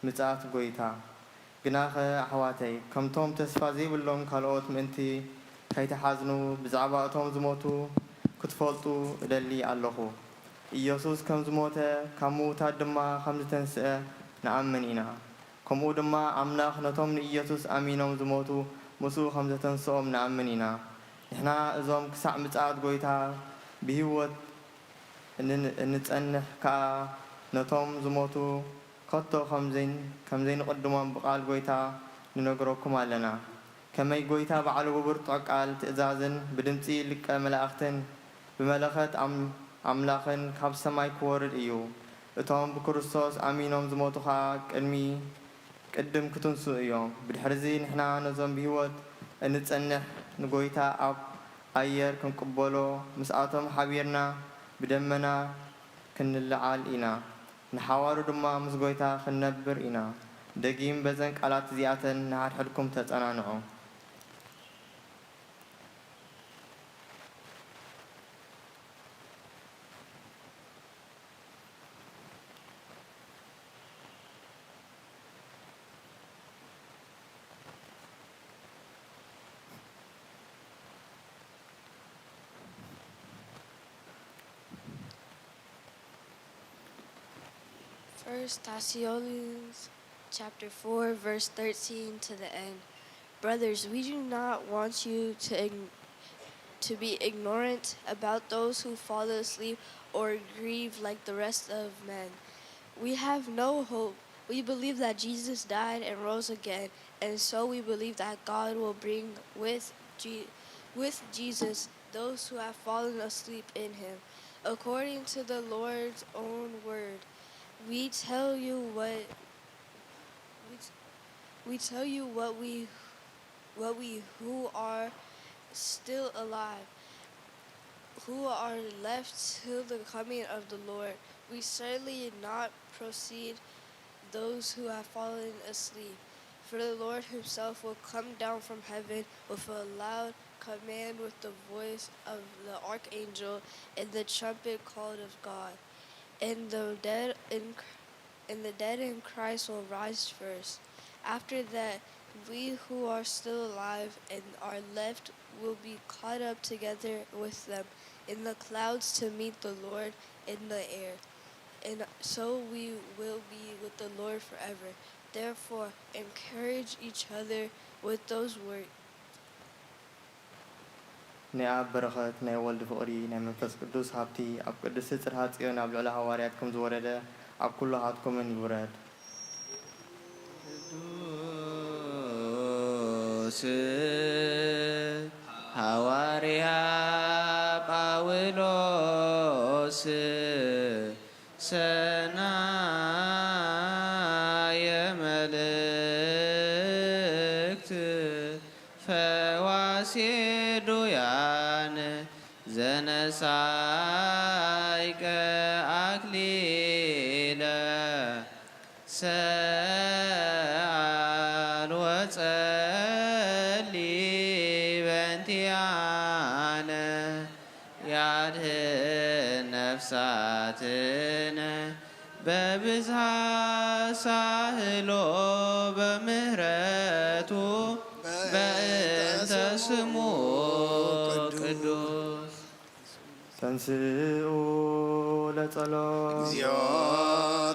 ምጽኣት ጎይታ ግናኸ ኣሕዋተይ ከምቶም ተስፋ ዘይብሎም ካልኦት ምእንቲ ከይተሓዝኑ ብዛዕባ እቶም ዝሞቱ ክትፈልጡ እደሊ ኣለኹ። ኢየሱስ ከም ዝሞተ ካብ ምውታት ድማ ከም ዝተንስአ ንኣምን ኢና። ከምኡ ድማ ኣምላኽ ነቶም ንኢየሱስ ኣሚኖም ዝሞቱ ምስኡ ከም ዘተንስኦም ንኣምን ኢና። ንሕና እዞም ክሳዕ ምጽኣት ጎይታ ብህይወት እንጸንሕ ከዓ ነቶም ዝሞቱ ከቶ ከም ዘይንቕድሞም ብቓል ጎይታ ንነግረኩም ኣለና። ከመይ ጎይታ በዓሉ ብብርቱዕ ቃል ትእዛዝን ብድምፂ ልቀ መላእኽትን ብመለኸት ኣምላኽን ካብ ሰማይ ክወርድ እዩ። እቶም ብክርስቶስ ኣሚኖም ዝሞቱ ከዓ ቅድም ክትንስኡ እዮም። ብድሕሪዚ ንሕና ነዞም ብህይወት እንጸንሕ ንጎይታ ኣብ ኣየር ክንቅበሎ ምስኣቶም ሓቢርና ብደመና ክንለዓል ኢና። ንሓዋሩ ድማ ምስ ጎይታ ክንነብር ኢና። ደጊም በዘን ቃላት እዚኣተን ንሓድሕድኩም ተጸናንዑ። First Thessalonians chapter 4, verse 13 to the end. Brothers, we do not want you to be ignorant about those who fall asleep or grieve like the rest of men. We have no hope. We believe that Jesus died and rose again, and so we believe that God will bring with Jesus those who have fallen asleep in him. According to the Lord's own word, we tell you what we who are still alive, who are left till the coming of the Lord. We certainly not precede those who have fallen asleep. For the Lord himself will come down from heaven with a loud command, with the voice of the archangel and the trumpet called of God. And the dead in Christ will rise first. After that, we who are still alive and are left will be caught up together with them in the clouds to meet the Lord in the air. And so we will be with the Lord forever. Therefore, encourage each other with those words. ናይ ኣብ በረኸት ናይ ወልዲ ፍቕሪ ናይ መንፈስ ቅዱስ ሃብቲ ኣብ ቅድስቲ ጽርሐ ጽዮን ኣብ ልዕሊ ሃዋርያት ከም ዝወረደ ኣብ ኩሉ ሃትኩምን ይውረድ። ቅዱስ ሐዋርያ ጳውሎስ ሰናየ መልእክት ፈዋሴ ዱያን ዘነሳይቀ አክሊለ ሰአል ወጸሊ በእንቲአነ ያድኅን ነፍሳትነ በብዝሃ ሳህሎ በምህረቱ በእንተ ስሙ ቅዱስ ተንሥኡ ለጸሎት እግዚኦ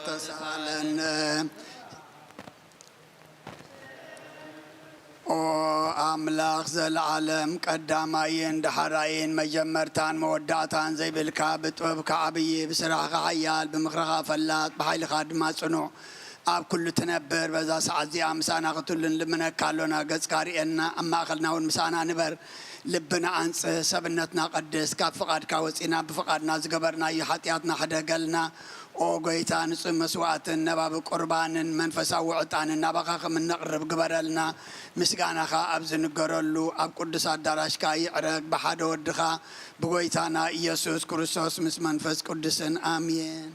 ተሳለነ ኦ አምላክ ዘለዓለም ቀዳማይን ዳሕራይን መጀመርታን መወዳእታን ዘይብልካ ብጥበብካ ዓብይ ብስራሕካ ሓያል ብምክርኻ ፈላጥ ብሓይልኻ ድማ ጽኑዕ ኣብ ኩሉ ትነብር በዛ ሰዓት እዚኣ ምሳና ክትሉን ልምነካ ኣሎና ገጽካ ርኤና ኣብ ማእኸልና እውን ምሳና ንበር ልብና አንጽህ ሰብነትና ቀድስ ካብ ፍቃድካ ወፂና ብፍቃድና ዝገበርናዮ ሓጢኣትና ሕደገልና ኦ ጎይታ ንጹህ መስዋዕትን ነባብ ቁርባንን መንፈሳዊ ዕጣንን ናባኻ ከምነቕርብ ግበረልና ምስጋናኻ ኣብ ዝንገረሉ ኣብ ቅዱስ ኣዳራሽካ ይዕረግ ብሓደ ወድኻ ብጎይታና ኢየሱስ ክርስቶስ ምስ መንፈስ ቅዱስን አሜን።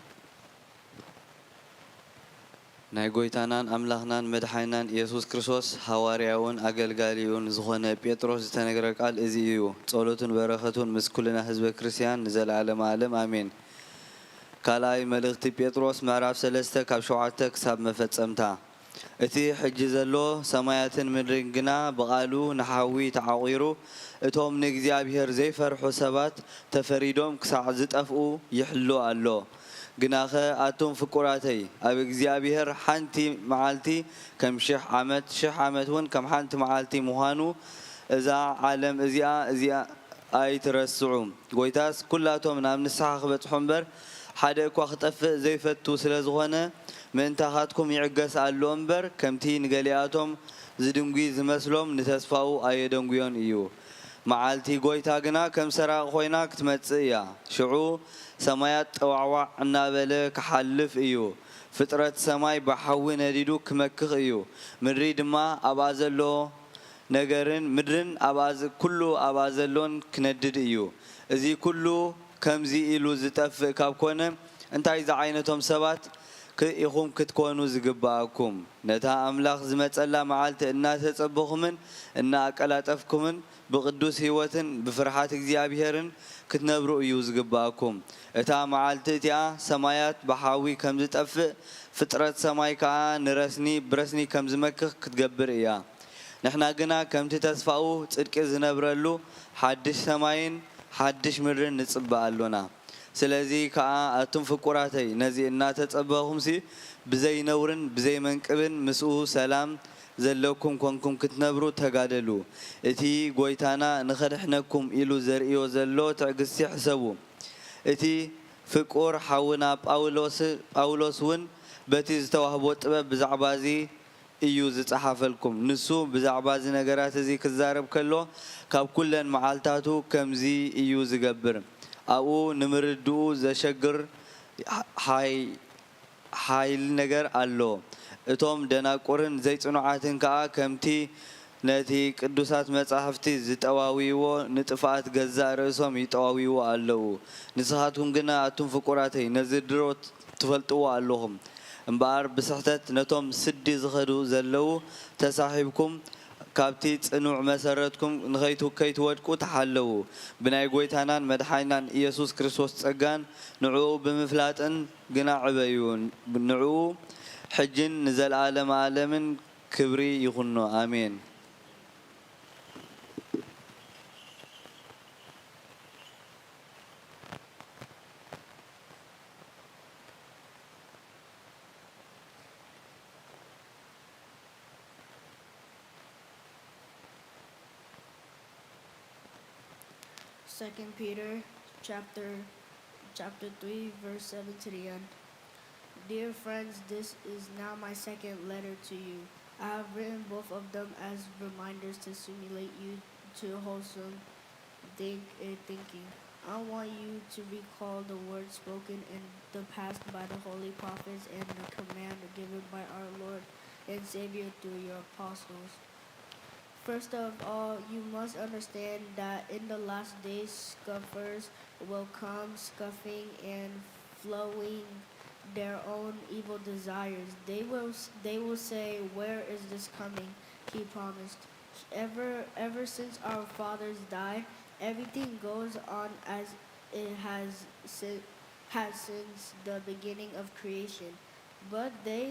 ናይ ጎይታናን አምላኽናን መድሓኒናን ኢየሱስ ክርስቶስ ሃዋርያውን አገልጋሊውን ዝኾነ ጴጥሮስ ዝተነገረ ቃል እዚ እዩ። ጸሎቱን በረኸቱን ምስ ኩልና ህዝበ ክርስቲያን ንዘለዓለመ ዓለም አሜን። ካልኣይ መልእኽቲ ጴጥሮስ ምዕራፍ 3 ካብ 7 ክሳብ መፈጸምታ። እቲ ሕጂ ዘሎ ሰማያትን ምድርን ግና ብቓሉ ንሓዊ ተዓቂሩ እቶም ንእግዚአብሔር ዘይፈርሑ ሰባት ተፈሪዶም ክሳዕ ዝጠፍኡ ይሕሉ ኣሎ። ግናኸ ኣቶም ፍቁራተይ ኣብ እግዚአብሔር ሓንቲ መዓልቲ ከም 1000 ዓመት እውን ከም ሓንቲ መዓልቲ ምዃኑ እዛ ዓለም እዚኣ ኣይትረስዑ። ጎይታስ ኩላቶም ናብ ንስሐ ክበጽሑ እምበር ሓደ እኳ ክጠፍእ ዘይፈቱ ስለ ዝኾነ ምእንታኻትኩም ይዕገስ ኣሎ እምበር ከምቲ ንገሊኣቶም ዝድንጉ ዝመስሎም ንተስፋኡ ኣየደንጉዮን እዩ። መዓልቲ ጎይታ ግና ከም ሰራቕ ኮይና ክትመጽእ እያ። ሽዑ ሰማያት ጠዋዕዋዕ እናበለ ክሓልፍ እዩ። ፍጥረት ሰማይ ብሓዊ ነዲዱ ክመክኽ እዩ። ምድሪ ድማ ኣብኣ ዘሎ ነገርን ምድርን ኩሉ ኣብኣ ዘሎን ክነድድ እዩ። እዚ ኩሉ ከምዚ ኢሉ ዝጠፍእ ካብ ኮነ እንታይ ዝዓይነቶም ሰባት ኢኹም ክትኮኑ ዝግባአኩም። ነታ ኣምላኽ ዝመጸላ መዓልቲ እናተጸበኹምን እናኣቀላጠፍኩምን ብቅዱስ ህይወትን ብፍርሃት እግዚአብሔርን ክትነብሩ እዩ ዝግባአኩም። እታ መዓልቲ እቲኣ ሰማያት ብሓዊ ከም ዝጠፍእ ፍጥረት ሰማይ ከዓ ብረስኒ ከም ዝመክኽ ክትገብር እያ። ንሕና ግና ከምቲ ተስፋኡ ጽድቂ ዝነብረሉ ሓድሽ ሰማይን ሓድሽ ምድርን ንጽባእ ኣሎና። ስለዚ ከዓ ኣቱም ፍቁራተይ ነዚ እናተጸበኹምሲ ብዘይ ነውርን ብዘይ መንቅብን ምስኡ ሰላም ዘለኩም ኮንኩም ክትነብሩ ተጋደሉ። እቲ ጎይታና ንኸድሕነኩም ኢሉ ዘርእዮ ዘሎ ትዕግስቲ ሕሰቡ። እቲ ፍቁር ሓውና ጳውሎስ እውን በቲ ዝተዋህቦ ጥበብ ብዛዕባ እዚ እዩ ዝጸሓፈልኩም። ንሱ ብዛዕባ እዚ ነገራት እዚ ክዛረብ ከሎ ካብ ኩለን መዓልታቱ ከምዚ እዩ ዝገብር። ኣብኡ ንምርድኡ ዘሸግር ሓይል ነገር ኣሎ። እቶም ደናቁርን ዘይጽኑዓትን ከዓ ከምቲ ነቲ ቅዱሳት መጻሕፍቲ ዝጠዋዊዎ ንጥፋት ገዛእ ርእሶም ይጠዋዊዎ ኣለዉ ንስኻትኩም ግና ኣቱም ፍቁራተይ ነዚ ድሮ ትፈልጥዎ ኣለኹም እምበኣር ብስሕተት ነቶም ስዲ ዝኸዱ ዘለዉ ተሳሒብኩም ካብቲ ጽኑዕ መሰረትኩም ንኸይትወድቁ ተሓለዉ ብናይ ጎይታናን መድሓኒናን ኢየሱስ ክርስቶስ ጸጋን ንዕኡ ብምፍላጥን ግና ዕበዩ ንዕኡ ሕጅን ንዘለዓለመ ዓለምን ክብሪ ይኹኖ ኣሜን Second Peter chapter 3 verse 7 to the end. Dear friends, this is now my second letter to you. I have written both of them as reminders to stimulate you to wholesome thinking. I want you to recall the words spoken in the past by the holy prophets and the command given by our Lord and Savior through your apostles. First of all, you must understand that in the last days scoffers will come, scoffing and following their own evil desires. They will say, "Where is this coming?" He promised. Ever since our fathers died, everything goes on as it has since the beginning of creation. But they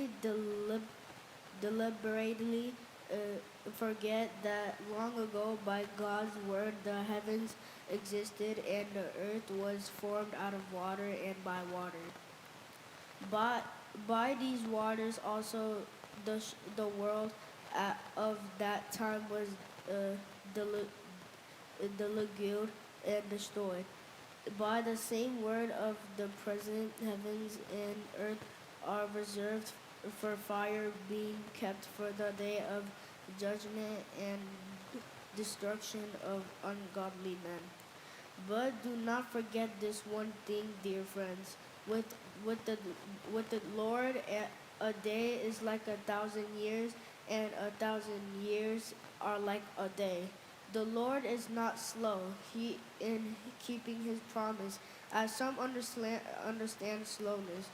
deliberately forget that long ago by God's word the heavens existed and the earth was formed out of water and by water. By these waters also the world of that time was deluged and destroyed. By the same word of the present heavens and earth are reserved for fire, being kept for the day of judgment and destruction of ungodly men. But do not forget this one thing, dear friends. With the Lord, a day is like 1,000 years, and 1,000 years are like a day. The Lord is not slow in keeping his promise, as some understand slowness.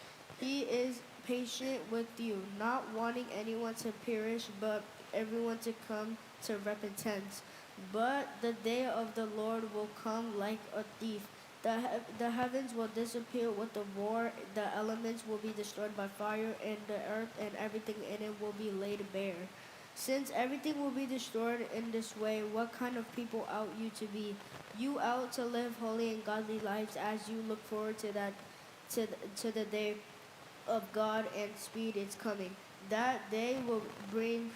He is patient with you, not wanting anyone to perish, but everyone to come to repentance. But the day of the Lord will come like a thief. The heavens will disappear with a roar, the elements will be destroyed by fire, and the earth and everything in it will be laid bare. Since everything will be destroyed in this way, what kind of people ought you to be? You ought to live holy and godly lives as you look forward to the day of God and speed its coming. That day will bring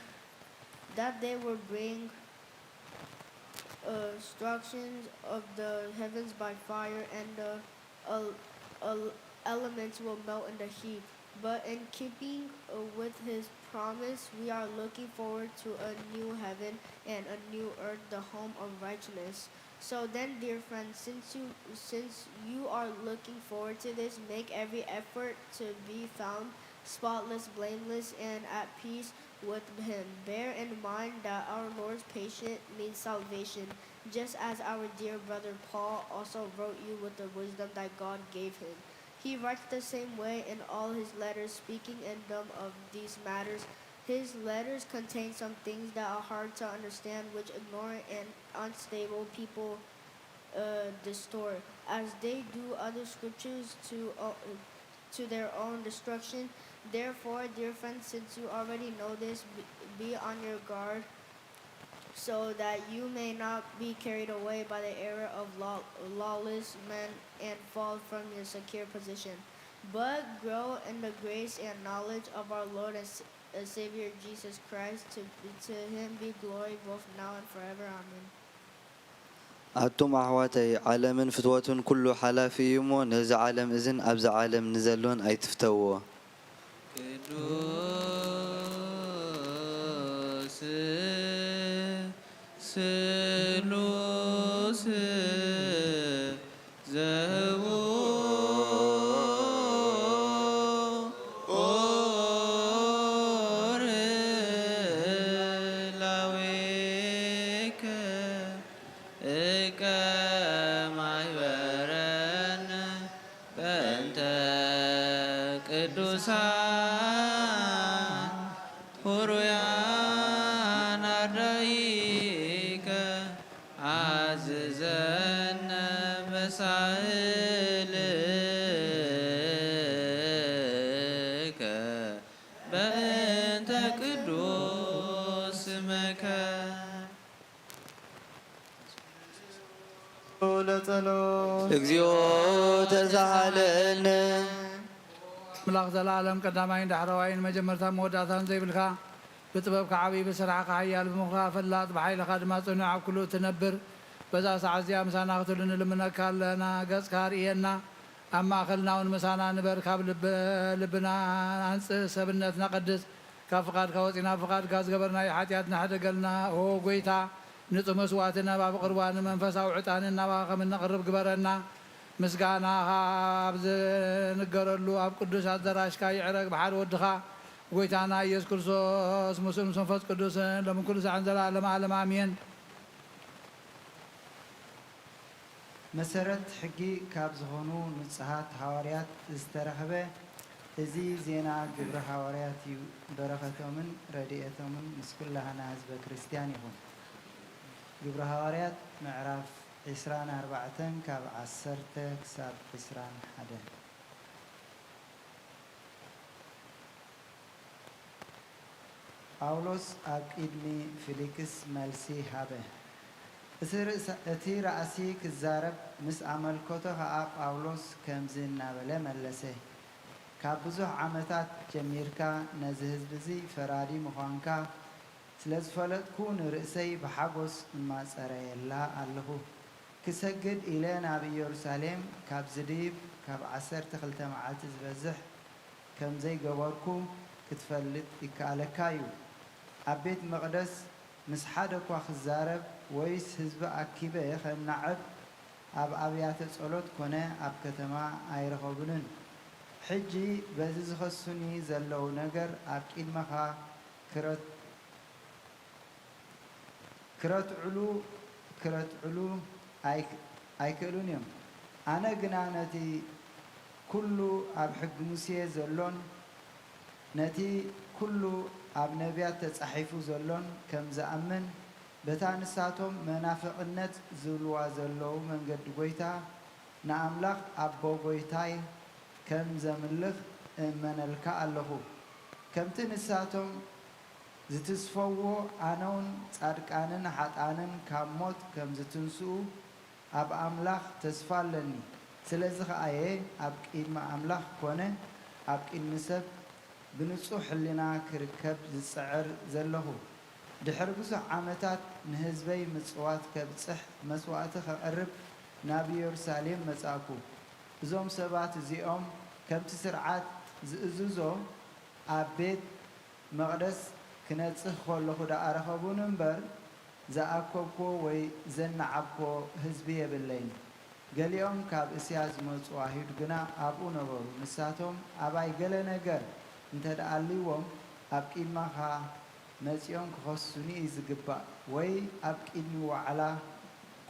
destructions of the heavens by fire, and the elements will melt in the heat. But in keeping with his promise, we are looking forward to a new heaven and a new earth, the home of righteousness. So then, dear friends, since you are looking forward to this, make every effort to be found spotless, blameless, and at peace with him. Bear in mind that our Lord's patience means salvation, just as our dear brother Paul also wrote you with the wisdom that God gave him. He writes the same way in all his letters, speaking in them of these matters. His letters contain some things that are hard to understand, which ignorant and unstable people distort, as they do other scriptures to their own destruction. Therefore, dear friends, since you already know this, be on your guard, so that you may not be carried away by the error of lawless men and fall from your secure position. But grow in the grace and knowledge of our Lord and Savior Jesus Christ. To him be glory both now and forever. Amen. ኣቱም ኣሕዋተይ ዓለምን ፍትወቱን ኩሉ ሓላፊ እዩ እሞ ነዚ ዓለም እዝን ኣብዚ ዓለም ንዘሎን ኣይትፍተዎ ቅዱስ ስሉስ ዘውር ላዌ እሙያን አርዳኢከ አዝዘነ መሳእልከ በእንተ ቅዱስ ስምከ ለጸሎት እግዚኦ ተሳሃለነ ملاك زلالم قدامين دحروين مجمرتا موداتان زيبلك بطببك عبي بسرعك حيال بمخها فلات بحيل خادمات صنع كله تنبر بزا سعزيا مسانا قتلن لمنك لنا قز كارينا أما خلنا ونمسانا نبر كاب لبنا أنس سبنتنا قدس كفقاد كوزينا فقاد كاز قبرنا حاتياتنا حتى قلنا هو قويتا نطم مسواتنا باب قربان منفسا وعطاننا باقا من نقرب قبرنا مسقانا خابز نقرلو أب قدوس الدراش كاي عرق بحال ودخا قويتانا يس كرسوس مسلم سنفس قدوس لمن كل سعن زلالم عالم آمين መሰረት ሕጊ ካብ ዝኾኑ ንጽሓት ሃዋርያት ዝተረኸበ እዚ ዜና ግብረ ሃዋርያት እዩ። በረኸቶምን ረድኤቶምን ምስ ኩላህና ህዝበ ክርስቲያን ይኹን። ግብረ ሃዋርያት ምዕራፍ 24 ካብ 10 ክሳብ 21 ጳውሎስ ኣብ ቅድሚ ፊሊክስ መልሲ ሃበ። እቲ ራእሲ ክዛረብ ምስ ኣመልከቶ ከዓ ጳውሎስ ከምዚ እናበለ መለሰ። ካብ ብዙሕ ዓመታት ጀሚርካ ነዚ ህዝቢ እዚ ፈራዲ ምዃንካ ስለ ዝፈለጥኩ ንርእሰይ ብሓጎስ እማፀረየላ ኣለኹ። ክሰግድ ኢለ ናብ ኢየሩሳሌም ካብ ዝድይብ ካብ 12 መዓልቲ ዝበዝሕ ከምዘይገበርኩ ክትፈልጥ ይከኣለካ እዩ። ኣብ ቤት መቕደስ ምስ ሓደ እኳ ክዛረብ ወይስ ህዝቢ ኣኪበ ኸምናዕብ ኣብ ኣብያተ ጸሎት ኮነ ኣብ ከተማ ኣይረኸቡንን። ሕጂ በዚ ዝኸሱኒ ዘለዉ ነገር ኣብ ቅድመኻ ክረትዕሉ ኣይክእሉን እዮም። ኣነ ግና ነቲ ኩሉ ኣብ ሕጊ ሙሴ ዘሎን ነቲ ኩሉ ኣብ ነቢያት ተጻሒፉ ዘሎን ከም ዝኣምን በታ ንሳቶም መናፍቕነት ዝብልዋ ዘለዉ መንገዲ ጎይታ ንኣምላኽ ኣቦ ጎይታይ ከም ዘምልኽ እመነልካ ኣለኹ። ከምቲ ንሳቶም ዝትስፈዎ ኣነውን ጻድቃንን ሓጣንን ካብ ሞት ከም ዝትንስኡ ኣብ ኣምላኽ ተስፋ ኣለኒ። ስለዚ ከኣየ ኣብ ቅድሚ ኣምላኽ ኮነ ኣብ ቅድሚ ሰብ ብንጹሕ ሕሊና ክርከብ ዝጽዕር ዘለኹ። ድሕሪ ብዙሕ ዓመታት ንህዝበይ ምጽዋት ከብጽሕ መስዋዕቲ ከቐርብ ናብ ኢየሩሳሌም መጻእኩ። እዞም ሰባት እዚኦም ከምቲ ስርዓት ዝእዝዞ ኣብ ቤት መቕደስ ክነጽህ ከለኹ ደኣ ረኸቡን እምበር ዝኣከብኮ ወይ ዘናዓብኮ ህዝቢ የብለይን። ገሊኦም ካብ እስያ ዝመጹ ኣይሁድ ግና ኣብኡ ነበሩ። ንሳቶም ኣባይ ገለ ነገር እንተደኣልይዎም ኣብ ቅድማኻ መጺኦም ክኸሱኒ እዩ ዝግባእ። ወይ ኣብ ቅድሚ ዋዕላ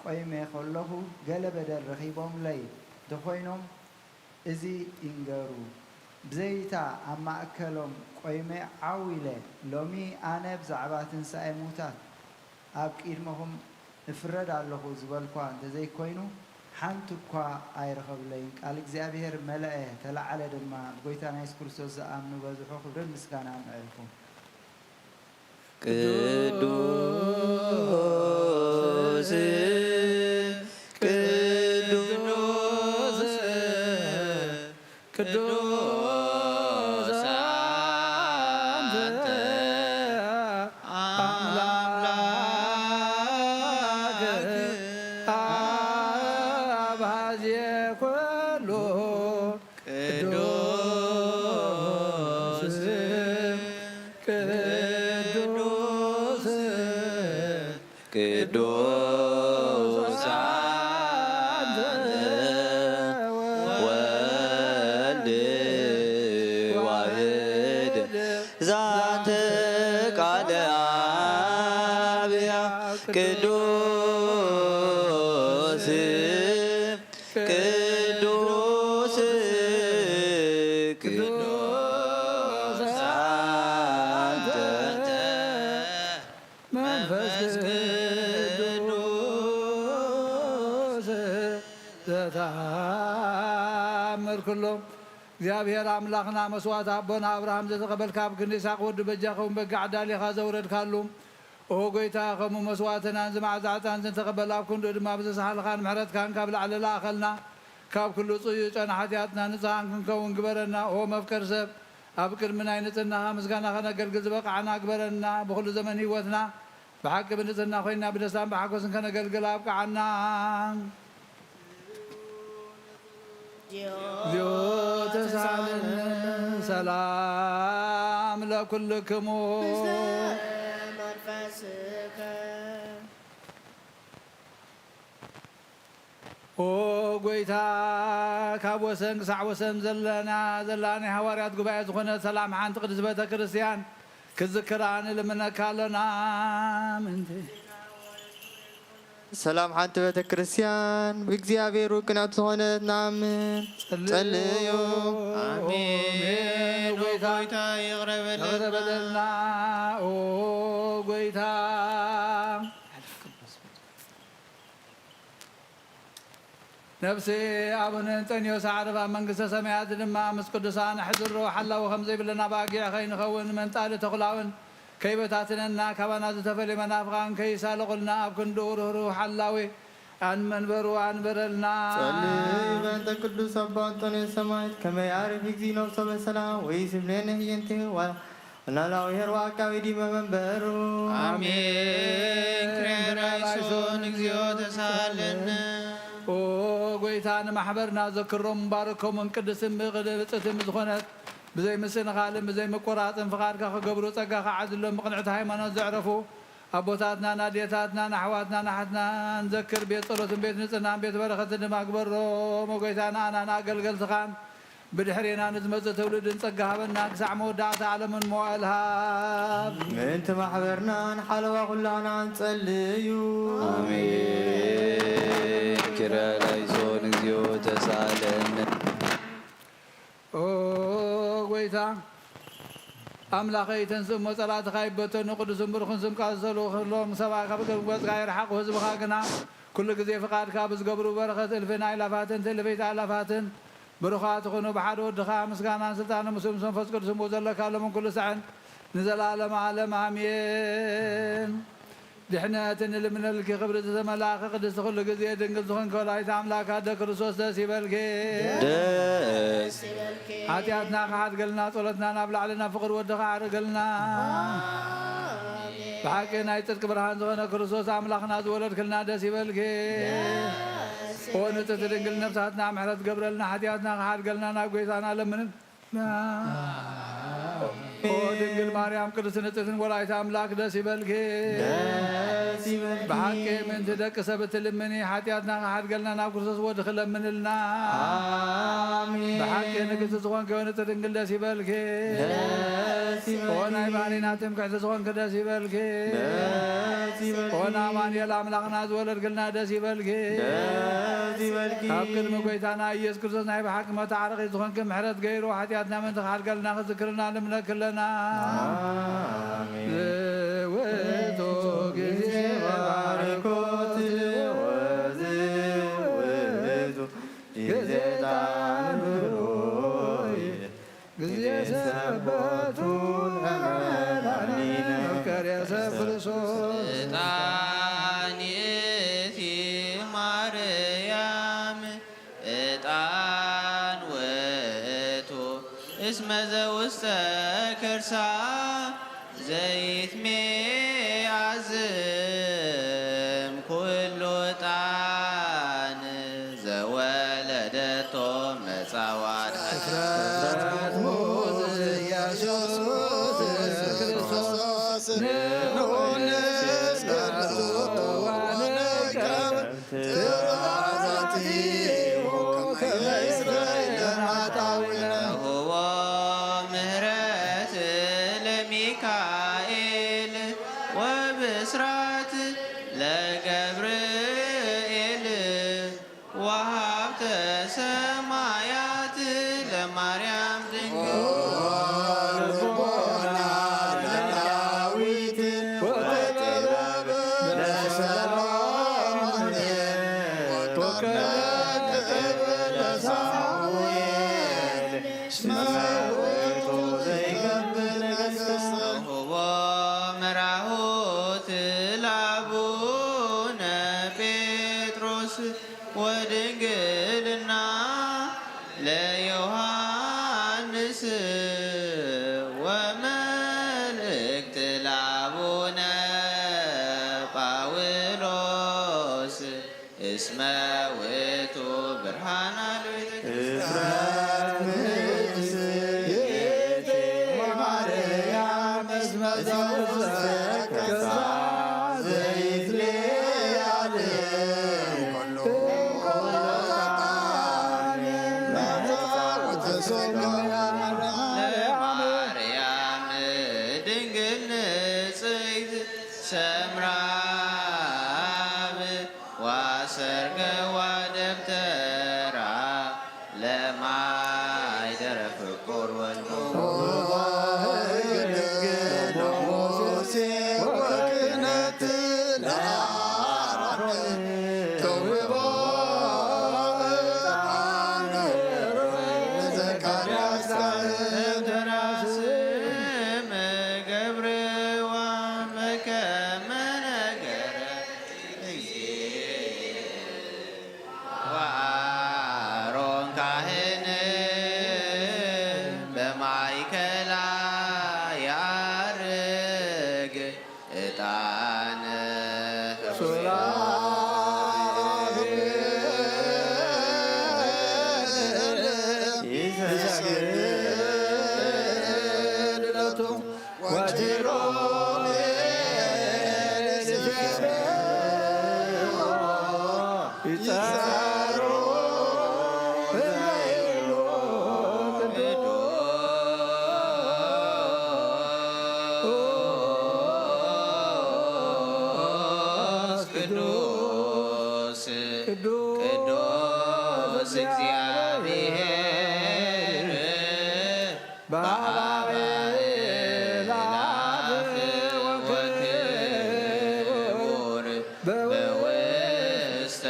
ቆይመ ከለኹ ገለ በደል ረኺቦምለይ እንተኾይኖም እዚ ይንገሩ። ብዘይታ ኣብ ማእከሎም ቆይመ ዓው ኢለ ሎሚ ኣነ ብዛዕባ ትንሣኤ ሙታት ኣብ ቅድመኹም እፍረድ ኣለኹ ዝበልኳ እንተዘይኮይኑ ሓንቲ እኳ ኣይረኸብለይን። ቃል እግዚኣብሔር መለአ ተላዓለ ድማ ብጎይታና ኢየሱስ ክርስቶስ ዝኣምኑ በዝሑ ክብርን ምስጋናን ንዕልኩ። ቅዱስ ቅዱስ አንተ አምላክ አባዜ ኩሉ ቅዱስ ቅዱስ ቅዱስ አንተ ወልድ ዋሕድ ዛንተ ቃለ አብያ ቅዱስ ቅዱስ ቅዱስ አንተ መንፈስ ቅዱስ ዘተአምር ኩሎ እግዚአብሔር አምላኽና መስዋዕት አቦና አብርሃም ዘተቀበልካ ኣብ ክንዲ ይስሐቅ ወዲ በጃኸውን በጋዕ ዳሊኻ ዘውረድካሉ ኦ ጎይታ ከምኡ መስዋዕትናን ዝማዕዛዕታን ዝተቐበል ኣብ ክንዱ ድማ ብዘሳሓልኻን ምሕረትካን ካብ ላዕሊ ላእኸልና ካብ ኩሉ ፅዩ ጨና ሓጢኣትና ንፅሃን ክንከውን ግበረና ኦ መፍቀር ሰብ ኣብ ቅድሚ ናይ ንፅህናኻ ምስጋና ከነገልግል ዝበቕዓና ግበረና ብኩሉ ዘመን ሂወትና ብሓቂ ብንፅህና ኮይና ብደስታን ብሓጎስን ከነገልግል ኣብቅዓና እግዚኦ ተሳለነ ሰላም ለኩልክሙ ኦ ጎይታ ካብ ወሰን ክሳዕ ወሰን ዘለና ናይ ሃዋርያት ጉባኤ ዝኾነት ሰላም ሓንቲ ቅድስት ቤተ ክርስቲያን ክዝክራ ንልምነካ ኣለና ምንቲ ሰላም ሓንቲ ቤተ ክርስቲያን ብእግዚአብሔር ውቅናት ዝኾነት ንኣምን ጸልዩ አሜን ጎይታ ይቕረበለና ኦ ጎይታ ነፍሲ ኣቡነ እንጠኒዮስ ዓረባ መንግስተ ሰማያት ድማ ምስ ቅዱሳን ሕድሮ ሓላዊ ከምዘይብለና ባጊዕ ከይንኸውን መንጣሊ ተኩላውን ከይበታትነና ካባና ዝተፈለየ መናፍቃን ከይሳለቁልና ኣብ ክንዱ ርህሩህ ሓላዊ አንመንበሩ አንበረልና ጸልይ በእንተ ቅዱስ አባ አንጦንዮስ ሰማዕት ከመ ያዕርፍ እግዚእ ነፍሶ በሰላም ወይስብለነ ህየንቴ ወናላዊሄር ወአቃቤ ዲበ መንበሩ አሜን ክሬራይሶን እግዚኦ ተሳለነ ኦ ጎይታ ንማሕበርና ዘክሮም ባረኮምን ቅድስን ብቅድብፅትን ዝኾነት ብዘይ ምስንኻልን ብዘይ መቆራፅን ፍቓድካ ክገብሩ ፀጋኻ ዓድሎም ብቕንዕቲ ሃይማኖት ዘዕረፉ ኣቦታትና ናዴታትና ናሕዋትና ናሓትና ንዘክር ቤት ጸሎትን ቤት ንፅህናን ቤት በረኸትን ድማ ግበሮም ጎይታ ንኣና ንኣገልገልትኻን ብድሕሪና ንዝመፅእ ትውልድን ፀጋ ሃበና ክሳዕ መወዳእታ ዓለምን መዋእል ሃብ ምእንቲ ማሕበርና ንሓለዋ ኩላና ንጸልዩ አሜን ኪርያላይሶን እግዚኦ ተሳለነ ኦ ጎይታ ኣምላኸይ ተንስእ እሞ ጸላእትኻ ይበተኑ ቅዱስን ብሩኽን ስምካ ዝሰልኹሎም ሰብኣ ካብ ገጽካ ይርሓቑ ህዝብኻ ግና ኩሉ ግዜ ፍቓድካ ብዝገብሩ በረኸት እልፍን ኣእላፋትን ትእልፈይት ኣእላፋትን ብሩኻት ይኹኑ ብሓደ ወድኻ ምስጋናን ስልጣን ምስ መንፈስ ቅዱስ እሞ ዘለካሎምን ኩሉ ሰዕን ንዘላለም ዓለም ኣሜን ድሕነትን ልምነልኪ ክብሪ ዝተመላኸ ቅድስቲ ኩሉ ግዜ ድንግል ዝኾንከ ወላዲተ ኣምላክ ኣደ ክርስቶስ ደስ ይበልኪ ሓጢኣትና ካሓድገልና ጸሎትና ናብ ላዕሊ ናብ ፍቕሪ ወድኻ ዓርገልና ብሓቂ ናይ ጽድቂ ብርሃን ዝኾነ ክርስቶስ ኣምላኽና ዝወለድክልና ደስ ይበልኪ ኦ ንጽሕቲ ድንግል ነፍሳትና ምሕረት ገብረልና ሓጢኣትና ካሓድገልና ናብ ጎይታና ለምንና ኦ ድንግል ማርያም ቅድስት ንጽሕትን ወላዲተ ኣምላክ ደስ ይበልኪ ብሓቂ ምእንቲ ደቂ ሰብ እትልምኒ ሓጢኣትና ካሓድገልና ናብ ክርስቶስ ወዲ ክለምንልና ብሓቂ ንግስቲ ዝኾንከ ንጽሕቲ ድንግል ደስ ይበልኪ ኦ ናይ ባህሪና ትምክሕቲ ዝኾንከ ደስ ይበልኪ ኦ ንኣማኑኤል ኣምላኽና ዝወለድክልና ደስ ይበልኪ ኣብ ቅድሚ ጎይታና ኢየሱስ ክርስቶስ ናይ ብሓቂ መታዓረኺ ዝኾንክ ምሕረት ገይሩ ሓጢኣትና ምእንቲ ካሓድገልና ክዝክርና ልምነክለና ዝውእቱ ግዜ ባርኮት ወዝውእቱ ግዜ ጣንብሮይ ግዜ ሰበቱ ለመድኃኒነ ፍቅር የሰብ ክርስቶስ ዕጣንእቲ ማርያም ዕጣን ውእቱ እስመ ዘውስተ ከርሳ ዘይትሜአዝም ኩሉ ዕጣን ዘወለደቶ መጻዋት ፍጥረት ሙዝ ኢየሱስ ክርስቶስ ንዑን ወንቀር ትእዛዛቲሁ ከመይስረይን ኃጣውነ ሁቦ ምህረት ለሚካኤል ወብስራት ለገብርኤል ወሃብተ ሰማያት ለማርያም ድንግል ልቦና ለዳዊት ወጥበበ ወድንግልና ለዮሐንስ ወመልእክት ለአቡነ ጳውሎስ እስመ ውእቱ ብርሃነ ለማርያም ድንግል ንጽሕት ሰምራብ ዋሰርገዋ ደብተራ ለማይደረ ፍቁር ወልዶ ቅዱስ እግዚአብሔር በአእላፍ ወክቡር በውስተ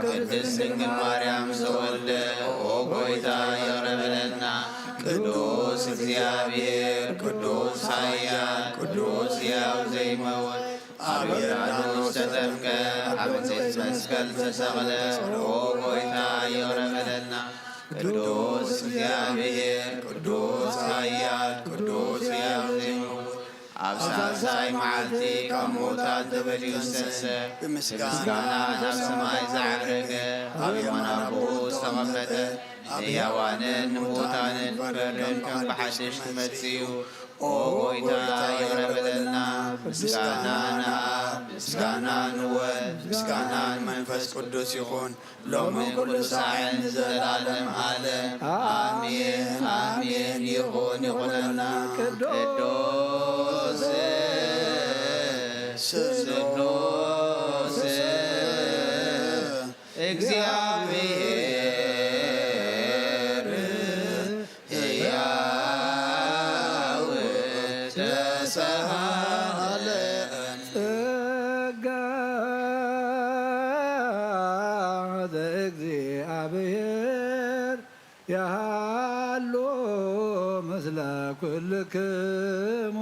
ቅድስት ድንግል ማርያም ዘወልደ ኦጎይታ የረበለና ቅዱስ እግዚአብሔር ቅዱስ ኃያል ቅዱስ ሕያው ዘይመውት አብራዶስ ተጠምቀ አብንሴት መስቀል ተሰቅለ ኦጎይታ የረበለና ቅዱስ እግዚአብሔር ቅዱስ ኃያል ቅዱስ ሕያው ዘይመውት አብሳሳይ መዓልቲ ካብ ሙታን ተበሊኡ ዝተንሰ ብምስጋና ናብ ሰማይ ዘዓረገ ኣብ የማናብኡ ዝተቐመጠ ንሕያዋንን ንሙታንን ክፈርድ ከም ብሓድሽ ክመጽኡ ኦ ጎይታ የቕረበለና ምስጋና ንኣብ ምስጋና ንወልድ ምስጋና ንመንፈስ ቅዱስ ይኹን ሎሚ ኩሉ ሳዕን ዘለዓለም ዓለም ኣሜን ኣሜን ይኹን ይኹነና ቅዱስ ስሉስ እግዚአብሔር ሕያው ተሳሃለን ጸጋ ዘእግዚአብሔር ያሃሎ ምስለ ኩልክሙ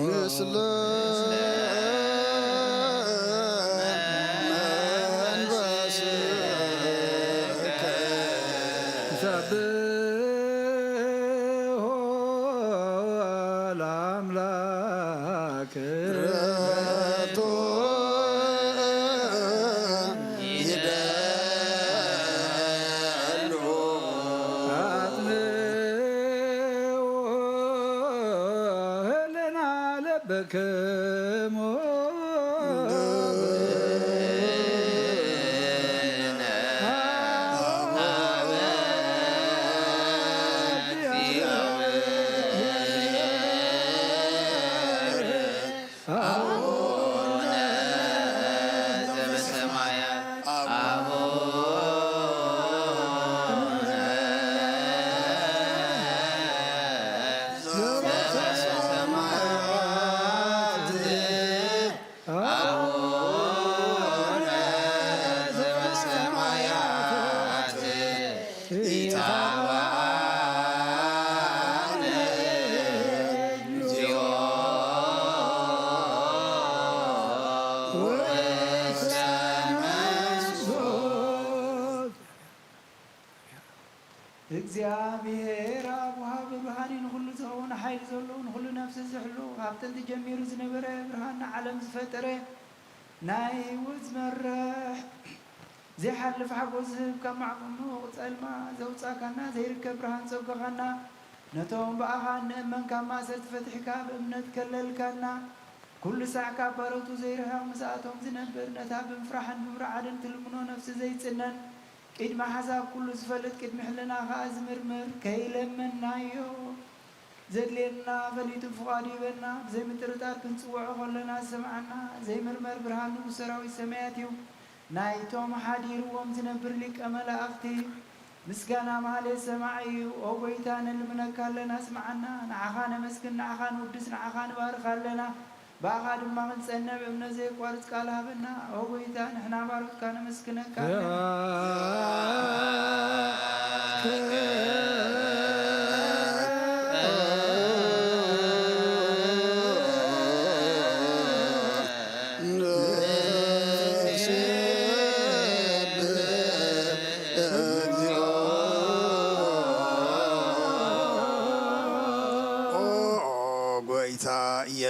ምስለ ሰብሖ ለአምላክ ኩልክሙ እግዚአብሔር አብ ወሃብ ብርሃን ሁሉ ዘውን ኃይል ዘለውን ሁሉ ነፍስ ዝሕሉ ካብተን ተጀሚሩ ዝነበረ ብርሃን ዓለም ዝፈጠረ ናይ ህይወት መርሕ ዘይሓልፍ ሓጎስ ዝህብካ ማዕሙቕ ጸልማ ዘውፃእካና ዘይርከብ ብርሃን ፀውገኻና ነቶም ብኣኻ ንእመን ካብ ማእሰርቲ ፈትሒካ ብእምነት ከለልካና ኩሉ ሳዕ ካብ ባሮቱ ዘይርሕቕ ምስኣቶም ዝነብር ነታ ብምፍራሕን ብምርዓድን ትልምኖ ነፍሲ ዘይጽነን ቅድሚ ሓሳብ ኩሉ ዝፈልጥ ቅድሚ ሕልና ከዓ ዝምርምር ከይለመናዮ ዘድልየና ፈሊጡ ፍቓዱ ይበና ብዘይምጥርጣር ክንፅውዖ ከለና ዝሰምዓና ዘይምርመር ብርሃን ንጉስ ሰራዊት ሰማያት እዩ ናይቶም ሓዲርዎም ዝነብር ሊቀ መላእኽቲ ምስጋና ማህሌት ሰማዕ እዩ ኦ ጎይታ ነልምነካ ኣለና ስምዓና ንዓኻ ነመስግን ንዓኻ ንውድስ ንዓኻ ንባርኽ ኣለና ብኣኻ ድማ ክንጸንዕ ብእምነት ዘይቋርፅ ቃል ሃበና ኦ ጎይታ ንሕና ባሮትካ ነመስግነካ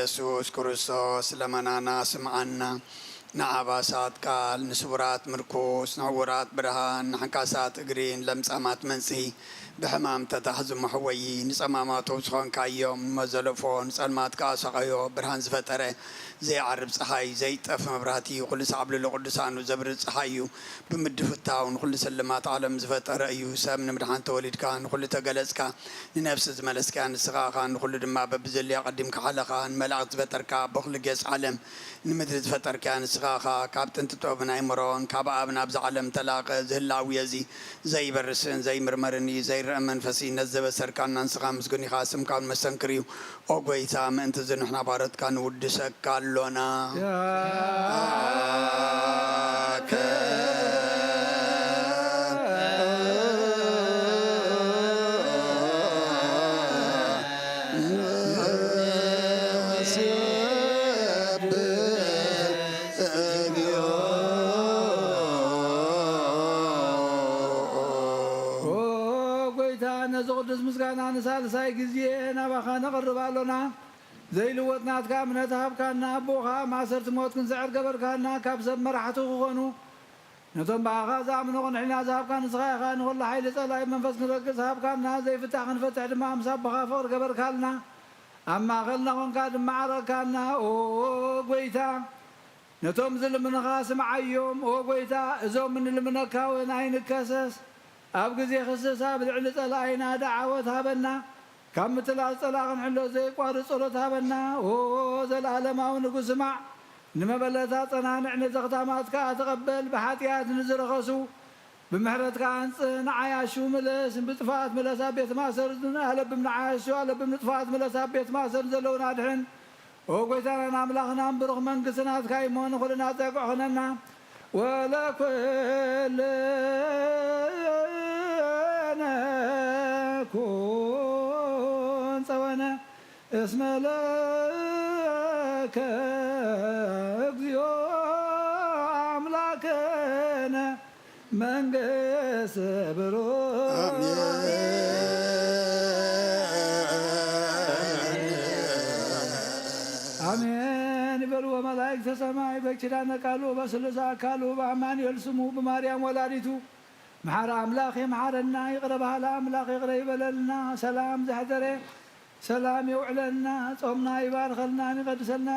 ኢየሱስ ክርስቶስ ለመናና ስምዓና ንዓባሳት ቃል ንስቡራት ምርኮስ ንዕውራት ብርሃን ንሓንካሳት እግሪን ለምጻማት መንጽሂ ብሕማም ተታሕዙ መሕወይ ንጸማማቶ ዝኾንካዮም መዘለፎ ንጸልማት ከዓ ሰቐዮ ብርሃን ዝፈጠረ ዘይዓርብ ፀሓይ ዘይጠፍ መብራህቲ ኩሉ ሰዓብሉ ለቅዱሳኑ ዘብርህ ፀሓይ እዩ ብምድፍታው ንኩሉ ስልማት ዓለም ዝፈጠረ እዩ ሰብ ንምድሓን ተወሊድካ ንኩሉ ተገለጽካ ንነፍሲ ዝመለስካ ንስኻኻ ንኩሉ ድማ በብዘልያ ቀዲምካ ሓለኻ ንመላእክት ዝፈጠርካ በኩሉ ገጽ ዓለም ንምድሪ ዝፈጠርካ ንስኻኻ ካብ ጥንቲ ጥበብን ኣይምሮን ካብ ኣብ ናብዚ ዓለም ተላቐ ዝህላዊ እዚ ዘይበርስን ዘይምርመርን እዩ ዘይርአ መንፈሲ ነዘበሰርካና ንስኻ ምስጉን ኢኻ ስምካ መሰንክር እዩ ኦ ጎይታ ምእንቲ እዚ ንሕና ባሮትካ ንውድሰካ ኣሎና ቅዱስ ምስጋና ንሳልሳይ ጊዜ ናባኻ ነቕርብ ኣሎና ዘይልወጥናትካ እምነት ሃብካና ኣቦኻ ማእሰርቲ ሞት ክንስዕር ገበርካና ካብ ሰብ መራሕቲ ክኾኑ ነቶም ብኣኻ ዝኣምኖ ቕንዕና ዝሃብካ ንስኻ ኢኻ ንኹሉ ሓይሊ ጸላይ መንፈስ ክንረግጽ ሃብካና ዘይፍታሕ ክንፈትሕ ድማ ምስ ኣቦኻ ፍቕሪ ገበርካልና ኣብ ማእኸልና ኾንካ ድማ ዓረግካና ኦ ጐይታ ነቶም ዝልምንኻ ስምዓዮም ኦ ጐይታ እዞም እንልምነካ እውን ኣይንከሰስ ኣብ ጊዜ ክስሳ ብልዕሊ ጸላእይና ዳዓወት ሃበና ካብ ምትላል ጸላእ ክንሕሎ ዘይቋርፅ ጸሎት ሃበና ኦ ዘለኣለማዊ ንጉስ ስማዕ ንመበለታ ጸናንዕ ንዘኽታማትካ ተቐበል ብሓጢኣት ንዝረኸሱ ብምሕረትካ አንጽህ ንዓያሹ ምለስ ብጥፋት ምለሳ ቤት ማእሰር ኣለብም ንዓያሹ ኣለብም ንጥፋት ምለሳ ቤት ማእሰር ዘለውና ድሕን ኦ ጐይታናን ኣምላኽናን ብሩኽ መንግሥትናትካ እሞ ንኹልና ፀግዕ ኽነና ወለኩል ኩን ጸወነ እስመ ለከ እግዚኦ አምላክነ መንግሥት ብሩክ አሜን ይበሉ ወመላእክተ ሰማይ በኪዳነ ቃሉ በስሉሳ አካሉ በአማኑኤል ስሙ በማርያም ወላዲቱ መሐረ አምላክ የመሐረና ይቅረ ባህላ አምላክ ይቅረ ይበለልና ሰላም ዘሕደረ سلام يوعلنا صومنا يبارخلنا يقدسلنا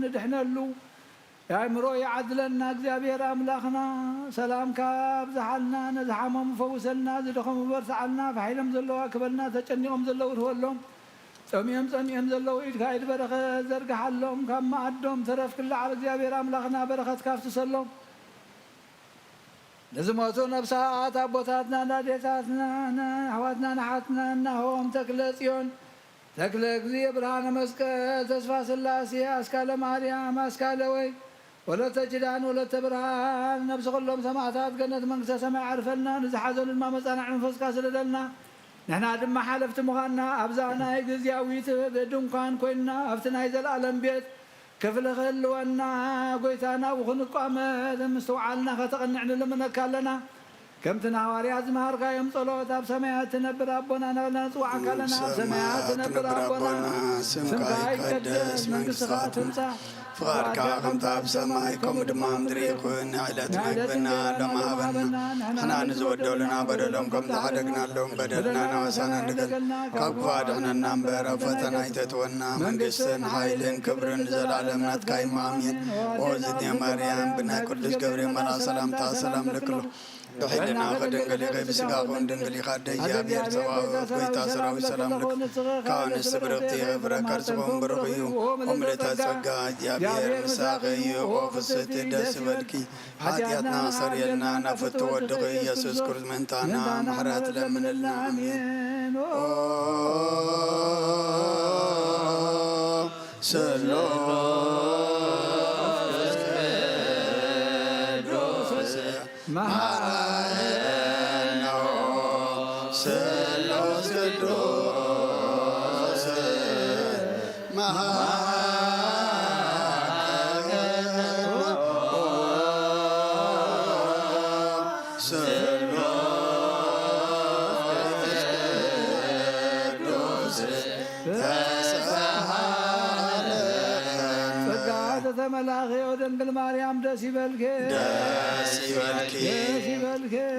ندحنلو يا مرو يعدلنا እግዚአብሔር أملاخنا سلام كاب زحلنا نزحمهم فوسلنا زدخم برسعلنا فحيلم زلوا كبلنا تጨنيهم زلوا ይወሎም ጾሚም ዘለው ኢድካይድ በረኸ ዘርግሐሎም ከማ አዶም ተረፍ ክላ على እግዚአብሔር أملاخنا በረኸት ካፍትሰሎም ለዝሞቱ ነፍሳት አቦታትና ናዴታትና አሕዋትና ናሓትና እናሆም ተክለ ጽዮን ተክለ እግዚእ ብርሃነ መስቀል ተስፋ ስላሴ አስካለ ማርያም አስካለ ወይ ወለተ ኪዳን ወለተ ብርሃን ነብስ ኩሎም ሰማዕታት ገነት መንግስተ ሰማይ ዓርፈልና ንዝሓዘኑ ድማ መጻናዕ መንፈስካ ስለደልና ንሕና ድማ ሓለፍቲ ምዃንና ኣብዛ ናይ ግዚያዊት ድንኳን ኮይንና ኣብቲ ናይ ዘለኣለም ቤት ክፍሊ ክህልወና ጎይታና ውክንቋመት ምስተውዓልና ከተቐንዕ ንልምነካ ኣለና ከምቲ ንሃዋርያት ዝመሃርካዮም ጸሎት ኣብ ሰማያት ትነብር ኣቦና ናብልና ንፅዋዓካ ኣለና ኣብ ሰማያት ትነብር ኣቦና ስምካ ይቀደስ መንግስትኻ ትምጻእ ፍቃድካ ከምቲ ኣብ ሰማይ ከምኡ ድማ ምድሪ ይኩን ዕለት ምግብና ሎሚ ሃበና ንሕና ንዝበደሉና በደሎም ከም ዝሓደግናሎም በደልና ናወሳና ንገል ካብ ክፉ ኣድሕነና እምበር ኣብ ፈተና ኣይተትወና መንግስትን ሓይልን ክብርን ንዘላለም ናትካ እዩ ኣሜን ኦ ዝድነ ማርያም ብናይ ቅዱስ ገብርኤል መልኣክ ሰላምታ ሰላም ለክሎ بحلنا خدنقلي غيب سقاقون دنقلي خاد እግዚአብሔር ጸባኦት ጎይታ ሰራዊት ሰላም ልክ ካሁን ስብርክቲ غفرك ارزقهم برغيو وملت ጸጋ እግዚአብሔር ምሳኸዩ ወፍስት ደስ በልኪ ኃጢአትና ሰሪልና ናፍት ወድቕ ኢየሱስ ክርስቶስ መንታና ምሕረት ለምንልና አሜን ሰላም ተመላኺ ወደንግል ማርያም ደስ ይበልኪ ደስ ይበልኪ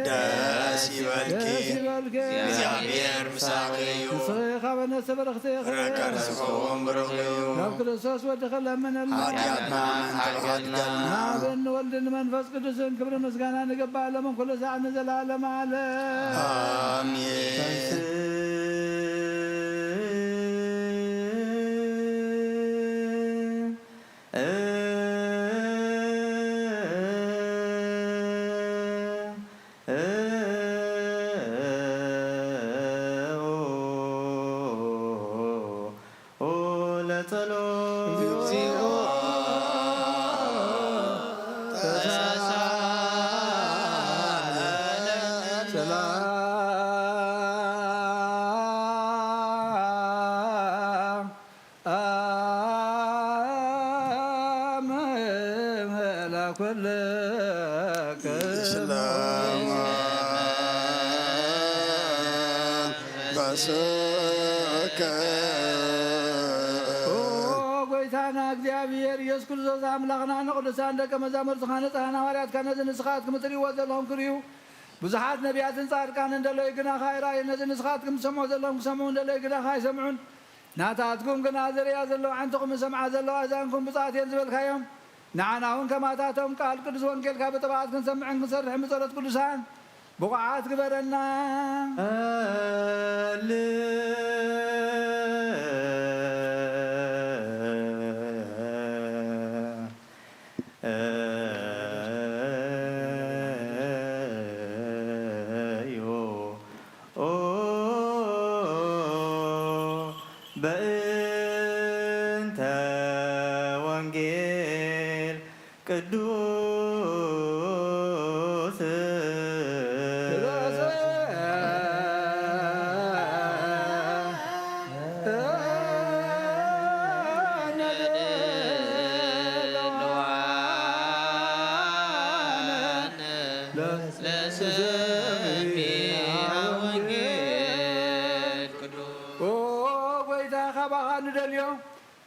ደስ ይበልኪ ደስ ይበልኪ እግዚአብሔር ምሳኺዩ ንስኻ በነፍሲ በረኽቲ ረከርስኹም ብርኽዩ ናብ ክርስቶስ ወድኸ ለምንልና ኃጢአትና መንተኻትገልና ናብን ወልድን መንፈስ ቅዱስን ክብሪ ምስጋና ንገባእ ለመን ኩሉ ሰዓት ንዘላለም ዓለም አሜን ጎይታና እግዚአብሔር ኢየሱስ ክርስቶስ አምላኽና ንቅዱሳን ደቀ መዛሙርትኻ ንጹሓን ሐዋርያት ነዚ ንስኻትኩም እትሪእዎ ዘለኹም ክርዩ ብዙሓት ነቢያትን ጻድቃን እንደለዩ ግና ኻይራይ ነዚ ንስኻትኩም ትሰምዑ ዘለኹም ክሰምዑ እንደለዩ ግና ካይሰምዑን ናታትኩም ግና ዝርያ ዘለዉ ዓንትኹም ዝሰምዓ ዘለዋ እዛንኩም ብፅዓት እየን ዝበልካዮም ንዓና እውን ከማታቶም ቃል ቅዱስ ወንጌልካ ብጥብዓት ክንሰምዕን ክንሰርሕ ብጸሎት ቅዱሳን ብቑዓት ግበረና በእንተ ወንጌል ቅዱስ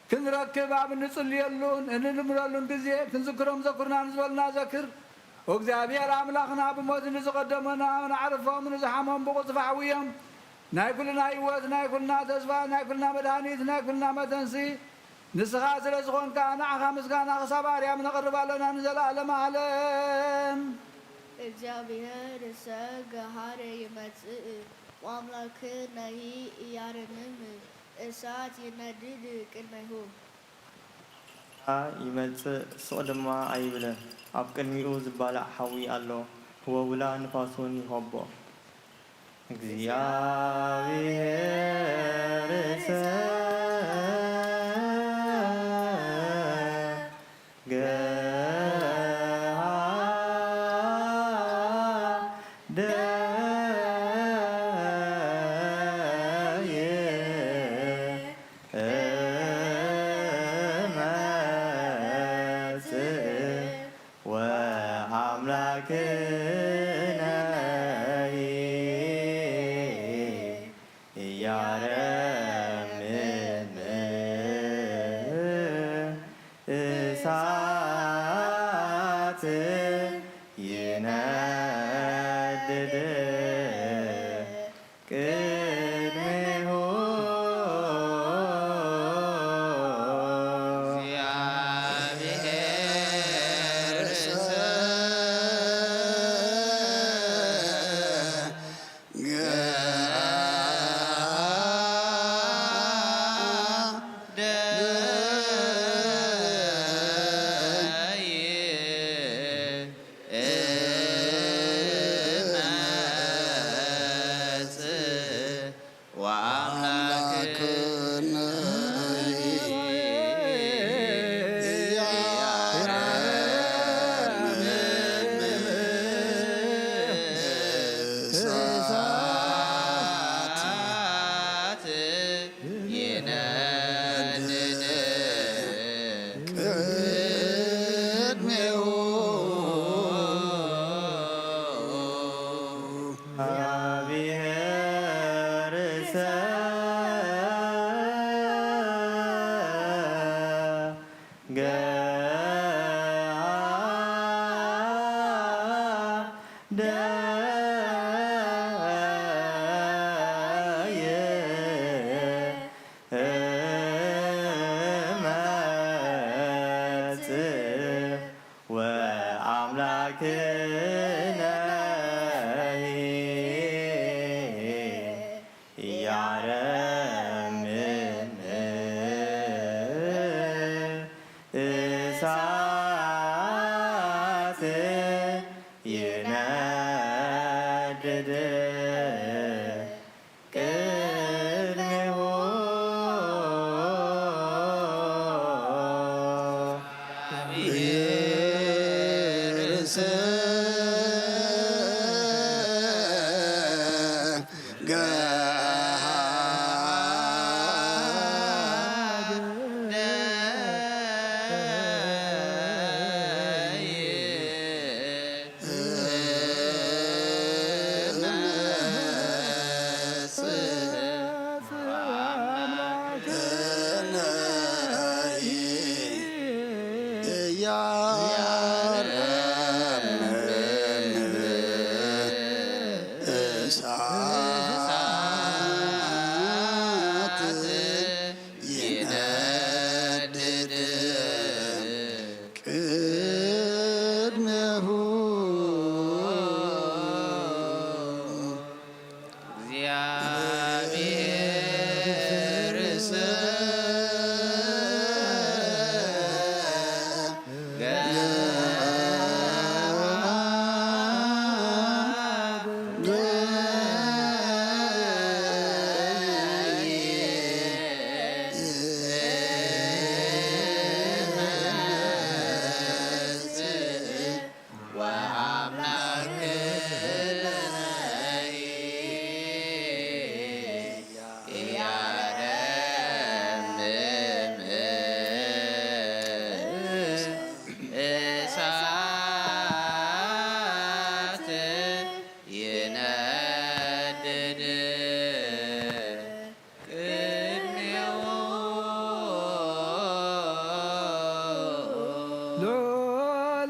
ክንረክብ ኣብ እንጽልየሉን እንልምለሉን ጊዜ ክንዝክሮም ዘኩርና ንዝበልና ዘክር እግዚአብሔር ኣምላኽና ብሞት ንዝቐደሙና ንዓርፎም ንዝሓሞም ብቑፅፋ ዓውዮም ናይ ኩልና ህይወት ናይ ኩልና ተስፋ ናይ ኩልና መድኃኒት ናይ ኩልና መተንሲ ንስኻ ስለ ዝኾንካ ንዓኻ ምስጋና ክሳብ ኣርያም ነቕርብ ኣለና ንዘለዓለም ዓለም። እግዚአብሔር ሰገሃረ ይመጽእ ወአምላክነሂ ኢያርምም እሳት ይነድድ ቅድሜሁ። ይመጽእ ሱቕ ድማ ኣይብለን ኣብ ቅድሚኡ ዝባላዕ ሓዊ ኣሎ ወውላ ንፋሱን ይኸቦ እግዚአብሔር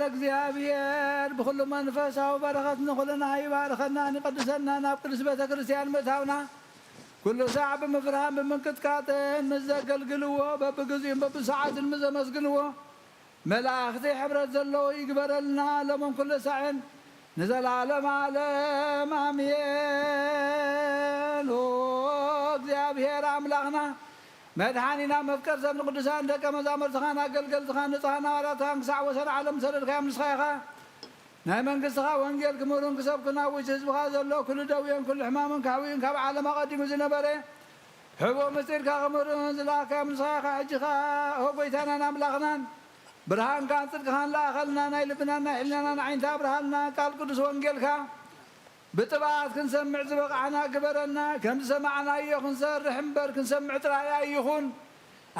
እግዚአብሔር በሁሉ መንፈሳዊ በረከት ንኹልና ይባርከና ንቅድሰና ናብ ቅዱስ ቤተ ክርስቲያን ምእታውና كل ساعة بمفرحان بمنكتكاتن مزقلقلوه ببقزين ببساعة المزمسقلوه ملاختي حبرت زلو يقبر لنا لمن كل ساعة نزل عالم عالم امين እግዚአብሔር አምላክና መድኃኒና መፍቀር ሰብ ንቅዱሳን ደቀ መዛሙርትኻን ኣገልገልትኻን ንፅኻን ሃዋርያትኻን ክሳዕ ወሰን ዓለም ሰደድካ ምስኻ ኢኻ ናይ መንግስትኻ ወንጌል ክምሩን ክሰብኩና ውሽ ህዝብኻ ዘሎ ኩሉ ደውየን ኩሉ ሕማምን ካሕዊን ካብ ዓለም ኣቐዲሙ ዝነበረ ሕቡእ ምስጢርካ ክምሩን ዝለኣካ ምስኻ ኢኻ ሕጂኻ ኦ ጎይታናን ኣምላኽናን ብርሃንካን ፅድቅኻን ለኣኸልና ናይ ልብናን ናይ ሕሊናናን ዓይንታ ብርሃንና ቃል ቅዱስ ወንጌልካ بطبعات كنسمع زبقعنا قبرنا كم سمعنا يخن سرح مبر كنسمع ترايا يخون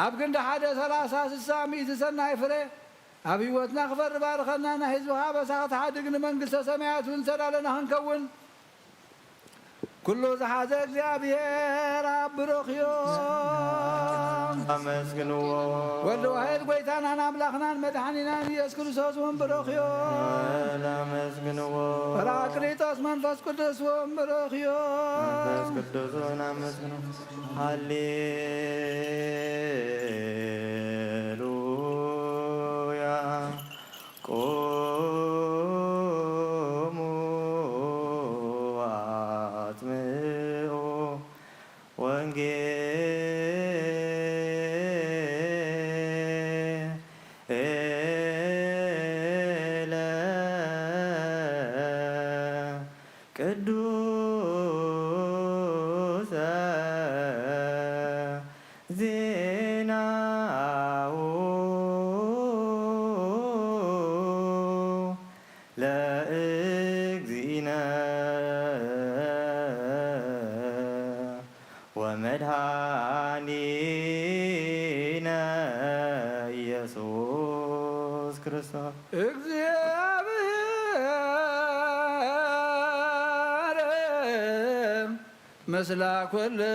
أبقن ده حدا ثلاثة السامي تسنى يفري أبي وتنا خفر بارخنا نحزبها بس أخذ حادقنا من قصة سمعت ونسر لنا هنكون كله زحازة እግዚአብሔር አብሮኽዮም አመስግንዎ ወልድ ዋሕድ ጐይታናን አምላኽናን መድኃኒናን ኢየሱስ ክርስቶስ ወንበሮኽዮም አመስግንዎ ጰራቅሊጦስ መንፈስ ቅዱስ ወንበሮኽዮም መንፈስ ቅዱስን አመስግንዎ ሃሌሉያ ومدحانينا ኢየሱስ ክርስቶስ እግዚአብሔር ምስለ ኩልክሙ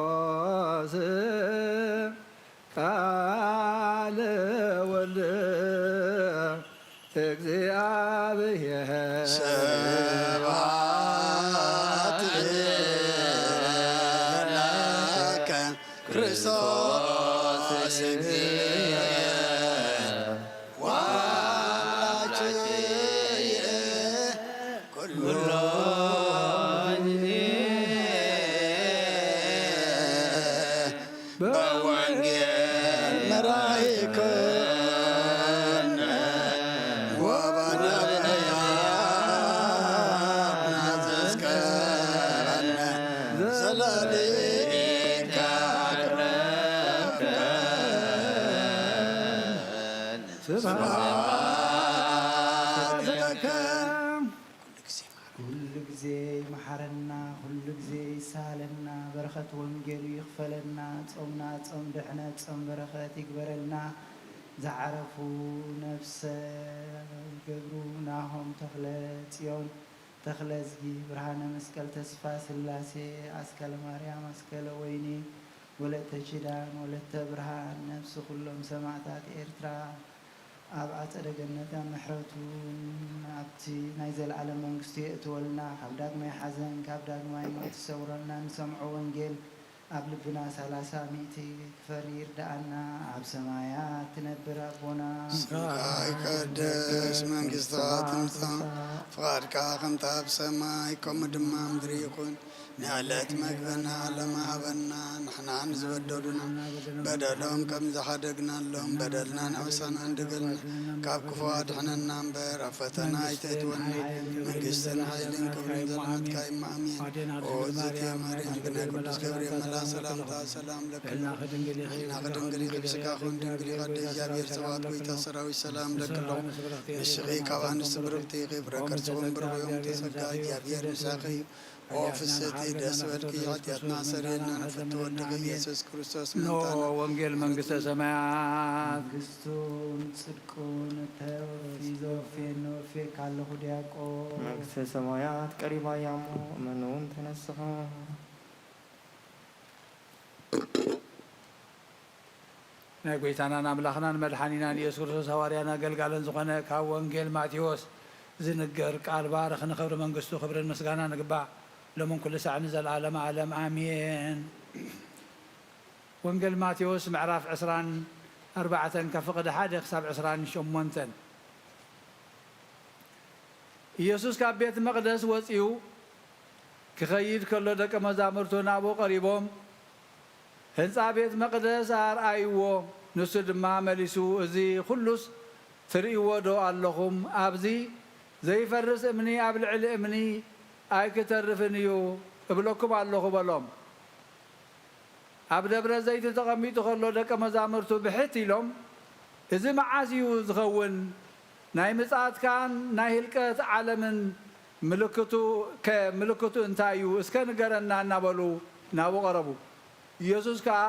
ማቴዎስ ቃለ ወልድ እግዚአብሔር ስብሐት ለከ ክርስቶስ كل ጊዜ መሐረና ኩሉ ጊዜ ይሳለና በረኸት ወንጌሉ ይኽፈለና ጾምና ጾም ድሕነት ጾም በረኸት ይግበረልና ዝዓረፉ ነፍሰ ገብሩ ናሆም ተኽለ ጽዮን ተኽለ ዝጊ ብርሃነ መስቀል ተስፋ ስላሴ አስካለ ማርያም አስካለ ወይኒ ወለተ ኪዳን ወለተ ብርሃን ነፍሲ ኩሎም ሰማዕታት ኤርትራ ኣብ ኣፀደ ገነት ምሕረቱ ኣብቲ ናይ ዘለዓለም መንግስቱ የእትወልና ካብ ዳግማይ ሓዘን ካብ ዳግማይ ሞት ሰውረና ንሰምዖ ወንጌል أبلبنا 300 كفرير دعنا أب سمايات تنبر أبونا سماي قدس منقصات تمثى فقارك خمت أب سماي كم دمام دريقون نعلت مقبنا لما هبنا نحنا نزوددنا بدلهم كم زحدقنا لهم بدلنا نعوسنا عندقلنا كاب كفوات حنا ننبر أفتنا يتتونا منقصنا حيلين كبرين ظلمت كايم أمين وزيت يا مريم بنا قدس كبرين ملا سلام تا سلام لك حنا خدم قريق بسكا خون دنقري قد إجابير سوات ويتا سراوي سلام لك اللهم الشغي كوان السبرقتي غبرا كرسوهم برغو يوم تسقى إجابير مساقي وفستي دسوالك يعطياتنا سرينا نفتو ودقي يسوس كريستوس منتانا وانجيل منقصة سماعات منقستون صدقون تفيزو فينو في كالله دياقو መንግሥተ ሰማያት ቀሪባ ያሙ መኑን ተነስኻ ናይ ጎይታናን ኣምላኽናን መድሓኒናን ኢየሱስ ክርስቶስ ሃዋርያን ኣገልጋለን ዝኾነ ካብ ወንጌል ማቴዎስ ዝንገር ቃል ባርኽ ንኽብሪ መንግስቱ ክብርን ምስጋና ንግባእ ሎምን ኩሉ ሳዕ ንዘለዓለመ ዓለም ኣሜን። ወንጌል ማቴዎስ ምዕራፍ 24 ከፍቅዲ 1 ክሳብ 28 ኢየሱስ ካብ ቤት መቕደስ ወፂኡ ክኸይድ ከሎ ደቀ መዛሙርቱ ናብኡ ቀሪቦም ህንፃ ቤት መቕደስ ኣርኣይዎ። ንሱ ድማ መሊሱ እዚ ኩሉስ ትርእይዎ ዶ ኣለኹም? ኣብዚ ዘይፈርስ እምኒ ኣብ ልዕሊ እምኒ ኣይክተርፍን እዩ እብለኩም ኣለኹ በሎም። ኣብ ደብረ ዘይቲ ተቐሚጡ ከሎ ደቀ መዛሙርቱ ብሕት ኢሎም እዚ መዓዝ እዩ ዝኸውን? ናይ ምጽአትካን ናይ ህልቀት ዓለምን ምልክቱ እንታይ እዩ? እስከ ንገረና እናበሉ ናብኡ ቀረቡ። ኢየሱስ ከዓ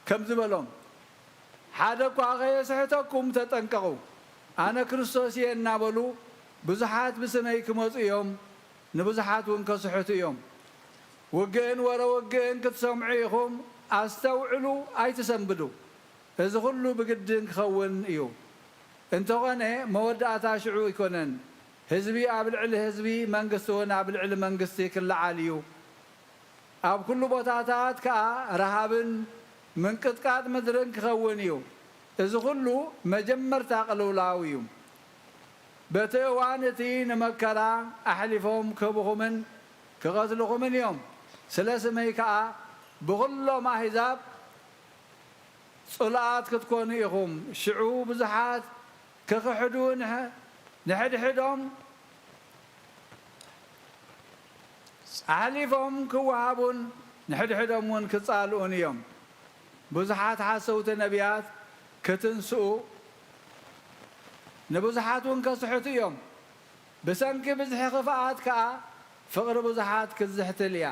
ከምዚ በሎም፣ ሓደ እኳ ከየስሕተኩም ተጠንቀቑ። ኣነ ክርስቶስ እየ እናበሉ ብዙሓት ብስመይ ክመፁ እዮም፣ ንብዙሓት እውን ከስሕቱ እዮም። ውግእን ወረ ውግእን ክትሰምዑ ኢኹም፣ ኣስተውዕሉ ኣይትሰንብዱ። እዚ ኩሉ ብግድን ክኸውን እዩ። እንተኾነ መወዳእታ ሽዑ ይኮነን። ህዝቢ ኣብ ልዕሊ ህዝቢ፣ መንግስቲ እውን ኣብ ልዕሊ መንግስቲ ክለዓል እዩ። ኣብ ኩሉ ቦታታት ከዓ ረሃብን ምንቅጥቃጥ ምድርን ክኸውን እዩ። እዚ ኩሉ መጀመርታ ቅልውላው እዩ። በቲ እዋን እቲ ንመከራ ኣሕሊፎም ክህብኹምን ክቐትልኹምን እዮም። ስለ ስመይ ከዓ ብኩሎም ኣሕዛብ ጽላኣት ክትኮኑ ኢኹም። ሽዑ ብዙሓት ክኽሕዱ ንሕድሕዶም ኣሕሊፎም ክወሃቡን ንሕድሕዶም እውን ክጻልኡን እዮም። ብዙሓት ሓሰውቲ ነቢያት ክትንስኡ ንብዙሓት እውን ከስሕቱ እዮም። ብሰንኪ ብዝሒ ክፍኣት ከዓ ፍቕሪ ብዙሓት ክትዝሕትል እያ።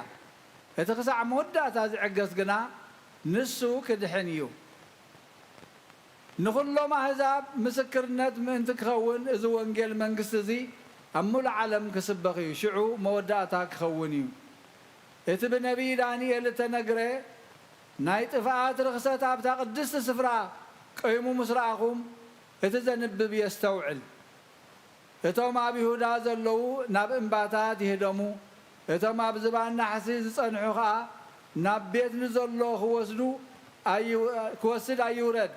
እቲ ክሳዕ መወዳእታ ዝዕገስ ግና ንሱ ክድሕን እዩ። ንኩሎም ኣሕዛብ ምስክርነት ምእንቲ ክኸውን እዚ ወንጌል መንግስቲ እዚ ኣብ ሙሉእ ዓለም ክስበኽ እዩ። ሽዑ መወዳእታ ክኸውን እዩ። እቲ ብነቢይ ዳንኤል እተነግረ ናይ ጥፍኣት ርክሰት ኣብታ ቅድስቲ ስፍራ ቀይሙ ምስ ረኣኹም እቲ ዘንብብ የስተውዕል። እቶም ኣብ ይሁዳ ዘለዉ ናብ እምባታት ይህደሙ፣ እቶም ኣብ ዝባን ናሕሲ ዝጸንሑ ከዓ ናብ ቤት ንዘሎ ክወስድ ኣይውረድ።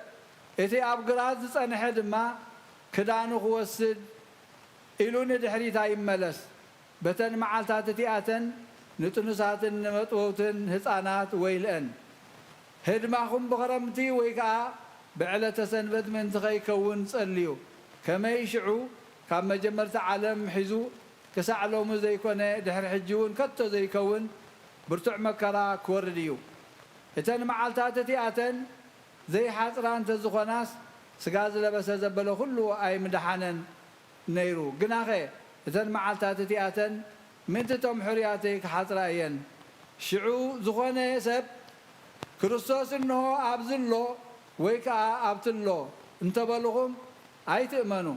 እቲ ኣብ ግራት ዝጸንሐ ድማ ክዳኑ ክወስድ ኢሉ ንድሕሪት ኣይመለስ። በተን መዓልታት እቲኣተን ንጥኑሳትን ንመጥወውትን ህፃናት ወይልአን። ህድማኹም ብኸረምቲ ወይ ከዓ ብዕለተ ሰንበት ምእንቲ ኸይከውን ጸልዩ። ከመይ ሽዑ ካብ መጀመርታ ዓለም ሒዙ ክሳዕ ሎሚ ዘይኮነ ድሕሪ ሕጂ እውን ከቶ ዘይከውን ብርቱዕ መከራ ክወርድ እዩ። እተን መዓልታት እቲኣተን ዘይሓፅራ እንተዝኾናስ ስጋ ዝለበሰ ዘበለ ኩሉ ኣይምድሓነን ነይሩ። ግናኸ እተን መዓልታት እቲኣተን ምንትቶም ሕርያተይ ክሓፅራ እየን። ሽዑ ዝኾነ ሰብ ክርስቶስ እንሆ ኣብዝሎ ወይ ከዓ ኣብትሎ እንተበልኹም ኣይትእመኑ።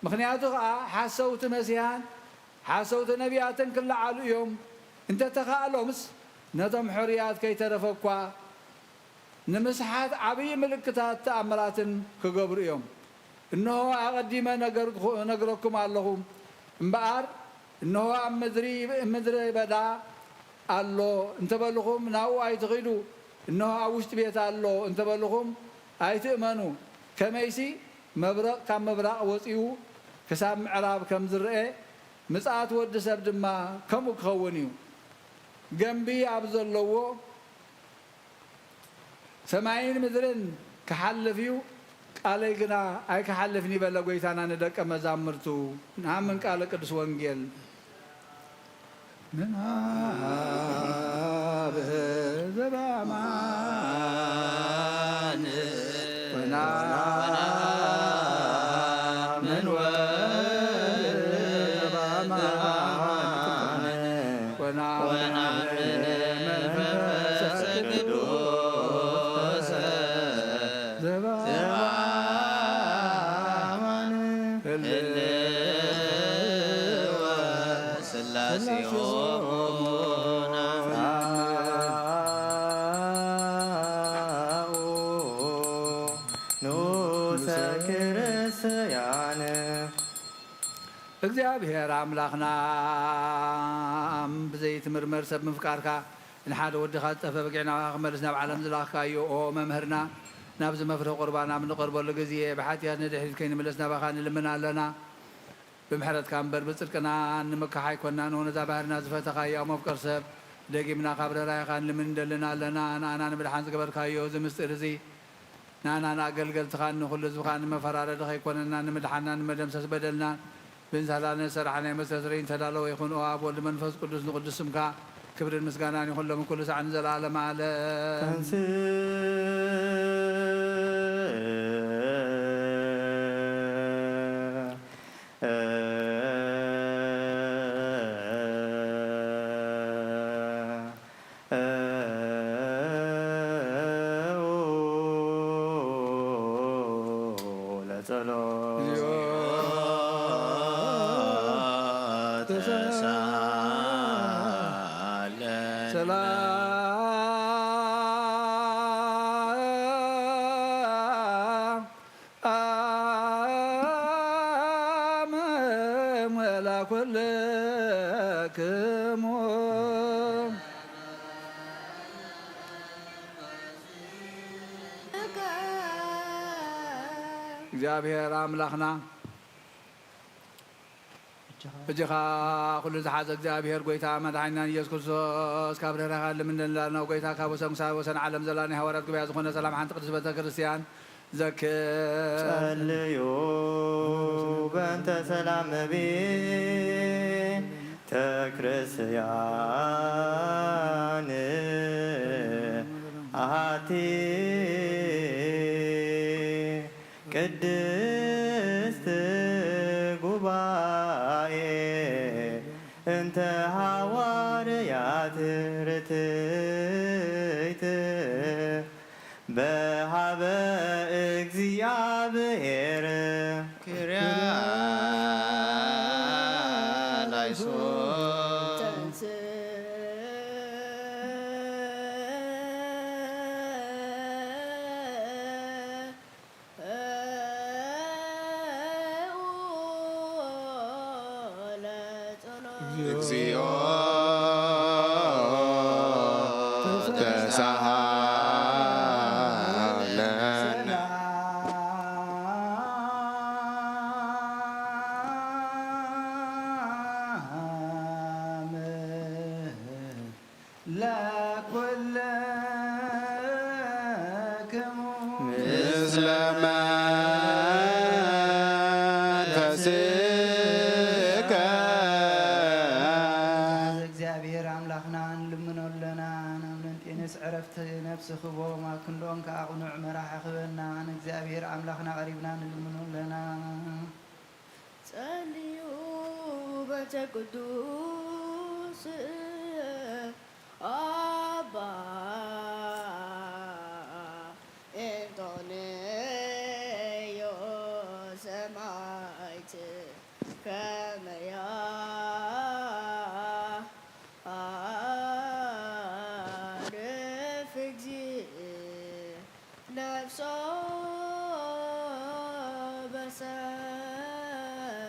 ምክንያቱ ከዓ ሓሰውቲ መሲሓን ሓሰውቲ ነቢያትን ክለዓሉ እዮም። እንተተኻእሎምስ ነቶም ሕርያት ከይተረፈኳ ንምስሓት ዓብዪ ምልክታት ተኣምራትን ክገብሩ እዮም። እነሆ ኣቐዲመ ነግረኩም ኣለኹ እምበኣር እነሆ ኣብ ምድሪ በዳ ኣሎ እንተበልኹም ናብኡ ኣይትኺዱ እነሆ ኣብ ውሽጢ ቤት ኣሎ እንተበልኹም ኣይትእመኑ ከመይሲ መብረቕ ካብ ምብራቕ ወፂኡ ክሳብ ምዕራብ ከም ዝርአ ምጽኣት ወዲ ሰብ ድማ ከምኡ ክኸውን እዩ ገንቢ ኣብ ዘለዎ ሰማይን ምድርን ክሓልፍ እዩ ቃለይ ግና ኣይክሓልፍን ይበለ ጎይታና ንደቀ መዛሙርቱ ናምን ቃለ ቅዱስ ወንጌል ምናብ ዘባማን ወናምን ወዘባማን ወናምን መንፈስ ቅዱስ ዘባማን ህልወ ስላሴሆሙ እግዚአብሔር አምላኽና ብዘይትምርመር ሰብ ምፍቃርካ ንሓደ ወድኻ ዝጠፈ በጊዕና ክመልስ ናብ ዓለም ዝላኽካዮ ኦ መምህርና ናብዚ መፍትሒ ቁርባና ምንቐርበሉ ግዜ ብሓጢያት ንድሕሪት ከይንምለስ ናባኻ ንልምና ኣለና ብምሕረትካ እምበር ብፅድቅና ንምካሕ ኣይኮንናን ነዛ ባህርና ዝፈተኻዮ መፍቀር ሰብ ደጊምና ካብ ረራይኻ ንልምን እንደልና ኣለና ንኣና ንምድሓን ዝገበርካዮ እዚ ምስጢር እዚ ንኣና ንኣገልገልትኻ ንኹሉ ህዝብኻ ንመፈራረዲ ከይኮነና ንምድሓና ንመደምሰስ በደልና ብንሳላነ ሰራሕናይ መስተስረይ እንተዳለወ ይኹን ኣብ ወልድ መንፈስ ቅዱስ ንቅዱስ ስምካ ክብርን ምስጋናን ይኹን ሎም ኩሉ ሰዓት ንዘለዓለም ዓለም እግዚአብሔር አምላኽና እጅኻ ኩሉ ዝሓዘ እግዚአብሔር ጎይታ መድሓኒናን ኢየሱስ ክርስቶስ ካብ ርህራኻ ልምንላልናው ጎይታ ካብ ወሰን ክሳብ ወሰን ዓለም ዘላና ሃዋርያት ጉባኤ ዝኾነ ሰላም ሓንቲ ቅዱስ ቤተ ክርስቲያን ዘክር ጸልዩ በእንተ ሰላም ቤተ ክርስቲያን አሐቲ ቅድስት ጉባኤ እንተ ሐዋርያት ርትዕት በሀበ እግዚአብሔር ክርያ እግዚኦ ተሳሃለነ ምስለ መንፈስከ እግዚአብሔር አምላኽና እንልምኖለና ናምለን ጤነስ ዕረፍቲ ነፍሲ ክቦ ኣብ ክንዶን ከኣቕኑዕ መራሒ ክበና ንእግዚአብሔር አምላኽና ቀሪብና እንልምኖለና ጸልዩ በእንተ ቅዱስ አባ ኤንጦንዮ ሰማዕት ከመ ያዕርፍ እግዚእ ነፍሶ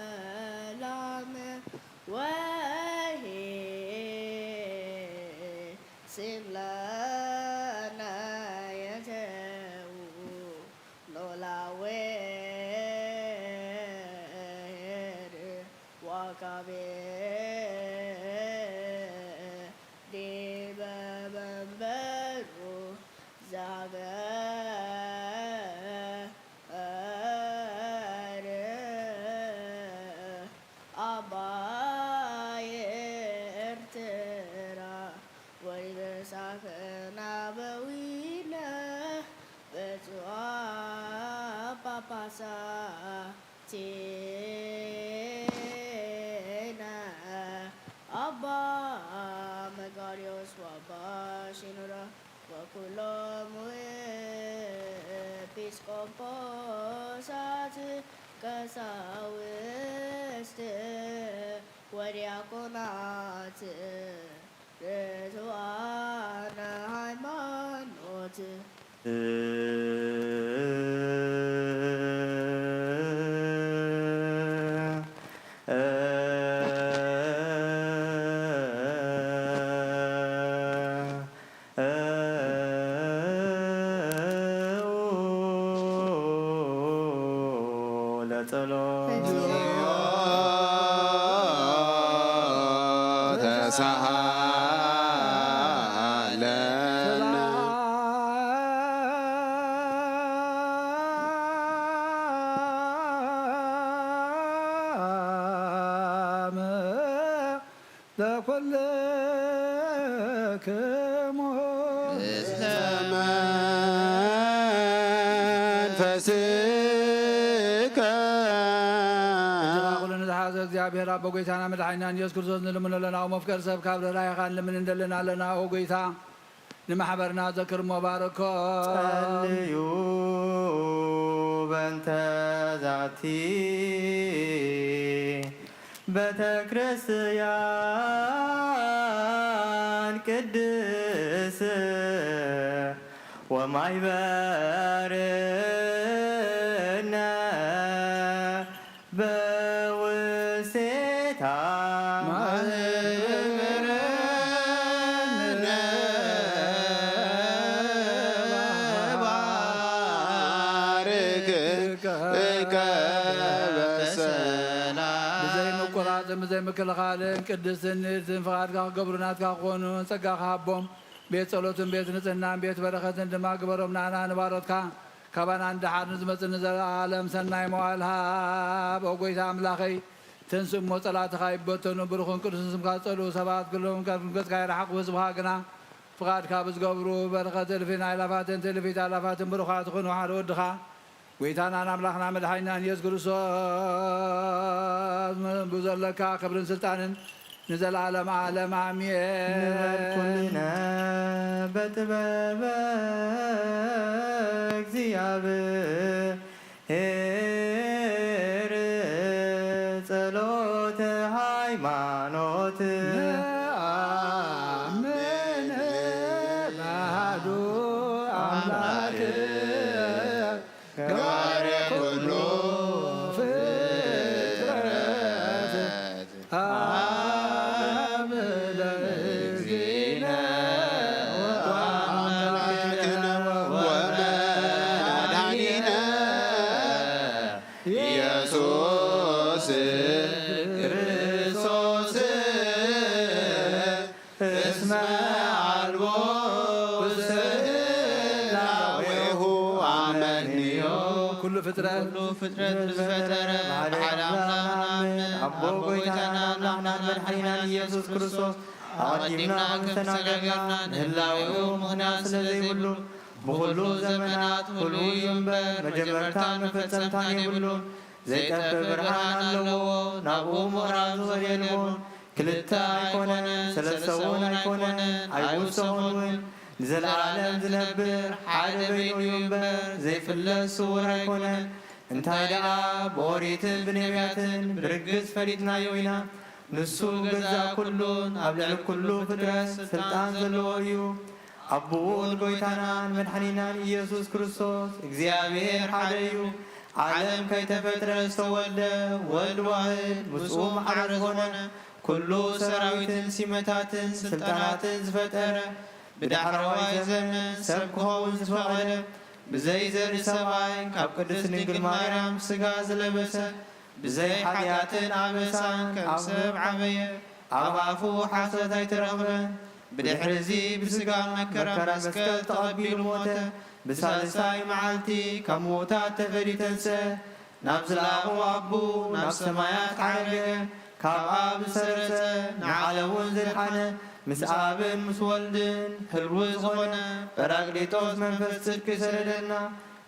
በሰላም ወሄ ሲብለና የተው ኖላዌር ዋካቤ ዲበ መንበሩ ዛገር አባይ ኤርትራ ወይበሳከና በዊነ በጽዋ ጳጳሳ ቴና አባ መጋሪዎስ ወአባ ሽኑራ ወኩሎም ኤጲስቆጶሳት ቀሳውስት ወዲያቆናት ርቱዓነ ሃይማኖት ለኩልክሙ መንፈስከ ኩልን ዝሓዘ እግዚአብሔር አብ በጎይታና መድኃኒና ኢየሱስ ክርስቶስ ንልምን ኣለና መፍቀር ሰብ ካብ ረራይኻ ንልምን እንደለና ኣለና ኦ ጎይታ ንማሕበርና ዘክርሞ ባርኮ ጸልዩ በእንተ ዛቲ ቤተ ክርስቲያን ቅድስ ወማይበርነ በውስቴታ ብዘይ ምክልኻልን ቅድስትን ንእትን ፍቓድካ ክገብሩ ናትካ ክኾኑ ፀጋኻ ሃቦም ቤት ጸሎትን ቤት ንጽህናን ቤት በረኸትን ድማ ግበሮም ናና ንባሮትካ ካባና እንዳሓር ንዝመፅእ ንዘለዓለም ሰናይ መዋዕል ሃብ ኦ ጎይታ ኣምላኸይ ትንስእሞ ጸላትኻ ይበተኑ ብሩኽን ቅዱስን ስምካ ዝጸልኡ ሰባት ኩሎም ገጽካ ይረሓቑ ህዝብኻ ግና ፍቓድካ ብዝገብሩ በረኸት እልፊን ኣእላፋትን ትእልፊት ኣእላፋትን ብሩኻት ይኹኑ ሓደ ወድኻ ጎይታናን ኣምላኽና መድሓኒናን ኢየሱስ ክርስቶስ ብዘለካ ክብርን ስልጣንን ንዘለዓለም ዓለም ኣሜን ኩልነ በጥበበ እግዚአብሔር ጸሎተ ሃይማኖት ነአምን ባዶ አምላክ ገባሬ ኩሉ ፍጥረት አብ ለእግዚእነ ወአምላክነ ወመድኃኒነ ኢየሱስ ክርስቶስ እስመ አልቦ ውስላዌሁ አመንዮ ኩሉ ፍጥረት ዝፈጠረ ሓደ አምላክ አቦ ጎይታና አምላክና መድኃኒናን ኢየሱስ ክርስቶስ አቀዲምና ከምተናገርና ንህላዌኡ ምክንያት ስለዘይብሉ ብኩሉ ዘመናት ሁሉ እምበር መጀመርታን መፈጸምታን የብሉን ዘይጠፍእ ብርሃን ኣለዎ ናብኡ ምቕራብ ዝኸድ የብሉን ክልተ ኣይኮነን ሰለስተ እውን ኣይኮነን ኣይውሰኹን እውን ንዘለዓለም ዝነብር ሓደ በይኑ እዩ እምበር ዘይፍለጥ ስውር ኣይኮነን እንታይ ደኣ ብኦሪትን ብነቢያትን ብርግጽ ፈሊጥናዮ ኢና ንሱ ገዛ ኩሉን ኣብ ልዕሊ ኩሉ ፍጥረት ስልጣን ዘለዎ እዩ ኣቦኡን ጎይታናን መድኃኒናን ኢየሱስ ክርስቶስ እግዚአብሔር ሓደ እዩ ዓለም ከይተፈጥረ ዝተወልደ ወልድ ዋህድ ምስኡ ማሕረ ዝኾነ ኩሉ ሰራዊትን ሲመታትን ስልጣናትን ዝፈጠረ ብዳሕረዋይ ዘመን ሰብ ክኸውን ዝፈቐደ ብዘይ ዘርኢ ሰብኣይ ካብ ቅድስት ድንግል ማርያም ስጋ ዝለበሰ ብዘይ ሓጢኣትን ኣበሳን ከም ሰብ ዓበየ ኣብ ኣፉ ሓሶት ኣይተረኽበን ብድሕሪ ብስጋ መከራ መስቀል ተቐቢሉ ሞተ ብሳልሳይ መዓልቲ ካብ ሞታት ተፈዲ ተንስአ ናብ ዝላኣኹ ኣቡ ናብ ሰማያት ዓረገ ካብ ኣብ ዝሰረፀ ንዓለም እውን ዘድሓነ ምስ ኣብን ምስ ወልድን ህልው ዝኾነ ጰራቅሊጦስ መንፈስ ጽድቂ ሰደደና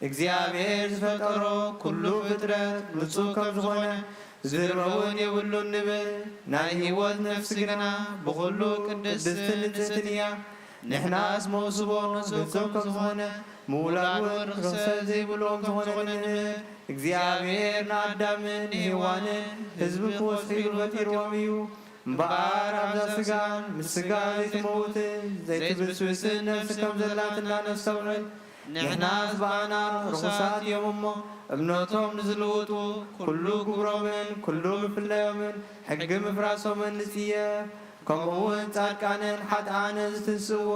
እግዚኣብሔር ዝፈጠሮ ኩሉ ፍጥረት ንጹህ ከም ዝኾነ ዝርበውን የብሉን ንብል ናይ ህይወት ነፍሲ ግና ብኹሉ ቅድስትን ንጽሕትን እያ ንሕናስ መውስቦ ንጹህ ከም ዝኾነ ምውላድ እውን ርክሰት ዘይብሎም ዝኾነ ንብል እግዚኣብሔር ንኣዳምን ንሔዋንን ህዝቢ ክወስሒሉ ፈጢርዎም እዩ እምበኣር ኣብዛ ስጋን ምስ ስጋ ዘይትመውትን ዘይትብስብስን ነፍሲ ከም ዘላትና ነፍሲ ተውዕል ንሕናስ በኣና ርኩሳት እዮም እሞ እምነቶም ንዝልውጡ ኩሉ ግብሮምን ኩሉ ምፍለዮምን ሕጊ ምፍራሶምን ንጽየፍ ከምኡውን ጻድቃንን ሓጥኣንን ዝትንስእዎ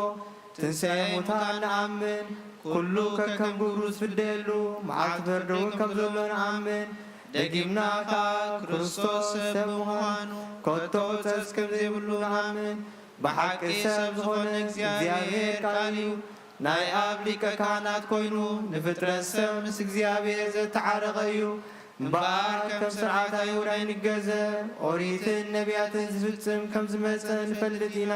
ትንሣኤ ሙታን ንኣምን ኩሉ ከከም ግብሩ ዝፍደየሉ መዓልቲ ፍርዲ እውን ከም ዘሎ ንኣምን ደጊምና ከዓ ክርስቶስ ሰብ ምዃኑ ከቶ ጸጽ ከም ዘይብሉ ንኣምን ብሓቂ ሰብ ዝኾነ እግዚኣብሔር ቃል እዩ ናይ ኣብ ሊቀ ካህናት ኮይኑ ንፍጥረት ሰብ ምስ እግዚኣብሔር ዘተዓረቐ እዩ እምበኣር ከም ስርዓት ኣይሁድ ኣይንገዘ ኦሪትን ነቢያትን ዝፍጽም ከም ዝመጸ ንፈልጥ ኢና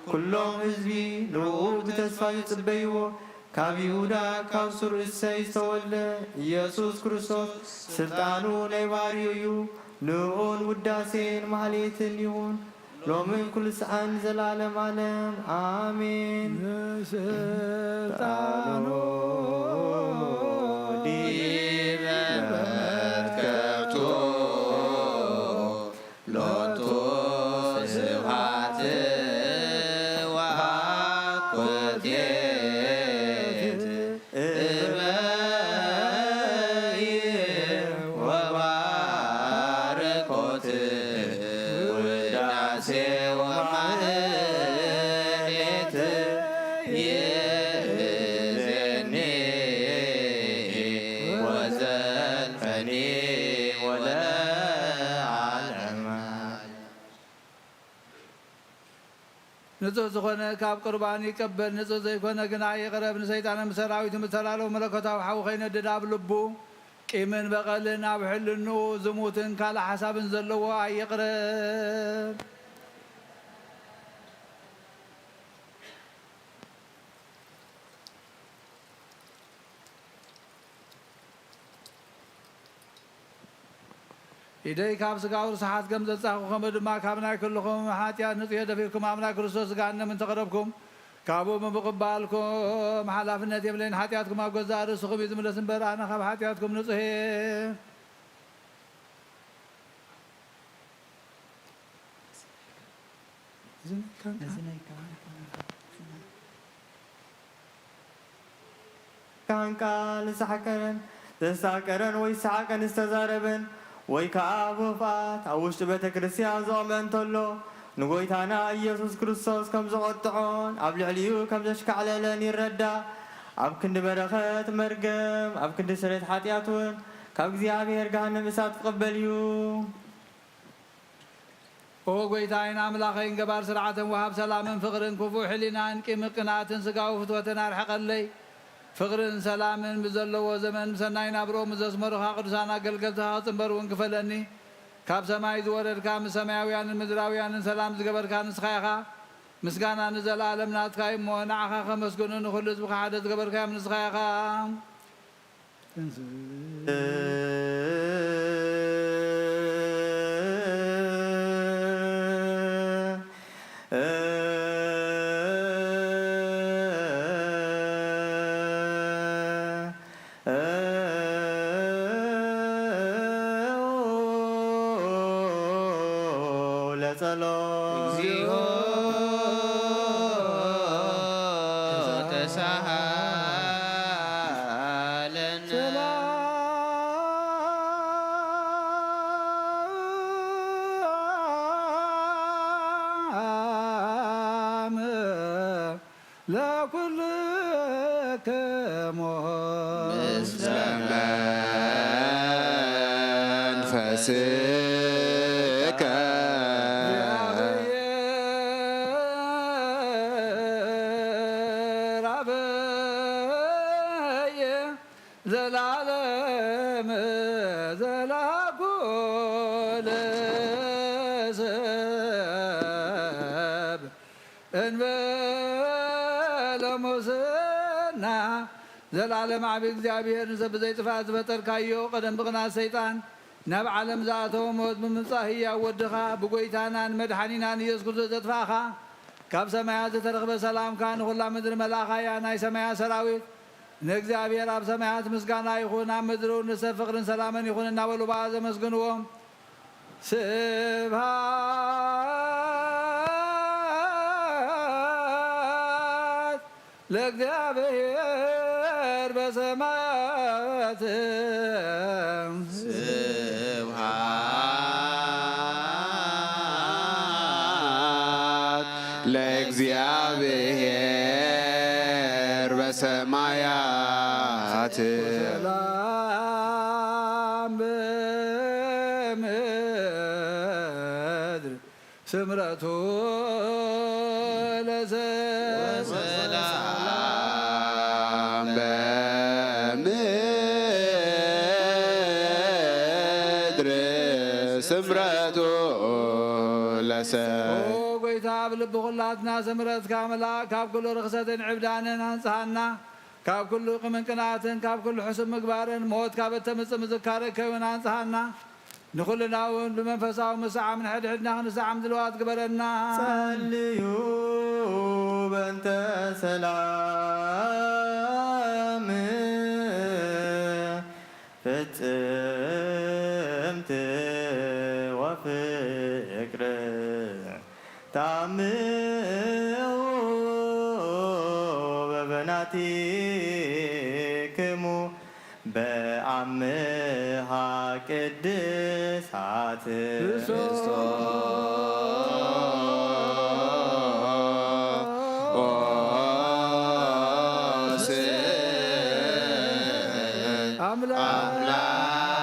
ኩሎም ህዝቢ ንብኡ ብተስፋ ይጽበይዎ ካብ ይሁዳ ካብ ሱር እሰይ ዝተወልደ ኢየሱስ ክርስቶስ ስልጣኑ ናይ ባሕርዩ እዩ ንኡን ውዳሴን ማህሌትን ይሁን ሎምን ኩሉ ሰዓን ዘላለም ዓለም አሜን። ስልጣኑ ዲበ መትከፍቱ ሎቱ ስብሐት ወአኮቴት እበይ ወባርኮት ውዳሴ ወማህሌት ይእዜኒ ወዘልፈኒ ወለዓለመ ንጹህ ዝኾነ ካብ ቁርባን ይቀበል ንጹህ ዘይኮነ ግና ይቕረብ ንሰይጣንን ሰራዊቱ ምተላለው መለኮታዊ ሓዊ ከይነድድ ኣብ ልቡ ቂምን በቐልን ኣብ ሕልንኡ ዝሙትን ካልእ ሓሳብን ዘለዎ ኣይቕረብ። ኢደይ ካብ ስጋው ርስሓት ከም ዘጻኹ ከምኡ ድማ ካብ ናይ ኩልኹም ሓጢኣት ንጹህ ደፊርኩም ኣብ ናይ ክርስቶስ ገሃነም እንተቐረብኩም ካብኡ ብምቕባልኩም ሓላፍነት የብለይን ሓጢኣትኩም ኣብ ገዛእ ርእስኹም እዩ ዝምለስ እምበር ኣነ ካብ ሓጢኣትኩም ንጹህ እየ። ካንቃ ዝሰሓቀረን ዘሳቀረን ወይ ሰሓቀን ዝተዛረበን ወይ ከዓ ብኽፋት ኣብ ውሽጢ ቤተ ክርስቲያን ዝቖመ እንተሎ ንጎይታና ኢየሱስ ክርስቶስ ከም ዘቐጥዖን ኣብ ልዕሊኡ ከም ዘሽካዕለለን ይረዳእ። ኣብ ክንዲ በረኸት መርገም ኣብ ክንዲ ስርየት ሓጢኣት እውን ካብ እግዚኣብሔር ገሃነም እሳት ክቕበል እዩ። ኦ ጎይታይን ኣምላኸይን ገባር ስርዓትን ወሃብ ሰላምን ፍቕርን ክፉእ ሕሊናን ቂም ቅንኣትን ስጋዊ ፍትወትን ኣርሕቐለይ ፍቕርን ሰላምን ብዘለዎ ዘመን ብሰናይ ናብሮ ምዘስመሩኻ ቅዱሳን ኣገልገልትኻ ክጽንበር እውን ክፈለኒ ካብ ሰማይ ዝወረድካ ምስ ሰማያውያንን ምድራውያንን ሰላም ዝገበርካ ንስኻ ኢኻ ምስጋና ንዘለኣለም ናትካ እሞ ንዓኻ ከመስግኑ ንኹሉ ህዝብካ ሓደ ዝገበርካዮም ንስኻ ኢኻ። እግዚኦ ተሳሃለነ ሰላም ሞት ምስለ መንፈስከ እግዚአብሔር አበየ ዘላለም ዘላኩ ለሰብ እንበለ ሙስና ዘላለም ዓብ እግዚአብሔር ንሰብ ዘይጥፋእ ዝፈጠርካዮ ቀደም ብቕናት ሰይጣን ናብ ዓለም ዝኣተወ ሞት ብምምፃእ ህያው ወድኻ ብጎይታናን መድሓኒናን ኢየሱስ ክርስቶስ ዘጥፋእኻ ካብ ሰማያት ዝተረኽበ ሰላምካ ንኹላ ምድሪ መላእኻያ ናይ ሰማያት ሰራዊት ንእግዚአብሔር ኣብ ሰማያት ምስጋና ይኹን ኣብ ምድሪ ንሰብ ፍቕርን ሰላምን ይኹን እናበሉ በኣ ዘመስግንዎም ስብሃት ለእግዚአብሔር በሰማያት ለእግዚአብሔር በሰማያት ሰላም በምድር ስምረቱ ሰላም በምድር ስምረቱ ለሰብ ጎይታ ብልቢ ኩላትና ስምረትካ መላእ ካብ ኩሉ ርክሰትን ዕብዳንን አንጽሃና ካብ ኩሉ ቅምን ቅንኣትን ካብ ኩሉ ሕሱብ ምግባርን ሞት ካብ እተምፅእ ምዝካርእ ከይውን አንጽሃና ንኩልና እውን ብመንፈሳዊ ምስዓም ንሕድሕድና ክንሰዓም ድልዋት ግበረና ጸልዩ በእንተ ሰላም ፍጽምት ወፍቅር ታምዑ በበናቲክሙ በአምሃ ቅድሳት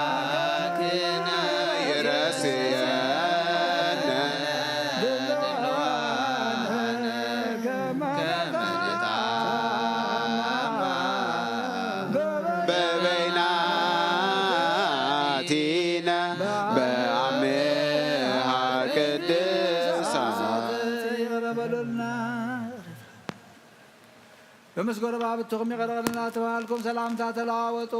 አምላክነ ይረስየነ በበይናቲነ በአምሃ ቅድሳት በመስጎረ ባብትኹም ይቀረበልና ተባልኩም ሰላምታ ተለዋወጡ።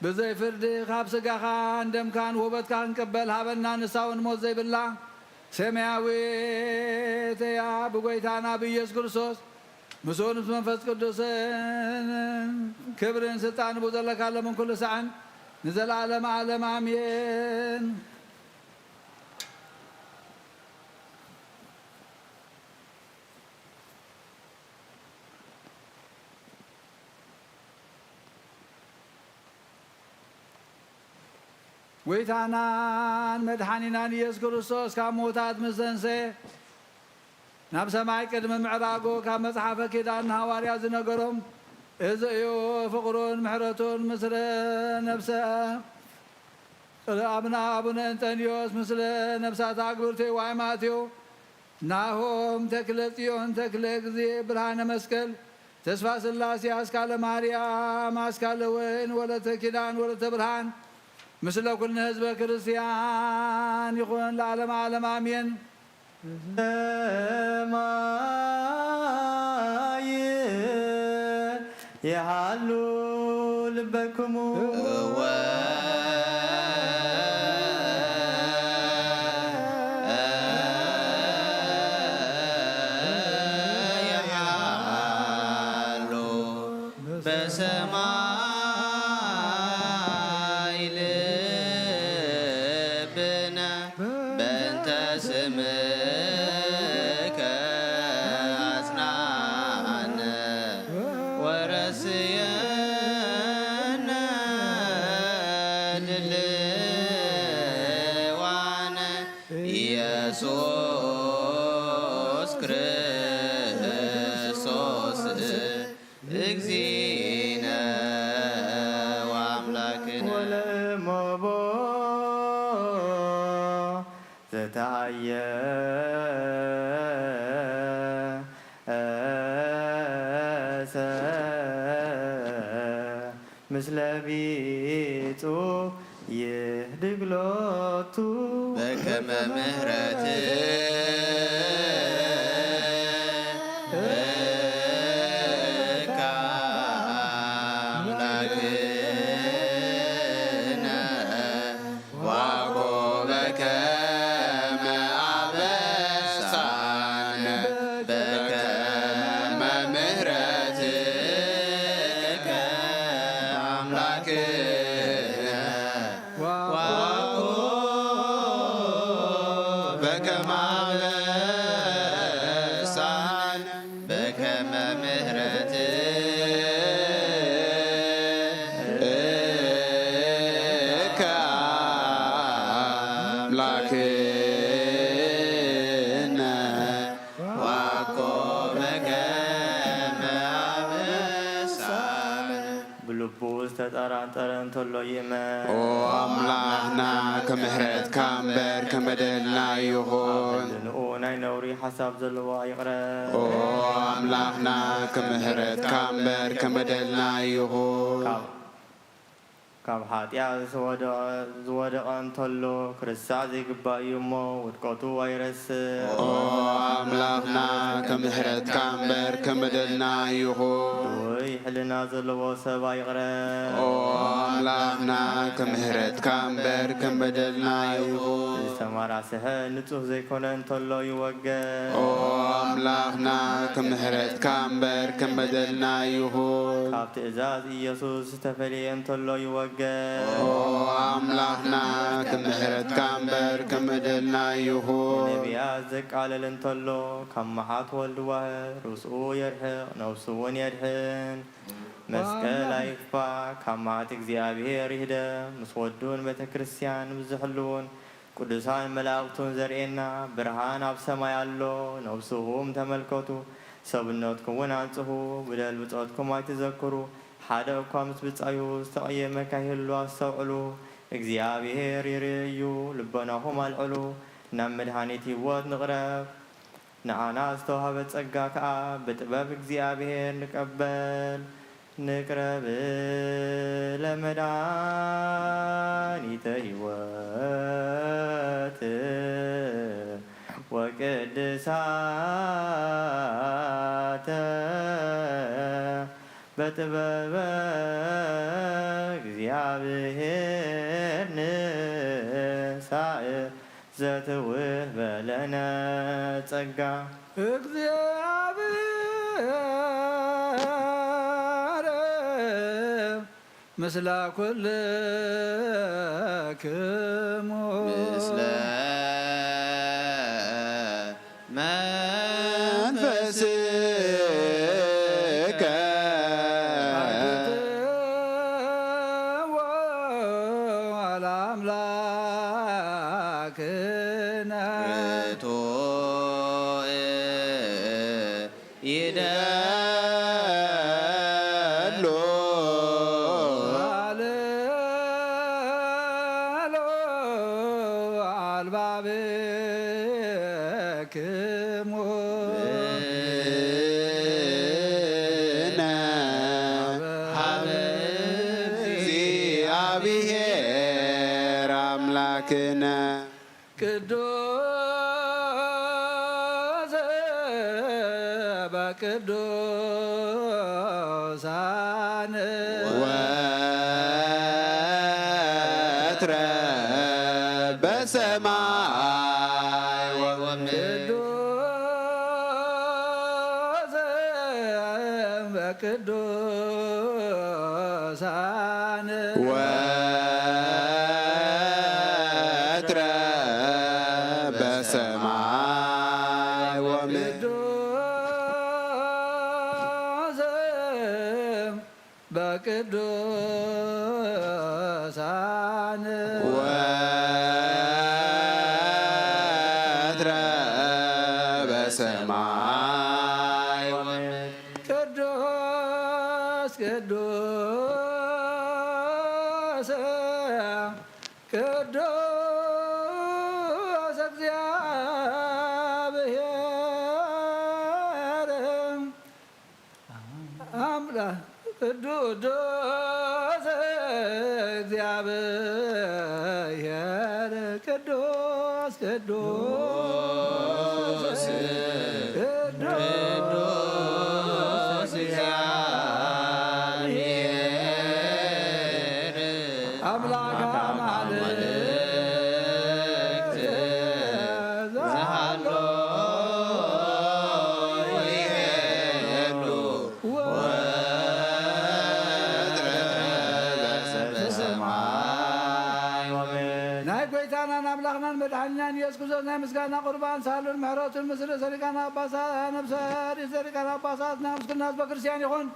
ብዘይ ፍርዲ ካብ ስጋኻን ደምካን ውበትካ ክንቅበል ሃበና ንሳውን ሞት ዘይብላ ሰማያዊት እያ ብጎይታና ብኢየሱስ ክርስቶስ ምስኡ ምስ መንፈስ ቅዱስን ክብርን ስልጣን ብኡ ዘለካ ለምን ኩሉ ሰዓን ንዘለዓለም ዓለም አሜን። ጎይታናን መድሓኒናን ኢየሱስ ክርስቶስ ካብ ሞታት ምስ ተንሥአ ናብ ሰማይ ቅድሚ ምዕራጎ ካብ መጽሓፈ ኪዳን ሃዋርያ ዝነገሮም እዚ እዩ ፍቕሩን ምሕረቱን ምስለ ነብሰ አብና አቡነ እንጠንዮስ ምስለ ነብሳት አግብርቲው ዋይማቴው ናሆም ተክለ ጽዮን ተክለ ጊዜ ብርሃነ መስቀል ተስፋ ስላሴ አስካለ ማርያም አስካለ ወይን ወለተ ኪዳን ወለተ ብርሃን ምስለ ኩልነ ህዝበ ክርስቲያን ይኹን ለዓለም ዓለም አሜን። ሰማይ የሃሉ ልበክሙ የሃሉ በሰማይ ልብነ በእንተ ስምከ አጽናነ ወረስየነ ዋነ ኢየሱስ ክርስቶስ እግዚእነ ወአምላክነ ወለሞቦ ዘታየ ምስለ ቢጹ ይህድግሎቱ በከመ ምህረት አምላክነ ዋኮ በከመ አበሳነ በከመ ምህረትከ አምላክነ ዋኮ በከመ አበሳነ በከመ ምህረትከ አምላክነ ዋኮ በከመ አበሳነ ብልቡ ዝተጠራጠረ እንተሎ ይእመን ኦ አምላክና ከምህረትካ እምበር ከበደልና ይኹን ንኡ ናይ ነውሪ ሓሳብ ዘለዎ ይቕረብ ኦ አምላክና ከምህረትካ እምበር ከበደልና ይኹን ካብ ሓጢኣት ዝወደቐ እንተሎ ክርስዕ ዘይግባእ እዩ እሞ ውድቀቱ ኣይረስእ ኦ አምላክና ከምህረትካ እምበር ከበደልና ይኹን ወይ ሕልና ዘለዎ ሰብ ይቕረብ ኦ አምላክና ከምህረትካ እምበር ከበደልና ይኹን ዝተማራስሐ ንጹህ ዘይኮነ እንተሎ ይወገድ ኦ አምላክና ከምህረትካ እምበር ከበደልና ይኹን ካብ ትእዛዝ ኢየሱስ ዝተፈልየ እንተሎ ይወገድ ኦ አምላክና ከምህረትካ እምበር ከበደልና ይኹን ነቢያት ዘቃለል እንተሎ ካብ መዓት ወልድ ዋህድ ርእስኡ የድሕቕ ነፍሱ እውን የድሕን መስቀል ኣይክፋእ ካብ መዓት እግዚኣብሔር ይህደ ምስ ወዱን ቤተ ክርስቲያን ብዝሕልውን ቅዱሳን መላእክቱን ዘርእየና ብርሃን ኣብ ሰማይ ኣሎ ነብስኹም ተመልከቱ ሰብነትኩም እውን አንጽሑ ብደል ብጾትኩም ኣይትዘክሩ ሓደ እኳ ምስ ብጻዩ ዝተቐየመ ካይህሉ ኣስተውዕሉ እግዚኣብሔር ይርእዩ ልበናኹም ኣልዕሉ ናብ መድኃኒት ህይወት ንቕረብ ንኣና ዝተዋሃበ ጸጋ ከዓ ብጥበብ እግዚኣብሔር ንቀበል ንቅረብ ለመድኃኒተ ህይወት ወቅድሳተ በጥበበ እግዚአብሔር ንሳእ ዘትውህ በለነ ጸጋ እግዚአብሔር ምስለ ኩልክሙ ምስለ መንፈስከ ለአምላክነ ርቱዕ ይደሉ ሃሌሎ አልባብክሙ ብነ ሀበ እግዚአብሔር አምላክነ ቅዱስ በቅዱሳን ወትረ በሰማይ ቅዱስ በቅዱሳን ወትረ በሰማይ ቅዱስ በቅዱሳን ወትረ በሰማይ ወምድር ቅዱስ ቅዱስ ቅዱስ እግዚአብሔር አምላክ ቅዱስ እግዚአብሔር ቅዱስ ቅዱስ ቅዱስ እግዚአብሔር አምላከ አማልክት ዘሃሎ ይሄሉ በሰማይ ወምድር ናይ ጎይታናን አምላኽናን መድሓኒናን ኢየሱስ ክርስቶስ ናይ ምስጋና ቁርባን ሳሉን ምሕረቱን ምስለ ሰሪቃና አባሳት ነብሰ ሰሪቃና አባሳት ና ምስክና ህዝበ ክርስቲያን ይኹን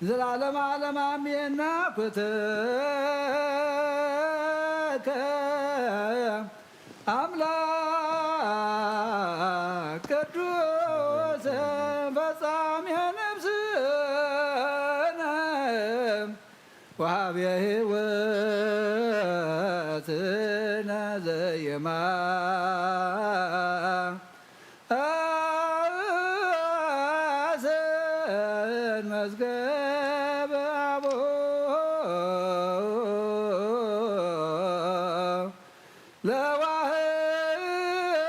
ዘላለማ ዓለም አሜን። ናኩትከ አምላክ ቅዱስ ፈጻሜ ነፍስነ ወሃቤ ሕይወትነ ዘየማስን መዝገበ አቦ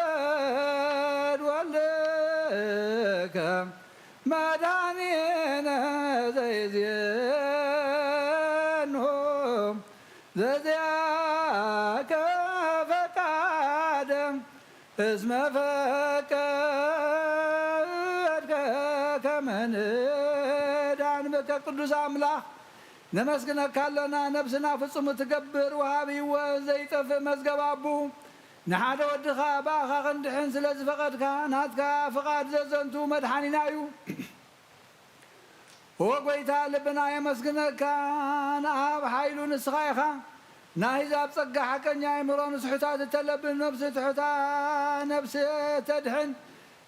ለዋህድ ወልድከ መድኃኒነ ዘይዜንሁ ዘዚአከ ፈቃደ እስመ ፈቀድከ ከመ ንዳን በከ ቅዱስ አምላክ ነመስግነካለና ነብስና ፍጹም ትገብር ወሃቢ ወዘይጠፍእ መዝገበ አቡ ንሓደ ወድኻ ባእኻ ክንድሕን ስለ ዝፈቐድካ ናትካ ፍቓድ ዘዘንቱ መድሓኒና እዩ። ወጎይታ ልብና የመስግነካ ንኣብ ሓይሉ ንስኻ ኢኻ ናሂዛብ ፀጋ ሓቀኛ ኣእምሮ ንስሑታት እተለብን ነብሲ ትሑታ ነብሲ ተድሕን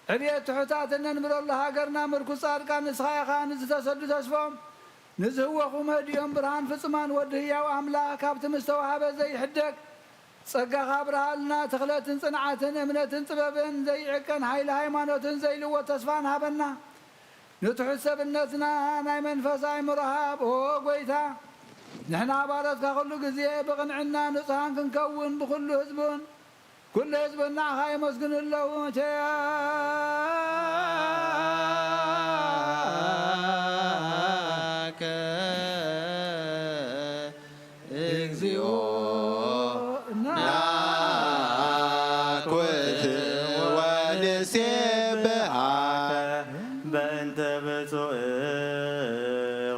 ዕብየት ትሑታት እነንብረሉ ሃገርና ምርኩስ ጻድቃን ንስኻ ኢኻ ንዝተሰዱ ተስፎም ንዝህወኹ መህዲኦም ብርሃን ፍጹማን ወዲ ህያው ኣምላኽ ካብቲ ምስተዋሃበ ዘይሕደግ ጸጋኻ ብርሃልና ተኽለትን ጽንዓትን እምነትን ጥበብን ዘይዕቀን ሃይሊ ሃይማኖትን ዘይልወት ተስፋን ሃበና ንትሑት ሰብነትና ናይ መንፈስ ኣእምሮ ሃብ ኦ ጎይታ ንሕና ባሮትካ ኩሉ ግዜ ብቕንዕና ንጹሃን ክንከውን ብኩሉ ህዝቡን ኩሉ ህዝቡን ንዓኻ የመስግኑ ኣለዉ እግዚኦ ናኩት ወንሴብሐከ በእንተ ብፁዕ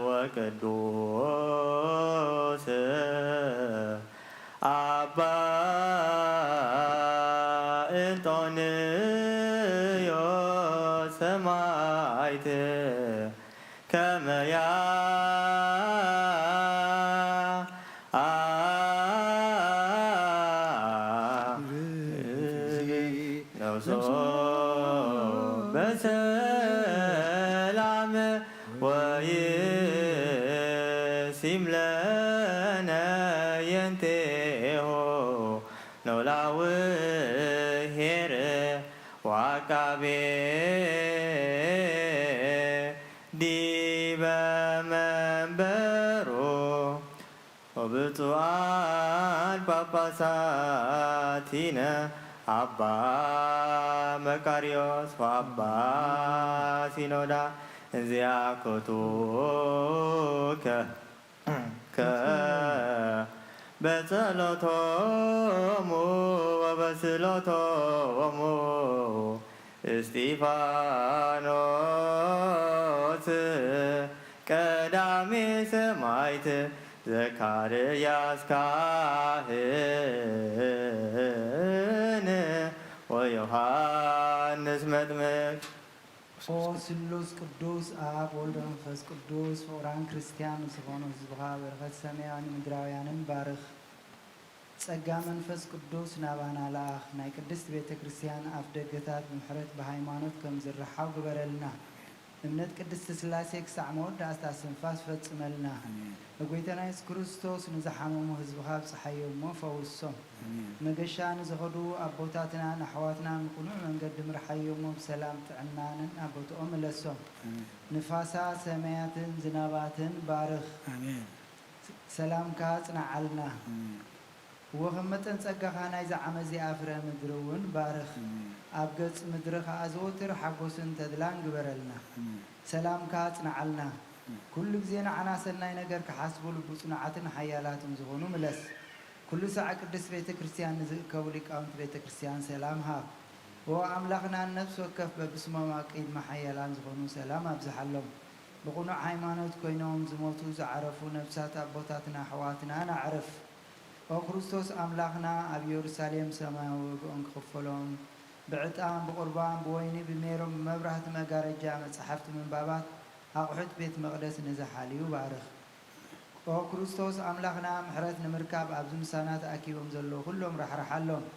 ወቅዱስ አባ እንጦንዮስ ሰማዕት ከመ ነብሶ በሰላም ወይሲም ለነ የንቴሆ ኖላዊ ሄር ወዐቃቤ ዲበ መንበሮ ወብፁዓን ጳጳሳቲነ አባ መቃርዮስ ወአባ ሲኖዳ እንዚአኮቱከ በጸሎቶሙ ወበስሎቶሙ እስጢፋኖስ ቀዳሜ ሰማዕት ዘካርያስ ካህን ወዮሐንስ መጥምቅ ኦ ስሉስ ቅዱስ አብ ወልድ መንፈስ ቅዱስ ፍቁራን ክርስቲያን ዝኾኑ ህዝብኻ በረኸት ሰማያውያን ምድራውያንን ባርኽ። ጸጋ መንፈስ ቅዱስ ናባና ለአኽ ናይ ቅድስት ቤተ ክርስቲያን ኣፍ ደገታት ምሕረት ብሃይማኖት ከም ዝረሓው ግበረልና እምነት ቅድስት ስላሴ ክሳዕ መወዳእታ ስንፋስ ፈጽመልና በጎይታና ኢየሱስ ክርስቶስ ንዝሓመሙ ህዝብኻ ብፀሓዮሞ ፈውሶም መገሻ ንዝኸዱ ኣቦታትና ኣሕዋትና ምቁኑዕ መንገዲ ምርሓዮሞ ብሰላም ጥዕናንን ኣቦቶኦም መለሶም ንፋሳ ሰማያትን ዝናባትን ባርኽ ሰላምካ ጽናዓልና ወኸመጠን ጸጋኻ ናይ ዝዓመ እዚኣ ፍረ ምድሪ እውን ባርኽ ኣብ ገጽ ምድሪ ከዓ ዘወትር ሓጎስን ተድላን ግበረልና ሰላምካ ጽናዓልና ኩሉ ግዜ ንዓና ሰናይ ነገር ክሓስቡ ልቡ ጽኑዓትን ሓያላትን ዝኾኑ ምለስ ኩሉ ሰዓት ቅድስት ቤተ ክርስቲያን ንዝእከቡ ሊቃውንቲ ቤተ ክርስቲያን ሰላም ሃብ ወኣምላኽና ነፍሲ ወከፍ በብስሞም ኣብ ቅድመ ሓያላን ዝኾኑ ሰላም ኣብዝሓሎም ብቑኑዕ ሃይማኖት ኮይኖም ዝሞቱ ዝዓረፉ ነፍሳት ኣቦታትና ኣሕዋትና ናዕርፍ ኦ ክርስቶስ ኣምላኽና ኣብ ኢየሩሳሌም ሰማያዊ ወግኦም ክኽፈሎም ብዕጣን ብቁርባን ብወይኒ ብሜሮም ብመብራህቲ መጋረጃ መጽሓፍቲ ምንባባት ኣቑሑት ቤት መቕደስ ንዝሓልዩ ባርኽ ኦ ክርስቶስ ኣምላኽና ምሕረት ንምርካብ ኣብዚ ምሳና ተኣኪቦም ዘለዉ ኩሎም ራሕራሓሎም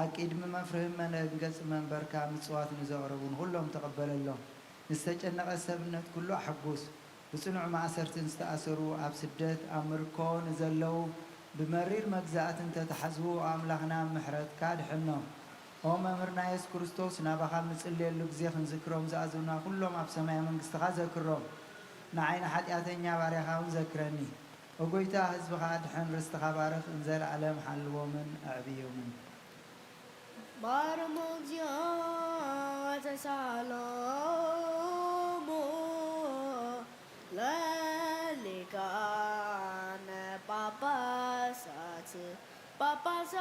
ኣብ ቅድሚ መፍርህን መነገጽ መንበርካ ምጽዋት ንዘቕረቡን ኩሎም ተቐበለሎም ንዝተጨነቐ ሰብነት ኩሉ ኣሕጉስ ብጽኑዕ ማእሰርትን ዝተኣሰሩ ኣብ ስደት ኣብ ምርኮ ንዘለዉ بمرير مجزات انت تحزبو أملاخنا محرت كاد حنو او ممرنا يس كريستوس نابخا مصلي لغزي خنذكرهم زازونا كلهم اب سماي منغست ذكرهم نعين حدياتنيا باريخاون ذكرني وغويتا حزبخا دحن رستخا بارخ انزل علم حلو من اعبيومن بارموجيا تسالمو لالكان papasat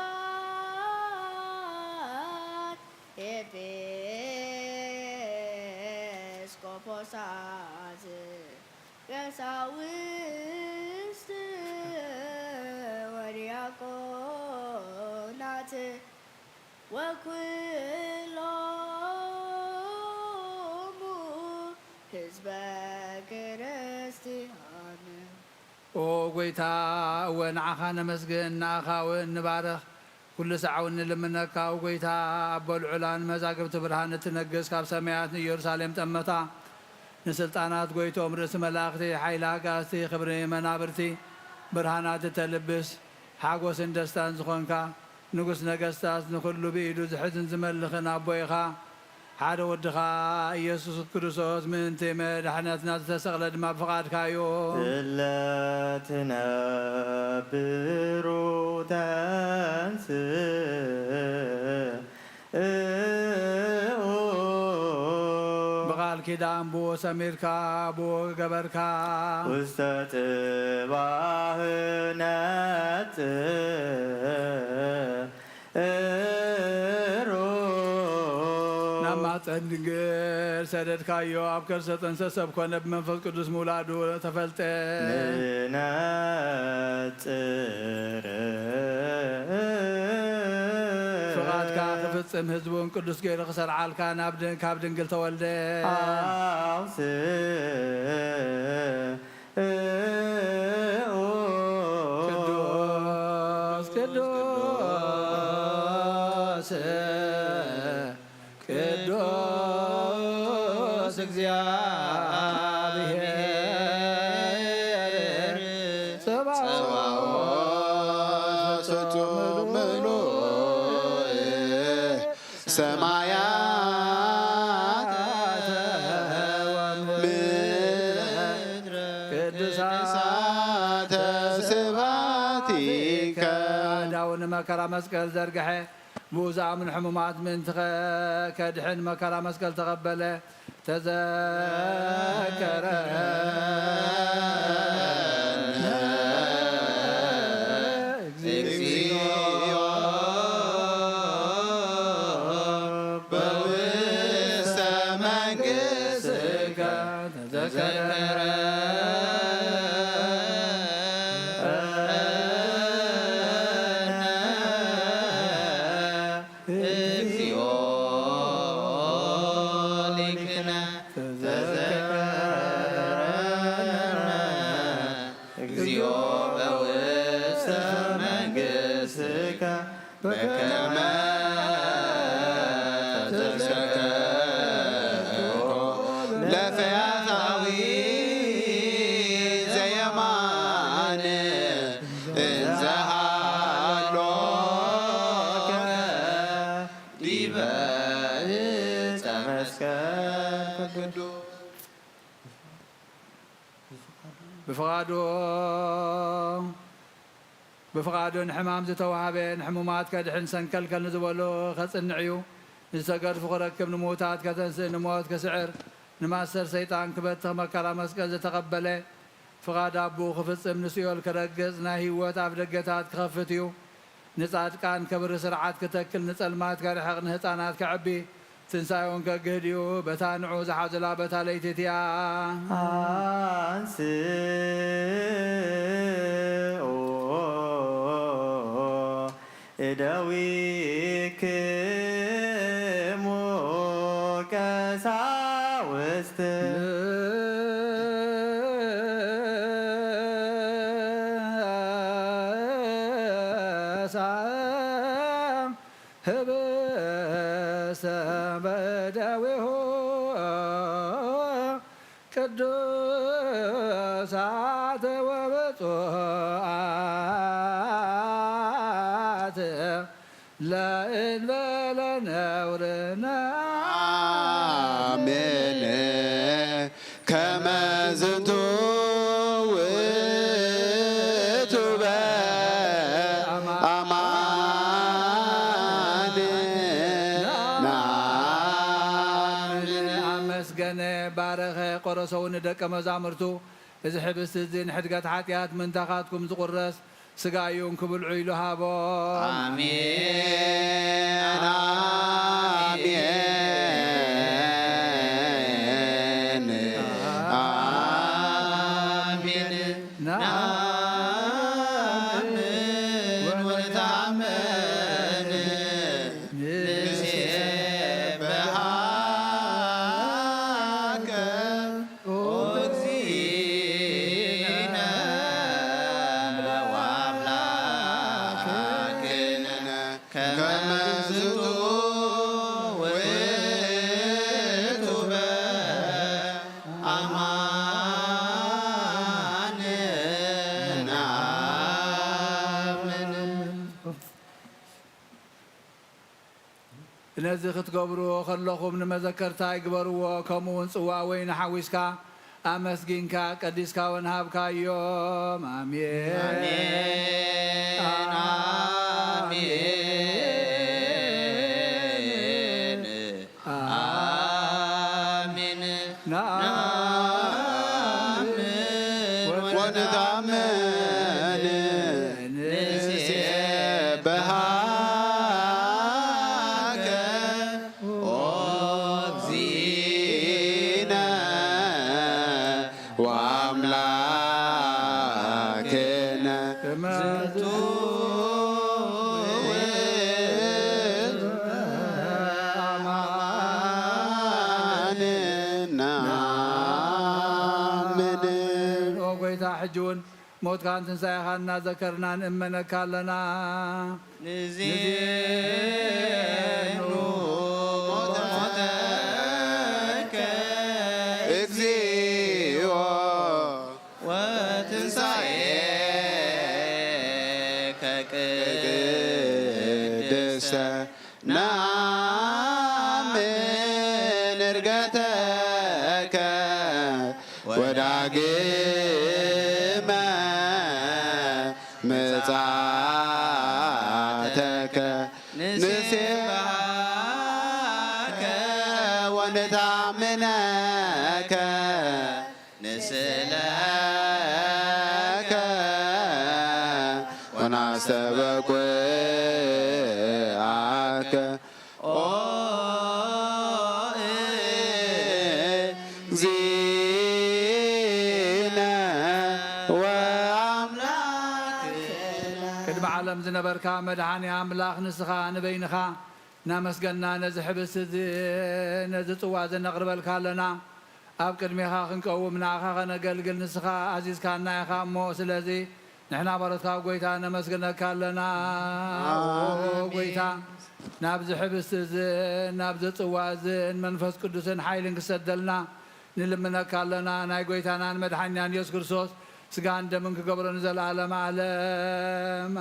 episkoposat gesawist wariakonat wakulomu hizbe ክርስቲያን ኦ ጎይታ ወንዓኻ ነመስግን ንኣኻውን ንባርኽ ኩሉ ሰዓውን ንልምነካ ጎይታ ኣበልዑላን መዛግብቲ ብርሃን እትነግስ ካብ ሰማያት ንኢየሩሳሌም ጠመታ ንስልጣናት ጎይቶም ርእሲ መላእኽቲ ሓይሊ ኣጋዝቲ ክብሪ መናብርቲ ብርሃናት እተልብስ ሓጎስን ደስታን ዝኾንካ ንጉስ ነገስታት ንኩሉ ብኢዱ ዝሕዝን ዝመልኽን ኣቦይኻ ሓደ ወድኻ ኢየሱስ ክርስቶስ ምእንቲ መድሓኒትና ዝተሰቕለ ድማ ብፍቓድካዮ እለትነብሩ ተንስኡ ብቓል ኪዳን ብዎ ሰሚርካ ብዎ ገበርካ ውስተ ጥባህነት ድንግል ሰደድካዮ ኣብ ከርሰ ጥንሰሰብ ኮነ ብመንፈስ ቅዱስ ምውላዱ ተፈልጠ ንነጽር ፍቓድካ ክፍጽም ህዝቡን ቅዱስ ገይሩ ክሰርዓልካ ካብ ድንግል ተወልደ ኣውስ ቅዱስ ቅዱስ ቅዱስ እግዚአብሔር ጸባኦት ምሉእ ሰማያት ወምድር ቅዱሳተ ስብሐቲከ ዳውን መከራ መስቀል ዘርግሐ بوزعم حمومات من كدحن مكرا مسكل تقبله تذكر بوسط منقسك تذكر በከመ ተዘከሮ ለፈያታዊ ዘየማን እንዘ ሀሎከ ዲበ ዕፀ መስቀል ቅዱስ بفقاد حمام زتوهابين حمومات كدحن سنكل كل نزولو خصنعيو نسقر فقرك من موتات كتنس نموت كسعر نماسر سيطان كبت مكرا مسقل زتقبله فقاد ابو خفصم نسيول كرجز ناهيوت افدقتات كخفتيو نصاد كان كبر سرعات كتكل نصلمات كار حق هطانات كعبي تنسايون كغديو بتانعو زحازلا بتاليتيا አንስ እደዊክሙ ቀሳውስት ህብሰ በደዌሁ ቅዱሳት ወብፁዓት ለእንበለ ነውርና አሜን ከመ ዝንቱ ውእቱ በአማን አመስገነ ባረኸ ቆረሰውን ደቀ መዛሙርቱ እዚ ሕብስቲ እዚ ንሕድገት ሓጢኣት ምንታኻትኩም ዝቁረስ ስጋ እዩን ክብልዑ ኢሉ ሃቦም አሜን አሜን አሜን ናምን ወንታመን ንሴብሐከ ኦ እግዚእነ ወአምላክነ ከመ ዝንቱ ውእቱ በአማን ናምን ነዚ ክትገብርዎ ከለኹም ንመዘከርታ ይግበርዎ ከምኡ እውን ፅዋ ወይኒ ሓዊስካ ኣመስጊንካ ቀዲስካ ወንሃብካዮም ኣሜን አሜን አሜን ናምን ወንታመን ንሴብሐከ ኦ እግዚእነ ወአምላክነ ዝንቱ ውእቱ በአማን ናምን ኦ ጎይታ ሕጂ እውን ሞትካን ትንሣኤኻ እናዘከርና ንእመነካ ኣለና ንዜኑ ሞተከ እግዚኦ ወትንሣኤከ ቅድስተ ናምን ዕርገተከ ወዳግመ ምጽአተከ ንሴብሐከ ወንታምነከ ንስእለከ ወናስተበኩዓከ ኦ እግዚእነ ወአምላክነ ቅድሚ ዓለም ዝነበርካ መድሓኒ ኣምላኽ ንስኻ ንበይንኻ እናመስገና ነዚ ሕብስቲ እዚ ነዚ ፅዋ ዘነቕርበልካ ኣለና ኣብ ቅድሜኻ ክንቀውም ንዓኻ ኸነገልግል ንስኻ ኣዚዝካና ኢኻ እሞ ስለዚ ንሕና በረትካ ጎይታ ነመስግነካ ኣለና ጎይታ ናብዚ ሕብስቲ እዝን ናብዚ ፅዋ እዝን መንፈስ ቅዱስን ሓይልን ክሰደልና ንልምነካ ኣለና ናይ ጎይታናን መድሓኛን ኢየሱስ ክርስቶስ ስጋን ደምን ክገብሮ ንዘለዓለም ዓለም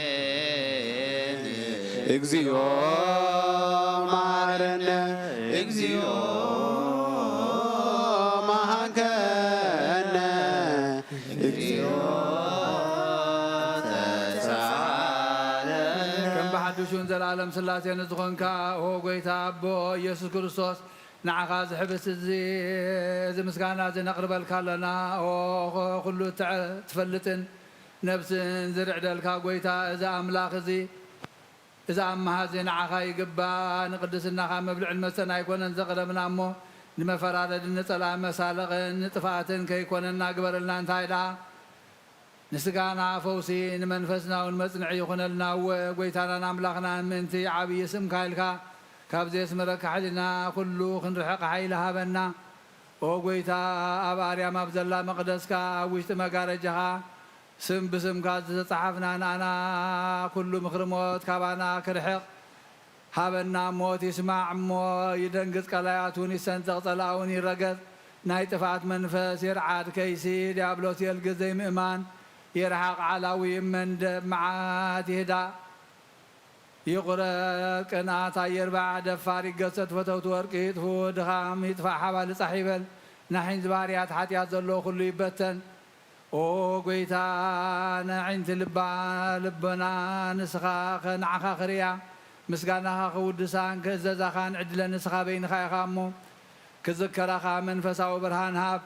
አሜን። እግዚኦ መሐረነ እግዚኦ መሐከነ እግዚኦ ከም ብሓድሹን ዘለዓለም ስላሴ ንዝኾንካ ኦ ጎይታ ኣቦ ኢየሱስ ክርስቶስ ንዓኻ ዝሕብስ እዚ ምስጋና እዚ ነቕርበልካ ኣለና ኩሉ ትፈልጥን ነብስን ዝርዕደልካ ጎይታ እዚ ኣምላኽ እዚ እዛ ኣመሃ እዚ ንዓኻ ይግባእ ንቅድስናኻ መብልዕን መስተን ኣይኮነን ዘቕረብና እሞ ንመፈራረድን ንፀላእ መሳለቕን ንጥፋኣትን ከይኮነና ግበረልና እንታይ ደኣ ንስጋና ፈውሲ ንመንፈስና እውን መፅንዒ ይኹነልና ጎይታናን ኣምላኽናን ምእንቲ ዓብዪ ስምካ ኢልካ ካብዚ የስመረካ ሓሊና ኩሉ ክንርሕቕ ሓይሊ ሃበና ኦ ጎይታ ኣብ ኣርያም ኣብ ዘላ መቕደስካ ኣብ ውሽጢ መጋረጃኻ ስም ብስምካ ዝተፃሓፍና ንኣና ኩሉ ምክሪ ሞት ካባና ክርሕቕ ሃበና ሞት ይስማዕ እሞ ይደንግፅ ቀላያት እውን ይሰንፀቕ ፀላእ እውን ይረገፅ ናይ ጥፋት መንፈስ የርዓድ ከይሲ ዲያብሎስ የልግዝ ዘይምእማን የርሓቕ ዓላዊ መንደብ መዓት ይህዳእ ይቁረብ ቅንኣት ኣየርባዕ ደፋር ይገሰት ፈተውቲ ወርቂ ይጥፉ ድኻም ይጥፋእ ሓባል ፃሕ ይበል ናሒን ዝባህርያት ሓጢኣት ዘለዎ ኩሉ ይበተን ኦ ጎይታ ንዒንቲ ልበና ንስኻ ንዓኻ ክርያ ምስጋናኻ ክውድሳን ክእዘዛኻን ዕድለ ንስኻ በይንኻ ኢኻ እሞ ክዝከረኻ መንፈሳዊ ብርሃን ሃብ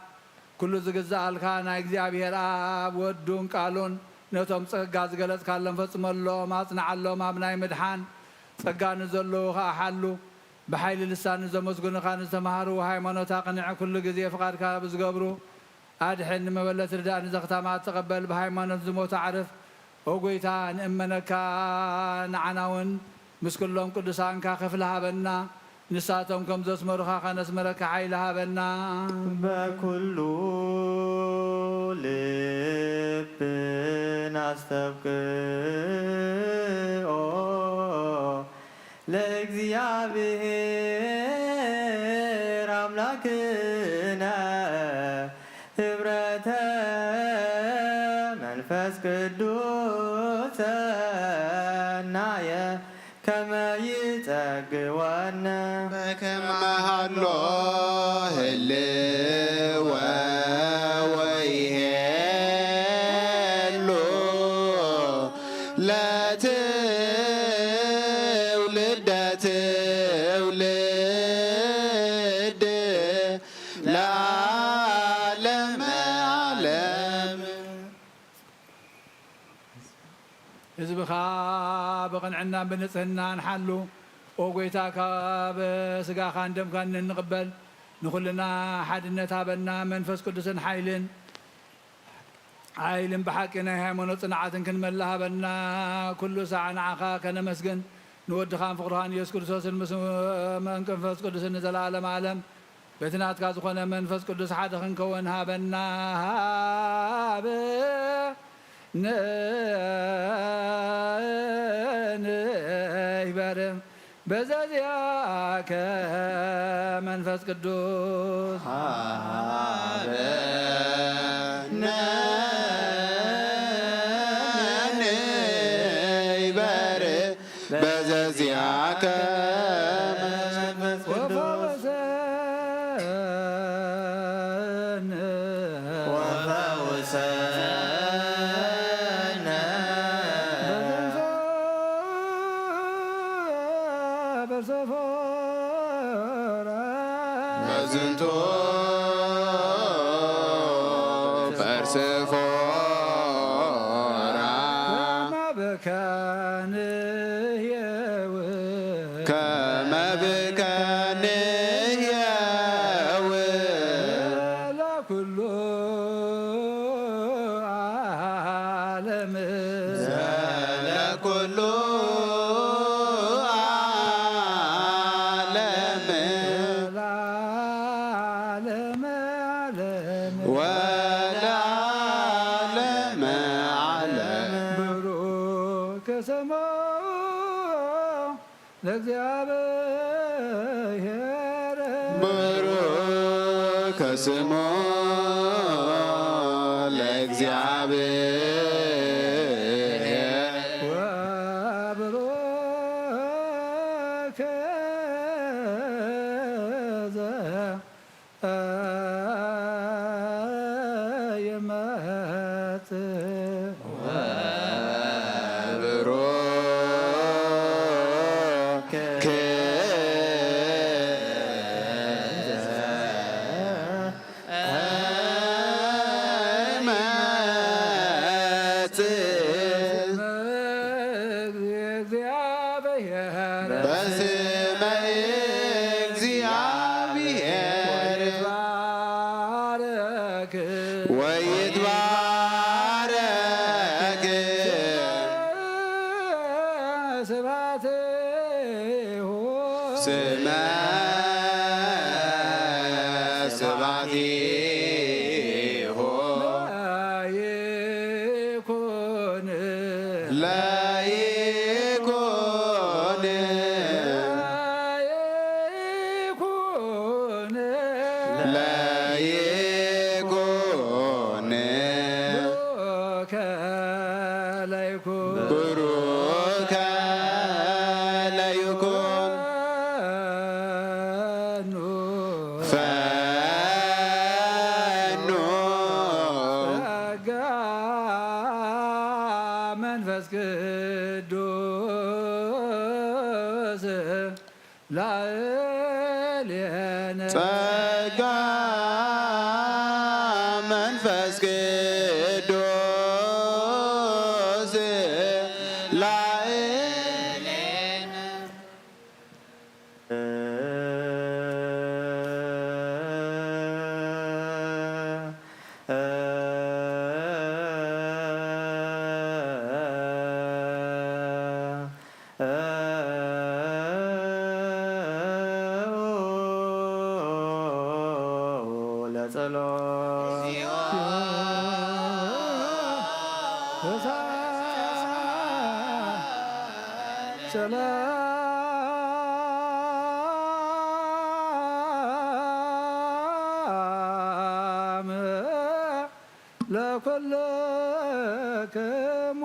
ኩሉ ዝግዛኣልካ ናይ እግዚኣብሔር ኣብ ወዱን ቃሉን ነቶም ፀጋ ዝገለፅካሎም ፈፅመሎም ኣፅናዓሎም ኣብ ናይ ምድሓን ፀጋ ንዘለዉ ከዓ ሓሉ ብሓይሊ ልሳን ንዘመስግኑኻ ንዝተምሃሩ ሃይማኖታ ቅንዕ ኩሉ ግዜ ፍቓድካ ብዝገብሩ ኣድሕን ንመበለት ርዳእ ንዘኽታማት ተቐበል ብሃይማኖት ዝሞቱ ዓርፍ ኦ ጎይታ ንእመነካ ንዓና እውን ምስ ኩሎም ቅዱሳንካ ክፍሊ ሃበና ንሳቶም ከም ዘስመሩኻ ከነስመረካ ሓይሊ ሃበና በኩሉ ልብን አስተብቅዖ ለእግዚአብሔር አምላክነ ህብረተ መንፈስ ቅዱስ ሰናየ ከመ ይጸግወነ በከመ ሀሎ ህልወ ወይሄሉ ለትውልደ ትውልድ ለዓለመ ዓለም ህዝብኻ ብቕንዕና ብንጽህናን ሓሉ ኦ ጎይታ ካብ ስጋኻን ደምካን እንቕበል ንኹልና ሓድነት ሃበና መንፈስ ቅዱስን ሓይልን ብሓቂ ናይ ሃይማኖት ፅንዓትን ክንመላ ሃበና ኩሉ ሰዓ ንዓኻ ከነመስግን ንወድኻን ፍቕርኻን ኢየሱስ ክርስቶስን ምስ መንፈስ ቅዱስን ንዘለዓለም ዓለም በቲ ናትካ ዝኾነ መንፈስ ቅዱስ ሓደ ክንከውን ሃበና ሃበ ይበር በዘዚያከ መንፈስ ቅዱስ ሃበነ ይበር በዘዚያከ መንፈስ ቅዱስ በዝንቱ ፐርስፎራ ከመ ብከንህየው ለኩሉ ዓለም ዘለኩሉ ዓለም ለዓለመ ዓለም ወ ስሙ ለእግዚአብሔር ብሩክ ስሙ ለእግዚአብሔር ወብሩክ ዘየመጽእ ብሩክ እግዚአብሔር በስመ እግዚአብሔር ይትባረክ ወይትባረክ ስብሐቲሁ ስመ ስብሐቲሁ ለይኩን ለይኩን ለይኩን ለይኩን ብሩከ ለይኩን ብሩከ ለይኩን ፈኑ ፈኑ ጸጋ መንፈስ ቅዱስ ላዕሌነ ጸጋ መንፈስ ቅዱስ ላዕሌነ ሰላም ለኩልክሙ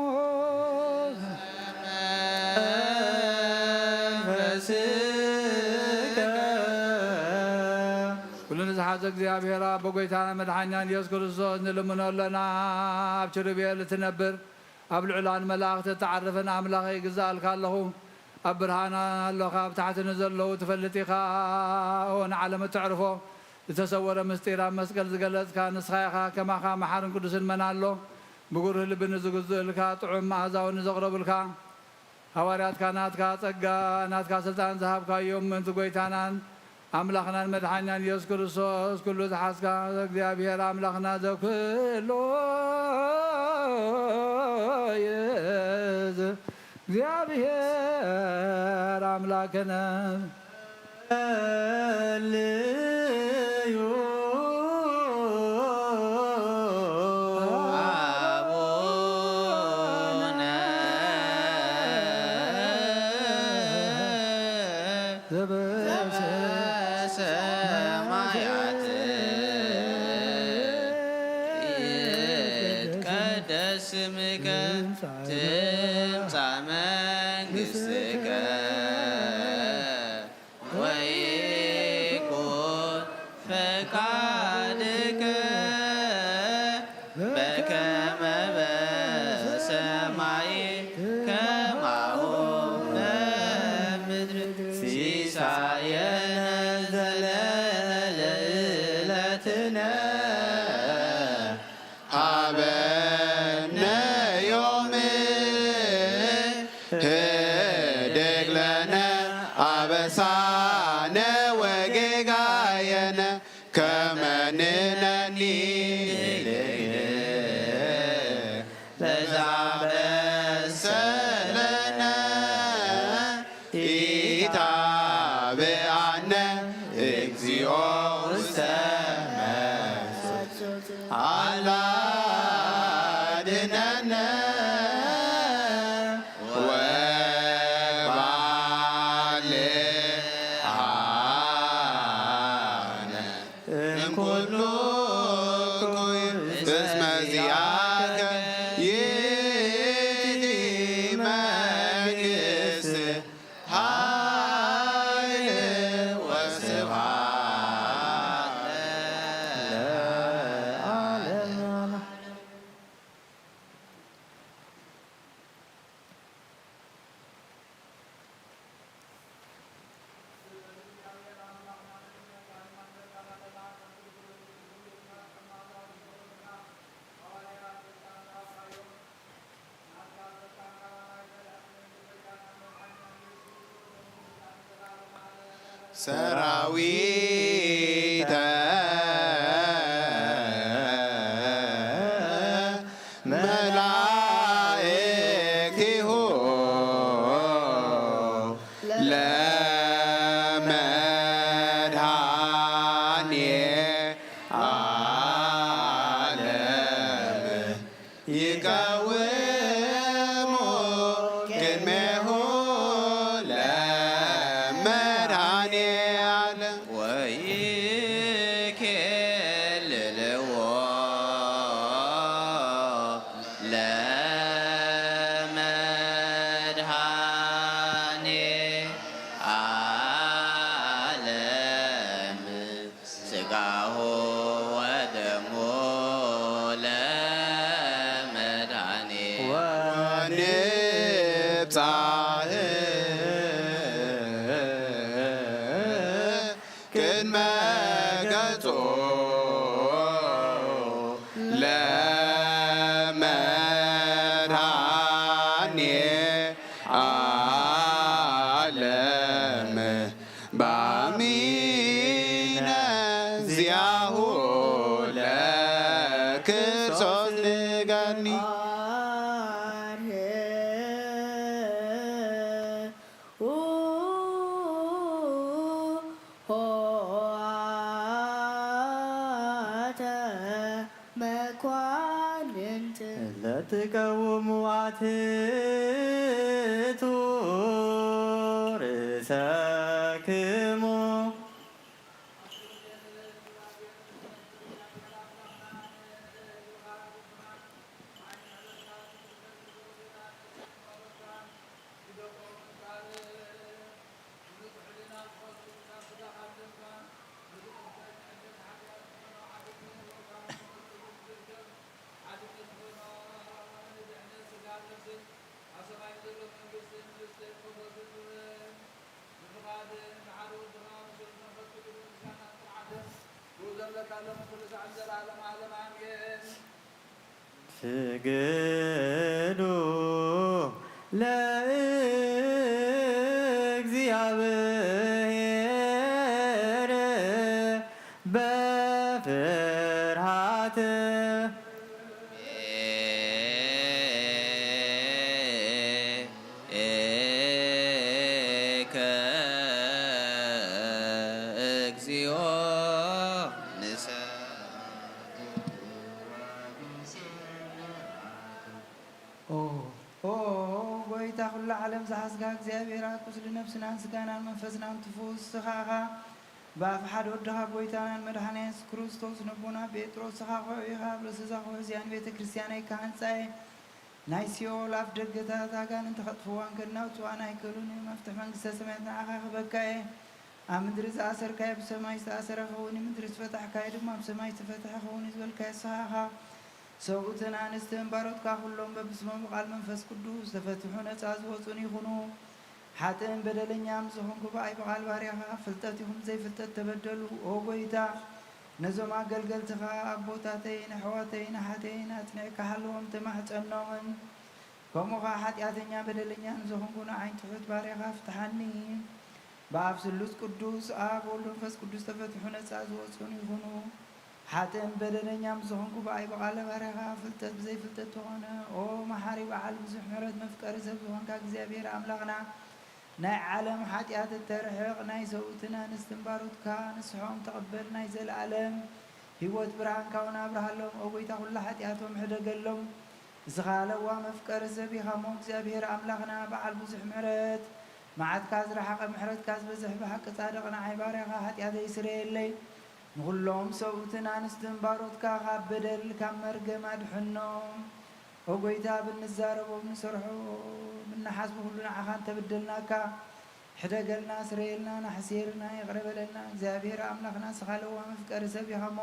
ኩሉን ዝሓዘ እግዚአብሔር አብ በጎይታና መድሓኒና ኢየሱስ ክርስቶስ ንልምኖ ኣለና ኣብ ችርቤል እትነብር ኣብ ልዕላን መላእኽቲ እተዓርፍን ኣምላኸ ይግዛእልካ ኣለኹ ኣብ ብርሃና ኣለኻ ኣብ ታሕቲ ንዘለዉ ትፈልጥ ኢኻ ንዓለም እትዕርፎ ዝተሰወረ ምስጢር ኣብ መስቀል ዝገለጽካ ንስኻ ኢኻ ከማኻ መሓርን ቅዱስን መና ኣሎ ብጉርህ ልቢ ንዝግዝእልካ ጥዑም መኣዛው ንዘቕረቡልካ ሃዋርያትካ ናትካ ጸጋ ናትካ ስልጣን ዝሃብካዮም ምእንቲ ጎይታናን ኣምላኽናን መድሓኒናን ኢየሱስ ክርስቶስ ኩሉ ዝሓዝካ እግዚኣብሔር ኣምላኽና ዘኩሎ ይዝ እግዚአብሔር አምላክነ ልዩ አቡነ ዘበሰማያት ይትቀደስ ስምከ ትምጻእ መንግሥትከ ወይኩን ፈቃድከ በከመ በሰማይ ከማሁ በምድር ሲሳየነ ዘለለ ዕለትነ ሀበነ ዮም ህድግ ለነ አበሳነ ወጌጋየነ ከመ ንሕነኒ ለዘአበሰለነ ኢታብአነ እግዚኦ ውስተ መስዋዕት አላድነነ ሰራዊተ መላእክቲሁ ለመድኃኔ ዓለም ይቀውሙ ቅድሜሁ ለመድኃኔ ዓለም ወይኬልልዎ ለመድኃኔ ዓለም ሥጋሁ ወደሙ ለመድኃኔ ወንብጻሕ ቅድመ ገጹ ለመድኃኔ ዓለም በአሚነ ዚአሁ ለክርስቶስ ንገኒ ለትቀውሙ አትቱ ርእሰክሙ ስግዱ ለእግዚአብሔር በፍርሃት እግዚኦ ጎይታ ኩሉ ዓለም ዝሓዝካ እግዚኣብሔር ቁስሊ ነብስናን ስጋናን መንፈስናን ትፉስ ስኻኻ ብኣፍ ሓደ ወድኻ ጎይታናን መድሓኒ የሱስ ክርስቶስ ነቦና ጴጥሮስ ስኻ ኮዒኻ ብርእስኻ ኮሕዝያን ቤተ ክርስቲያነይ ካህንፃየ ናይ ሲኦል ኣፍ ደገታት ኣጋንንቲ ከጥፍዋን ከናውፅዋን ኣይክእሉን መፍትሒ መንግስተ ሰማያት ንዓኻ ክበካ እየ ኣብ ምድሪ ዝኣሰርካዮ ብሰማይ ዝተኣሰረ ኸውን ምድሪ ዝፈታሕካዮ ድማ ብሰማይ ዝተፈትሐ ኸውን ዝበልካዮ ስኻኻ ሰብኡትን ኣንስትን ባሮትካ ኩሎም በብስሞም ብቓል መንፈስ ቅዱስ ተፈትሑ ነፃ ዝወፁን ይኹኑ ሓጥን በደለኛም ዝኾንኩ ብኣይ በቓል ባርያኻ ፍልጠት ይኹን ዘይፍልጠት ተበደሉ ኦ ጎይታ ነዞም ኣገልገልትኻ ኣቦታተይ ንኣሕዋተይ ንሓተይ ኣጽኒዕካ ሃለዎም ተማሕፀኖምን ከምኡኻ ሓጢኣተኛ በደለኛ ንዝኾንኩ ንዓይን ትሑት ባርያኻ ፍትሓኒ ብኣብ ስሉስ ቅዱስ ኣብ ወልድ መንፈስ ቅዱስ ተፈትሑ ነፃ ዝወፁን ይኹኑ ሓጥን በደለኛም ዝኾንኩ ብኣይ በቓለ ባርያኻ ፍልጠት ብዘይፍልጠት ተኾነ ኦ መሓሪ በዓል ብዙሕ ምሕረት መፍቀሪ ሰብ ዝኾንካ እግዚኣብሔር ኣምላኽና ናይ ዓለም ሓጢኣት እተርሕቕ ናይ ሰብኡትን ኣንስትን ባሮትካ ንስሖም ተቐበል ናይ ዘለኣለም ህይወት ብርሃንካ እውን ኣብርሃሎም ኦ ጎይታ ኩሉ ሓጢኣቶም ሕደገሎም እስኻ ለዋ መፍቀሪ ሰብ ኢኻሞ እግዚኣብሔር ኣምላኽና በዓል ብዙሕ ምሕረት መዓትካ ዝረሓቐ ምሕረትካ ዝበዝሕ ብሓቂ ጻድቕ ንዓይ ባርያኻ ሓጢኣተይ ይስረየለይ ንኩሎም ሰብኡትን ኣንስትን ባሮትካ ካብ በደል ካብ መርገም ኣድሕኖም ኦ ጎይታ ብንዛረቦም ንሰርሖ ብናሓስቡ ኩሉ ንዓኻ እንተበደልናካ ሕደገልና ስረየልና ናሕሴርና ይቕረበለና እግዚኣብሔር ኣምላኽና ስኻለዋ መፍቀሪ ሰብ ኢኻሞ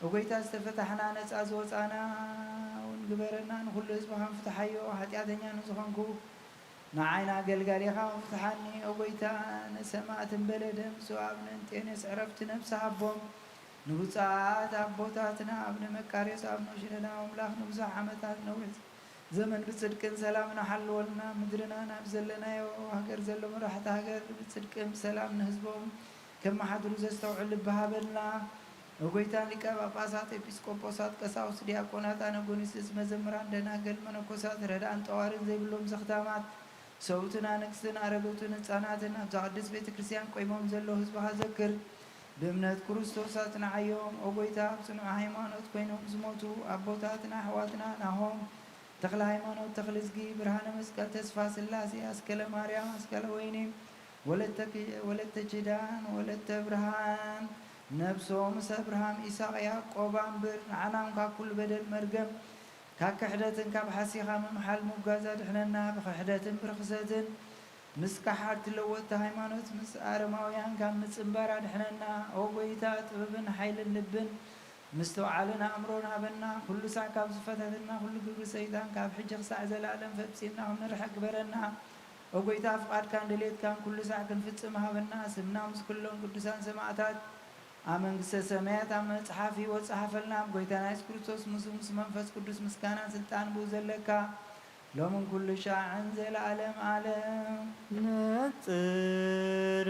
ኦ ጎይታ ዝተፈታሕና ነፃ ዝወፃና እውን ግበረና ንኩሉ ህዝብኻ ምፍትሓዮ ሓጢኣተኛ ንዝኾንኩ ንዓይና ኣገልጋሊኻ ምፍትሓኒ ኦ ጎይታ ንሰማዕትን በለደም ስዋብ ንእንጤኔስ ዕረፍቲ ነብሲ ሃቦም ንብፁዓት ኣቦታትና ኣብነ መቃርዮስ ኣብነ ሽነና ኣምላኽ ንብዙሕ ዓመታት ነዊሕ ዘመን ብጽድቅን ሰላምን ሓልወልና ምድርና ናብ ዘለናዮ ሃገር ዘሎ መራሕቲ ሃገር ብጽድቅን ሰላም ንህዝቦም ከመሓድሩ ዘስተውዕል ልበሃበልና ወጎይታን ሊቀ ጳጳሳት ኤጲስቆጶሳት ቀሳውስት ዲያቆናት አነጎኒስስ መዘምራን ደናገል መነኮሳት ረዳን ጠዋርን ዘይብሎም ዘኽታማት ሰውትን ኣንስትን አረጋውትን ህፃናትን ኣብ ቅድስት ቤተ ክርስቲያን ቆይሞም ዘሎ ህዝብኻ ዘክር ብእምነት ክርስቶስ ኣጽንዓዮም ወጎይታ ኣብ ጽኑዕ ሃይማኖት ኮይኖም ዝሞቱ ኣቦታትና ኣሕዋትና ናሆም ተክለ ሃይማኖት ተክልዝጊ ብርሃነ መስቀል ተስፋ ስላሴ አስከለ ማርያም አስከለ ወይኔ ወለተ ኪዳን ወለተ ብርሃን ነብሶም ሰብርሃም ኢሳቅ ያዕቆብ ኣንብር ንዓናም ካብ ኩሉ በደል መርገም ካብ ክሕደትን ካብ ሓሲኻ ምምሓል ሙጋዛ ድሕነና ብክሕደትን ብርክሰትን ምስ ካሓድ ትለወጥቲ ሃይማኖት ምስ ኣረማውያን ካብ ምፅምባር ድሕነና ወጎይታ ጥበብን ሓይልን ልብን مستوعلنا أمرنا بنا كل ساعة كاب صفتنا كل جبر سيدان كاب حجر ساعة زلالم فبسينا ونرحق برنا وقيت أفقاد كان دليل كان كل ساعة كن في السماء بالناس بنامس كلهم قدسان سماعات آمن سمعت آمن صحافي وصحاف لنا وقيت ناس كريستوس مسلم منفس قدس مسكانا سلطان بوزلك لو من كل شاع انزل عالم عالم نطر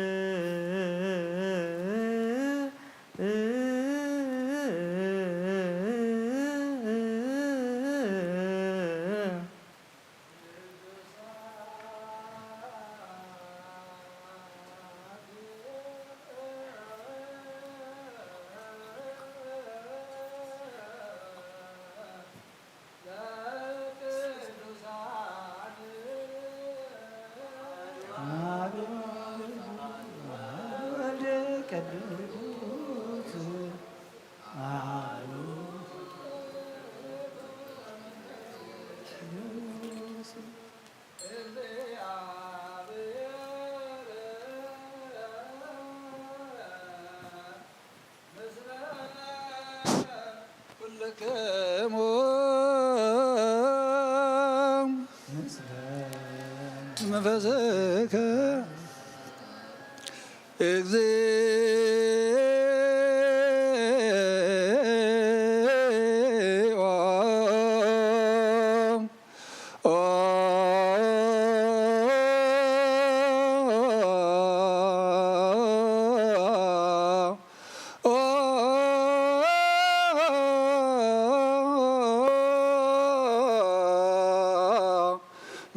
مفزك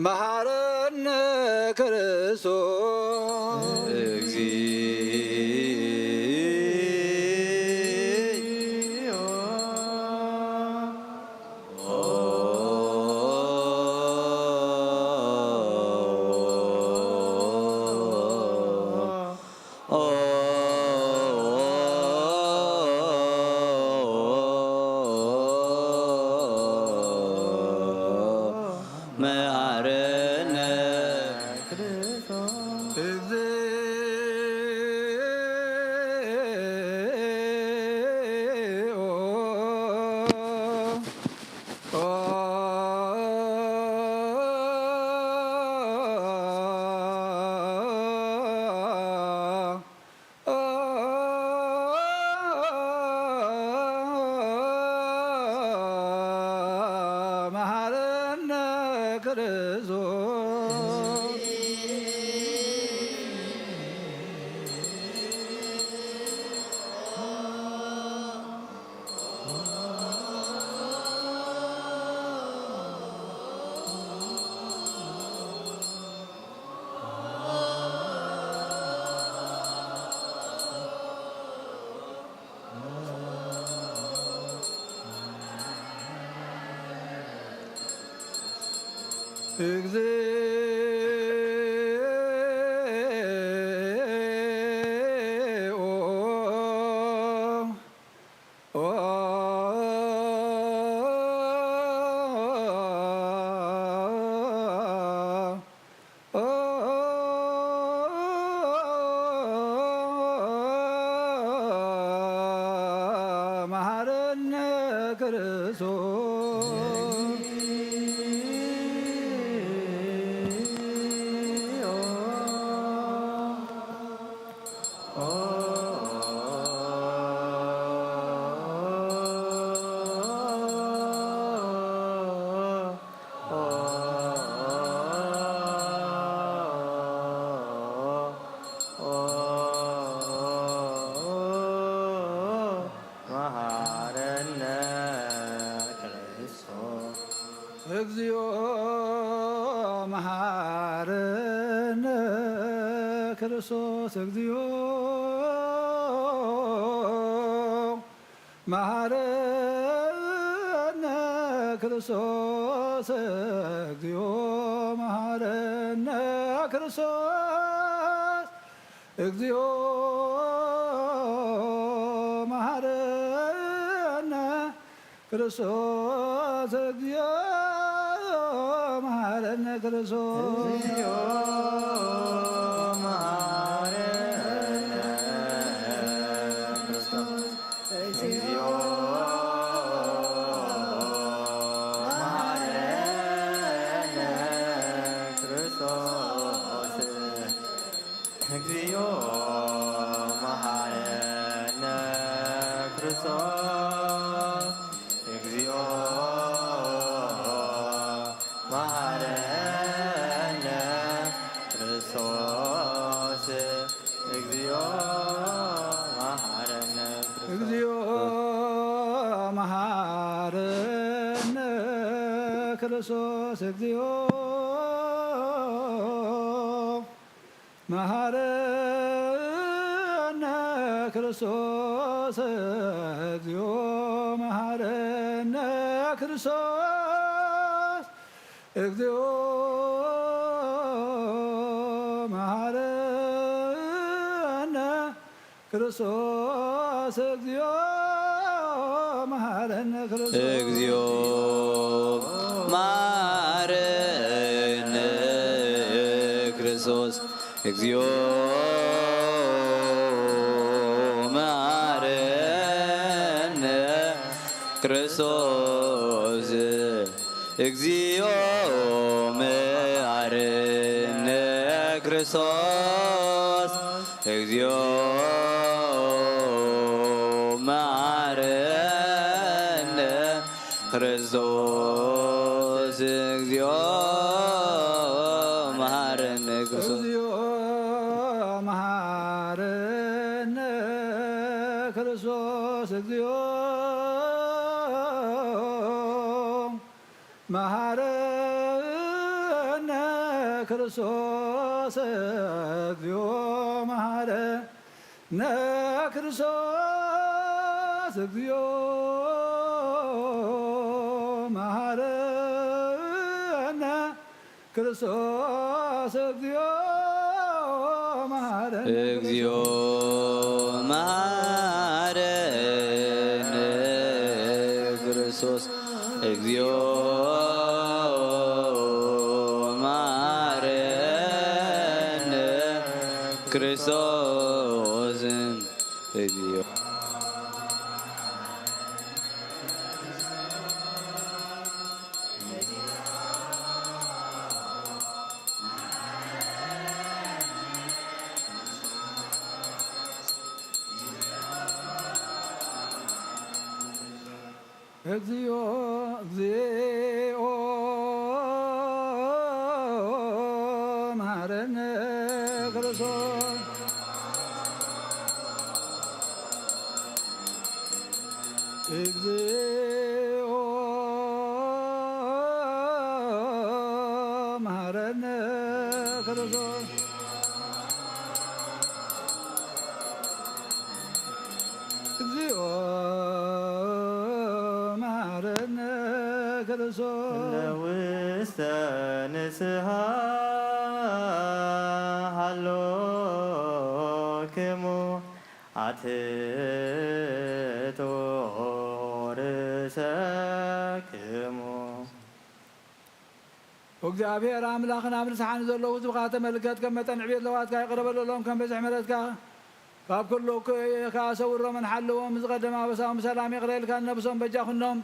مهارنا كرسو مهارنا كرسو መሐረነ ክርስቶስ እግዚኦ መሐረነ ክርስቶስ እግዚኦ መሐረነ ክርስቶስ እግዚኦ መሐረነ ክርስቶስ እግዚኦ መሐረነ ክርስቶስ ክርስቶስ እግዚኦ መሐረነ ክርስቶስ እግዚኦ መሐረነ ክርስቶስ እግዚኦ መሐረነ ክርስቶስ እግዚኦ መሐረነ ክርስቶስ እግዚኦ መሐረነ ክርስቶስ እግዚኦ መሐረነ ክርስቶስ እግዚኦ መሐረነ ክርስቶስ እግዚኦ መሐረነ ክርስቶስ እግዚኦ መሐረነ ክርስቶስ እግዚኦ መሐረነ ክርስቶስ እግዚኦ መሐረነ ክርስቶስ እግዚኦ መሐረነ ክርስቶስ እግዚኦ መሐረነ እግዚኦ መሐረነ ክርስቶስ እግዚኦ መሐረነ ክርስቶስ እግዚኦ እግዚኦ እግዚኦ መሐረነ ክርስቶስ እግዚኦ መሐረነ ክርስቶስ እግዚኦ ለውስተ ንስሐ ሃሎክሙ አትቶ ርእሰክሙ እግዚአብሔር አምላኽና ብልስሓን ዘለዉ ህዝብካ ተመልከት ከም መጠን ዕብየት ለዋትካ ይቅረበለሎም ከም በዝሒ ምሕረትካ ካብ ኩሉ ካሰውሮምን ሓለዎም ዝቐደማ በሳዎም ሰላም ይቕረልካ ነብሶም በጃኹኖም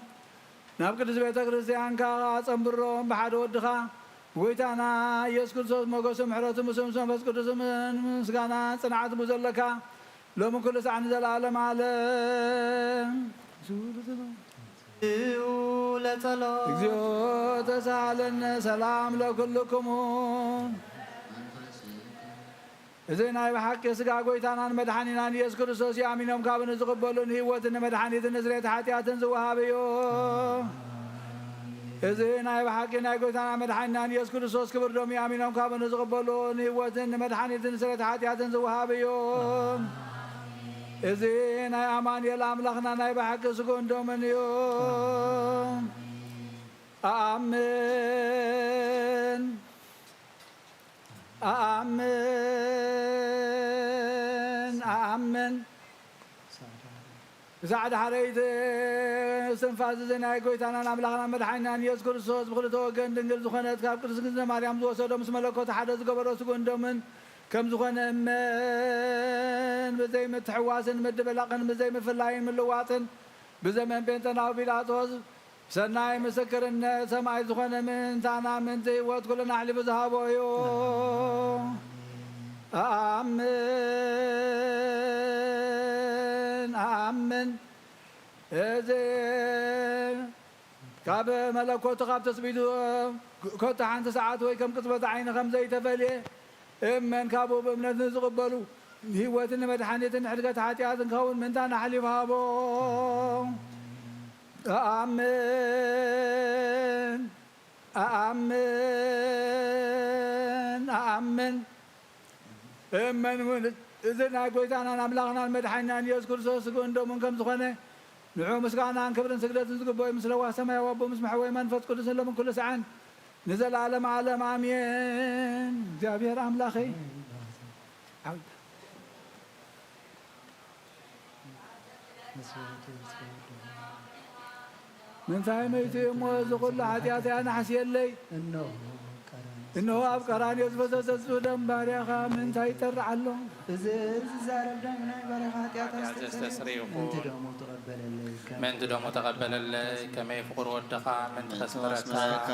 ናብ ቅዱስ ቤተ ክርስቲያንካ ኣፀንብሮም ብሓደ ወድኻ ጎይታና ኢየሱስ ክርስቶስ መጎሶም ምሕረቱ ምስ መንፈስ ቅዱስ ምስጋና ፅንዓት ዘለካ ሎሚ ኩሉ ሰዓት ንዘለኣለም ዓለም እግዚኦ ተሳሃለነ ሰላም ለኩልክሙ እዚ ናይ ብሓቂ ስጋ ጎይታናን መድሓኒናን ኢየሱስ ክርስቶስ ይኣሚኖም ካብ ንዝቕበሉን ህይወትን መድሓኒትን ንስሬት ሓጢኣትን ዝወሃብ እዩ እዚ ናይ ብሓቂ ናይ ጎይታና መድሓኒትናን ኢየሱስ ክርስቶስ ክብር ዶም ኣሚኖም ካብ ንዝቕበሉ ንህይወትን ንመድሓኒትን ስርየት ሓጢኣትን ዝወሃብ እዩ እዚ ናይ ኣማኑኤል ኣምላኽና ናይ ብሓቂ ስጉን ዶምን እዩ ኣሜን ኣሜን ኣሜን ዛዕዳ ሓረይት ስንፋስ እዚ ናይ ጎይታናን ኣምላኽና መድሓኒትናን ኢየሱስ ክርስቶስ ብክልተ ወገን ድንግል ዝኾነት ካብ ቅድስት እግዝእትነ ማርያም ዝወሰዶ ምስ መለኮት ሓደ ዝገበሮ ስጉን ዶምን ከም ዝኾነ እመን ብዘይ ምትሕዋስን ምድብላቕን ብዘይ ምፍላይን ምልዋጥን ብዘመን ጴንጤናዊ ጲላጦስ ሰናይ ምስክርነት ሰማይ ዝኾነ ምእንታና ምንቲ ህይወት ኩልና ኣሕሊፉ ዝሃቦ እዩ ኣሜን ኣሜን እዚ ካብ መለኮቱ ካብ ተስቢቱ ኮታ ሓንቲ ሰዓት ወይ ከም ቅፅበት ዓይኒ ከም ዘይተፈልየ እመን ካብኡ ብእምነት ንዝቕበሉ ህይወትን መድሓኒትን ሕድገት ሓጢኣትን ከውን ምንታና ኣሕሊፉ ሃቦ ኣሜን ኣሜን ኣሜን እመን እዚ ናይ ጎይታናን ኣምላኽናን መድሓኒትናን ኢየሱስ ክርስቶስ ስጉን ዶምን ከም ዝኾነ ንዑ ምስጋናን ክብርን ስግደትን ዝግበኦ ምስ ለዋ ሰማያዊ ኣቦ ምስ መሕወይ መንፈስ ቅዱስ ሎምን ኩሉ ሰዓን ንዘለዓለም ዓለም ኣሜን እግዚአብሔር ኣምላኸይ ምንታይ መይቱ እሞ ዝኩሉ ሓጢኣተይ ኣናሕስየለይ እነሆ ኣብ ቀራንዮ ዝፈሰሰ ደም ባርያኻ ምንታይ ይጠርዕ ኣሎ እዚ ዝዛረብ ደም ናይ ባርያኻ ሓጢኣት ምንቲ ደሞ ተቐበለለይ ከመይ ፍቁር ወድኻ ምንቲ ከስምረካ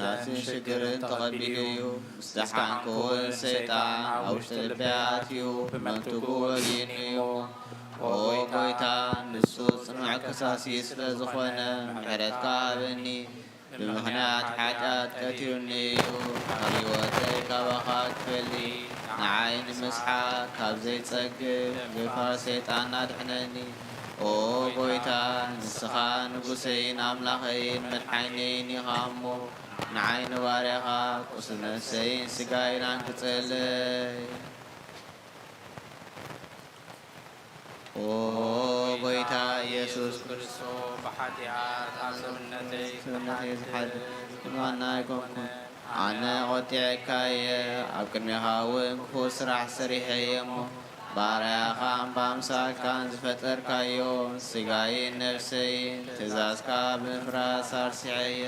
ናትን ሽግርን ተቐቢሉ እዩ ምስዳሕካንክ እውን ሰይጣን ኣብ ውሽጢ ልበይ ኣትዩ ብመልትጉ ወጊኑ እዩ ኦ ጎይታ ንሱ ጽኑዕ ከሳሲ ስለ ዝኾነ ምሕረትካ ኣብኒ ብምኽንያት ሓጢኣት ቀትዩኒ እዩ ካብ ህይወተይ ካባኻ ክፈሊ ንዓይ ንምስሓቅ ካብ ዘይጸግብ ግፋ ሰይጣን ኣድሕነኒ ኦ ጎይታ ንስኻ ንጉሰይን ኣምላኸይን መድሓኒተይን ኢኻ እሞ ንዓይ ንባርያኻ ቁስል ነፍሰይን ስጋይን አንክጸለይ ኦ ጎይታ ኢየሱስ ክርስቶስ ብሓጢኣት ኣብ ሰውነተይ ዝሓድር ንዋና ኣይኮንኩን ኣነ ቖጢዕካየ ኣብ ቅድሚኻ እውን ክፉእ ስራሕ ሰሪሐየ እሞ ባርያኻ በኣምሳልካን ዝፈጠርካዮ ስጋይን ነፍሰይን ትእዛዝካ ብምፍራስ ኣርሲዐየ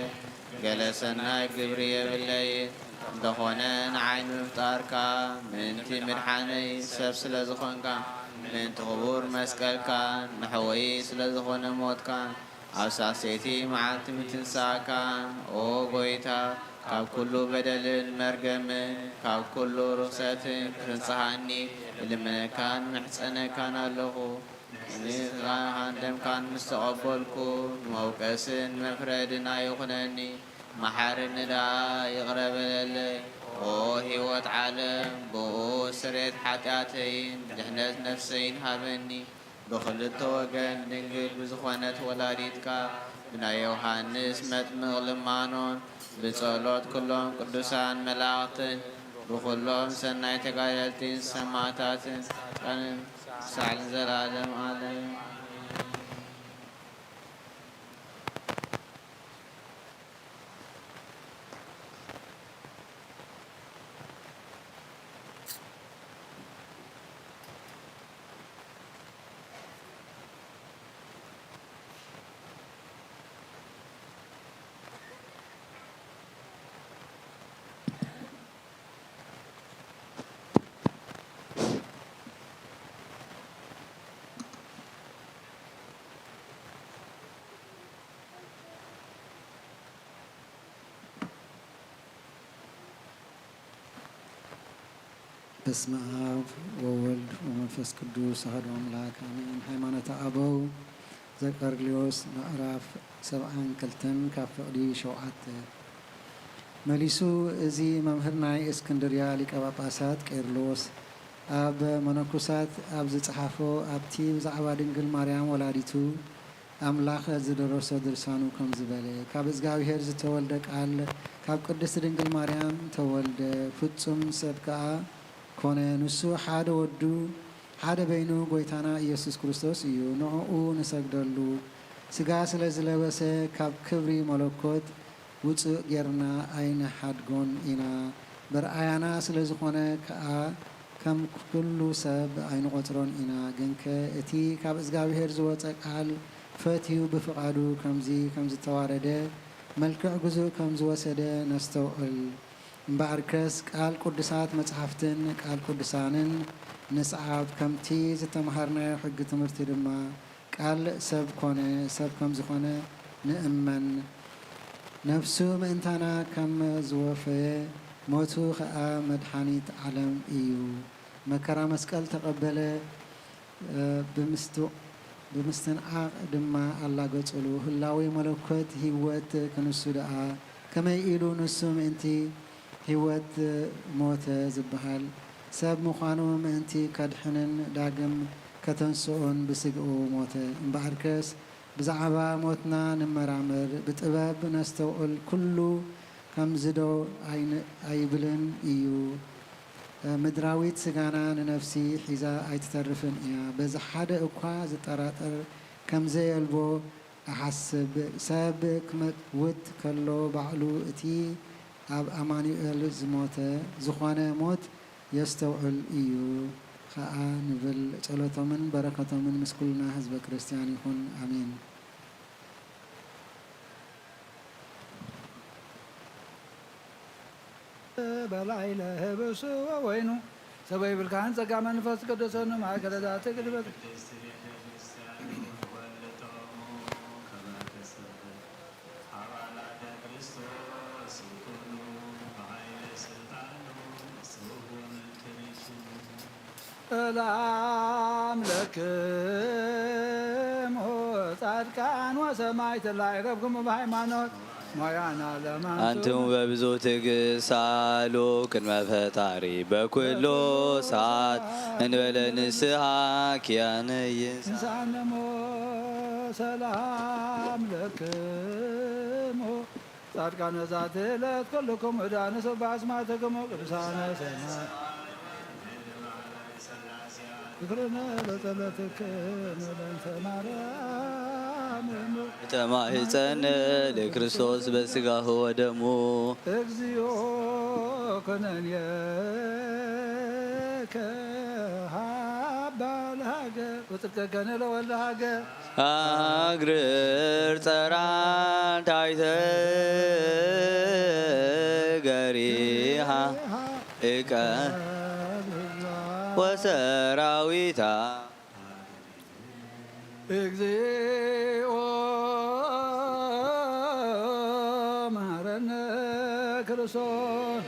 ገለ ሰናይ ግብሪ የብለይን እንተኾነ ንዓይ ንምፍጣርካ ምንቲ ምድሓነይ ሰብ ስለ ዝኾንካ ምንቲ ክቡር መስቀልካን ንሕወይ ስለ ዝኾነ ሞትካን ኣብ ሳሰይቲ መዓልቲ ምትንሳእካን ኦ ጎይታ ካብ ኩሉ በደልን መርገምን ካብ ኩሉ ርክሰትን ክንጽሃኒ እልምነካን ምሕፀነካን ኣለኹ ንኻን ደምካን ምስ ተቐበልኩ ንመውቀስን መፍረድን ኣይኹነኒ መሓርኒ ደኣ ይቕረበለለይ ኦ ህይወት ዓለም ብኡ ስርየት ሓጢኣተይን ድሕነት ነፍሰይን ሃበኒ ብኽልተ ወገን ድንግል ብዝኾነት ወላዲትካ ብናይ ዮሃንስ መጥምቕ ልማኖን ብጸሎት ኩሎም ቅዱሳን መላእኽትን ብኩሎም ሰናይ ተጋደልትን ሰማዕታትን ቀንን ሳዕልን ዘላለም ዓለም በስመ አብ ወወልድ ወመንፈስ ቅዱስ አሐዱ አምላክ አሜን። ሃይማኖተ አበው ዘቀርሊዮስ ምዕራፍ 72 ካብ ፍቕዲ 7 መሊሱ እዚ መምህር ናይ እስክንድርያ ሊቀ ጳጳሳት ቄርሎስ ኣብ መነኮሳት ኣብ ዝፀሓፎ ኣብቲ ብዛዕባ ድንግል ማርያም ወላዲቱ ኣምላኽ ዝደረሶ ድርሳኑ ከም ዝበለ ካብ እግዚኣብሔር ዝተወልደ ቃል ካብ ቅድስቲ ድንግል ማርያም ተወልደ ፍጹም ሰብ ከዓ ኮነ ንሱ ሓደ ወዱ ሓደ በይኑ ጎይታና ኢየሱስ ክርስቶስ እዩ ንዕኡ ንሰግደሉ ስጋ ስለ ዝለበሰ ካብ ክብሪ መለኮት ውፅእ ጌርና ኣይንሓድጎን ኢና ብርኣያና ስለ ዝኾነ ከዓ ከም ኩሉ ሰብ ኣይንቆፅሮን ኢና ግንከ እቲ ካብ እግዚኣብሔር ዝወፀ ቃል ፈትዩ ብፍቓዱ ከምዚ ከም ዝተዋረደ መልክዕ ግዙእ ከም ዝወሰደ ነስተውዕል እምበኣርከስ ቃል ቅዱሳት መፅሓፍትን ቃል ቅዱሳንን ንስዓብ ከምቲ ዝተምሃርናዮ ሕጊ ትምህርቲ ድማ ቃል ሰብ ኮነ ሰብ ከም ዝኾነ ንእመን ነፍሱ ምእንታና ከም ዝወፈየ ሞቱ ከዓ መድሓኒት ዓለም እዩ መከራ መስቀል ተቐበለ ብምስትንዓቕ ድማ ኣላገፀሉ ህላዊ መለኮት ህይወት ክንሱ ደኣ ከመይ ኢሉ ንሱ ምእንቲ ህይወት ሞተ ዝበሃል ሰብ ምዃኑ ምእንቲ ከድሕንን ዳግም ከተንስኦን ብስግኡ ሞተ እምበኣርከስ ብዛዕባ ሞትና ንመራመር ብጥበብ ነስተውዕል ኩሉ ከም ዝዶ ኣይብልን እዩ ምድራዊት ስጋና ንነፍሲ ሒዛ ኣይትተርፍን እያ በዚ ሓደ እኳ ዝጠራጠር ከምዘየልቦ ኣሓስብ ሰብ ክመውት ከሎ ባዕሉ እቲ ኣብ ኣማኑኤል ዝሞተ ዝኾነ ሞት የስተውዕል እዩ ከዓ ንብል ጸሎቶምን በረከቶምን ምስ ኩልና ህዝበ ክርስቲያን ይኹን ኣሜን በላይ ለህብስ ወይኑ ሰበይ ብልካን ጸጋ መንፈስ ቅዱስን ማእከለ ዛቲ ቅድበት ሰላም ለክሙ ጻድቃን ወሰማዕት ላዕረብክሙ በሃይማኖት ሞያና ለማንቱ አንትሙ በብዙ ትዕግስት ሳሉ ቅድመ ፈጣሪ በኩሉ ሰዓት እንበለ ንስሐ ኪያነ ይንሳነሞ ሰላም ለክሙ ጻድቃን ዛቲ ዕለት ኩልኩም ዕዳነ ሰብአ አስማትክሙ ቅዱሳነ ሰማይ ذكرنا لطلتك ملنت مرام ተማህፀን ለክርስቶስ በስጋሁ ወደሙ እግዚኦ ከነንየከ ሃባል ሃገር ወጥርከከነ ለወልደ ሃገር አግርር ጸራን ታይተ ገሪሃ እቀ ወሰራዊታ እግዚኦ መሐረነ ክርስቶስ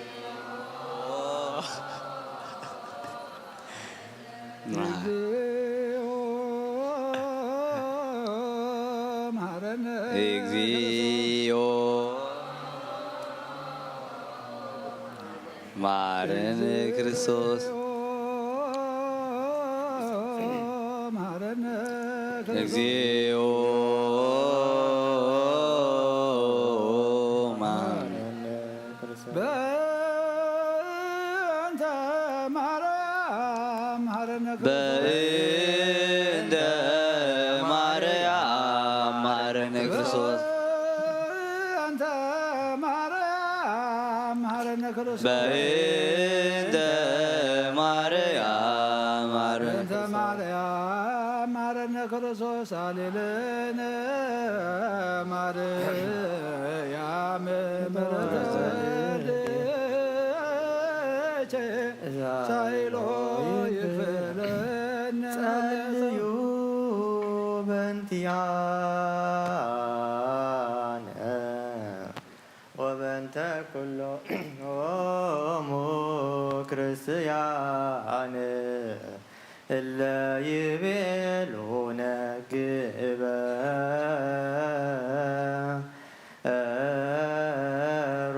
እግዚኦ መሐረነ እግዚኦ መሐረነ ክርስቶስ እግዚኦ መሐረነ ክርስቶስ በእንተ ማርያም መሐረነ በእንተ ማርያም መሐረነ ክርስቶስ በእንተ ማርያም መሐረነ ክርስቶስ በእንተ ማርያም በእንተ ማርያም መሐረነ ክርስቶስ አሌለነ ማርያም ምሕረተ ወልድኪ ሳይሎ ይክፈለነ ጸልዩ በእንቲአነ ወበእንተ ኩሎሙ ክርስቲያን እለ ይቤሉነ ግበሮ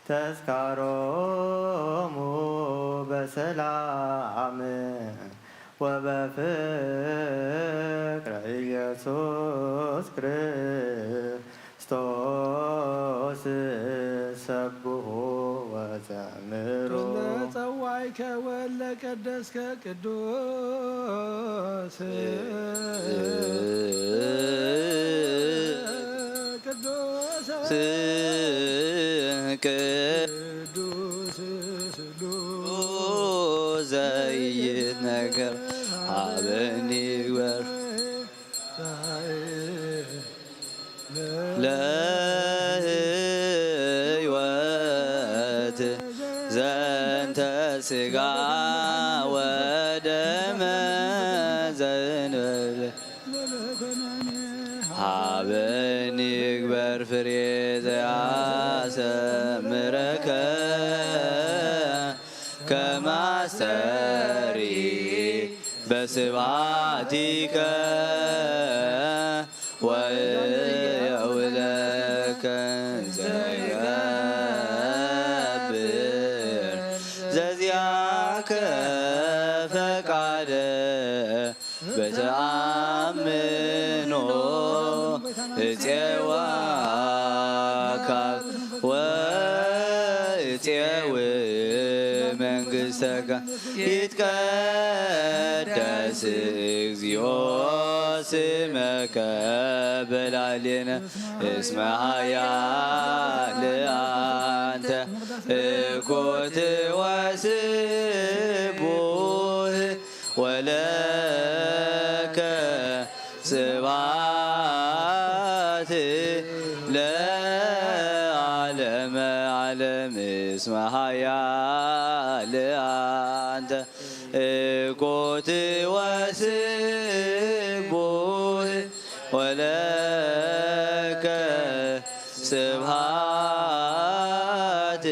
ተዝካሮሙ በሰላም ወበፍቅር ኢየሱስ ክርስቶስ ሰብሖ ወዘምሮ ለጸዋይከ ወለቀደስከ ቅዱስ ቅዱስ ዘይት ነገር ሀበኒ ግበር ለህይወት ዘንተ ስጋ ወደመ ዘንበለ ሀበኒ ግበር ፍሬ ዘያሰምረከ ከማስተሪ በስብሐቲከ ወየውለከ ዘይገብር ዘዚአከ ፈቃደ በተአምኖ እፄዋ ካብ ወእፄው መንግሥተከ ይትቀደስ እግዚኦ ስመከ በላዕሌነ እስመ ኃያል አንተ እኮት ወስቡሕ ወለከ ስብሐት ለዓለመ ዓለም እስመ ኃያል አንተ እኮት ወስቡሕ ወለከ ስብሐት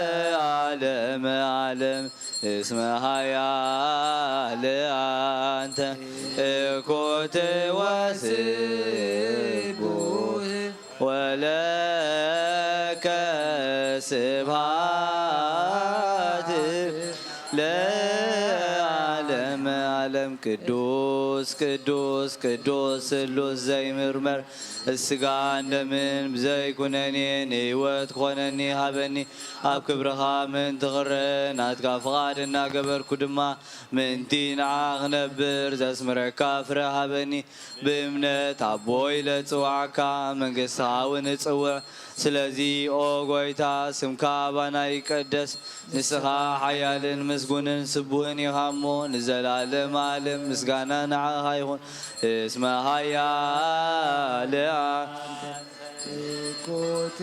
ለዓለመ ዓለም እስመ ኃያል አንተ እኮት ወስቡሕ ወለከ ስብሐት ለዓለመ ዓለም ቅዱስ ቅዱስ ቅዱስ ስሉስ ዘይምርመር እስጋ እንደምን ብዘይኩነኔን ህይወት ኮነኒ ሃበኒ ኣብ ክብርኻ ምን ትኽረን ናትካ ፍቓድ እናገበርኩ ድማ ምንቲ ንዓ ክነብር ዘስምረካ ፍረ ሃበኒ ብእምነት ኣቦይ ለፅዋዕካ መንግሥትኻ እውን እፅውዕ ስለዚ ኦ ጎይታ ስምካ ኣባና ይቀደስ ንስኻ ሓያልን ምስጉንን ስቡህን ኢኻ እሞ ንዘላለም ዓለም ምስጋና ንዓኻ ይኹን እስመ ኃያል ኮት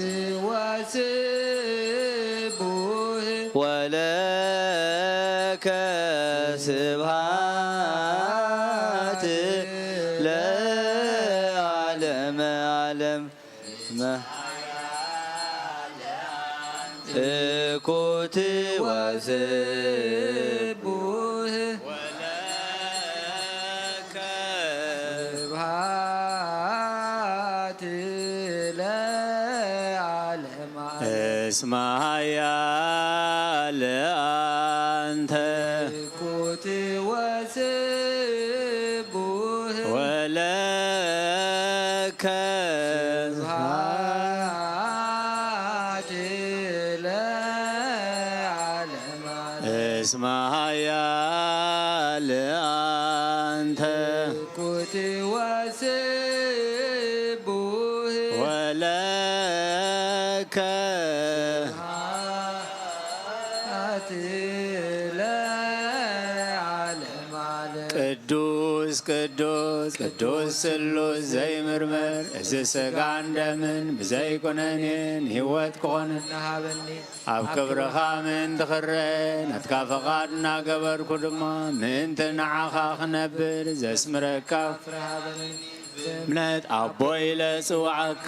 ወስቡሕ ወለከ ስብሐት ለዓለመ ዓለም እኩት ወስቡሕ ወለከ ስብሐት ለዓለመ እስመ ኃያል አንተ እኩት ወስቡሕ ወለከ እስመ ኃያል አንተ እኩት ወስቡሕ ወለከ ለዓለመ ዓለም ቅዱስ ቅዱስ ቅዱስ ስሉስ ዘይምርምር እዚ ስጋ እንደምን ብዘይኩነኔን ህይወት ክኾነና ሃበኒ ኣብ ክብርኻ ምን ትኽረ ናትካ ፈቓድ እናገበርኩ ድማ ምእንቲ ንዓኻ ክነብር ዘስምረካ እምነት ኣቦይ ለፅዋዕካ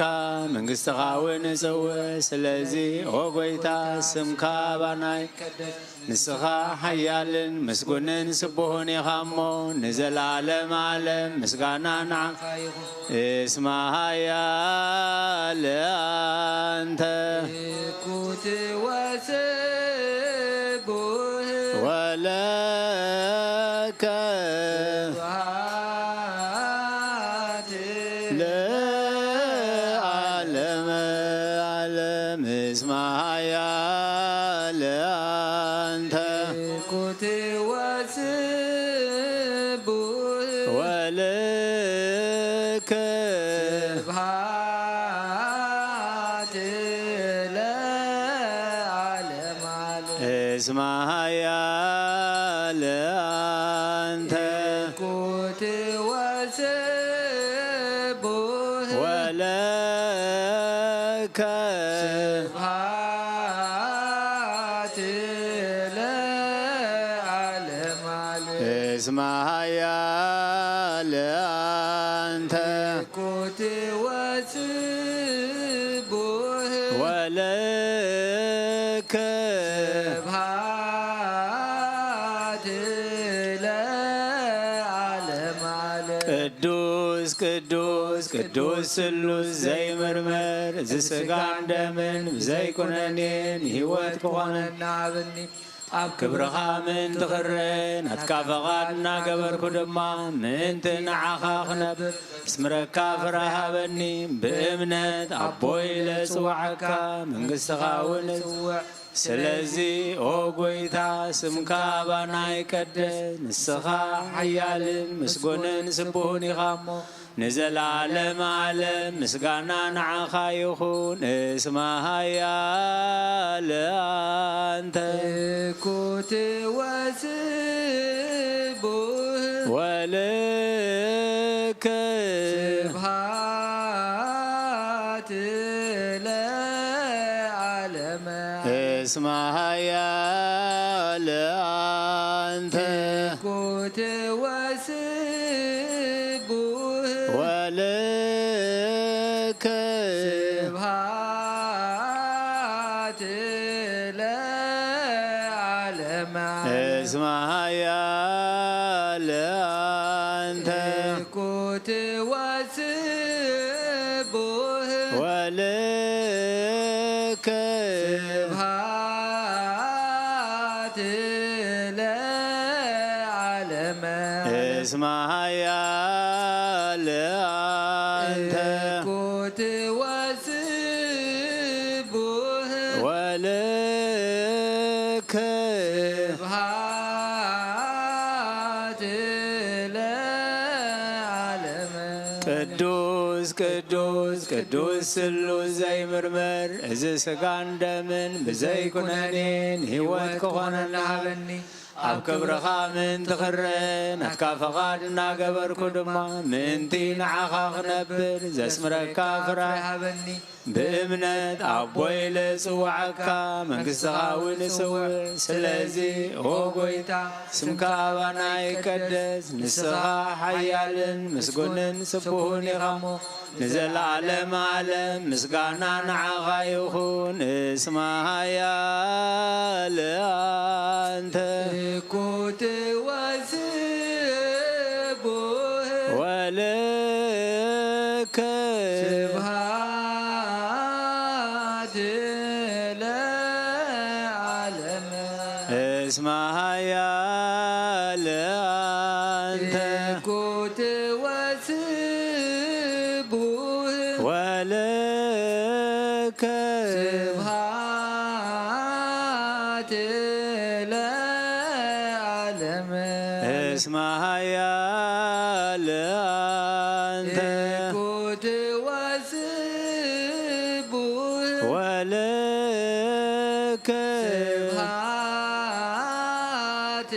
መንግሥትኻ እውን እፅውዕ ስለዚ ኦ ጎይታ ስምካ ኣባናይ ንስኻ ሓያልን ምስጉንን ስቡህን ኢኻ እሞ ንዘላለም ዓለም ምስጋና ንዓኻ እስመ ኃያል አንተ እኩት ወስቡሕ ወለከ እስመ ኃያል አንተ ኩት ወስቡህ ወለከ ስብሐት ለዓለመ ዓለም እስመ ኃያል አንተ ኩት ወስቡህ ወለከ ስብሐት ለዓለመ ዓለም ቅዱስ ቅዱስ ቅዱስ ስሉስ ዘይምርመር ዝስጋን ደምን ብዘይኩነኔን ህይወት ክኾነና አብኒ ኣብ ክብርኻ ምን ትኽረን ኣትካፈቓድና ገበርኩ ድማ ምእንቲ ንዓኻ ክነብር ስምረካ ፍረሃበኒ ብእምነት ኣቦይ ለጽዋዓካ መንግሥትኻ እውን እጽውዕ ስለዚ ኦ ጐይታ ስምካ ባና ይቀደስ ንስኻ ሓያልን ምስጎንን ስቡህን ኢኻ እሞ ንዘለዓለም ዓለም ምስጋና ንዓኻ ይኹን እስመ ኃያል አንተ ኩት ወስቡህ ወለከ ስብሐት ለዓለመ እስመ ኃያል አንተ ኩት ወስቡህ ወለከ ስብሐት ለዓለመ እስመ ኃያል አንተ ኩት ወስቡህ ወለከ ስብሐት ለዓለመ እስመ ኃያል አንተ ኩት ወስቡህ ወለከ ስብሐት ለዓለመ ቅዱስ ቅዱስ ቅዱስ ስሉስ ዘይምርመር እዚ ስጋን ደምን ብዘይኩነኔን ህይወት ክኾነና ሃበኒ ኣብ ክብርኻ ምን ትኽረን ናትካ ፈቓድ እናገበርኩ ድማ ምእንቲ ንዓኻ ክነብር ዘስምረካ ፍራሕ ሃበኒ ብእምነት ኣቦይ ለጽዋዓካ መንግሥትኻ እውን እጽውዕ ስለዚ ኦ ጐይታ ስምካ ባና ይቀደስ ንስኻ ሓያልን ምስጉንን ስቡህን ኢኻ እሞ ንዘለዓለም ዓለም ምስጋና ንዓኻ ይኹን እስመ ኃያል አንተ ኩት ወስቡህ ወለከ ስብሐት ለዓለመ እስመ ኃያል አንተ ኩት ወስቡህ ወለከ ስብሐት ለዓለመ እስመ ኃያል አንተ ኩት ወስቡህ ወለከ ስብሐት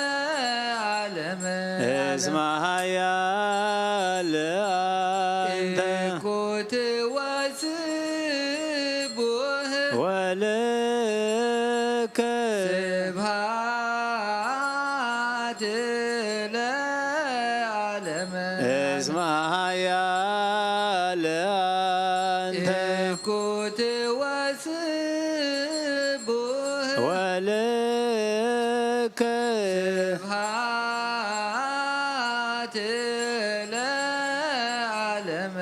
ለዓለመ እስመ ኃያል አንተ ኩት ወስቡህ ወለከ ስብሐት ለዓለመ እስመ ኃያል አንተ ኩት ወስቡህ ወለከ ስብሐት ለዓለመ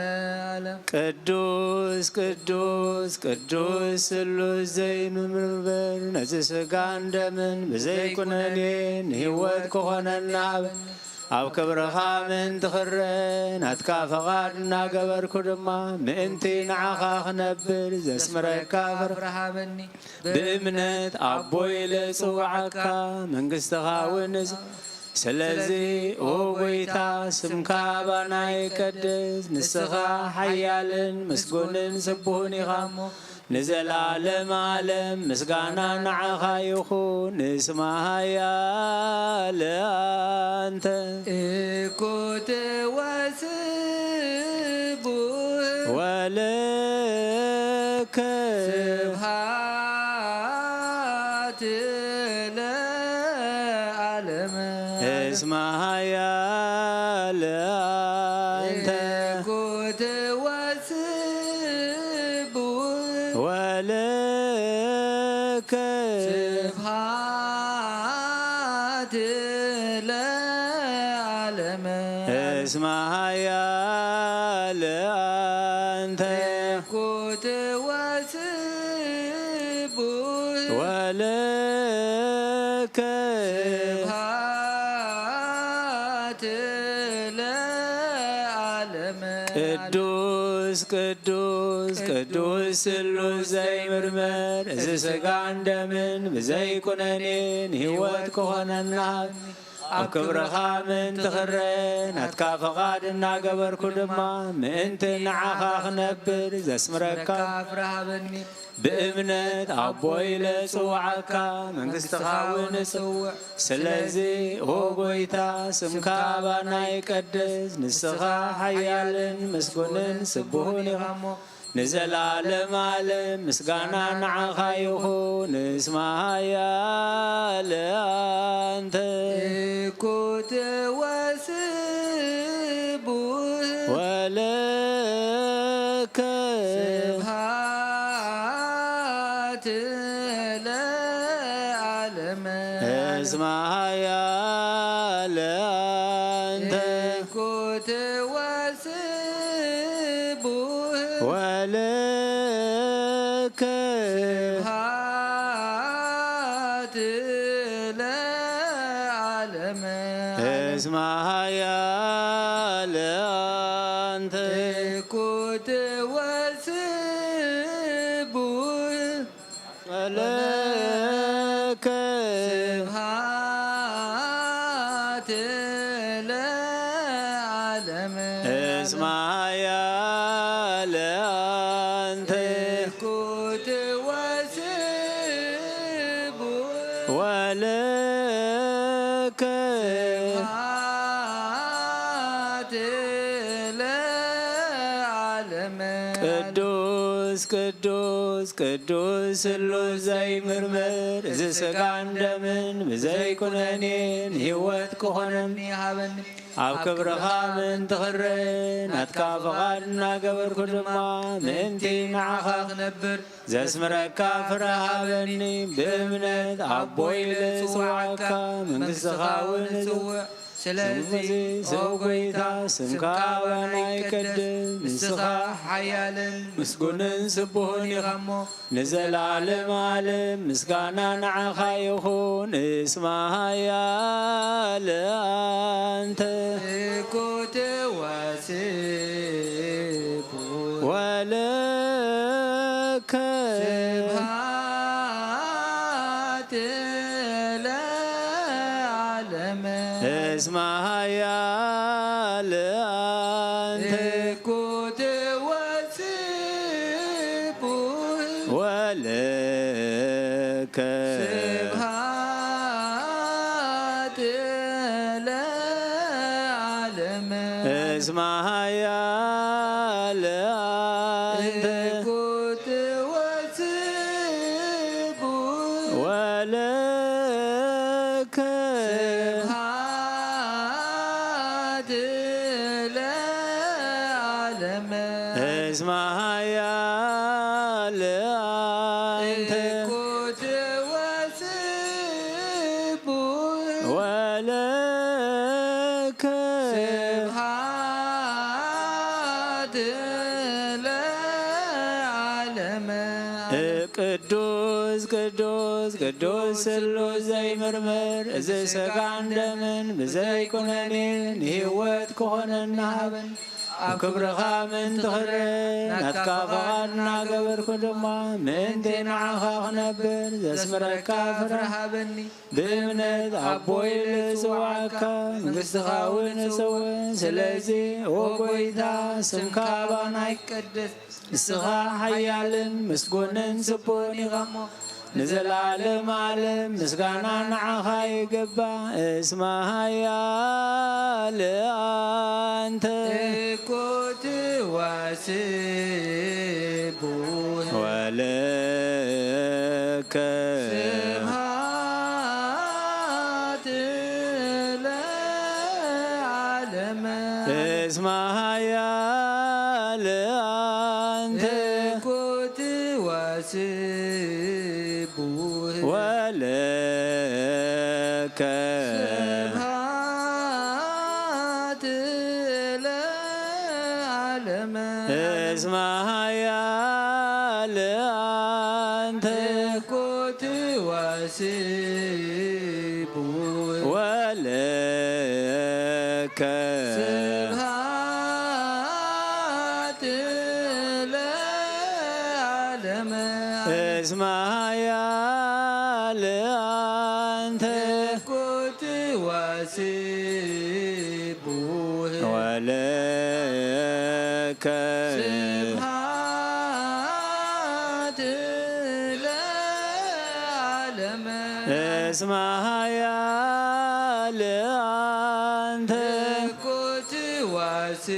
ዓለም ቅዱስ ቅዱስ ቅዱስ ስሉስ ዘይምርመር ነዚ ስጋን ደምን ብዘይኩነኔን ህይወት ክኾነና ሃበኒ ኣብ ክብርኻ ምን ትኽረን ናትካ ፈቓድ እናገበርኩ ድማ ምእንቲ ንዓኻ ክነብር ዘስምረካ ፍርሃበኒ ብእምነት ኣቦይ ለጽዋዓካ መንግሥትኻ እውን ስለዚህ ኦ ጎይታ ስምካ ባና ይቀድስ ንስኻ ሓያልን ምስጉንን ስቡህን ኢኻ እሞ ንዘላለም ዓለም ምስጋና ንዓኻ ይኹን ንስማሃያ ለአንተ እኩት ወስቡህ ወለከ ስብሃት ለዓለም እስማሃያ ለአንተ እኩት ወስቡህ ወለከ ስብሃት ለዓለም እስማሃያ ለአንተ እኩት ወስቡህ ወለከ ስብሃት ለዓለም ቅዱስ ቅዱስ ቅዱስ ስሉስ ዘይምርመር እዚ ስጋን ደምን ብዘይኩነኔን ህይወት ክኾነና ኣብ ክብርኻ ምእንቲ ክረ ናትካ ፈቓድ እናገበርኩ ድማ ምእንቲ ንዓኻ ክነብር ዘስምረካ ፍርሃበኒ ብእምነት ኣቦይ ለፅዋዓካ መንግሥትኻ እውን እጽውዕ ስለዚ ኦ ጎይታ ስምካ ባና ይቀድስ ንስኻ ሓያልን ምስጉንን ስቡህን ኢኻ እሞ ንዘላለም ዓለም ምስጋና ንዓኻ ይኹን እስማሃያ ለአንተ እኩት ወስቡህ ወለከ ስብሃት ለዓለም እስማሃያ ለአንተ እኩት ወስቡህ ወለከ ስብሃት ለዓለም እስማሃያ ለአንተ እኩት ወስቡህ ወለከ ስብሃት ለዓለም እስማሃያ ለአንተ እኩት ወስቡህ ወለከ ስብሃት ለዓለም ቅዱስ ቅዱስ ቅዱስ ስሉስ ዘይምርምር እዚ ስጋን ደምን ብዘይኩነኔን ህይወት ክኾነኒ ሃበኒ ኣብ ክብርኻ ምእንቲ ክረ ናትካ ፈቓድ እናገበርኩ ድማ ምእንቲ ንዓኻ ክነብር ዘስምረካ ፍርሃበኒ ብእምነት ኣቦይ ልፅዋዓካ መንግሥትኻ እውን እጽውዕ ስለዚ ኦ ጎይታ ስምካ ባና ይቀድስ ንስኻ ሓያልን ምስጉንን ስቡህን ኢኻ እሞ ንዘላለም ዓለም ምስጋና ንዓኻ ይኹን እስማሃያ ለአንተ እኩት ወስቡህ ወለከ ስብሃት ለዓለም እስማሃያ ለአንተ እኩት ወስቡህ ወለከ ስብሃት ለዓለም እስማሃያ ለአንተ እኩት ወስቡህ ወለከ ስብሃት ለዓለም እስማሃያ ለአንተ እኩት ወስቡህ ወለከ ስብሃት ለዓለም ቅዱስ ቅዱስ ቅዱስ ስሉስ ዘይምርምር እዚ ስጋን ደምን ብዘይኩነኔን ህይወት ክኾነና ሃበን ክብርኻ ምእንቲ ክርኢ ናትካ ፈቓድና ገበርኩ ድማ ምእንቲ ንዓኻ ክነብር ዘስምረካ ፍረሃበኒ ብእምነት ኣቦይ ዝፅዋዓካ መንግስትኻ እውን እፅውን ስለዚ ኦ ጎይታ ስምካ ባና ይቀደስ ንስኻ ሓያልን ምስጉንን ጽቡቕን ኢኻ እሞ ንዘላለም ዓለም ምስጋና ንዓኻ ይግባእ እስመ ሓያል አንተ እኩት ወስቡሕ ወለከ ስብሐት ለዓለመ እስመ ሓያል አንተ እኩት ወስቡሕ ወለከ ስብሐት ለዓለመ እስመ ሓያል አንተ እኩት ወስቡሕ ወለከ ስብሐት ለዓለመ እስመ ሓያል አንተ እኩት ወስቡሕ ወለከ ስብሐት ለዓለመ እስመ ሓያል አንተ እኩት ወስቡሕ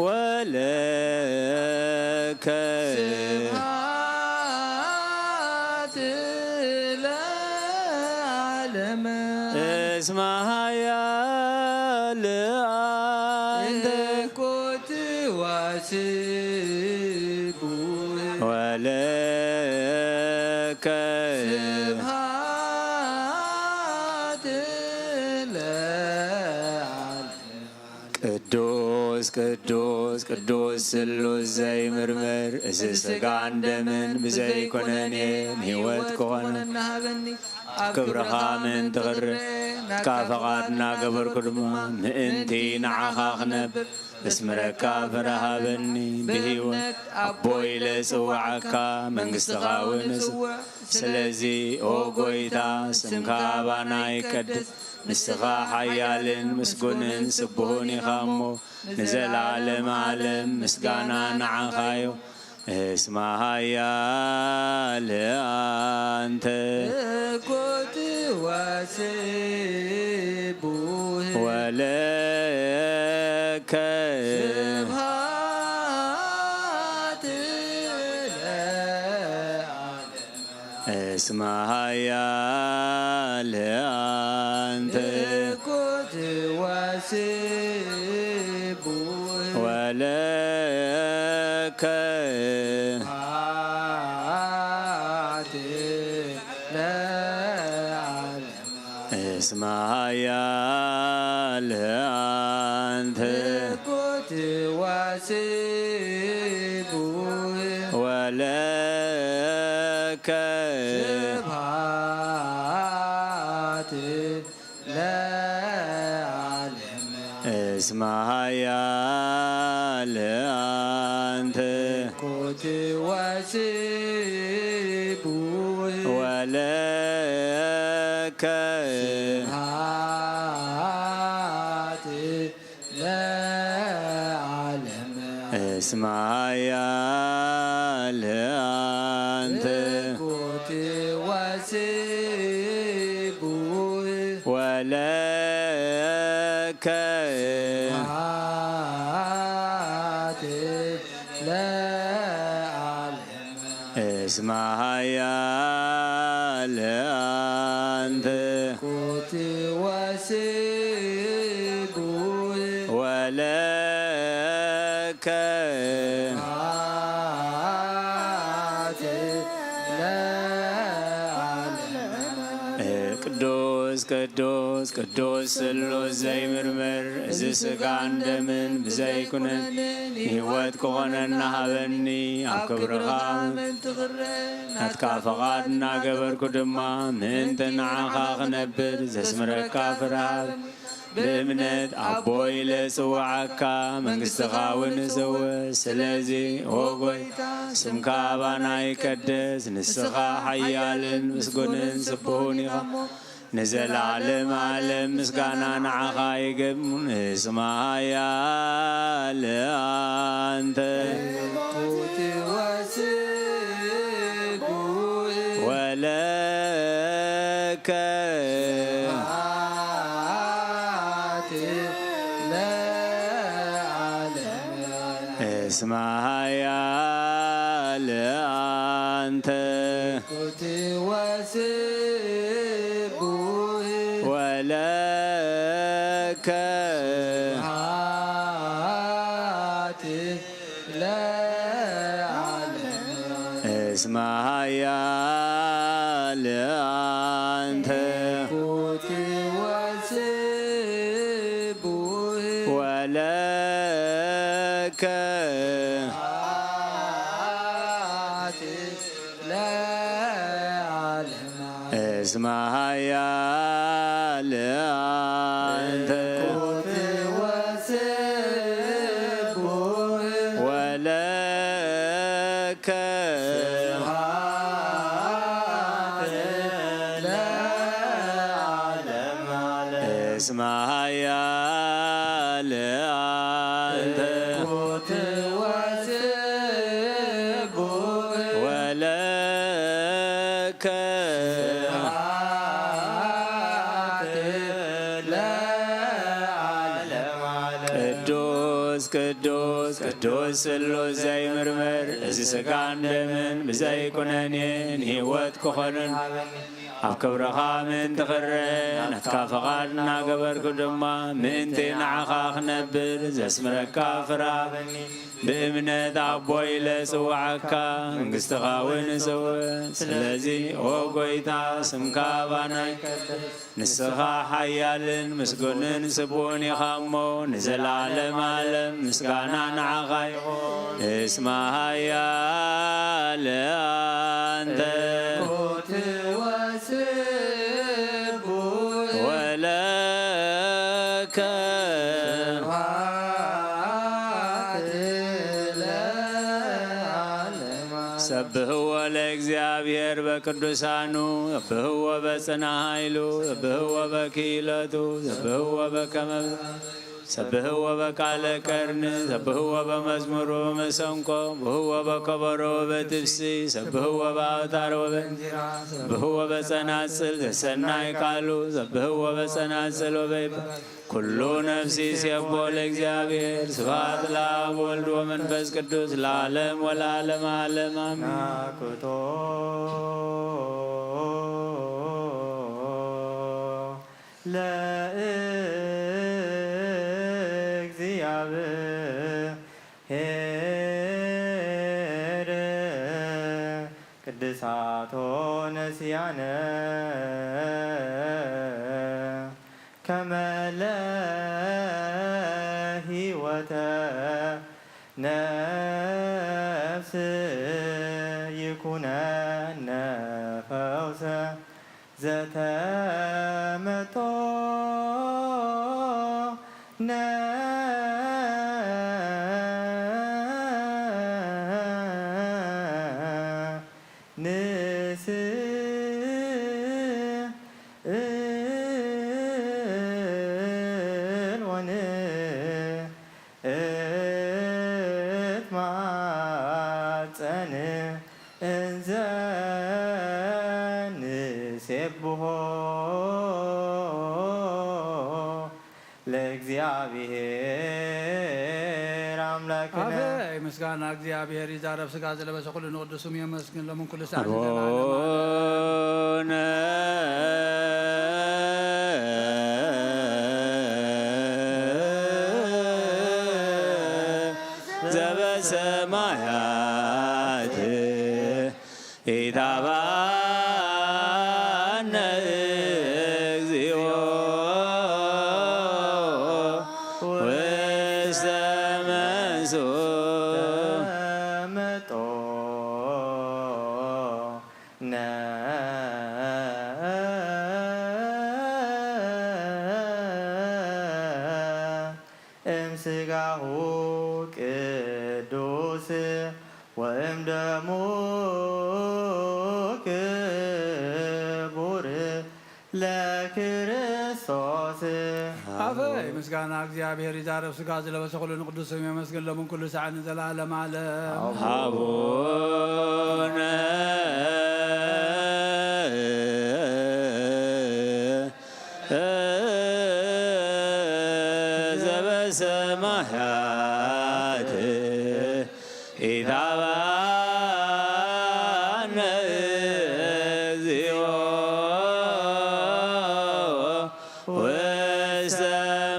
ወለከ ስብሐት ለዓለመ እስመ ሓያል አንተ እኩት ወስቡሕ ወለከ ስብሐት ለዓለመ ቅዱስ ቅዱስ ቅዱስ ስሉስ ዘይምርምር እዚ ስጋን ደምን ብዘይኮነን ህይወት ክኾነ ናሃበኒ ክብርኻ ምእንቲ ክርኢ ናትካ ፈቓድና ገበርኩ ድማ ምእንቲ ንዓኻ ክነብር እስምረካ ፍረሃበኒ ብህይወት ኣቦይ ለፅዋዓካ መንግስትኻ እውን እጽውዕ ስለዚ ኦ ጎይታ ስምካ ባና ይቀድስ ንስኻ ሓያልን ምስጉንን ስቡህን ኢኻ እሞ ንዘላለም ዓለም ምስጋና ንዓኻዮ እስመ ሓያል አንተ እኩት ወስቡሕ ወለከ ስብሐት ለዓለመ እስመ ሓያል አንተ እኩት ወስቡሕ ወለከ ስብሐት ለዓለመ እስመ ሓያል አንተ እኩት ወስቡሕ ወለከ ስብሐት ለዓለመ እስመ ሓያል አንተ እኩት ወስቡሕ ወለከ ስብሐት ለዓለመ እስመ ሓያል አንተ እኩት ወስቡሕ ወለከ ስብሐት ለዓለመ እስመ ሓያል አንተ እኩት ወስቡሕ ወለከ ስብሐት ለዓለመ ቅዱስ ቅዱስ ቅዱስ ስሉስ ዘይምርምር እዚ ስጋን ደምን ብዘይኩነን ህይወት ክኾነና ሃበኒ ኣብ ክብርኻ ምእንቲ ክርኢ ናትካ ፈቓድና ገበርኩ ድማ ምእንቲ ንዓኻ ክነብር ዘስምረካ ፍርሃብ بإمنت أبوي لسوعكا منقستخا ونسوس سلازي وقويتا سمكا بانا يكدس نسخا حيال مسقون سبوني غمو نزل عالم عالم مسقانا نعخا يقبون اسمها يا لأنت ولك اسمها يا لأنت ولك اسمها يا لأنت ولك اسمها يا لأنت ولك اسمها يا لأنت ولك ቅዱስ ቅዱስ ቅዱስ ስሉስ ዘይምርምር እዚ ስጋን ደምን ብዘይ ኩነኔን ህይወት ክኾንን ኣብ ክብርኻ ምእንቲ ክረአ ናትካ ፈቓድ እናገበርኩ ድማ ምእንቲ ንዓኻ ክነብር ዘስምረካ ፍራበኒ ብእምነት ኣቦይ ለፅዋዓካ መንግስትኻ እውን እፅውዕ ስለዚ ኦ ጎይታ ስምካ ባናይ ንስኻ ሓያልን ምስጉንን ስቡን ኢኻ እሞ ንዘላለም ዓለም ምስጋና ንዓኻ ይኹን እስማሃ ያ ለኣንተ ወለከ ሰብህዎ ለእግዚአብሔር በቅዱሳኑ ሰብህዎ በጽና ኃይሉ ሰብህዎ በክኢለቱ ሰብህዎ በከመ ሰብህዎ በቃለ ቀርን ሰብህዎ በመዝሙሩ በመሰንቆ ሰብህዎ በከበሮ በትፍሲ ሰብህዎ በአውታር ወበእንዚራ ሰብህዎ በጸናጽል ዘሰናይ ቃሉ ሰብህዎ በጸናጽል ወበይባ ኩሉ ነፍሲ ሲቦ ለእግዚአብሔር ስብሐት ለአብ ወልድ ወመንፈስ ቅዱስ ለዓለም ወለዓለመ ዓለም አሜን። ለእግዚአብሔር ቅድሳቶ ነሲያነ ከመ ለሕይወተ ነፍስ ይኩነነ ፈውሰ ዘተመጦ ለእግዚአብሔር አምላክነ ምስጋና እግዚአብሔር ይዛረብ ስጋ ዘለበሰ ሁሉ ንቅዱስም የመስግን ለምን ኩሉ ሰዓት አቡነ ዘበሰማያት ኢታባነ እግዚኦ ውስተ መንሱት ስጋሁ ቅዱስ ወእም ደሙ ክቡር ለክርስቶስ አፈይ ምስጋና እግዚአብሔር ይዛረብ ስጋ ዝለበሰ ኩሉ ቅዱስ ስም የመስገን ለምን ኩሉ ሰዓት ዘላለም ዓለም አቡነ ዘበሰማያት ኢታባነ እግዚኦ ውስተ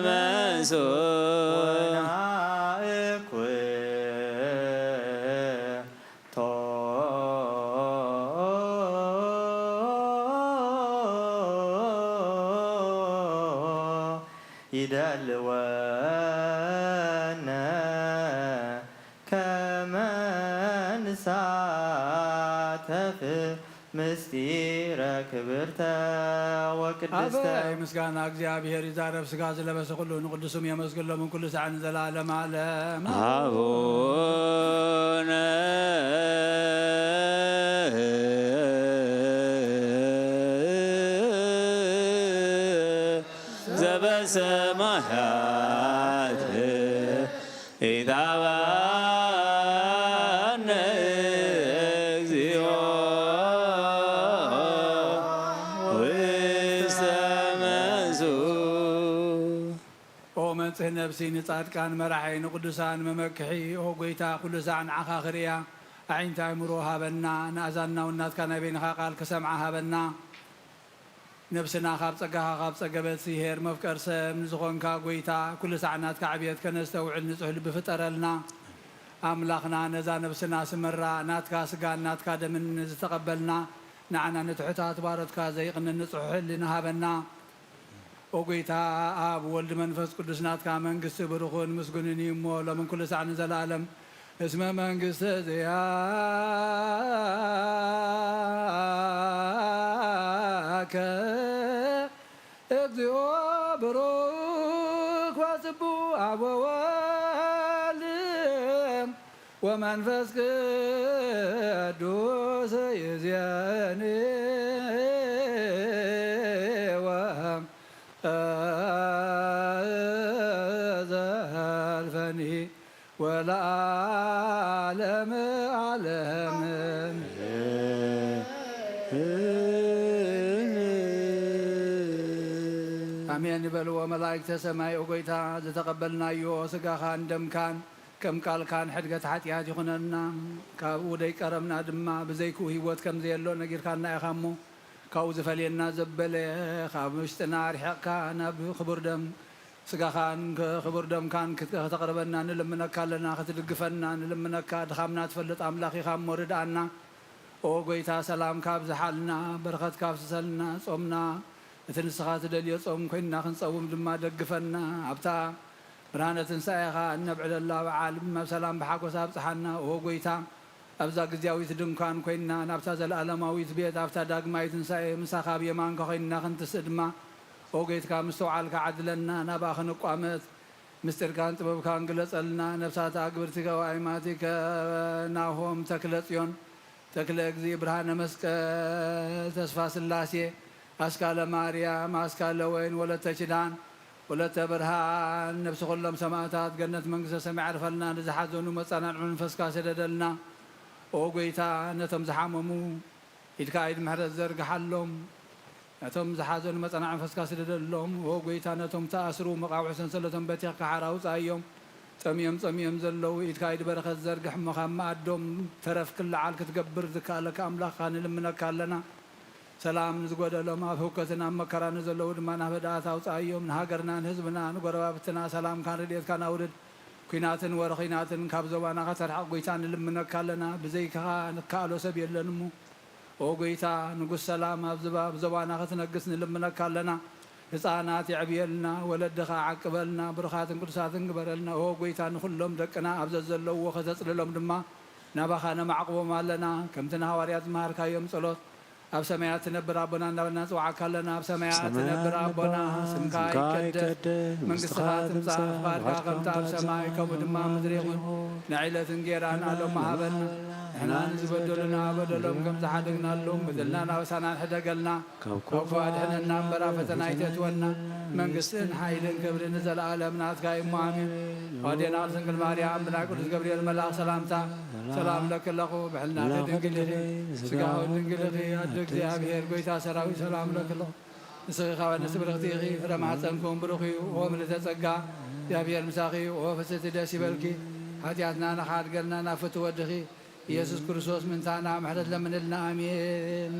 መንሱት ይደልወነ ከመ ንሳተፍ ምስጢረ ክብርተ ወቅድስተ አፈይ ምስጋና እግዚአብሔር ይዛረብ ስጋ ዝለበሰ ኩሉ ቅዱስ ስም የመስገን ለምን ኩሉ ሰዓት ዘላለም ዓለም አቡነ ዘበሰማያት ኢታባነ እግዚኦ ውስተ መንሱት ኦ መንጽህ ነፍሲ ንጻድቃን መራሒ ንቅዱሳን መመክሒ ኦ ጎይታ ኩሉ ሰዓት ንዓኻ ክርያ ኣዒንታ ኣእምሮ ሃበና ንኣዛናውናትካ ናይ በይንኻ ቃል ክሰምዓ ሃበና ነብስና ካብ ፀጋኻ ካብ ፀገበት ሲሄር መፍቀር ሰብ ንዝኾንካ ጎይታ ኩሉ ሰዓት ናትካ ዕብየት ከነስተውዕል ንጹሕ ልቢ ፍጠረልና ኣምላኽና ነዛ ነብስና ስመራ ናትካ ስጋን ናትካ ደምን ዝተቐበልና ንዓና ንትሑታት ባሮትካ ዘይቕንን ንጹሕ ሕሊና ሃበና ኦ ጎይታ ኣብ ወልዲ መንፈስ ቅዱስ ናትካ መንግስቲ ብሩኹን ምስጉንን እዩ እሞ ሎምን ኩሉ ሰዓት ንዘለኣለም እስመ መንግስተ እዚኣከ እግዚኦ ብሩክ ወጽቡእ አብ ወወልድ ወመንፈስ ቅዱስ ይእዜኒ ወዘልፈኒ ወለዓለመ ዓለም አሜን ይበልዎ መላእክተ ሰማይ ኦ ጎይታ ዝተቐበልናዮ ስጋኻን ደምካን ከም ቃልካን ሕድገት ሓጢኣት ይኹነና ካብኡ ደይቀረምና ድማ ብዘይክኡ ሂወት ከም ዘየሎ ነጊርካና ኢኻ እሞ ካብኡ ዝፈልየና ዘበለ ካብ ውሽጥና ርሕቕካ ናብ ክቡር ደም ስጋኻን ክቡር ደምካን ከተቕርበና ንልምነካ ኣለና ክትድግፈና ንልምነካ ድኻምና ትፈልጥ ኣምላኽ ኢኻ እሞ ርድኣና ኦ ጎይታ ሰላም ካብ ዝሓልና በረኸት ካብ ዝሰልና ጾምና እቲ ንስኻ ትደልዮ ጾም ኮይንና ክንፀውም ድማ ደግፈና ኣብታ ብርሃነ ትንሳኤኻ እነብዕለላ በዓል ኣብ ሰላም ብሓጎስ ኣብፅሓና ኦ ጎይታ ኣብዛ ግዝያዊት ድንኳን ኮይንና ናብታ ዘለኣለማዊት ቤት ኣብታ ዳግማዊት ትንሳኤ ምሳኻ ኣብ የማንካ ኮይንና ክንትስእ ድማ ኦ ጎይትካ ምስተውዓልካ ዓድለና ናብኣ ክንቋመት ምስጢርካን ጥበብካን ግለፀልና ነብሳት ኣግብርቲከ ወኣይማቲከ ናሆም ተክለ ጽዮን ተክለ እግዚ ብርሃነ መስቀል ተስፋ ስላሴ ኣስካለ ማርያም ኣስካለ ወይን ወለተ ኪዳን ወለተ ብርሃን ነብሲ ኩሎም ሰማዕታት ገነት መንግስተ ሰማይ ዓርፈልና ንዝሓዘኑ መፀናንዑ መንፈስካ ሰደደልና ኦ ጎይታ ነቶም ዝሓመሙ ኢድካ ኢድ ምሕረት ዘርግሓሎም ነቶም ዝሓዘኑ መፀናንዑ መንፈስካ ሰደደሎም ኦ ጎይታ ነቶም ተኣስሩ መቃውዒ ሰንሰለቶም በቲኽካ ሓራውፃዮም ፀሚዮም ፀሚዮም ዘለው ኢድካ ኢድ በረኸት ዘርግሕ እሞኻብ ማኣዶም ተረፍ ክለዓል ክትገብር ዝከኣለካ ኣምላኽካ ንልምነካ ኣለና ሰላም ንዝጎደሎም ኣብ ህውከትን ኣብ መከራ ንዘለዉ ድማ ናብ ህድኣት ኣውፃእዮም ንሃገርና ንህዝብና ንጎረባብትና ሰላምካን ረድኤትካን ኣውርድ ኩናትን ወረኺናትን ካብ ዞባና ከተርሓቕ ጎይታ ንልምነካ ኣለና ብዘይካ ንከኣሎ ሰብ የለን እሞ ኦ ጎይታ ንጉስ ሰላም ኣብ ዞባና ክትነግስ ንልምነካ ኣለና ህፃናት ይዕብየልና ወለድኻ ዓቅበልና ብሩኻትን ቅዱሳትን ግበረልና ኦ ጎይታ ንኩሎም ደቅና ኣብ ዘለውዎ ከተፅልሎም ድማ ናባኻ ነማዕቅቦም ኣለና ከምቲ ንሃዋርያት ዝመሃርካዮም ጸሎት ኣብ ሰማያት ትነብር ኣቦና እንዳበልና ንፅዋዓካ ኣለና ኣብ ሰማያት ትነብር ኣቦና ስምካ ይቀደስ መንግስትኻ ትምፃእ ፍቃድካ ከምቲ ኣብ ሰማይ ከምኡ ድማ ምድሪ ይኹን ንዕለት እንጀራና ሎሚ ሃበና ንሕና ንዝበደሉና በደሎም ከም ዝሓደግናሎም በደልና ናበሳና ንሕደገልና ካብ ክፉ ኣድሕነና እምበር ኣብ ፈተና ኣይተእትወና መንግስትን ሓይልን ክብርን ንዘለኣለም ናትካ እዩ እሞ ኣሜን ወዴና ቅድስት ድንግል ማርያም ብናይ ቅዱስ ገብርኤል መልኣክ ሰላምታ ሰላም ለክለኹ ብሕልናከ ድንግል ኢኺ ስጋሁ ድንግል ኢኺ ኣዶ እግዚኣብሔር ጎይታ ሰራዊት ሰላም ለክለኹ ንስኺ ኸ ንእስቲ ብርኽቲ ኢኺ ፍረ ማሕፀንኩም ብሩኽ እዩ ኦ ምልዕተ ጸጋ እግዚኣብሔር ምሳኺ ኦ ፍስሕቲ ደስ ይበልኪ ሓጢኣትና ናኻድገልና ናብ ፍትሒ ወድኺ ኢየሱስ ክርስቶስ ምንታና ምሕረት ለምንልና ኣሜን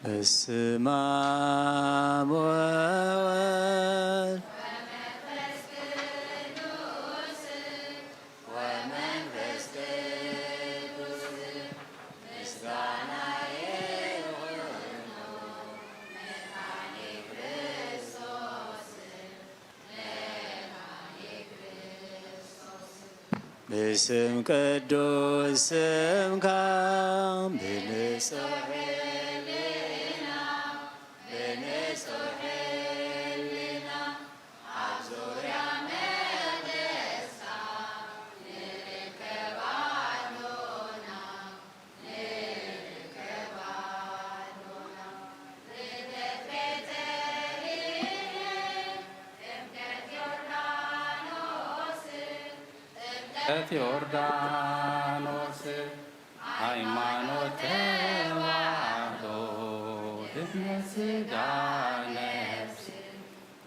በስመ አብ ወወልድ ወመንፈስ ቅዱስ ምስጋና ይሁን ለመድኃኒተ ክርስቶስ በስም ቅዱስ ስምከ ብንጹሕ ዮርዳኖስ ሃይማኖት ተዋህዶ ድህነት ሥጋ ነፍስ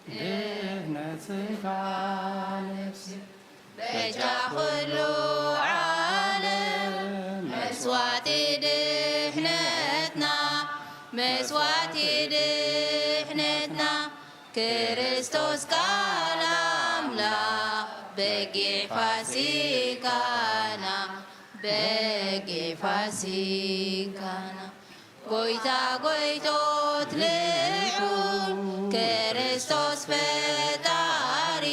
ድህነት ሥጋ ነፍስ በጃ ኩሉ ዓለም መስዋዕቲ ድህነትና መስዋዕቲ ድህነትና ክርስቶስ ቃል አምላክ በጊዕ ፋሲካና በጊዕ ፋሲካና ጎይታ ጎይቶት ልዑል ክርስቶስ ፈጣሪ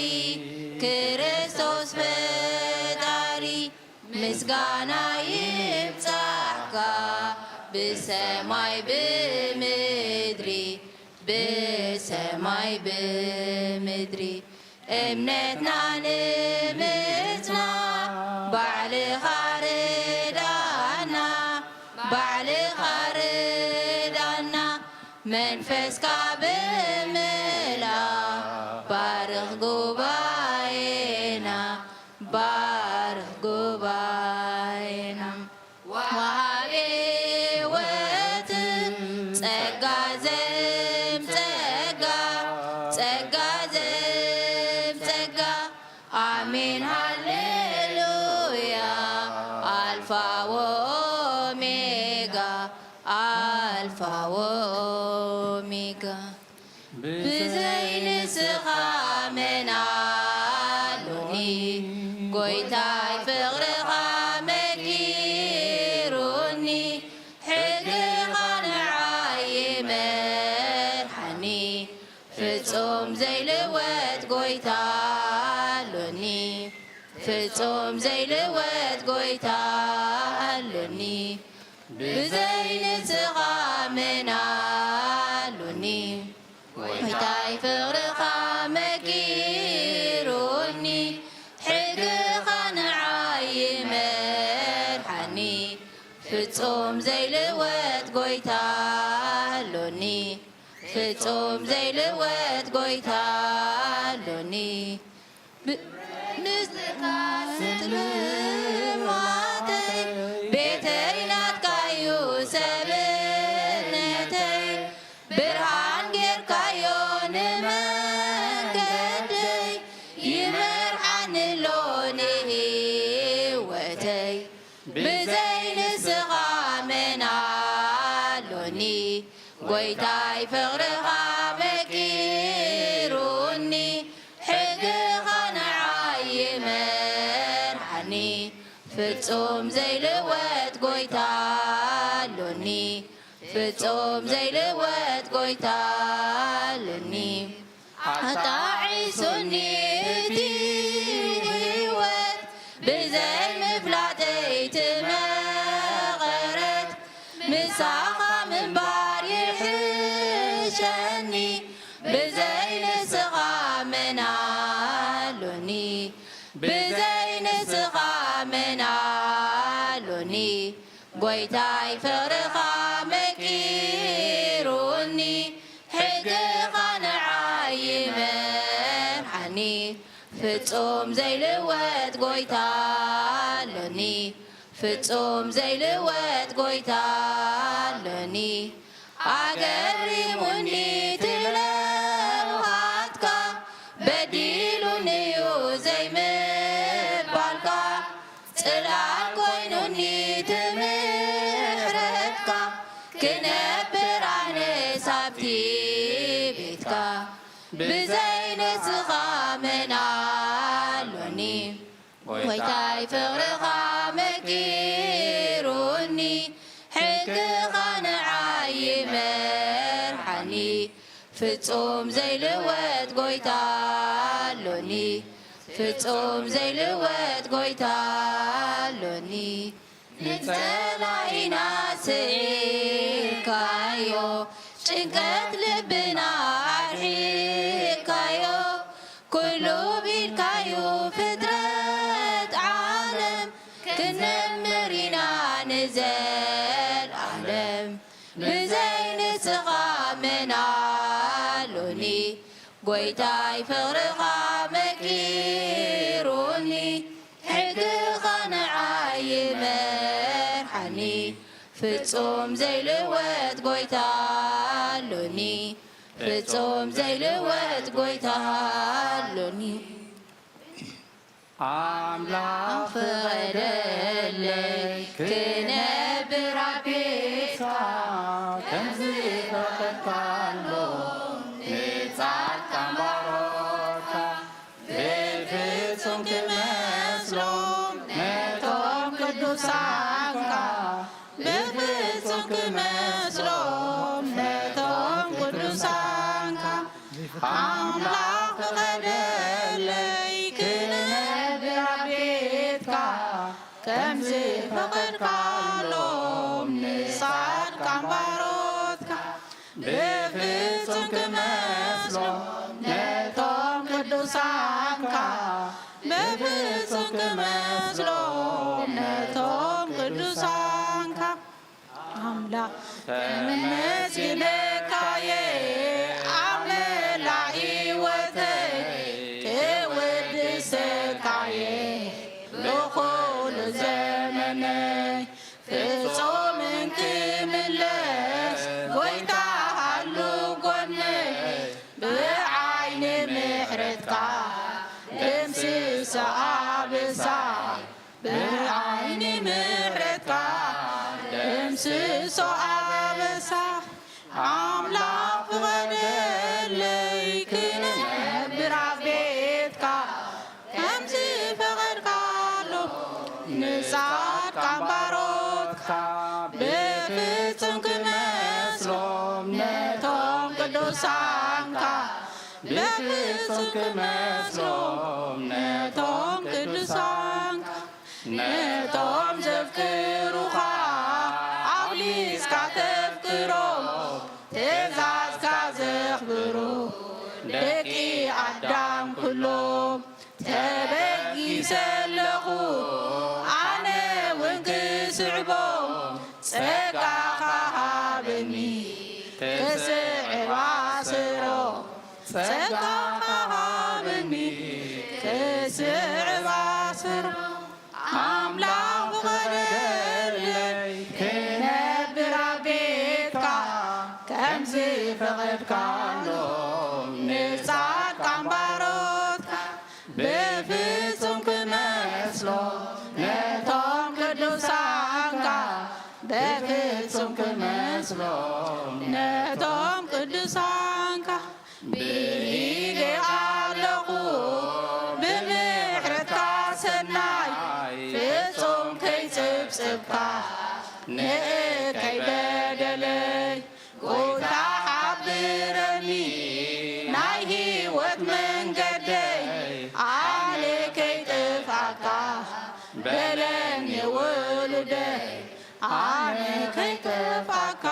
ክርስቶስ ፈጣሪ ምስጋና ይብጻሕካ ብሰማይ ብምድሪ ብሰማይ ብምድሪ እምነትና ንምጽና ባዕልኻ ርዳና ባዕልኻ ርዳና መንፈስካ ብምላ ባርኽ ጉባኤና ባርኽ ጉባኤና ወሃቤ ሕይወት ጸጋ ዘምጸጋ ጸጋ ዘምጸጋ አሜን ሃሌሉያ አልፋ ወኦሜጋ አልፋ ወኦሜጋ ብዘይንስኻ መናሉኒ ጎይታይ ፍቕርኻ መኪሩኒ ሕግኻ ንዓይ መርሓኒ ፍጹም ዘይልወጥ ጎይታ ኣሎኒ ፍጹም ዘይልወጥ ጎይታ ኣሎኒ ብዘይንስኻ መናሉኒ ጎይታይ ፍቕርኻ መኪሩኒ ሕግኻ ንዓይ መርሓኒ ፍጹም ዘይልወጥ ጎይታ ኣሎኒ ፍጹም ዘይልወጥ ጎይታ ኣሎኒ ንስካ ስትልማተይ ቤተይ ናትካዩ ሰብነተይ ብርሃን ጌርካዮ ንመንገደይ ይመርሓንሎ ንህይወተይ ብዘይንስኻ መናሎኒ ጎይታይ ፍቕርኻ መኪሩኒ ሕግኻ ንዓይ መርሓኒ ፍጹም ዘይልወጥ ጎይታ ኣሎኒ ፍጹም ዘይልወጥ ጎይታ ኣሎኒ ኣጣዒሱኒ እቲ ሕይወት ብዘይምፍላጠይ ትመቐረት ምሳኻ ምንባር ይሕሸኒ ብዘይንስኻ መናሎኒ ብዘይንስኻ መናሎኒ ጎይታይ ፍቕርኻ መኪሩኒ ሕግኻ ንዓይ መርሓኒ ፍጹም ዘይልወጥ ጎይታ ኣሎኒ ፍጹም ዘይልወጥ ጎይታ ኣሎኒ ኣገሪሙኒ ትለውሃትካ በዲሉኒ እዩ ዘይምባልካ ጽላል ኮይኑኒ ትምሕረትካ ክነብር ኣነ ሳብቲ ቤትካ ብዘይንስኻ መናሎኒ ጎይታይ ፍቕርኻ መኪሩኒ ሕግኻ ንዓይ መርሓኒ ፍጹም ዘይልወጥ ጎይታ ኣሎኒ ፍጹም ዘይልወጥ ጎይታ ኣሎኒ ንጸላኢና ስዒርካዮ ጭንቀት ልብና ኣድሒካዮ ኩሉ ቢልካዩ ፍጥረት ዓለም ክንነብር ኢና ንዘለዓለም ብዘይንስኻ መናሎኒ ጎይታይ ፍቕርኻ መኪሩኒ ሕግኻ ንዓይ መርሓኒ ፍጹም ዘይልወጥ ጎይታ ኣሎኒ ፍጹም ዘይልወጥ ጎይታ ኣሎኒ አምላክ ፍቀደለይ ክነብር ኣብ ቤትካ ከምዚ ፈቐድካሎ ንጻድቃን ባሮትካ ብፍጹም ክመስሎም ነቶም ቅዱሳንካ ብፍጹም ክመስሎም አምላክ ፍቀደለይ ክነብር ኣብ ቤትካ ከምዚ ፈቐድካሎም ንጻድቃን ባሮትካ ብፍጹም ክመስሎም ነቶም ቅዱሳንካ ብፍጹም ክመስሎም ነቶም ቅዱሳንካ አምላክ ተመስግነካየ ኣብ መላእ ሕይወተይ ክውድሰካየ ብኩሉ ዘመነይ ፍጹምን ክምለስ ጎይታ ሃሉ ጎነይ ብዓይኒ ምሕረትካ ድምስሶ ኣበሳይ ብዓይኒ ምሕረትካ ድምስሶ ኣበሳይ ኣምላክ ፍቀደለይ ክነብር ኣብ ቤትካ ከምዚ ፈቐድካሎ ንጻድቃን ባሮትካ ብፍጹም ክመስሎም ነቶም ቅዱሳንካ ብፍጹም ክመስሎም ነቶም ቅዱሳንካ ነቶም ዘፍቅሩኻ ኣብሊስካ ተፍቅሮም ትእዛዝካ ዘኽብሩ ደቂ ኣዳም ኩሎም ተበጊሰለኹ ኣነ እውን ክስዕቦም ጸጋኻ ሃበኒ ክስዕብ ኣስሮም ጸጋኻ ሃበኒ ክስዕብ ኣስሮም አምላክ ፍቀደለይ ክነብር ኣብ ቤትካ ከምዚ ፈቐድካሎም ንጻድቃን ባሮትካ ብፍጹም ክመስሎም ነቶም ቅዱሳንካ ብፍጹም ክመስሎም ነቶም ቅዱሳንካ ብኢደ ኣለኹ ብምሕረትካ ሰናይ ፍጹም ከይጽብጽብካ ንከይበደለይ ጎይታ ሓብረኒ ናይ ሕይወት መንገደይ ኣነ ከይጥፍኣካ በለኒ ውሉደይ ኣነ ከይጥፍኣካ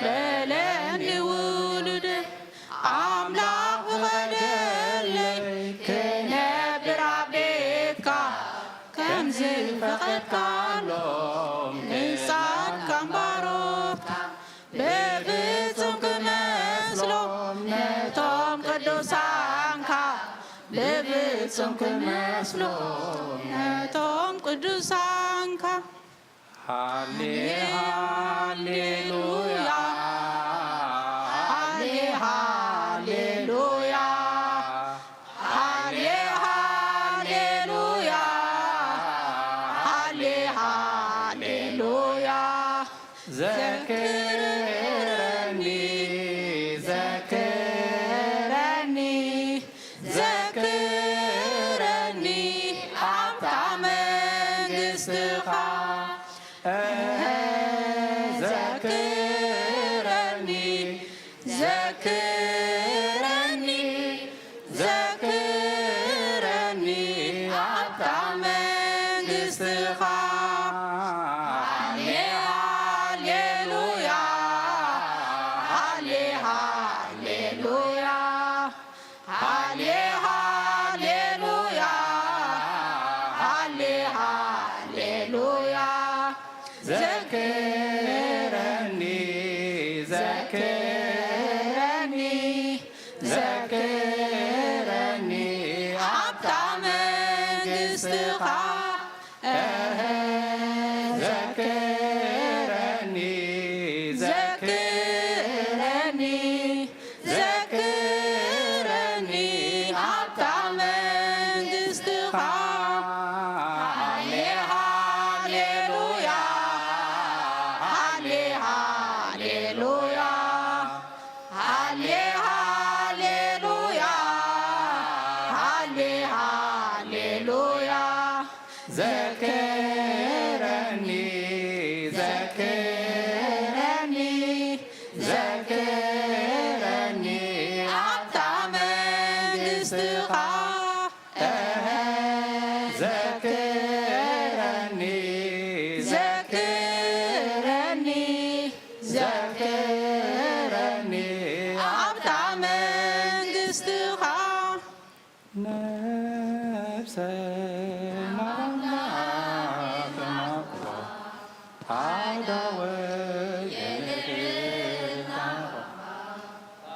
በለኒ ውሉደይ ኣምላክ ፍቀደለይ ክነብር ኣብ ቤትካ ከምዚ ፈቐድካሎም ንጻድቃን ባሮትካ ብፍጹም ክመስሎም ነቶም ቅዱሳንካ ብፍጹም ክመስሎም ነቶም ቅዱሳንካ ሃሌ ሃሌሉያ ሃሌ ሃሌሉያ ሃሌ ሃሌሉያ ሃሌ ሃሌሉያ ዘክረኒ ዘክረኒ ዘክረኒ ኣብታ መንግሥትኻ ዘክረኒ ዘክረኒ ዘክረኒ ኣብታ መንግሥትኻ ሃሌ ሃሌሉያ ሃሌ ሃሌሉያ ሃሌ ሃሌሉያ ሃሌ ሃሌሉያ ዘክረኒ ዘክረኒ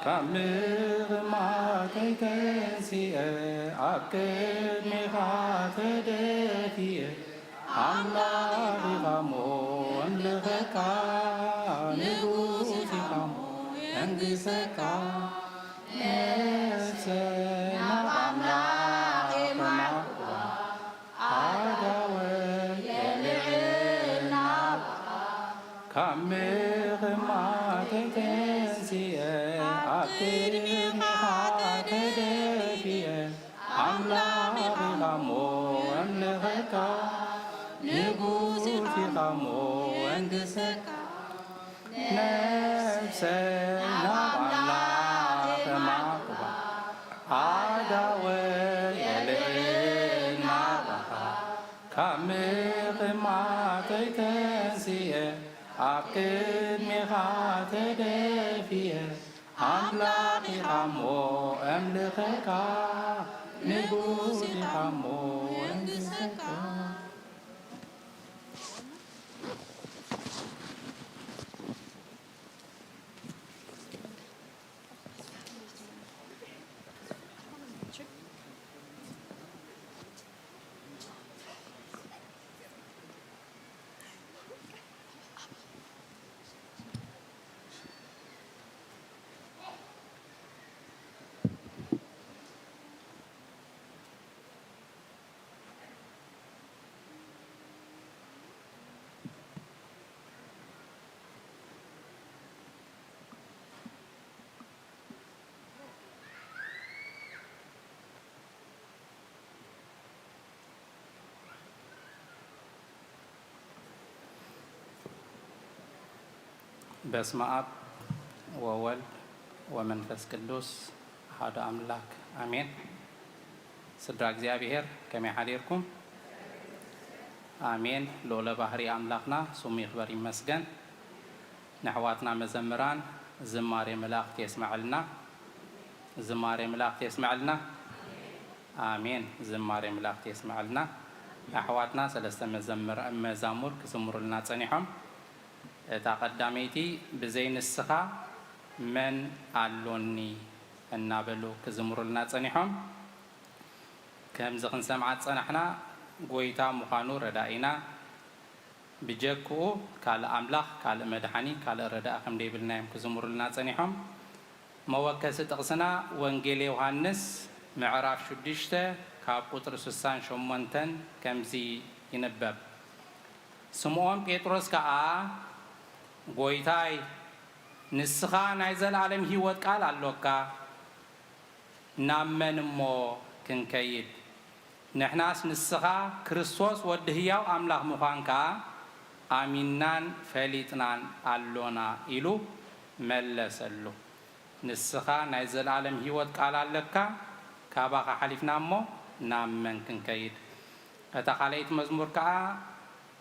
كمغ ما تيتنسي أكد مغا تدفي الله غمون لغكا نبوسي غمون انجسكا نفسنا بأملاك مقوى عدوى يلعنا كمغ ما تيتنسي أكد مغا تدفي الله غمون لغكا نبوسي غمون انجسكا نفسنا بأملاك مقوى عدوى يلعنا كمغ ما تيتنسي أكد مغا تدفي أملاقي غمو أملخكا نبوسي غمو أنجسكا በስመ አብ ወወልድ ወመንፈስ ቅዱስ አሐዱ አምላክ አሜን። ስድራ እግዚአብሔር ከመይ ሓዲርኩም? አሜን። ልዑለ ባህሪ አምላክና ስሙ ይክበር ይመስገን። ንኣሕዋትና መዘምራን ዝማሬ መላእክት የስምዐልና ዝማሬ መላእክት የስምዐልና አሜን። ዝማሬ መላእክት የስምዐልና ኣሕዋትና ሰለስተ መዛሙር ክዝምሩልና ፀኒሖም እታ ቀዳመይቲ ብዘይ ንስኻ መን ኣሎኒ እናበሉ ክዝምሩልና ፀኒሖም ከምዚ ክንሰምዓ ፀናሕና ጎይታ ምዃኑ ረዳኢና ብጀክኡ ካልእ ኣምላኽ ካልእ መድሓኒ ካልእ ረዳእ ከም ደይብልናዮም ክዝምሩልና ፀኒሖም መወከሲ ጥቕስና ወንጌል ዮሃንስ ምዕራፍ 6 ካብ ቁጥሪ 68 ከምዚ ይንበብ ስምዖን ጴጥሮስ ከዓ ጎይታይ ንስኻ ናይ ዘለዓለም ሂወት ቃል ኣሎካ ናብ መን እሞ ክንከይድ ንሕናስ ንስኻ ክርስቶስ ወዲ ህያው ኣምላኽ ምዃንካ ኣሚናን ፈሊጥናን ኣሎና ኢሉ መለሰሉ። ንስኻ ናይ ዘለዓለም ሂወት ቃል ኣለካ ካባኻ ሓሊፍና እሞ ናብ መን ክንከይድ? እታ ካልአይቲ መዝሙር ከዓ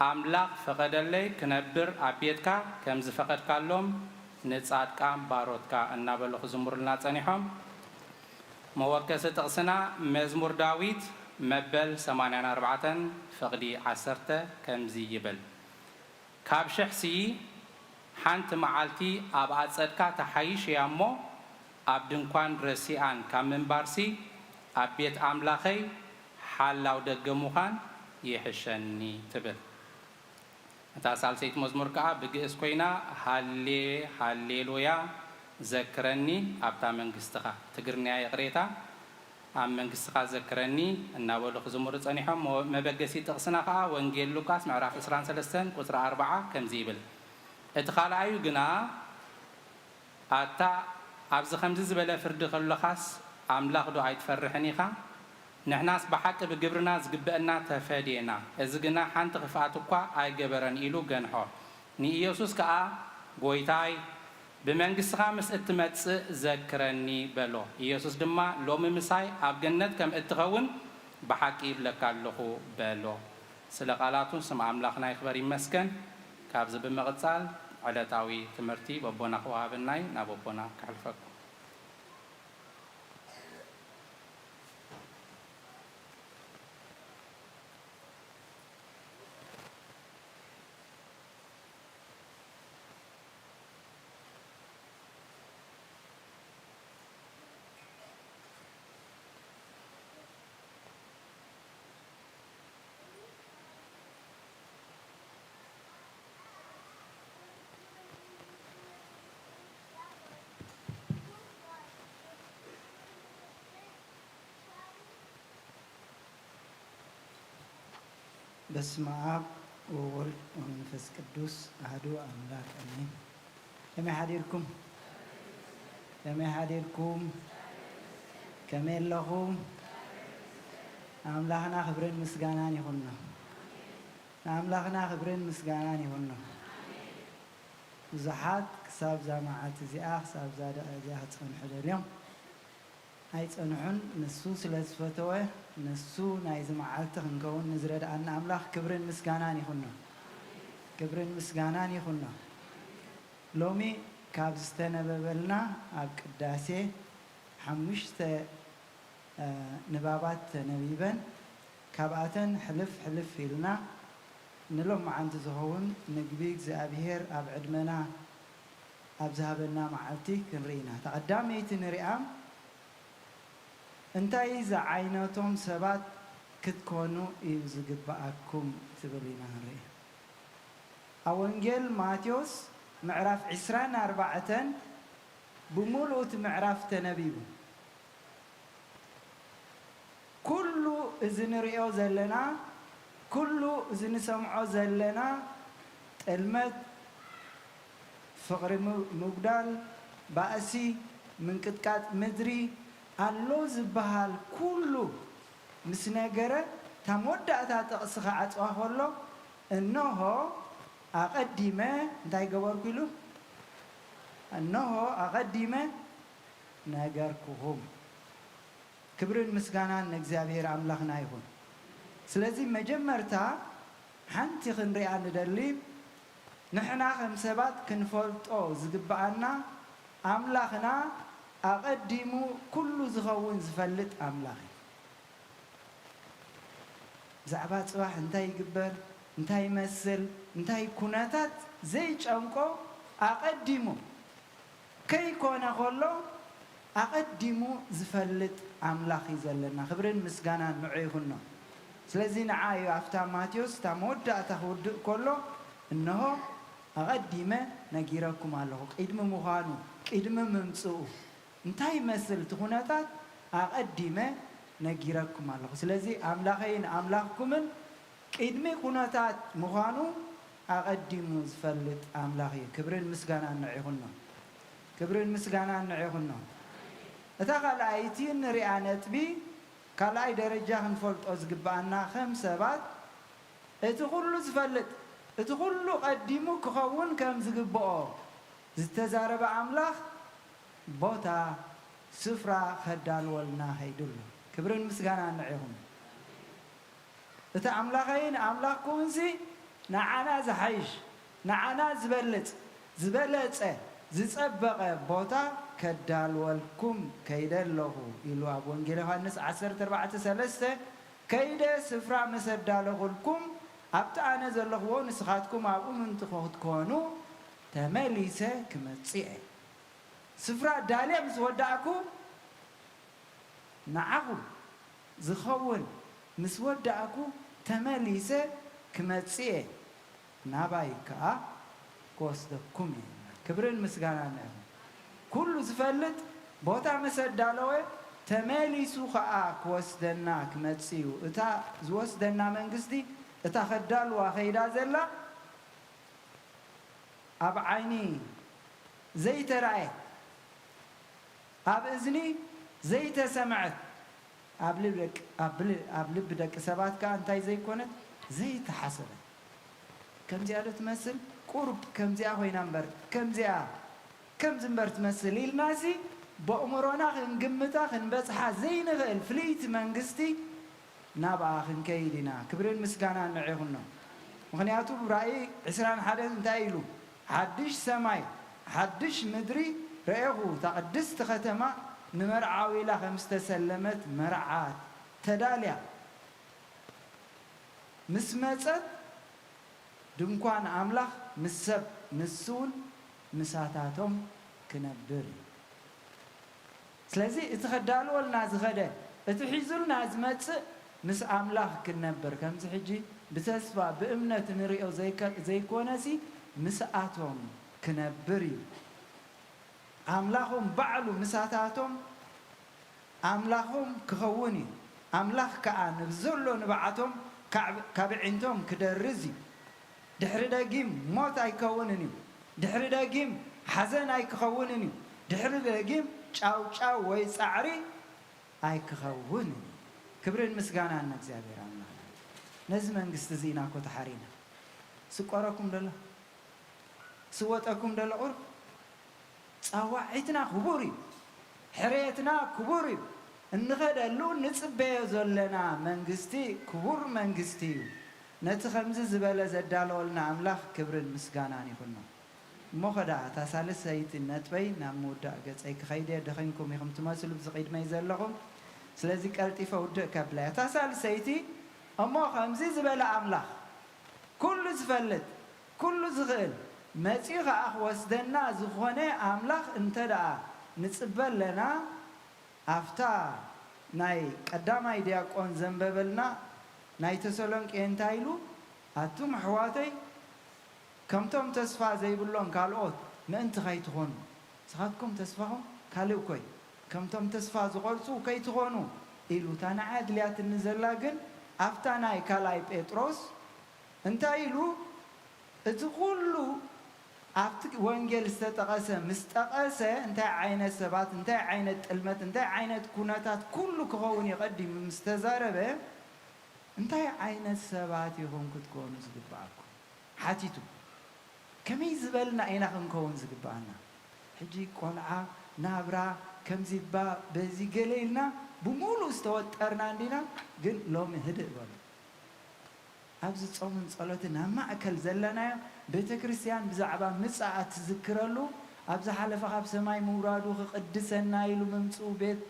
ኣምላኽ ፈቐደለይ ክነብር ኣብ ቤትካ ከም ዝፈቐድካሎም ንጻድቃን ባሮትካ እናበሉ ክዝምሩልና ፀኒሖም መወከሲ ጥቕስና መዝሙር ዳዊት መበል 84 ፍቕዲ 10 ከምዚ ይብል ካብ ሽሕሲ ሓንቲ መዓልቲ ኣብ ኣፀድካ ተሓይሽ እያ እሞ ኣብ ድንኳን ረሲኣን ካብ ምንባርሲ ኣብ ቤት ኣምላኸይ ሓላው ደገ ምዃን ይሕሸኒ ትብል። እታ ሳልሰይቲ መዝሙር ከዓ ብግእዝ ኮይና ሃሌ ሃሌሉያ ዘክረኒ ኣብታ መንግስትኻ ትግርንያ የቕሬታ ኣብ መንግስትኻ ዘክረኒ እናበሉ ክዝምሩ ፀኒሖም መበገሲ ጥቕስና ከዓ ወንጌል ሉቃስ ምዕራፍ 23 ቁፅሪ 40 ከምዚ ይብል እቲ ካልኣዩ ግና ኣታ ኣብዚ ከምዚ ዝበለ ፍርዲ ከለኻስ ኣምላኽ ዶ ኣይትፈርሕን ኢኻ ንሕናስ ብሓቂ ብግብርና ዝግበአና ተፈዲና እዚ ግና ሓንቲ ክፍኣት እኳ ኣይገበረን ኢሉ ገንሖ ንኢየሱስ ከዓ ጎይታይ ብመንግስትኻ ምስ እትመፅእ ዘክረኒ በሎ ኢየሱስ ድማ ሎሚ ምሳይ ኣብ ገነት ከም እትኸውን ብሓቂ ይብለካ ኣለኹ በሎ። ስለ ቃላቱ ስም ኣምላኽና ይክበር ይመስገን። ካብዚ ብምቕፃል ዕለታዊ ትምህርቲ በቦና ክወሃበናይ ናብ በቦና ክሕልፈኩም። በስመ አብ ወወልድ ወመንፈስ ቅዱስ አሐዱ አምላክ አሜን። ከመይ ሓዲርኩም ከመይ ኣለኹም? አምላኽና ክብርን ምስጋናን ይኹንና። አምላኽና ክብርን ምስጋናን ይኹንና። ብዙሓት ክሳብ ዛ መዓልቲ እዚኣ ክሳብ ዛ ደቂቃ እዚኣ ክፀንሑ ደልዮም ኣይፀንሑን። ንሱ ስለ ዝፈተወ ንሱ ናይዚ መዓልቲ ክንከውን ንዝረድኣና ኣምላኽ ክብርን ምስጋናን ይኹንና። ክብርን ምስጋናን ይኹንና። ሎሚ ካብ ዝተነበበልና ኣብ ቅዳሴ 5 ንባባት ተነቢበን ካብኣተን ሕልፍ ሕልፍ ኢልና ንሎም መዓልቲ ዝኸውን ምግቢ እግዚኣብሔር ኣብ ዕድመና ኣብ ዝሃበና መዓልቲ ክንርኢና። ተቐዳመይቲ ንሪኣ እንታይ ዝዓይነቶም ሰባት ክትኮኑ እዩ ዝግባኣኩም ትብል ኢና ንርኢ። ኣብ ወንጌል ማቴዎስ ምዕራፍ 24 ብምሉእ እቲ ምዕራፍ ተነቢቡ ኩሉ እዚ ንሪኦ ዘለና ኩሉ እዚ ንሰምዖ ዘለና ጥልመት፣ ፍቕሪ ምጉዳል፣ ባእሲ፣ ምንቅጥቃጥ ምድሪ ኣሎ ዝበሃል ኩሉ ምስ ነገረ እታ መወዳእታ ጥቕሲ ክዓፅዋ ከሎ እነሆ ኣቐዲመ እንታይ ገበርኩ ኢሉ እነሆ ኣቐዲመ ነገርኩሁም። ክብርን ምስጋናን ንእግዚኣብሔር ኣምላኽና ይኹን። ስለዚ መጀመርታ ሓንቲ ክንሪኣ ንደሊ ንሕና ከም ሰባት ክንፈልጦ ዝግባኣና ኣምላኽና ኣቐዲሙ ኩሉ ዝኸውን ዝፈልጥ ኣምላኽ እዩ። ብዛዕባ ፅባሕ እንታይ ይግበር፣ እንታይ ይመስል፣ እንታይ ኩነታት ዘይጨንቆ ኣቐዲሙ ከይኮነ ከሎ ኣቐዲሙ ዝፈልጥ ኣምላኽ እዩ ዘለና። ክብርን ምስጋናን ንዑ ይኹኖ። ስለዚ ንዓ እዩ ኣፍታ ማቴዎስ እታ መወዳእታ ክውድእ ከሎ እነሆ ኣቐዲመ ነጊረኩም ኣለኹ። ቅድሚ ምዃኑ ቅድሚ ምምፅኡ እንታይ ይመስል እቲ ኩነታት ኣቐዲመ ነጊረኩም ኣለኹ። ስለዚ ኣምላኸይን ኣምላኽኩምን ቅድሚ ኩነታት ምዃኑ ኣቐዲሙ ዝፈልጥ ኣምላኽ እዩ። ክብርን ምስጋናን ንዑ ይኹኖ። ክብርን ምስጋናን ንዑ ይኹኖ። እታ ካልኣይቲ ንሪኣ ነጥቢ ካልኣይ ደረጃ ክንፈልጦ ዝግባኣና ከም ሰባት እቲ ኩሉ ዝፈልጥ እቲ ኩሉ ቀዲሙ ክኸውን ከም ዝግብኦ ዝተዛረበ ኣምላኽ ቦታ ስፍራ ከዳልወልና ኸይድሉ። ክብርን ምስጋናን ንዑ ይኹን። እቲ ኣምላኸይን ኣምላኽኩምሲ ንዓና ዝሓይሽ ንዓና ዝበልፅ ዝበለፀ ዝፀበቐ ቦታ ከዳልወልኩም ከይደ ኣለኹ ኢሉ ኣብ ወንጌል ዮሃንስ 14:3 ከይደ ስፍራ ምስ ኣዳለኹልኩም ኣብቲ ኣነ ዘለኽዎ ንስኻትኩም ኣብኡ ምንቲ ክትኮኑ ተመሊሰ ክመፅእ እየ። ስፍራ ዳልየ ምስ ወዳእኩ ንዓኹም ዝኸውን ምስ ወዳእኩ ተመሊሰ ክመፅእ እየ ናባይ ከዓ ክወስደኩም እየ። ክብርን ምስጋናን ንዑ። ኩሉ ዝፈልጥ ቦታ ምስ ኣዳለወ ተመሊሱ ከዓ ክወስደና ክመፅእ እዩ። እታ ዝወስደና መንግስቲ እታ ከዳልዋ ኸይዳ ዘላ ኣብ ዓይኒ ዘይተረአየት ኣብ እዝኒ ዘይተሰምዐት ኣብ ልቢ ደቂ ሰባት ከዓ እንታይ ዘይኮነት ዘይተሓሰበት ከምዚኣ ዶ ትመስል ቁርብ ከምዚኣ ኮይና እምበር ከምዚኣ ከምዚ እምበር ትመስል ኢልናሲ ብእምሮና ክንግምታ ክንበፅሓ ዘይንኽእል ፍልይቲ መንግስቲ ናብኣ ክንከይድ ኢና። ክብርን ምስጋናን ንዑ ይኹኖ። ምክንያቱ ራእይ 21 እንታይ ኢሉ ሓድሽ ሰማይ ሓድሽ ምድሪ ረአኹ እታ ቅድስቲ ከተማ ንመርዓዊ ኢላ ከም ዝተሰለመት መርዓ ተዳልያ ምስ መፀት ድንኳን ኣምላኽ ምስ ሰብ ንሱውን ምሳታቶም ክነብር እዩ። ስለዚ እቲ ከዳልወልና ዝኸደ እቲ ሒዙልና ዝመፅእ ምስ ኣምላኽ ክንነብር ከምዚ ሕጂ ብተስፋ ብእምነት ንሪኦ ዘይኮነሲ ምስኣቶም ክነብር እዩ። ኣምላኾም ባዕሉ ምሳታቶም ኣምላኾም ክኸውን እዩ። ኣምላኽ ከዓ ንብዘሎ ንባዓቶም ካብዕንቶም ክደርዝ እዩ ድሕሪ ደጊም ሞት ኣይከውንን እዩ ድሕሪ ደጊም ሓዘን ኣይክኸውንን እዩ ድሕሪ ደጊም ጫውጫው ወይ ፃዕሪ ኣይክኸውንን እዩ ክብርን ምስጋናን እግዚአብሔር አምላክ ነዚ መንግስቲ እዚ ኢና ኮ ተሓሪና ስቆረኩም ደሎ ስወጠኩም ደሎ ቁርብ ፃዋዒትና ክቡር እዩ ሕርየትና ክቡር እዩ እንኸደሉ ንፅበዮ ዘለና መንግስቲ ክቡር መንግስቲ እዩ ነቲ ከምዚ ዝበለ ዘዳለወልና ኣምላኽ ክብርን ምስጋናን ይኹኖ እሞ ኸዳ እታ ሳልሰይቲ ነጥበይ ናብ ምውዳእ ገፀይ ክኸይደ ደኸኝኩም ኢኹም ትመስሉ ዝቕድመይ ዘለኹም ስለዚ ቀልጢፈ ውድእ ከብላ እታ ሳልሰይቲ እሞ ከምዚ ዝበለ ኣምላኽ ኩሉ ዝፈልጥ ኩሉ ዝኽእል መፂኡ ከዓ ክወስደና ዝኾነ ኣምላኽ እንተ ደኣ ንፅበለና ኣፍታ ናይ ቀዳማይ ዲያቆን ዘንበበልና ናይ ተሰሎንቄ እንታይ ኢሉ ኣቱም ኣሕዋተይ ከምቶም ተስፋ ዘይብሎም ካልኦት ምእንቲ ከይትኾኑ ንስኻትኩም ተስፋኹም ካልእ ኮይ ከምቶም ተስፋ ዝቆርፁ ከይትኾኑ ኢሉ እታ ንዓይ ኣድልያትኒ ዘላ ግን ኣፍታ ናይ ካልኣይ ጴጥሮስ እንታይ ኢሉ እቲ ኩሉ ኣብቲ ወንጌል ዝተጠቐሰ ምስ ጠቐሰ እንታይ ዓይነት ሰባት እንታይ ዓይነት ጥልመት እንታይ ዓይነት ኩነታት ኩሉ ክኸውን ይቐዲሙ ምስ ተዛረበ እንታይ ዓይነት ሰባት ኢኹም ክትኮኑ ዝግባአኩም ሓቲቱ ከመይ ዝበልና ኢና ክንከውን ዝግባአና ሕጂ ቆልዓ ናብራ ከምዚ ባ በዚ ገለ ኢልና ብሙሉእ ዝተወጠርና እንዲና ግን ሎሚ ህድእ በሉ ኣብዚ ጾምን ጸሎትን ኣብ ማእከል ዘለናዮ ቤተ ክርስቲያን ብዛዕባ ምጽኣት ትዝክረሉ ኣብ ዝሓለፈ ካብ ሰማይ ምውራዱ ክቅድሰና ኢሉ ምምፅኡ ቤት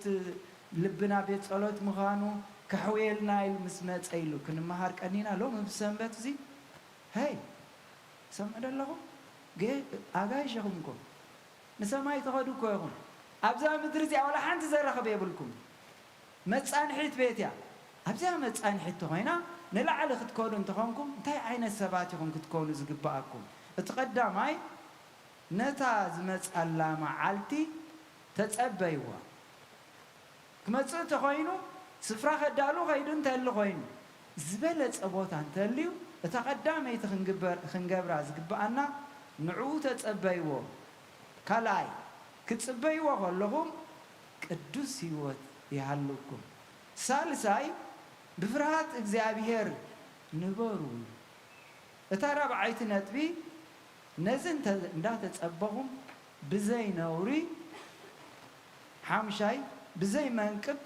ልብና ቤት ጸሎት ምዃኑ كحويلنا المسمات أيلو كن مهار كنينا لو مبسمبت زي هاي سمع الله جي أجايش همكم نسمع يتغدو كويهم أبزا مدرسي أولا حنت زرخ بيبلكم متسان حيت بيتيا أبزا متسان حيت هنا نلعل خدكون تخونكم تاي عين السبات يخون كتكون زقباكم اتقدم هاي نتاز مسألة معالتي تتأبيوا كما تخوينو سفرا خدالو غيدون تلو غينو زبلت أبوتان تليو اتقدم هاي خنجبر زقبانا نعو تتأبيوا كلاي كتأبيوا غلهم قدوس هيوت يحلوكم سالساي بفرات እግዚአብሔር ንበሩ እታራብ አይት ነጥቢ ነዝን እንዳተጸበኹም ብዘይ ነውሪ ሓምሻይ ብዘይ መንቅብ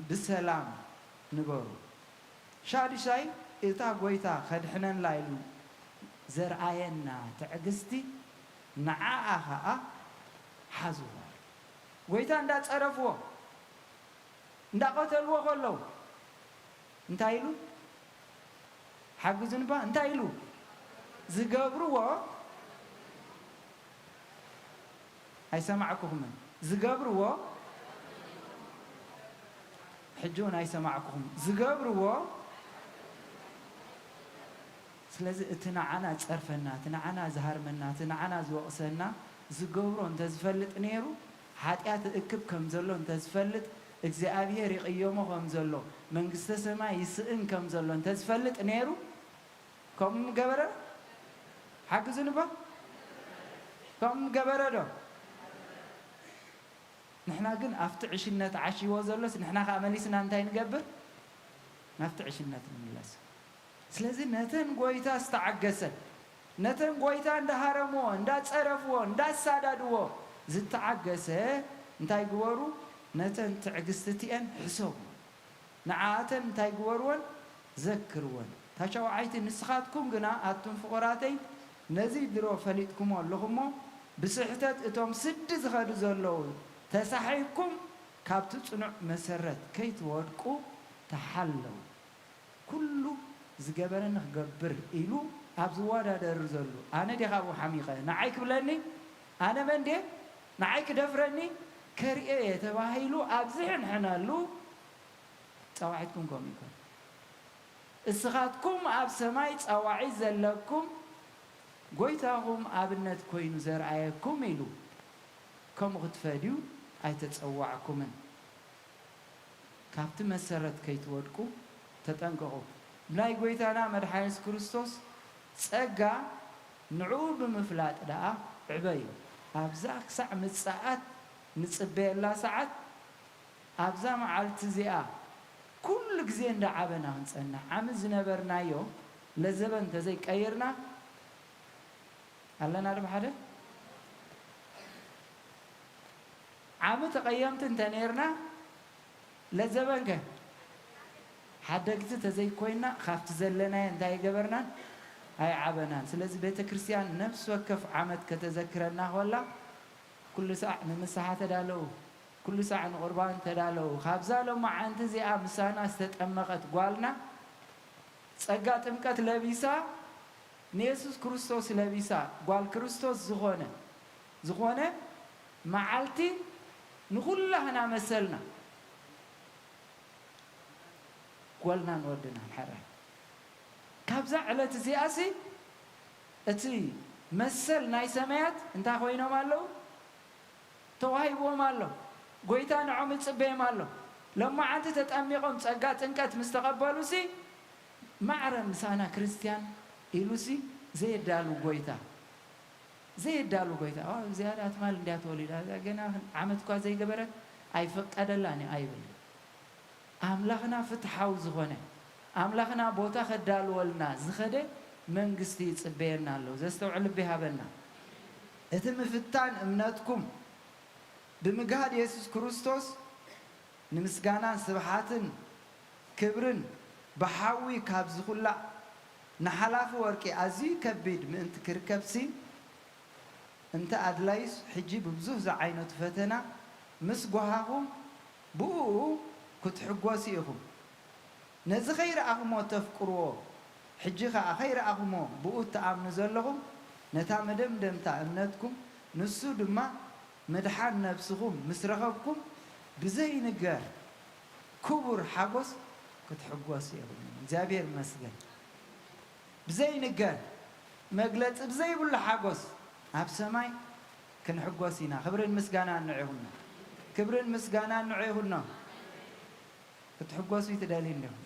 ብሰላም ንበሩ ሻድሻይ እታ ጎይታ ከድሕነን ላይሉ ዘርአየና ትዕግስቲ ንዓኣ ኸኣ ሓዝዋ ጎይታ እንዳጸረፍዎ እንዳቀተልዎ ከለው انتايلو حقزن با انتايلو زغبروا هاي سمعكم من زغبروا حجون هاي سمعكم زغبروا سلازي اتنعنا صرفنا تنعنا زهرمنا تنعنا زوقسنا زغبروا انت زفلط نيرو حاتيات اكب كم زلو انت زفلط እግዚአብሔር ይቀየመው ከምዘሎ መንግስተ ሰማይ ይስእን ከምዘሎ እንተ ዝፈልጥ ነይሩ ከም ገበረ ሓግዝንባ ከም ገበረ ዶ ንሕና ግን ኣብቲ ዕሽነት ዓሽይዎ ዘሎስ ንሕና ከዓ መሊስና እንታይ ንገብር ናብቲ ዕሽነት ንምለስ ስለዚ ነተን ጎይታ ዝተዓገሰ ነተን ጎይታ እንዳሃረምዎ እንዳፀረፍዎ እንዳሳዳድዎ ዝተዓገሰ እንታይ ግበሩ نتن تعجستيان حساب نعاتن تايجورون ذكرون تشاو عيت نسخاتكم جنا أتون فقراتي نزيد درو فليتكم اللهم بصحتات اتوم سد زخد زلون تسحيكم كابت صنع مسرت كي تورقو تحلوا كل زجبرن غبر إلو أبزوادا درزلو أنا دي خابو حميقة نعيك بلني أنا من دي نعيك دفرني كريه تباهيلو أبزحن حنالو تواعدكم كوميكم السخاتكم أب سماي تواعد زلكم قويتاهم أبنت كوينو زرعيكم إلو كم غتفاديو أي تتسوعكم كابت مسرت كي تودكو تتنقعوا ናይ ጎይታና መድኃኒት ክርስቶስ ጸጋ ንዑ ብምፍላጥ ደኣ ዕበዩ ኣብዛ ክሳዕ ምጽኣት ንጽበየላ ሰዓት ኣብዛ መዓልቲ እዚኣ ኩሉ ግዜ እንዳዓበና ክንጸንሕ ዓመት ዝነበርናዮ ለዘበን ተዘይቀይርና ኣለና ዶ ሓደ ዓመት ተቀየምት እንተነርና ለዘበንከ ሓደግቲ ተዘይኮይና ካብቲ ዘለና እንታይ ገበርና ኣይ ዓበናን ስለዚ ቤተ ክርስቲያን ነፍስ ወከፍ ዓመት ከተዘክረና ኾላ ኩሉ ሰዓት ንምስሓ ተዳለው ኩሉ ሰዓት ንቁርባን ተዳለው ካብዛ ሎማ ዓንቲ እዚኣ ምሳና ዝተጠመቐት ጓልና ጸጋ ጥምቀት ለቢሳ ንኢየሱስ ክርስቶስ ለቢሳ ጓል ክርስቶስ ዝኾነ መዓልቲ ንኹላህና መሰልና ጓልና ንወድና ንሕራይ ካብዛ ዕለት እዚኣሲ እቲ መሰል ናይ ሰማያት እንታይ ኮይኖም ኣለው ተዋሂቦም ኣለው ጎይታ ንዖም ይጽበዮም ኣሎ ለማዓንቲ ተጠሚቖም ጸጋ ጥምቀት ምስ ተቐበሉሲ ማዕረ ምሳና ክርስቲያን ኢሉሲ ዘይዳሉ ጎይታ ዝያዳ ኣትማል እንዲያ ተወሊዳ ገና ዓመት እኳ ዘይገበረት ኣይፈቀደላኒ ኣይብል ኣምላኽና ፍትሓዊ ዝኾነ ኣምላኽና ቦታ ከዳልወልና ዝኸደ መንግስቲ ይጽበየና ኣለዉ ዘስተውዕል ልቢ ሃበና እቲ ምፍታን እምነትኩም ብምግሃድ ኢየሱስ ክርስቶስ ንምስጋናን ስብሓትን ክብርን ብሓዊ ካብ ዝኹላዕ ንሓላፊ ወርቂ ኣዝዩ ከቢድ ምእንቲ ክርከብሲ እንተ ኣድላይስ ሕጂ ብብዙሕ ዝዓይነቱ ፈተና ምስ ጓሃኹም ብኡ ክትሕጐሱ ኢኹም ነዚ ኸይረኣኹሞ ተፍቅርዎ ሕጂ ኸዓ ኸይረኣኹሞ ብኡ ተኣምኑ ዘለኹም ነታ መደምደምታ እምነትኩም ንሱ ድማ መድሓን ነብስኹም ምስ ረኸብኩም ብዘይንገር ክቡር ሓጎስ ክትሕጐሱ ኢኹም እግዚአብሔር ይመስገን ብዘይንገር መግለፂ ብዘይብሉ ሓጎስ ኣብ ሰማይ ክንሕጐስ ኢና ክብርን ምስጋናን ንዑ ይኹና ክብርን ምስጋናን ንዑ ይኹና ክትሕጐሱ ትደልዩ እንዲኹም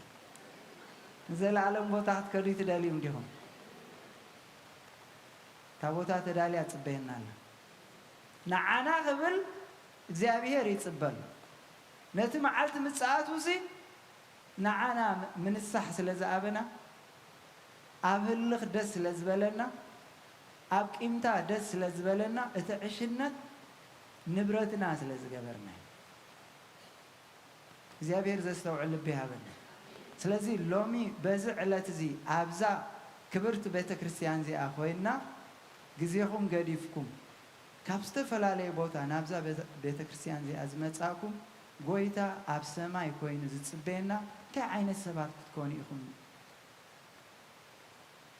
ንዘለዓለም ቦታ ክትከዱ ትደልዩ እንዲኹም እታ ቦታ ተዳልያ ጽበየና ኣላ ንዓና ክብል እግዚአብሔር ይጽበል ነቲ መዓልቲ ምጽኣቱ ሲ ንዓና ምንሳሕ ስለ ዝኣበና ኣብ ህልኽ ደስ ስለ ዝበለና ኣብ ቂምታ ደስ ስለ ዝበለና እቲ ዕሽነት ንብረትና ስለ ዝገበርና እግዚአብሔር ዘስተውዕል ልቢ ሃበና ስለዚ ሎሚ በዚ ዕለት እዚ ኣብዛ ክብርቲ ቤተ ክርስቲያን እዚኣ ኮይና ግዜኹም ገዲፍኩም ካብ ዝተፈላለየ ቦታ ናብዛ ቤተ ክርስቲያን እዚኣ ዝመጻኩም ጎይታ ኣብ ሰማይ ኮይኑ ዝጽበየና እንታይ ዓይነት ሰባት ክትኮኑ ኢኹም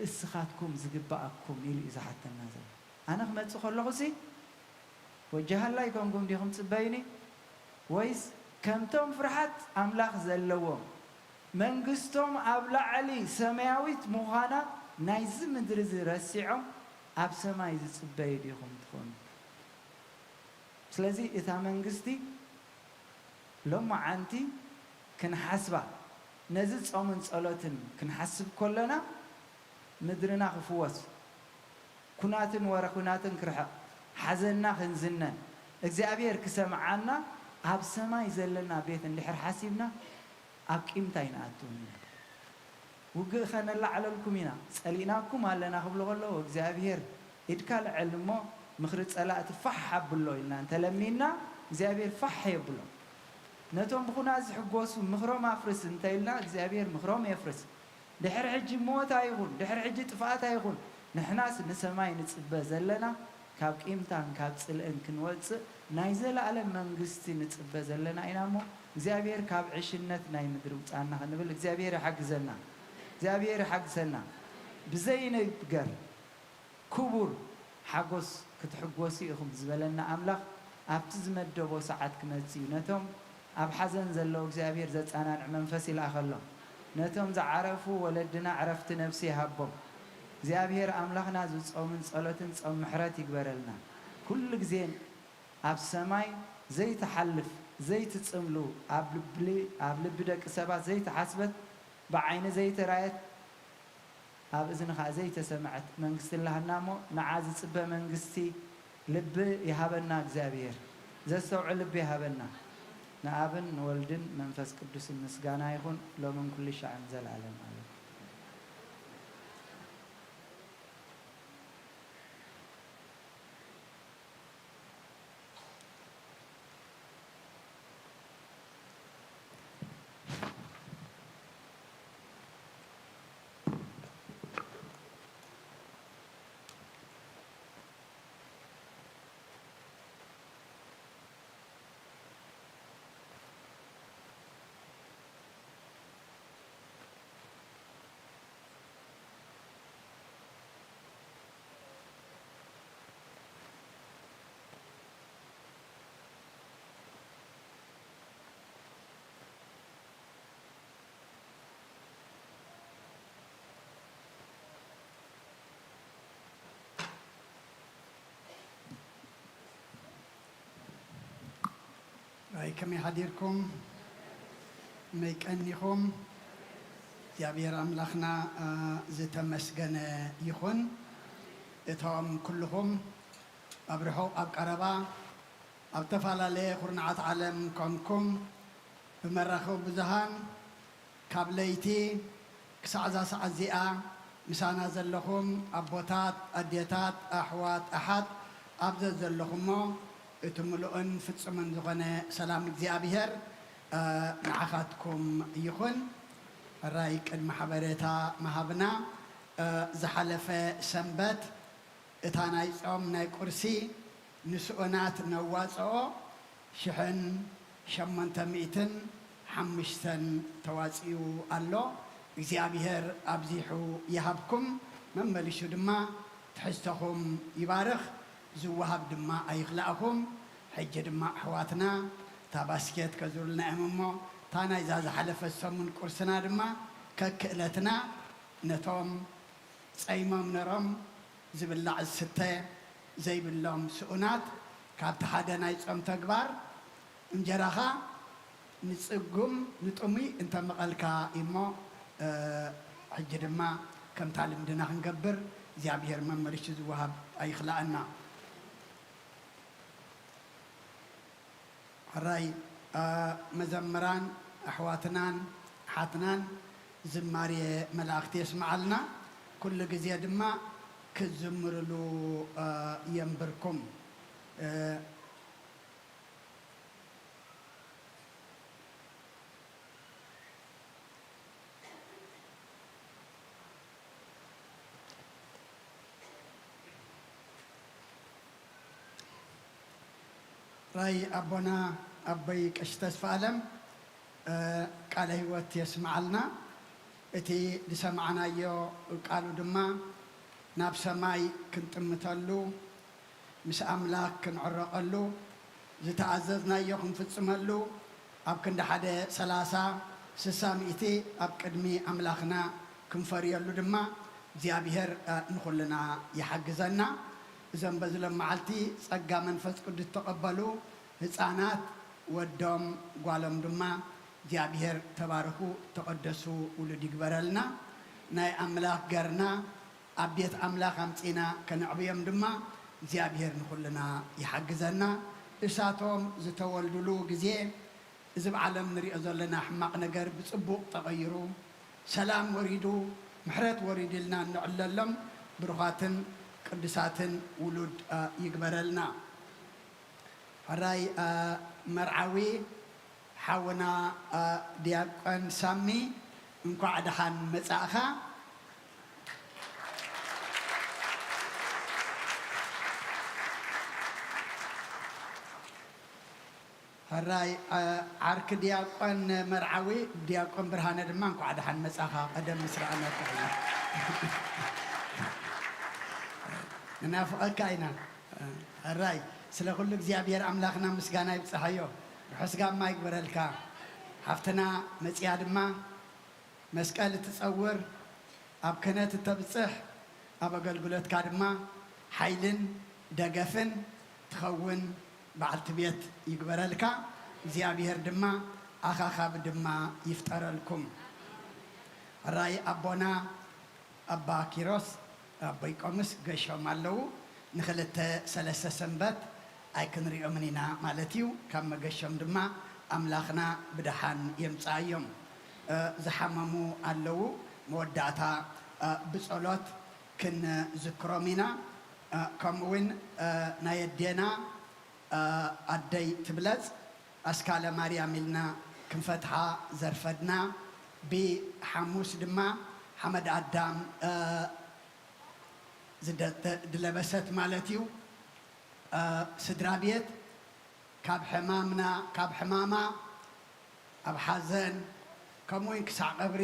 እስኻትኩም ዝግባኣኩም ኢሉ እዩ ዝሓተና ዘሎ ኣነ ክመጽእ ከለኹሲ ወጃሃላ ይኮንኩም ዲኹም ጽበይኒ ወይስ ከምቶም ፍርሓት ኣምላኽ ዘለዎም መንግስቶም ኣብ ላዕሊ ሰማያዊት ምዃና ናይዚ ምድሪ ዝረሲዖም ኣብ ሰማይ ዝጽበዩ ዲኹም ትኾኑ ስለዚ እታ መንግስቲ ሎማዓንቲ ክንሓስባ ነዚ ጾምን ጸሎትን ክንሓስብ ከለና ምድርና ክፍወስ ኩናትን ወረኩናትን ክርሕቕ ሓዘንና ክንዝነን እግዚአብሔር ክሰምዓና ኣብ ሰማይ ዘለና ቤት እንድሕር ሓሲብና ኣብ ቂምታ ይንኣትውና ውግእ ኸነላዕለልኩም ኢና ጸሊእናኩም ኣለና ክብሎ ከለዎ እግዚአብሔር ኢድካ ልዕል እሞ ምኽሪ ጸላእቲ ፋሕ ኣብሎ ኢልና እንተለሚና እግዚአብሔር ፋሕ የብሎ ነቶም ብኹናት ዝሕጐሱ ምኽሮም ኣፍርስ እንተኢልና እግዚአብሔር ምኽሮም የፍርስ ድሕሪ ሕጂ ሞት ኣይኹን ድሕሪ ሕጂ ጥፍኣት ኣይኹን ንሕናስ ንሰማይ ንጽበ ዘለና ካብ ቂምታን ካብ ጽልእን ክንወፅእ ናይ ዘለዓለም መንግስቲ ንጽበ ዘለና ኢና እሞ እግዚአብሔር ካብ ዕሽነት ናይ ምድሪ ውፃና ክንብል እግዚአብሔር ይሓግሰና ብዘይንገር ክቡር ሓጎስ ክትሕጐሱ ኢኹም ዝበለና ኣምላኽ ኣብቲ ዝመደቦ ሰዓት ክመጽእ እዩ ነቶም ኣብ ሓዘን ዘለዉ እግዚአብሔር ዘጻናንዕ መንፈስ ይልኣኸሎ ነቶም ዝዓረፉ ወለድና ዕረፍቲ ነፍሲ ይሃቦም እግዚአብሔር ኣምላኽና ዝጾምን ጸሎትን ጾም ምሕረት ይግበረልና ኩሉ ግዜ ኣብ ሰማይ ዘይተሓልፍ ዘይትጽምሉ ኣብ ልቢ ደቂ ሰባት ዘይተሓስበት بعين زي ترايت أب إذن خازي تسمعت منجست الله النامو نعاز صبا منجستي لب يهابنا إغزابير زي سوع لب يهابنا نابن ولدن منفس قدوس المسغانا يكون لو من كل شيء انزل العالم عليه كم يحضركم ميكأنيكم እግዚአብሔር አምላኽና ዝተመስገነ ይኹን እቶም ኩልኹም ኣብ ርሑቕ ኣብ ቀረባ ኣብ ተፈላለየ ኩርናዓት ዓለም ኮንኩም ብመራኸቢ ብዙሃን ካብ ለይቲ ክሳዕ እዛ ሰዓት እዚኣ ምሳና ዘለኹም ኣቦታት ኣዴታት ኣሕዋት ኣሓት ኣብዘ ዘለኹሞ እቲ ምሉእን ፍጹምን ዝኾነ ሰላም እግዚኣብሔር ንዓኻትኩም ይኹን ራይ ቅድሚ ሓበሬታ መሃብና ዝሓለፈ ሰንበት እታ ናይ ጾም ናይ ቁርሲ ንስኡናት ነዋፅኦ 1805 ተዋፂኡ ኣሎ እግዚኣብሔር ኣብዚሑ ይሃብኩም መመልሹ ድማ ትሕዝተኹም ይባርኽ ዝወሃብ ድማ ኣይኽላእኹም ሕጂ ድማ ኣሕዋትና እታ ባስኬት ከዝብሉና እዮም እሞ እታ ናይዛ ዝሓለፈት ሰሙን ቁርስና ድማ ከክእለትና ነቶም ፀይሞም ነሮም ዝብላዕ ዝስተ ዘይብሎም ስኡናት ካብቲ ሓደ ናይ ጾም ተግባር እንጀራኻ ንፅጉም ንጥሙይ እንተመቐልካ እሞ ሕጂ ድማ ከምታ ልምድና ክንገብር እግዚኣብሔር መመልሹ ዝወሃብ ኣይኽላእና ሕራይ መዘምራን ኣሕዋትናን ሓትናን ዝማርየ መላእኽቲ የስማዓልና ኩሉ ግዜ ድማ ክዝምርሉ የንብርኩም ራይ አቦና አበይ ቀሽ ተስፋ ዓለም ቃለ ህይወት የስማዓልና እቲ ዝሰማዕናዮ ቃሉ ድማ ናብ ሰማይ ክንጥምተሉ ምስ ኣምላኽ ክንዕረቐሉ ዝተኣዘዝናዮ ክንፍፅመሉ ኣብ ክንዲ ሓደ 30-60 ኣብ ቅድሚ ኣምላኽና ክንፈርየሉ ድማ እግዚኣብሔር ንኹልና ይሓግዘና እዞም በዝሎም መዓልቲ ጸጋ መንፈስ ቅዱስ ተቐበሉ ህፃናት ወዶም ጓሎም ድማ እግዚአብሔር ተባረኩ ተቀደሱ ውሉድ ይግበረልና ናይ አምላክ ገርና አቤት አምላክ አምጪና ከነዕብየም ድማ እግዚአብሔር ንኹልና ይሐግዘና እሳቶም ዝተወልዱሉ ጊዜ እዚ በዓለም ንሪኦ ዘለና ሕማቅ ነገር ብጽቡቅ ተቀይሩ ሰላም ወሪዱ ምሕረት ወሪድልና ንዕለሎም ብሩኻትን ቅዱሳትን ውሉድ ይግበረልና ሕራይ መርዓዊ ሓውና ዲያቆን ሳሚ እንኳዕ ደሓን መጻእኻ ሕራይ ዓርኪ ዲያቆን መርዓዊ ዲያቆን ብርሃነ ድማ እንኳዕ ደሓን መጻእኻ ቀደም ምስራእና ተኸዩ እናፍቐካ ኢና ሕራይ ስለ ኩሉ እግዚአብሔር አምላኽና ምስጋና ይብፅሐዮ ርሑስጋማ ይግበረልካ ሓፍትና መፅያ ድማ መስቀል ትፀውር ኣብ ክህነት እተብፅሕ ኣብ ኣገልግሎትካ ድማ ሓይልን ደገፍን ትኸውን በዓልቲ ቤት ይግበረልካ እግዚአብሔር ድማ ኣኻኻብ ድማ ይፍጠረልኩም ራይ አቦና አባ ኪሮስ አባይ ቆምስ ገሾም አለው ንኽልተ ሰለስተ ሰንበት ኣይክንሪኦም ኢና ማለት እዩ ካብ መገሾም ድማ ኣምላኽና ብድሓን የምፃእዮም ዝሓመሙ ኣለው መወዳእታ ብጸሎት ክንዝክሮም ኢና ከምኡውን ናይ ኣዴና ኣደይ ትብለፅ ኣስካለ ማርያም ኢልና ክንፈትሓ ዘርፈድና ብሓሙስ ድማ ሓመድ ኣዳም ዝለበሰት ማለት እዩ ስድራ ቤት ካብ ሕማማ ኣብ ሓዘን ከምኡውን ክሳዕ ቀብሪ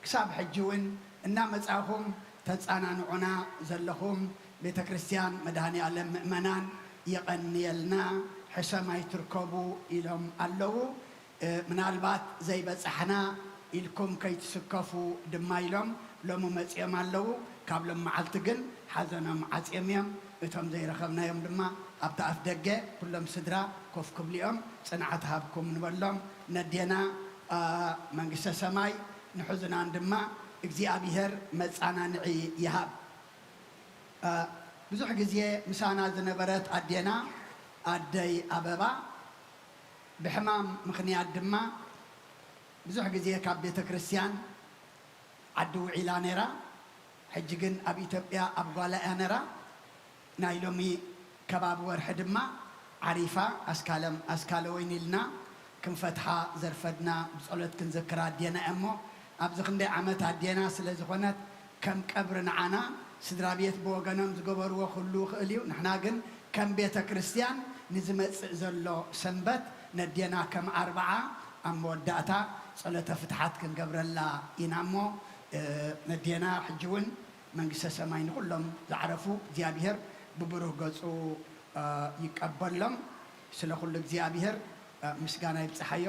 ክሳብ ሕጂ እውን እናመፃኹም ተፃናንዑና ዘለኹም ቤተ ክርስቲያን መድሃኒ ዓለም ምእመናን የቐንየልና ሕሰማይ ትርከቡ ኢሎም ኣለው ምናልባት ዘይበፅሕና ኢልኩም ከይትስከፉ ድማ ኢሎም ሎሙ መፅኦም ኣለው ካብ ሎም መዓልቲ ግን ሓዘኖም ዓፅዮም እዮም እቶም ዘይረኸብናዮም ድማ ኣብቲ ኣፍ ደገ ኩሎም ስድራ ኮፍ ክብሊኦም ፅንዓት ሃብኩም ንበሎም ነዴና መንግስተ ሰማይ ንሕዝናን ድማ እግዚኣብሔር መፃናንዒ ይሃብ ብዙሕ ግዜ ምሳና ዝነበረት ኣዴና ኣደይ ኣበባ ብሕማም ምክንያት ድማ ብዙሕ ግዜ ካብ ቤተ ክርስቲያን ዓዲ ውዒላ ነይራ ሕጂ ግን ኣብ ኢትዮጵያ ኣብ ጓላ እያ ነይራ ናይ ሎሚ ከባቢ ወርሒ ድማ ዓሪፋ ኣስካለ ወይኒ ኢልና ክንፈትሓ ዘርፈድና ብፀሎት ክንዘክራ ኣዴና እሞ ኣብዚ ክንደይ ዓመት ኣዴና ስለ ዝኾነት ከም ቀብሪ ንዓና ስድራ ቤት ብወገኖም ዝገበርዎ ኩሉ ክእል እዩ ንሕና ግን ከም ቤተ ክርስቲያን ንዝመፅእ ዘሎ ሰንበት ነዴና ከም ኣርብዓ ኣብ መወዳእታ ጸሎተ ፍትሓት ክንገብረላ ኢና እሞ ነዴና ሕጂ እውን መንግስተ ሰማይ ንኩሎም ዝዓረፉ እግዚኣብሔር ብብሩህ ገፁ ይቀበሎም ስለ ኩሉ እግዚኣብሔር ምስጋና ይብፅሓዮ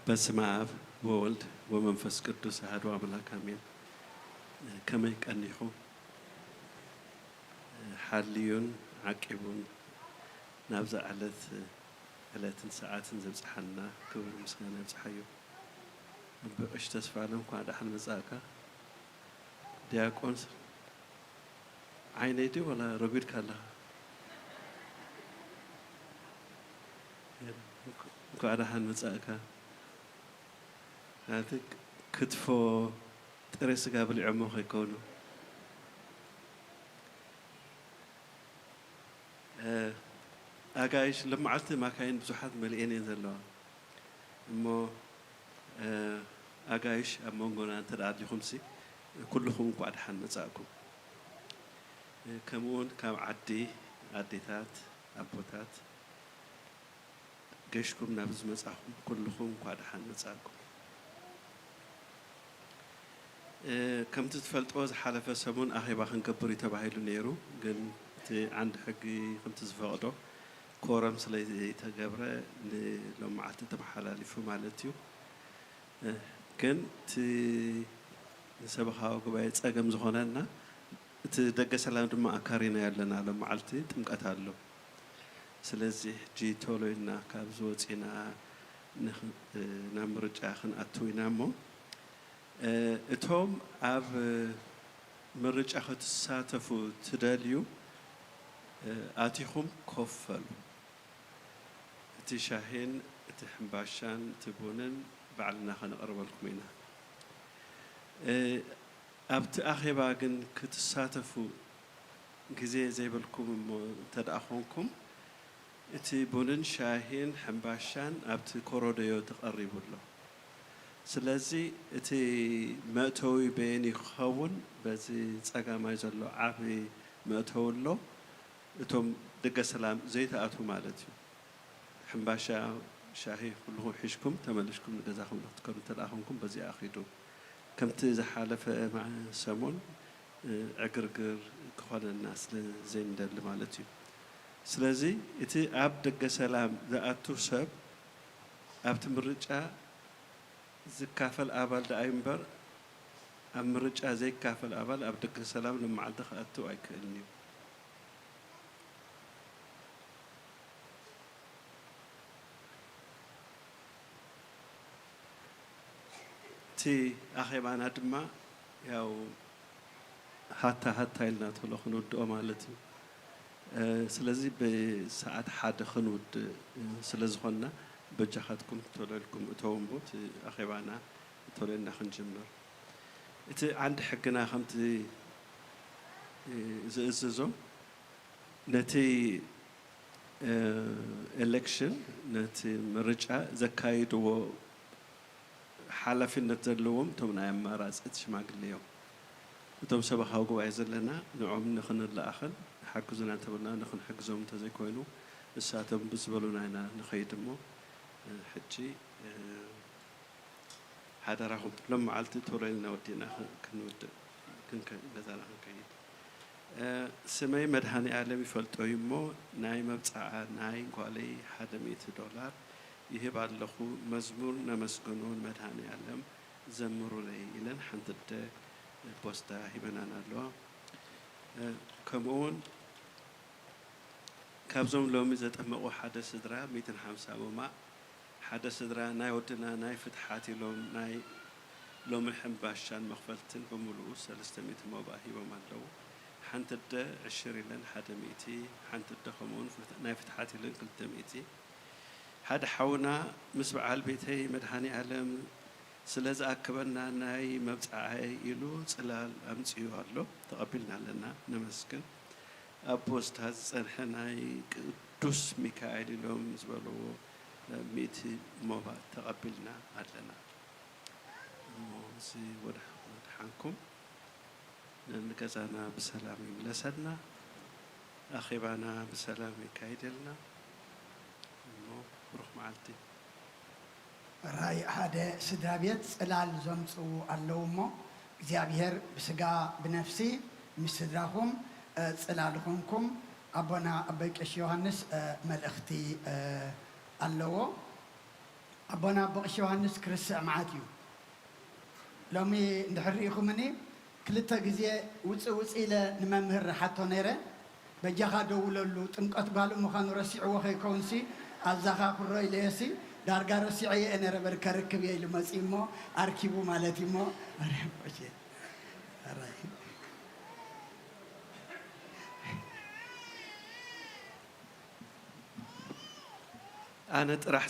በስመ አብ ወወልድ ወመንፈስ ቅዱስ አሐዱ አምላክ አሜን። ከመይ ቀኒኹም ሓልዩን ዓቂቡን ናብዛ ዕለትን ሰዓትን ዘብፅሓና ክብሪ ምስጋና ይብፅሓዮ ብቅሽ ተስፋለም ኳ ዳሕን መጻእካ ዲያቆን ዓይነይ ዲ ወላ ረጉድካ ኣለኻ እንኳ ዳሕን መጻእካ ክትፎ ጥሬ ስጋ ብሊዖሞ ከይኮኑ ኣጋይሽ ልመዓልቲ ማካይን ብዙሓት መልእየን እየን ዘለዋ እሞ ኣጋይሽ ኣብ መንጎና እንተደኣ ኣድሊኹምሲ ኩልኹም እንኳ ድሓን መጻእኩም ከምኡውን ካብ ኣዴታት ኣቦታት ገሽኩም ናብ ዝመጻኹም ኩልኹም እንኳ ድሓን መጻእኩም ከምቲ ትፈልጥዎ ዝሓለፈ ሰሙን ኣኼባ ክንገብር እዩ ተባሂሉ ነይሩ ግን እቲ ዓንዲ ሕጊ ከምቲ ዝፈቕዶ ኮረም ስለዘይተገብረ ንሎም መዓልቲ ተመሓላሊፉ ማለት እዩ ግን እቲ ንሰበኻዊ ጉባኤ ፀገም ዝኾነና እቲ ደገ ሰላም ድማ ኣካሪና ያለና ሎም መዓልቲ ጥምቀት ኣሎ ስለዚ ሕጂ ቶሎ ኢልና ካብዚ ወፂና ናብ ምርጫ ክንኣትው ኢና እሞ እቶም ኣብ ምርጫ ክትሳተፉ ትደልዩ ኣቲኹም ኮፍ በሉ እቲ ሻሂን እቲ ሕምባሻን እቲ ቡንን ባዕልና ከነቕርበልኩም ኢና ኣብቲ ኣኼባ ግን ክትሳተፉ ግዜ ዘይበልኩም እሞ እንተደኣ ኮንኩም እቲ ቡንን ሻሂን ሕምባሻን ኣብቲ ኮሮደዮ ተቐሪቡ ኣሎ ስለዚ እቲ መእተዊ በየን ይኸውን በዚ ፀጋማይ ዘሎ ዓብዪ መእተዊ ኣሎ እቶም ደገ ሰላም ዘይተኣቱ ማለት እዩ ሕምባሻ ሻሂ ኩልኩም ሒዝኩም ተመሊስኩም ንገዛኹም ክትከዱ እንተደኣ ኮንኩም በዚኣ ኣኺዱ ከምቲ ዝሓለፈ ሰሞን ዕግርግር ክኾነና ስለ ዘይንደሊ ማለት እዩ ስለዚ እቲ ኣብ ደገ ሰላም ዝኣቱ ሰብ ኣብቲ ምርጫ ዝካፈል ኣባል ዳኣይ እምበር ኣብ ምርጫ ዘይካፈል ኣባል ኣብ ደገ ሰላም ንመዓልቲ ክኣቱ ኣይክእልን እዩ እቲ ኣኼባና ድማ ያው ሃታ ኢልና ተሎ ክንውድኦ ማለት እዩ ስለዚ ብሰዓት ሓደ ክንውድእ ስለ ዝኾንና በጃኻትኩም ተለልኩም እተውን ቦት ኣኼባና ተለልና ክንጅምር እቲ ዓንዲ ሕግና ከምቲ ዝእዝዞ ነቲ ኤሌክሽን ነቲ ምርጫ ዘካይድዎ ሓላፊነት ዘለዎም እቶም ናይ ኣማራፂት ሽማግለ እዮም እቶም ሰበኻዊ ጉባኤ ዘለና ንዖም ንኽንለኣኸን ሓግዙና እንተበልና ንኽንሕግዞም እንተዘይኮይኑ ንሳቶም ብዝበሉና ኢና ንኸይድ እሞ ሕጂ ሓደራኹም ሎም መዓልቲ ቶሎ ኢልና ወዲና ክንውድእ ገዛና ክንከይድ ስመይ መድሃኒ ዓለም ይፈልጦ እዩ እሞ ናይ መብፃዓ ናይ ጓለይ $100 ይህብ ኣለኹ መዝሙር ነመስግኑን መድሃኒ ዓለም ዘምሩለይ ኢለን ሓንቲ ደ ፖስታ ሂበናን ኣለዋ ከምኡውን ካብዞም ሎሚ ዘጠመቑ ሓደ ስድራ 150 ሙማእ ሓደ ስድራ ናይ ወድና ናይ ፍትሓት ኢሎም ናይ ሎሚ ሕምባሻን መኽፈልትን ብምሉኡ 300 ሙማእ ሂቦም ኣለዉ ሓንቲ ደ 20 ኢለን 100 ሓንቲ ደ ከምኡውን ናይ ፍትሓት ኢለን 200 ሓደ ሓውና ምስ በዓል ቤተይ መድሃኒ ዓለም ስለ ዝኣክበና ናይ መብፃዓይ ኢሉ ፅላል ኣምፅኡ ኣሎ ተቐቢልና ኣለና ነመስግን ኣብ ፖስታ ዝፀንሐ ናይ ቅዱስ ሚካኤል ኢሎም ዝበልዎ 100 ሙማእ ተቐቢልና ኣለና እዚ ወድሓንኩም ንገዛና ብሰላም ይምለሰና ኣኼባና ብሰላም ይካይደልና ብሩኽ መዓልቲ ራይ ሓደ ስድራ ቤት ፅላል ዘምፅኡ ኣለዉ እሞ እግዚኣብሔር ብስጋ ብነፍሲ ምስ ስድራኹም ፅላል ኮንኩም ኣቦና ኣበይ ቀሺ ዮሃንስ መልእኽቲ ኣለዎ ኣቦና ኣቦ ቀሺ ዮሃንስ ክርስዕ መዓት እዩ ሎሚ እንድሕር ሪኢኹምኒ 2 ግዜ ውፅእ ኢለ ንመምህር ሓቶ ነይረ በጃኻ ደውለሉ ጥምቀት ጓል ምዃኑ ረሲዕዎ ከይከውንሲ ኣዛኻ ኩሮ ኢለየሲ ዳርጋ ረሲዐ እየ ነረ በርከርክብ እየ ኢሉ መፂ እሞ ኣርኪቡ ማለት እዩ እሞ ኣነ ጥራሕ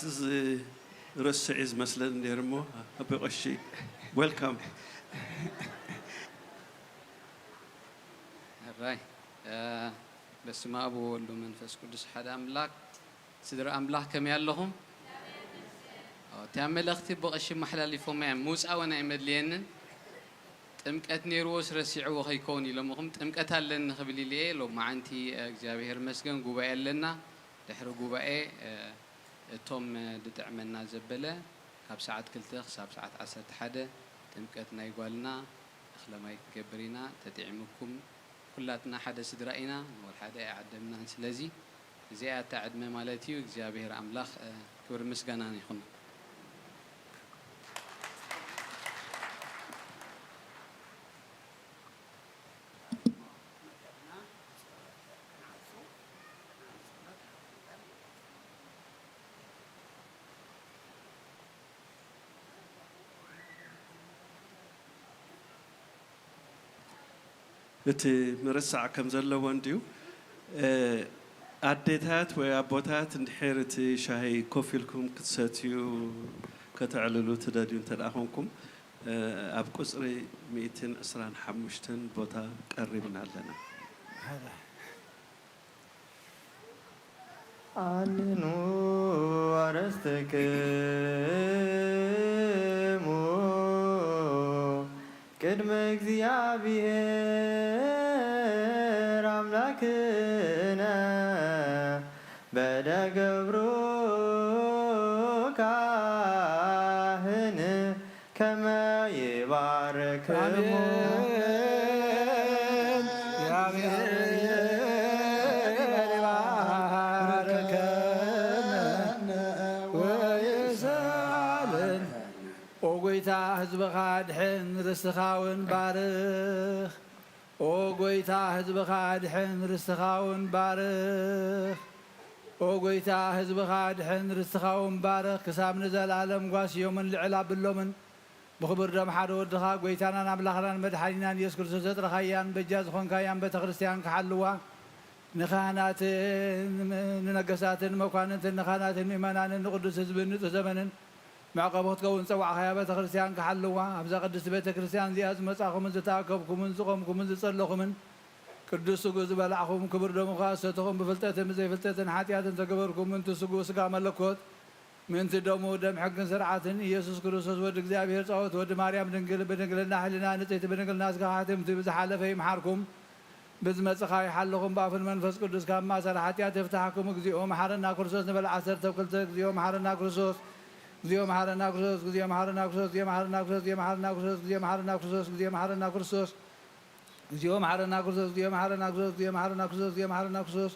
ርስዕ እዩ ዝመስለኒ ነይሩ እሞ ኣቦ ቀሺ ዌልካም ራይ በስመ አብ ወወልድ ወመንፈስ ቅዱስ ሓደ ኣምላክ ስድራ ኣምላክ ከመይ ኣለኹም እታ መልእኽቲ ብቐሺ መሓላሊፎም እያ ምውፃእወን ኣይመድልየንን ጥምቀት ነይርዎ ስረሲዕዎ ከይከውን ኢሎምኹም ጥምቀት ኣለኒ ክብል ኢለ ሎ መዓንቲ እግዚኣብሔር መስገን ጉባኤ ኣለና ድሕሪ ጉባኤ እቶም ድጥዕመና ዘበለ ካብ ሰዓት 2 ክሳብ ሰዓት 11 ጥምቀት ናይ ጓልና እኽለማይ ክገብር ኢና ተጥዕምኩም ኩላትና ሓደ ስድራ ኢና ንወል ሓደ ኣይዓደምናን ስለዚ እዚኣ እታ ዕድመ ማለት እዩ እግዚኣብሔር ኣምላኽ ክብሪ ምስጋና ይኹን እቲ ምርሳዕ ከም ዘለዎ እንድዩ ኣዴታት ወይ ኣቦታት እንድሕር እቲ ሻሂ ኮፍ ኢልኩም ክትሰትዩ ከተዕልሉ ትደልዩ እንተደኣ ኮንኩም ኣብ ቁፅሪ 125 ቦታ ቀሪብና ኣለና አልኑ አረስተክሙ ቅድመ እግዚአብሔር አምላክነ በደገብሮ ካህን ከመ ይባርክ ይባረክሙ ጎይታ ህዝብኻ ድሕን ርስትኻውን ባርኽ ኦ ጎይታ ህዝብኻ ድሕን ርስትኻውን ባርኽ ኦ ጎይታ ህዝብኻ ድሕን ርስትኻውን ባርኽ ክሳብ ንዘላለም ጓስዮምን ልዕል ኣብሎምን ብክብር ደም ሓደ ወድኻ ጎይታናን ኣምላኽናን መድሓኒናን ኢየሱስ ክርስቶስ ዘጥረኻያን በጃ ዝኾንካያን ቤተ ክርስቲያን ክሓልዋ ንካህናትን ንነገሳትን መኳንንትን ንካህናትን ምእመናንን ንቅዱስ ህዝብን ንፁህ ዘመንን معقبات كون سوى خيابات خريستيان كحلوا أبزا قدس بيت خريستيان زياز مساخمن زتاكبكم زقومكم زتصلخمن قدس سجوز بلعهم كبر دم خاصتهم بفلتة مزي فلتة حاتيات تكبركم من تسجوا سقى ملكوت من تدمو دم حق سرعة يسوع كريستوس ودك زابير صوت ود مريم دنقل بنقل نحلنا نتيت بنقل ناس قاعدين تبز حالة في محاركم بزمت سخاي حلهم باف المنفس قدس كم ما سر حاتيات يفتحكم زيهم حرنا كريستوس نبل عصر توكلت زيهم حرنا كريستوس زيهم حرنا كريستوس زيهم حرنا كريستوس زيهم حرنا كريستوس زيهم حرنا كريستوس زيهم حرنا كريستوس زيهم حرنا كريستوس زيهم حرنا كريستوس زيهم حرنا كريستوس زيهم حرنا كريستوس زيهم حرنا كريستوس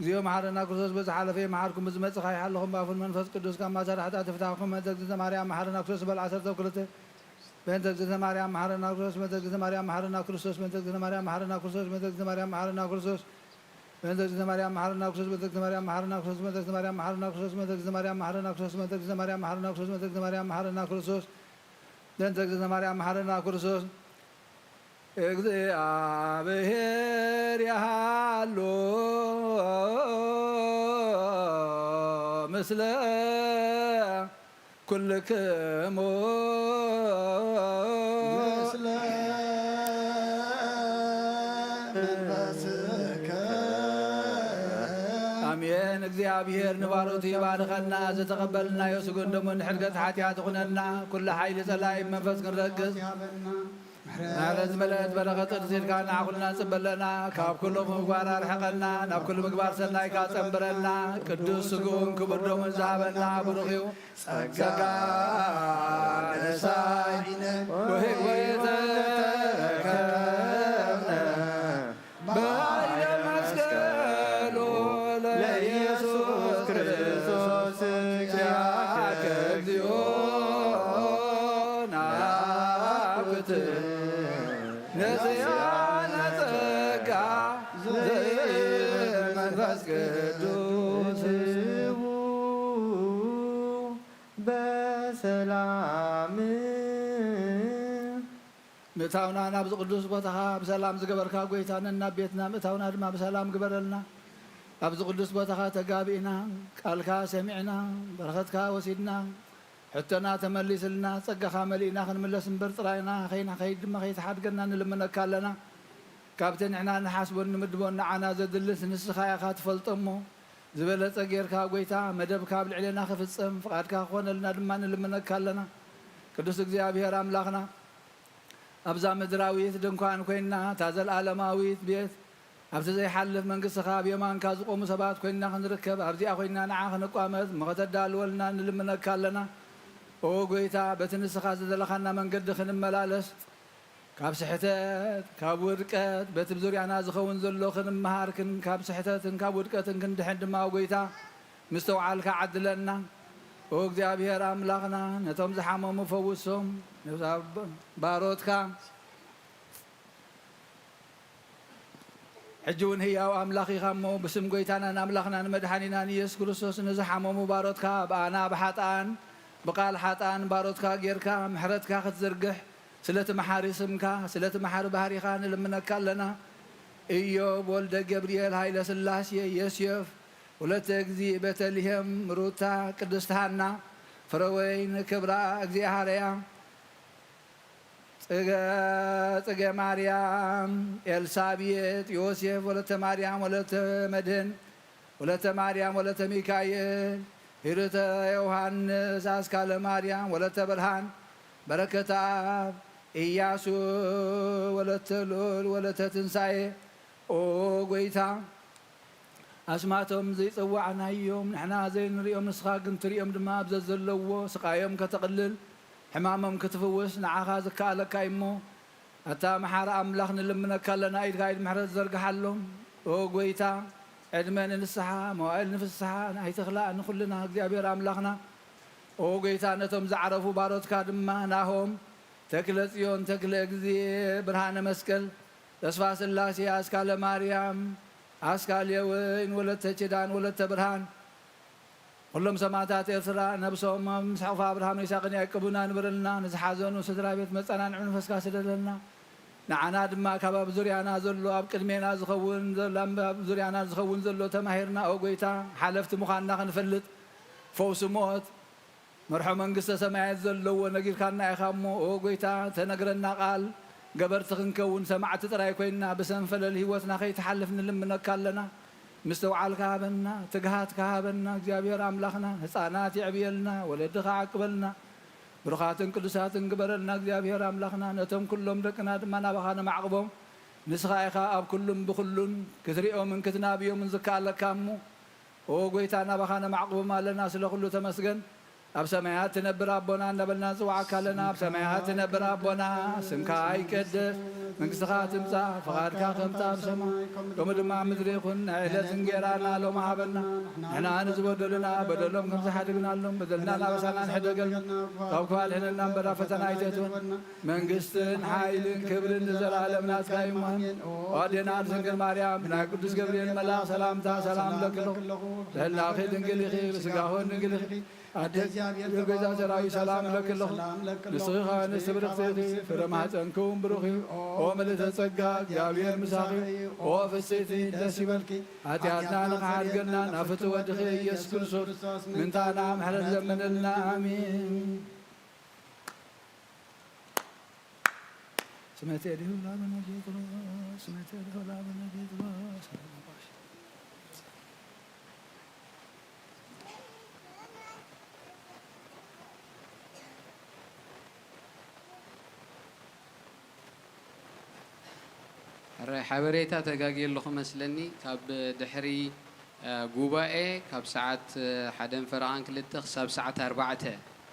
زيهم حرنا كريستوس بس حال في معاركم بزمت سخاي حلهم باف المنفس قدس كم ما سر حتى تفتحكم من تجد مريم حرنا كريستوس بالعصر توكلت بين تجد مريم حرنا كريستوس من تجد مريم حرنا كريستوس من تجد مريم حرنا كريستوس من تجد مريم حرنا كريستوس من تجد مريم حرنا كريستوس من تجد مريم حرنا كريستوس من تجد مريم حرنا كريستوس من تجد مريم حرنا كريستوس من تجد مريم حرنا كريستوس من تجد مريم حرنا كريستوس من تجد مريم حرنا كريستوس እግዚአብሔር ያሃሎ ምስለ ኩልክሙ ምስለ መንፈስከ አሜን። እግዚአብሔር ንባሮቱ ይባርከና ዘተቀበልና የስጉን ደሞ ንሕድገት ሓጢአት ይኹነና ኩሉ ሓይሊ ጸላይ መንፈስ ክንረግዝ ናረዝ መለት በረኸት ርሲድካ ንዓኹልና ጽበለና ካብ ኩሎም ምግባር ኣርሕቐና ናብ ኩሉ ምግባር ሰናይካ ጸንብረና ቅዱስ ስጉን ክቡር ደሙን ዝሃበና ብሩኽ እዩ ጸጋ ነሳይነ ወሕይወተ ረከብነ በኃይለ መስቀሉ ለኢየሱስ ክርስቶስ እግዚአከ እግዚኦ ናብት ነስያነ ጸጋ ዘመንፈስ ቅዱስ በሰላም ምእታውና ናብዚ ቅዱስ ቦታኻ ብሰላም ዝገበርካ ጎይታና ናብ ቤትና ምእታውና ድማ ብሰላም ግበረልና ኣብዚ ቅዱስ ቦታኻ ተጋቢእና ቃልካ ሰሚዕና በረኸትካ ወሲድና ሕቶና ተመሊስልና ጸጋኻ መሊእና ክንምለስ እምበር ጥራይና ኸይና ኸይድ ድማ ከይተሓድገና ንልምነካ ኣለና ካብቲ ንሕና ንሓስቦ ንምድቦ ንዓና ዘድልስ ንስኻ ኢኻ ትፈልጦ እሞ ዝበለፀ ጌርካ ጎይታ መደብካ ኣብ ልዕልና ክፍፅም ፍቓድካ ክኾነልና ድማ ንልምነካ ኣለና ቅዱስ እግዚኣብሔር ኣምላኽና ኣብዛ ምድራዊት ድንኳን ኮይንና እታ ዘለኣለማዊት ቤት ኣብቲ ዘይሓልፍ መንግስትኻ ኣብ የማንካ ዝቆሙ ሰባት ኮይንና ክንርከብ ኣብዚኣ ኮይንና ንዓ ክንቋመት መኸተዳልወልና ንልምነካ ኣለና ኦ ጎይታ በቲ ንስኻ ዝደለኻና መንገዲ ክንመላለስ ካብ ስሕተት ካብ ውድቀት በቲ ብዙርያና ዝኸውን ዘሎ ክንመሃር ካብ ስሕተትን ካብ ውድቀትን ክንድሕን ድማ ጎይታ ምስተውዓልካ ዓድለና ኦ እግዚኣብሔር ኣምላኽና ነቶም ዝሓመሙ ፈውሶም ባሮትካ ሕጂ እውን ህያው ኣምላኽ ኢኻ እሞ ብስም ጎይታናን ኣምላኽናን መድሓኒናን ኢየሱስ ክርስቶስ ንዝሓመሙ ባሮትካ ብኣና ብሓጣን ብቃል ሓጣን ባሮትካ ጌርካ ምሕረትካ ክትዝርግሕ ስለቲ መሓሪ ስምካ ስለቲ መሓሪ ባህሪኻ ንልምነካ ኣለና ኢዮብ ወልደ ገብርኤል ሃይለ ስላሴ ዮሴፍ ወለተ እግዚእ ቤተልሔም ሩታ ቅድስት ሃና ፍረወይን ክብራ እግዚኣብሔርያ ጽጌ ማርያም ኤልሳቤጥ ዮሴፍ ወለተ ማርያም ወለተ መድህን ወለተ ማርያም ወለተ ሚካኤል ሂሩተ ዮሐንስ አስካለ ማርያም ወለተ ብርሃን በረከተ አብ ኢያሱ ወለተ ልዑል ወለተ ትንሣኤ ኦ ጎይታ ኣስማቶም ዘይፅዋዕናዮም ንሕና ዘይንሪኦም ንስኻ ግን ትሪኦም ድማ ኣብዘ ዘለዎ ስቃዮም ከተቕልል حمامهم كتفوس نعاها زكالة كايمو أتا محار أملاخ نلمنا كلنا إيد قايد محرز زرق حلهم وقويتا عدمان السحا موائل نفس السحا هاي تخلق نخلنا እግዚአብሔር أملاخنا وقويتا نتم زعرفوا بارود كادما ناهم تكل ጽዮን تكل እግዚ برهان مسكل تسفا سلاسي أسكال ماريام أسكال يوين ولت ኪዳን ولت برهان كلهم سماعات إسرا نبسهم مسحوف أبراهام يساقني يعقبنا نبرلنا نزحازون وسدرا بيت مصنع نعمل فسكا سدلنا نعنا دما كباب زريانا زلو أب قدمينا زخون زلام باب زريانا زخون زلو تماهرنا أو قويتا حلفت مخانا نفلت فوس موت مرحو منقصة سماعات زلو ونقير كان يخامو أو قويتا تنقرنا قال قبرت خنكون سمعت تراي كوينا بسنفل الهوتنا خي تحلفنا لمنا كالنا مستوعال كهابنا تقهات كهابنا እግዚአብሔር أملاخنا ሕፃናት يعبيلنا ولدخ عقبلنا برخات ቅዱሳት قبرلنا እግዚአብሔር أملاخنا نتم كلهم دقنا دمنا بخانا معقبهم نسخايخا أب كلهم بخلون كثريئهم من كتنابيهم من زكالة كامو وقويتانا بخانا معقبهم لنا سلخلو تمسقن أب سمايات تنبر أبونا نبلنا زوعك لنا أب سمايات تنبر أبونا سمكاي كدس من قصخات امسا فقاد كاخمتا بسماي كم دماء مدريخون عيلة زنجيرانا لو محابنا احنا نزبود لنا بدلهم كم سحادقنا لهم بدلنا لابسانا نحدقل قوكوال هنا نمبرا فتنا ايتتون من قستن حايلن كبرن زلالم ناس كايمهم وادينا رسنقل مريم بنا قدس قبرين ملاق سلامتا سلام لك له لأن أخير نقل خير سقاهون نقل خير أدت يرجع سراي سلام لك الله لصيغة نسبرق سيدي فرمات أنكم بروخي ومل تسقى جابير مساقي وفسيتي دسيبلكي أتياتنا نقعد قلنا نفت ودخي يسكن صوت من تانا محل زمن لنا آمين سمعت يديه لا من نجيت الله سمعت يديه لا من نجيت الله حبريتا تجاجي لكم مسلني كاب دحري جوباء كاب ساعات حدن فرعان كلتخ ساب ساعات 4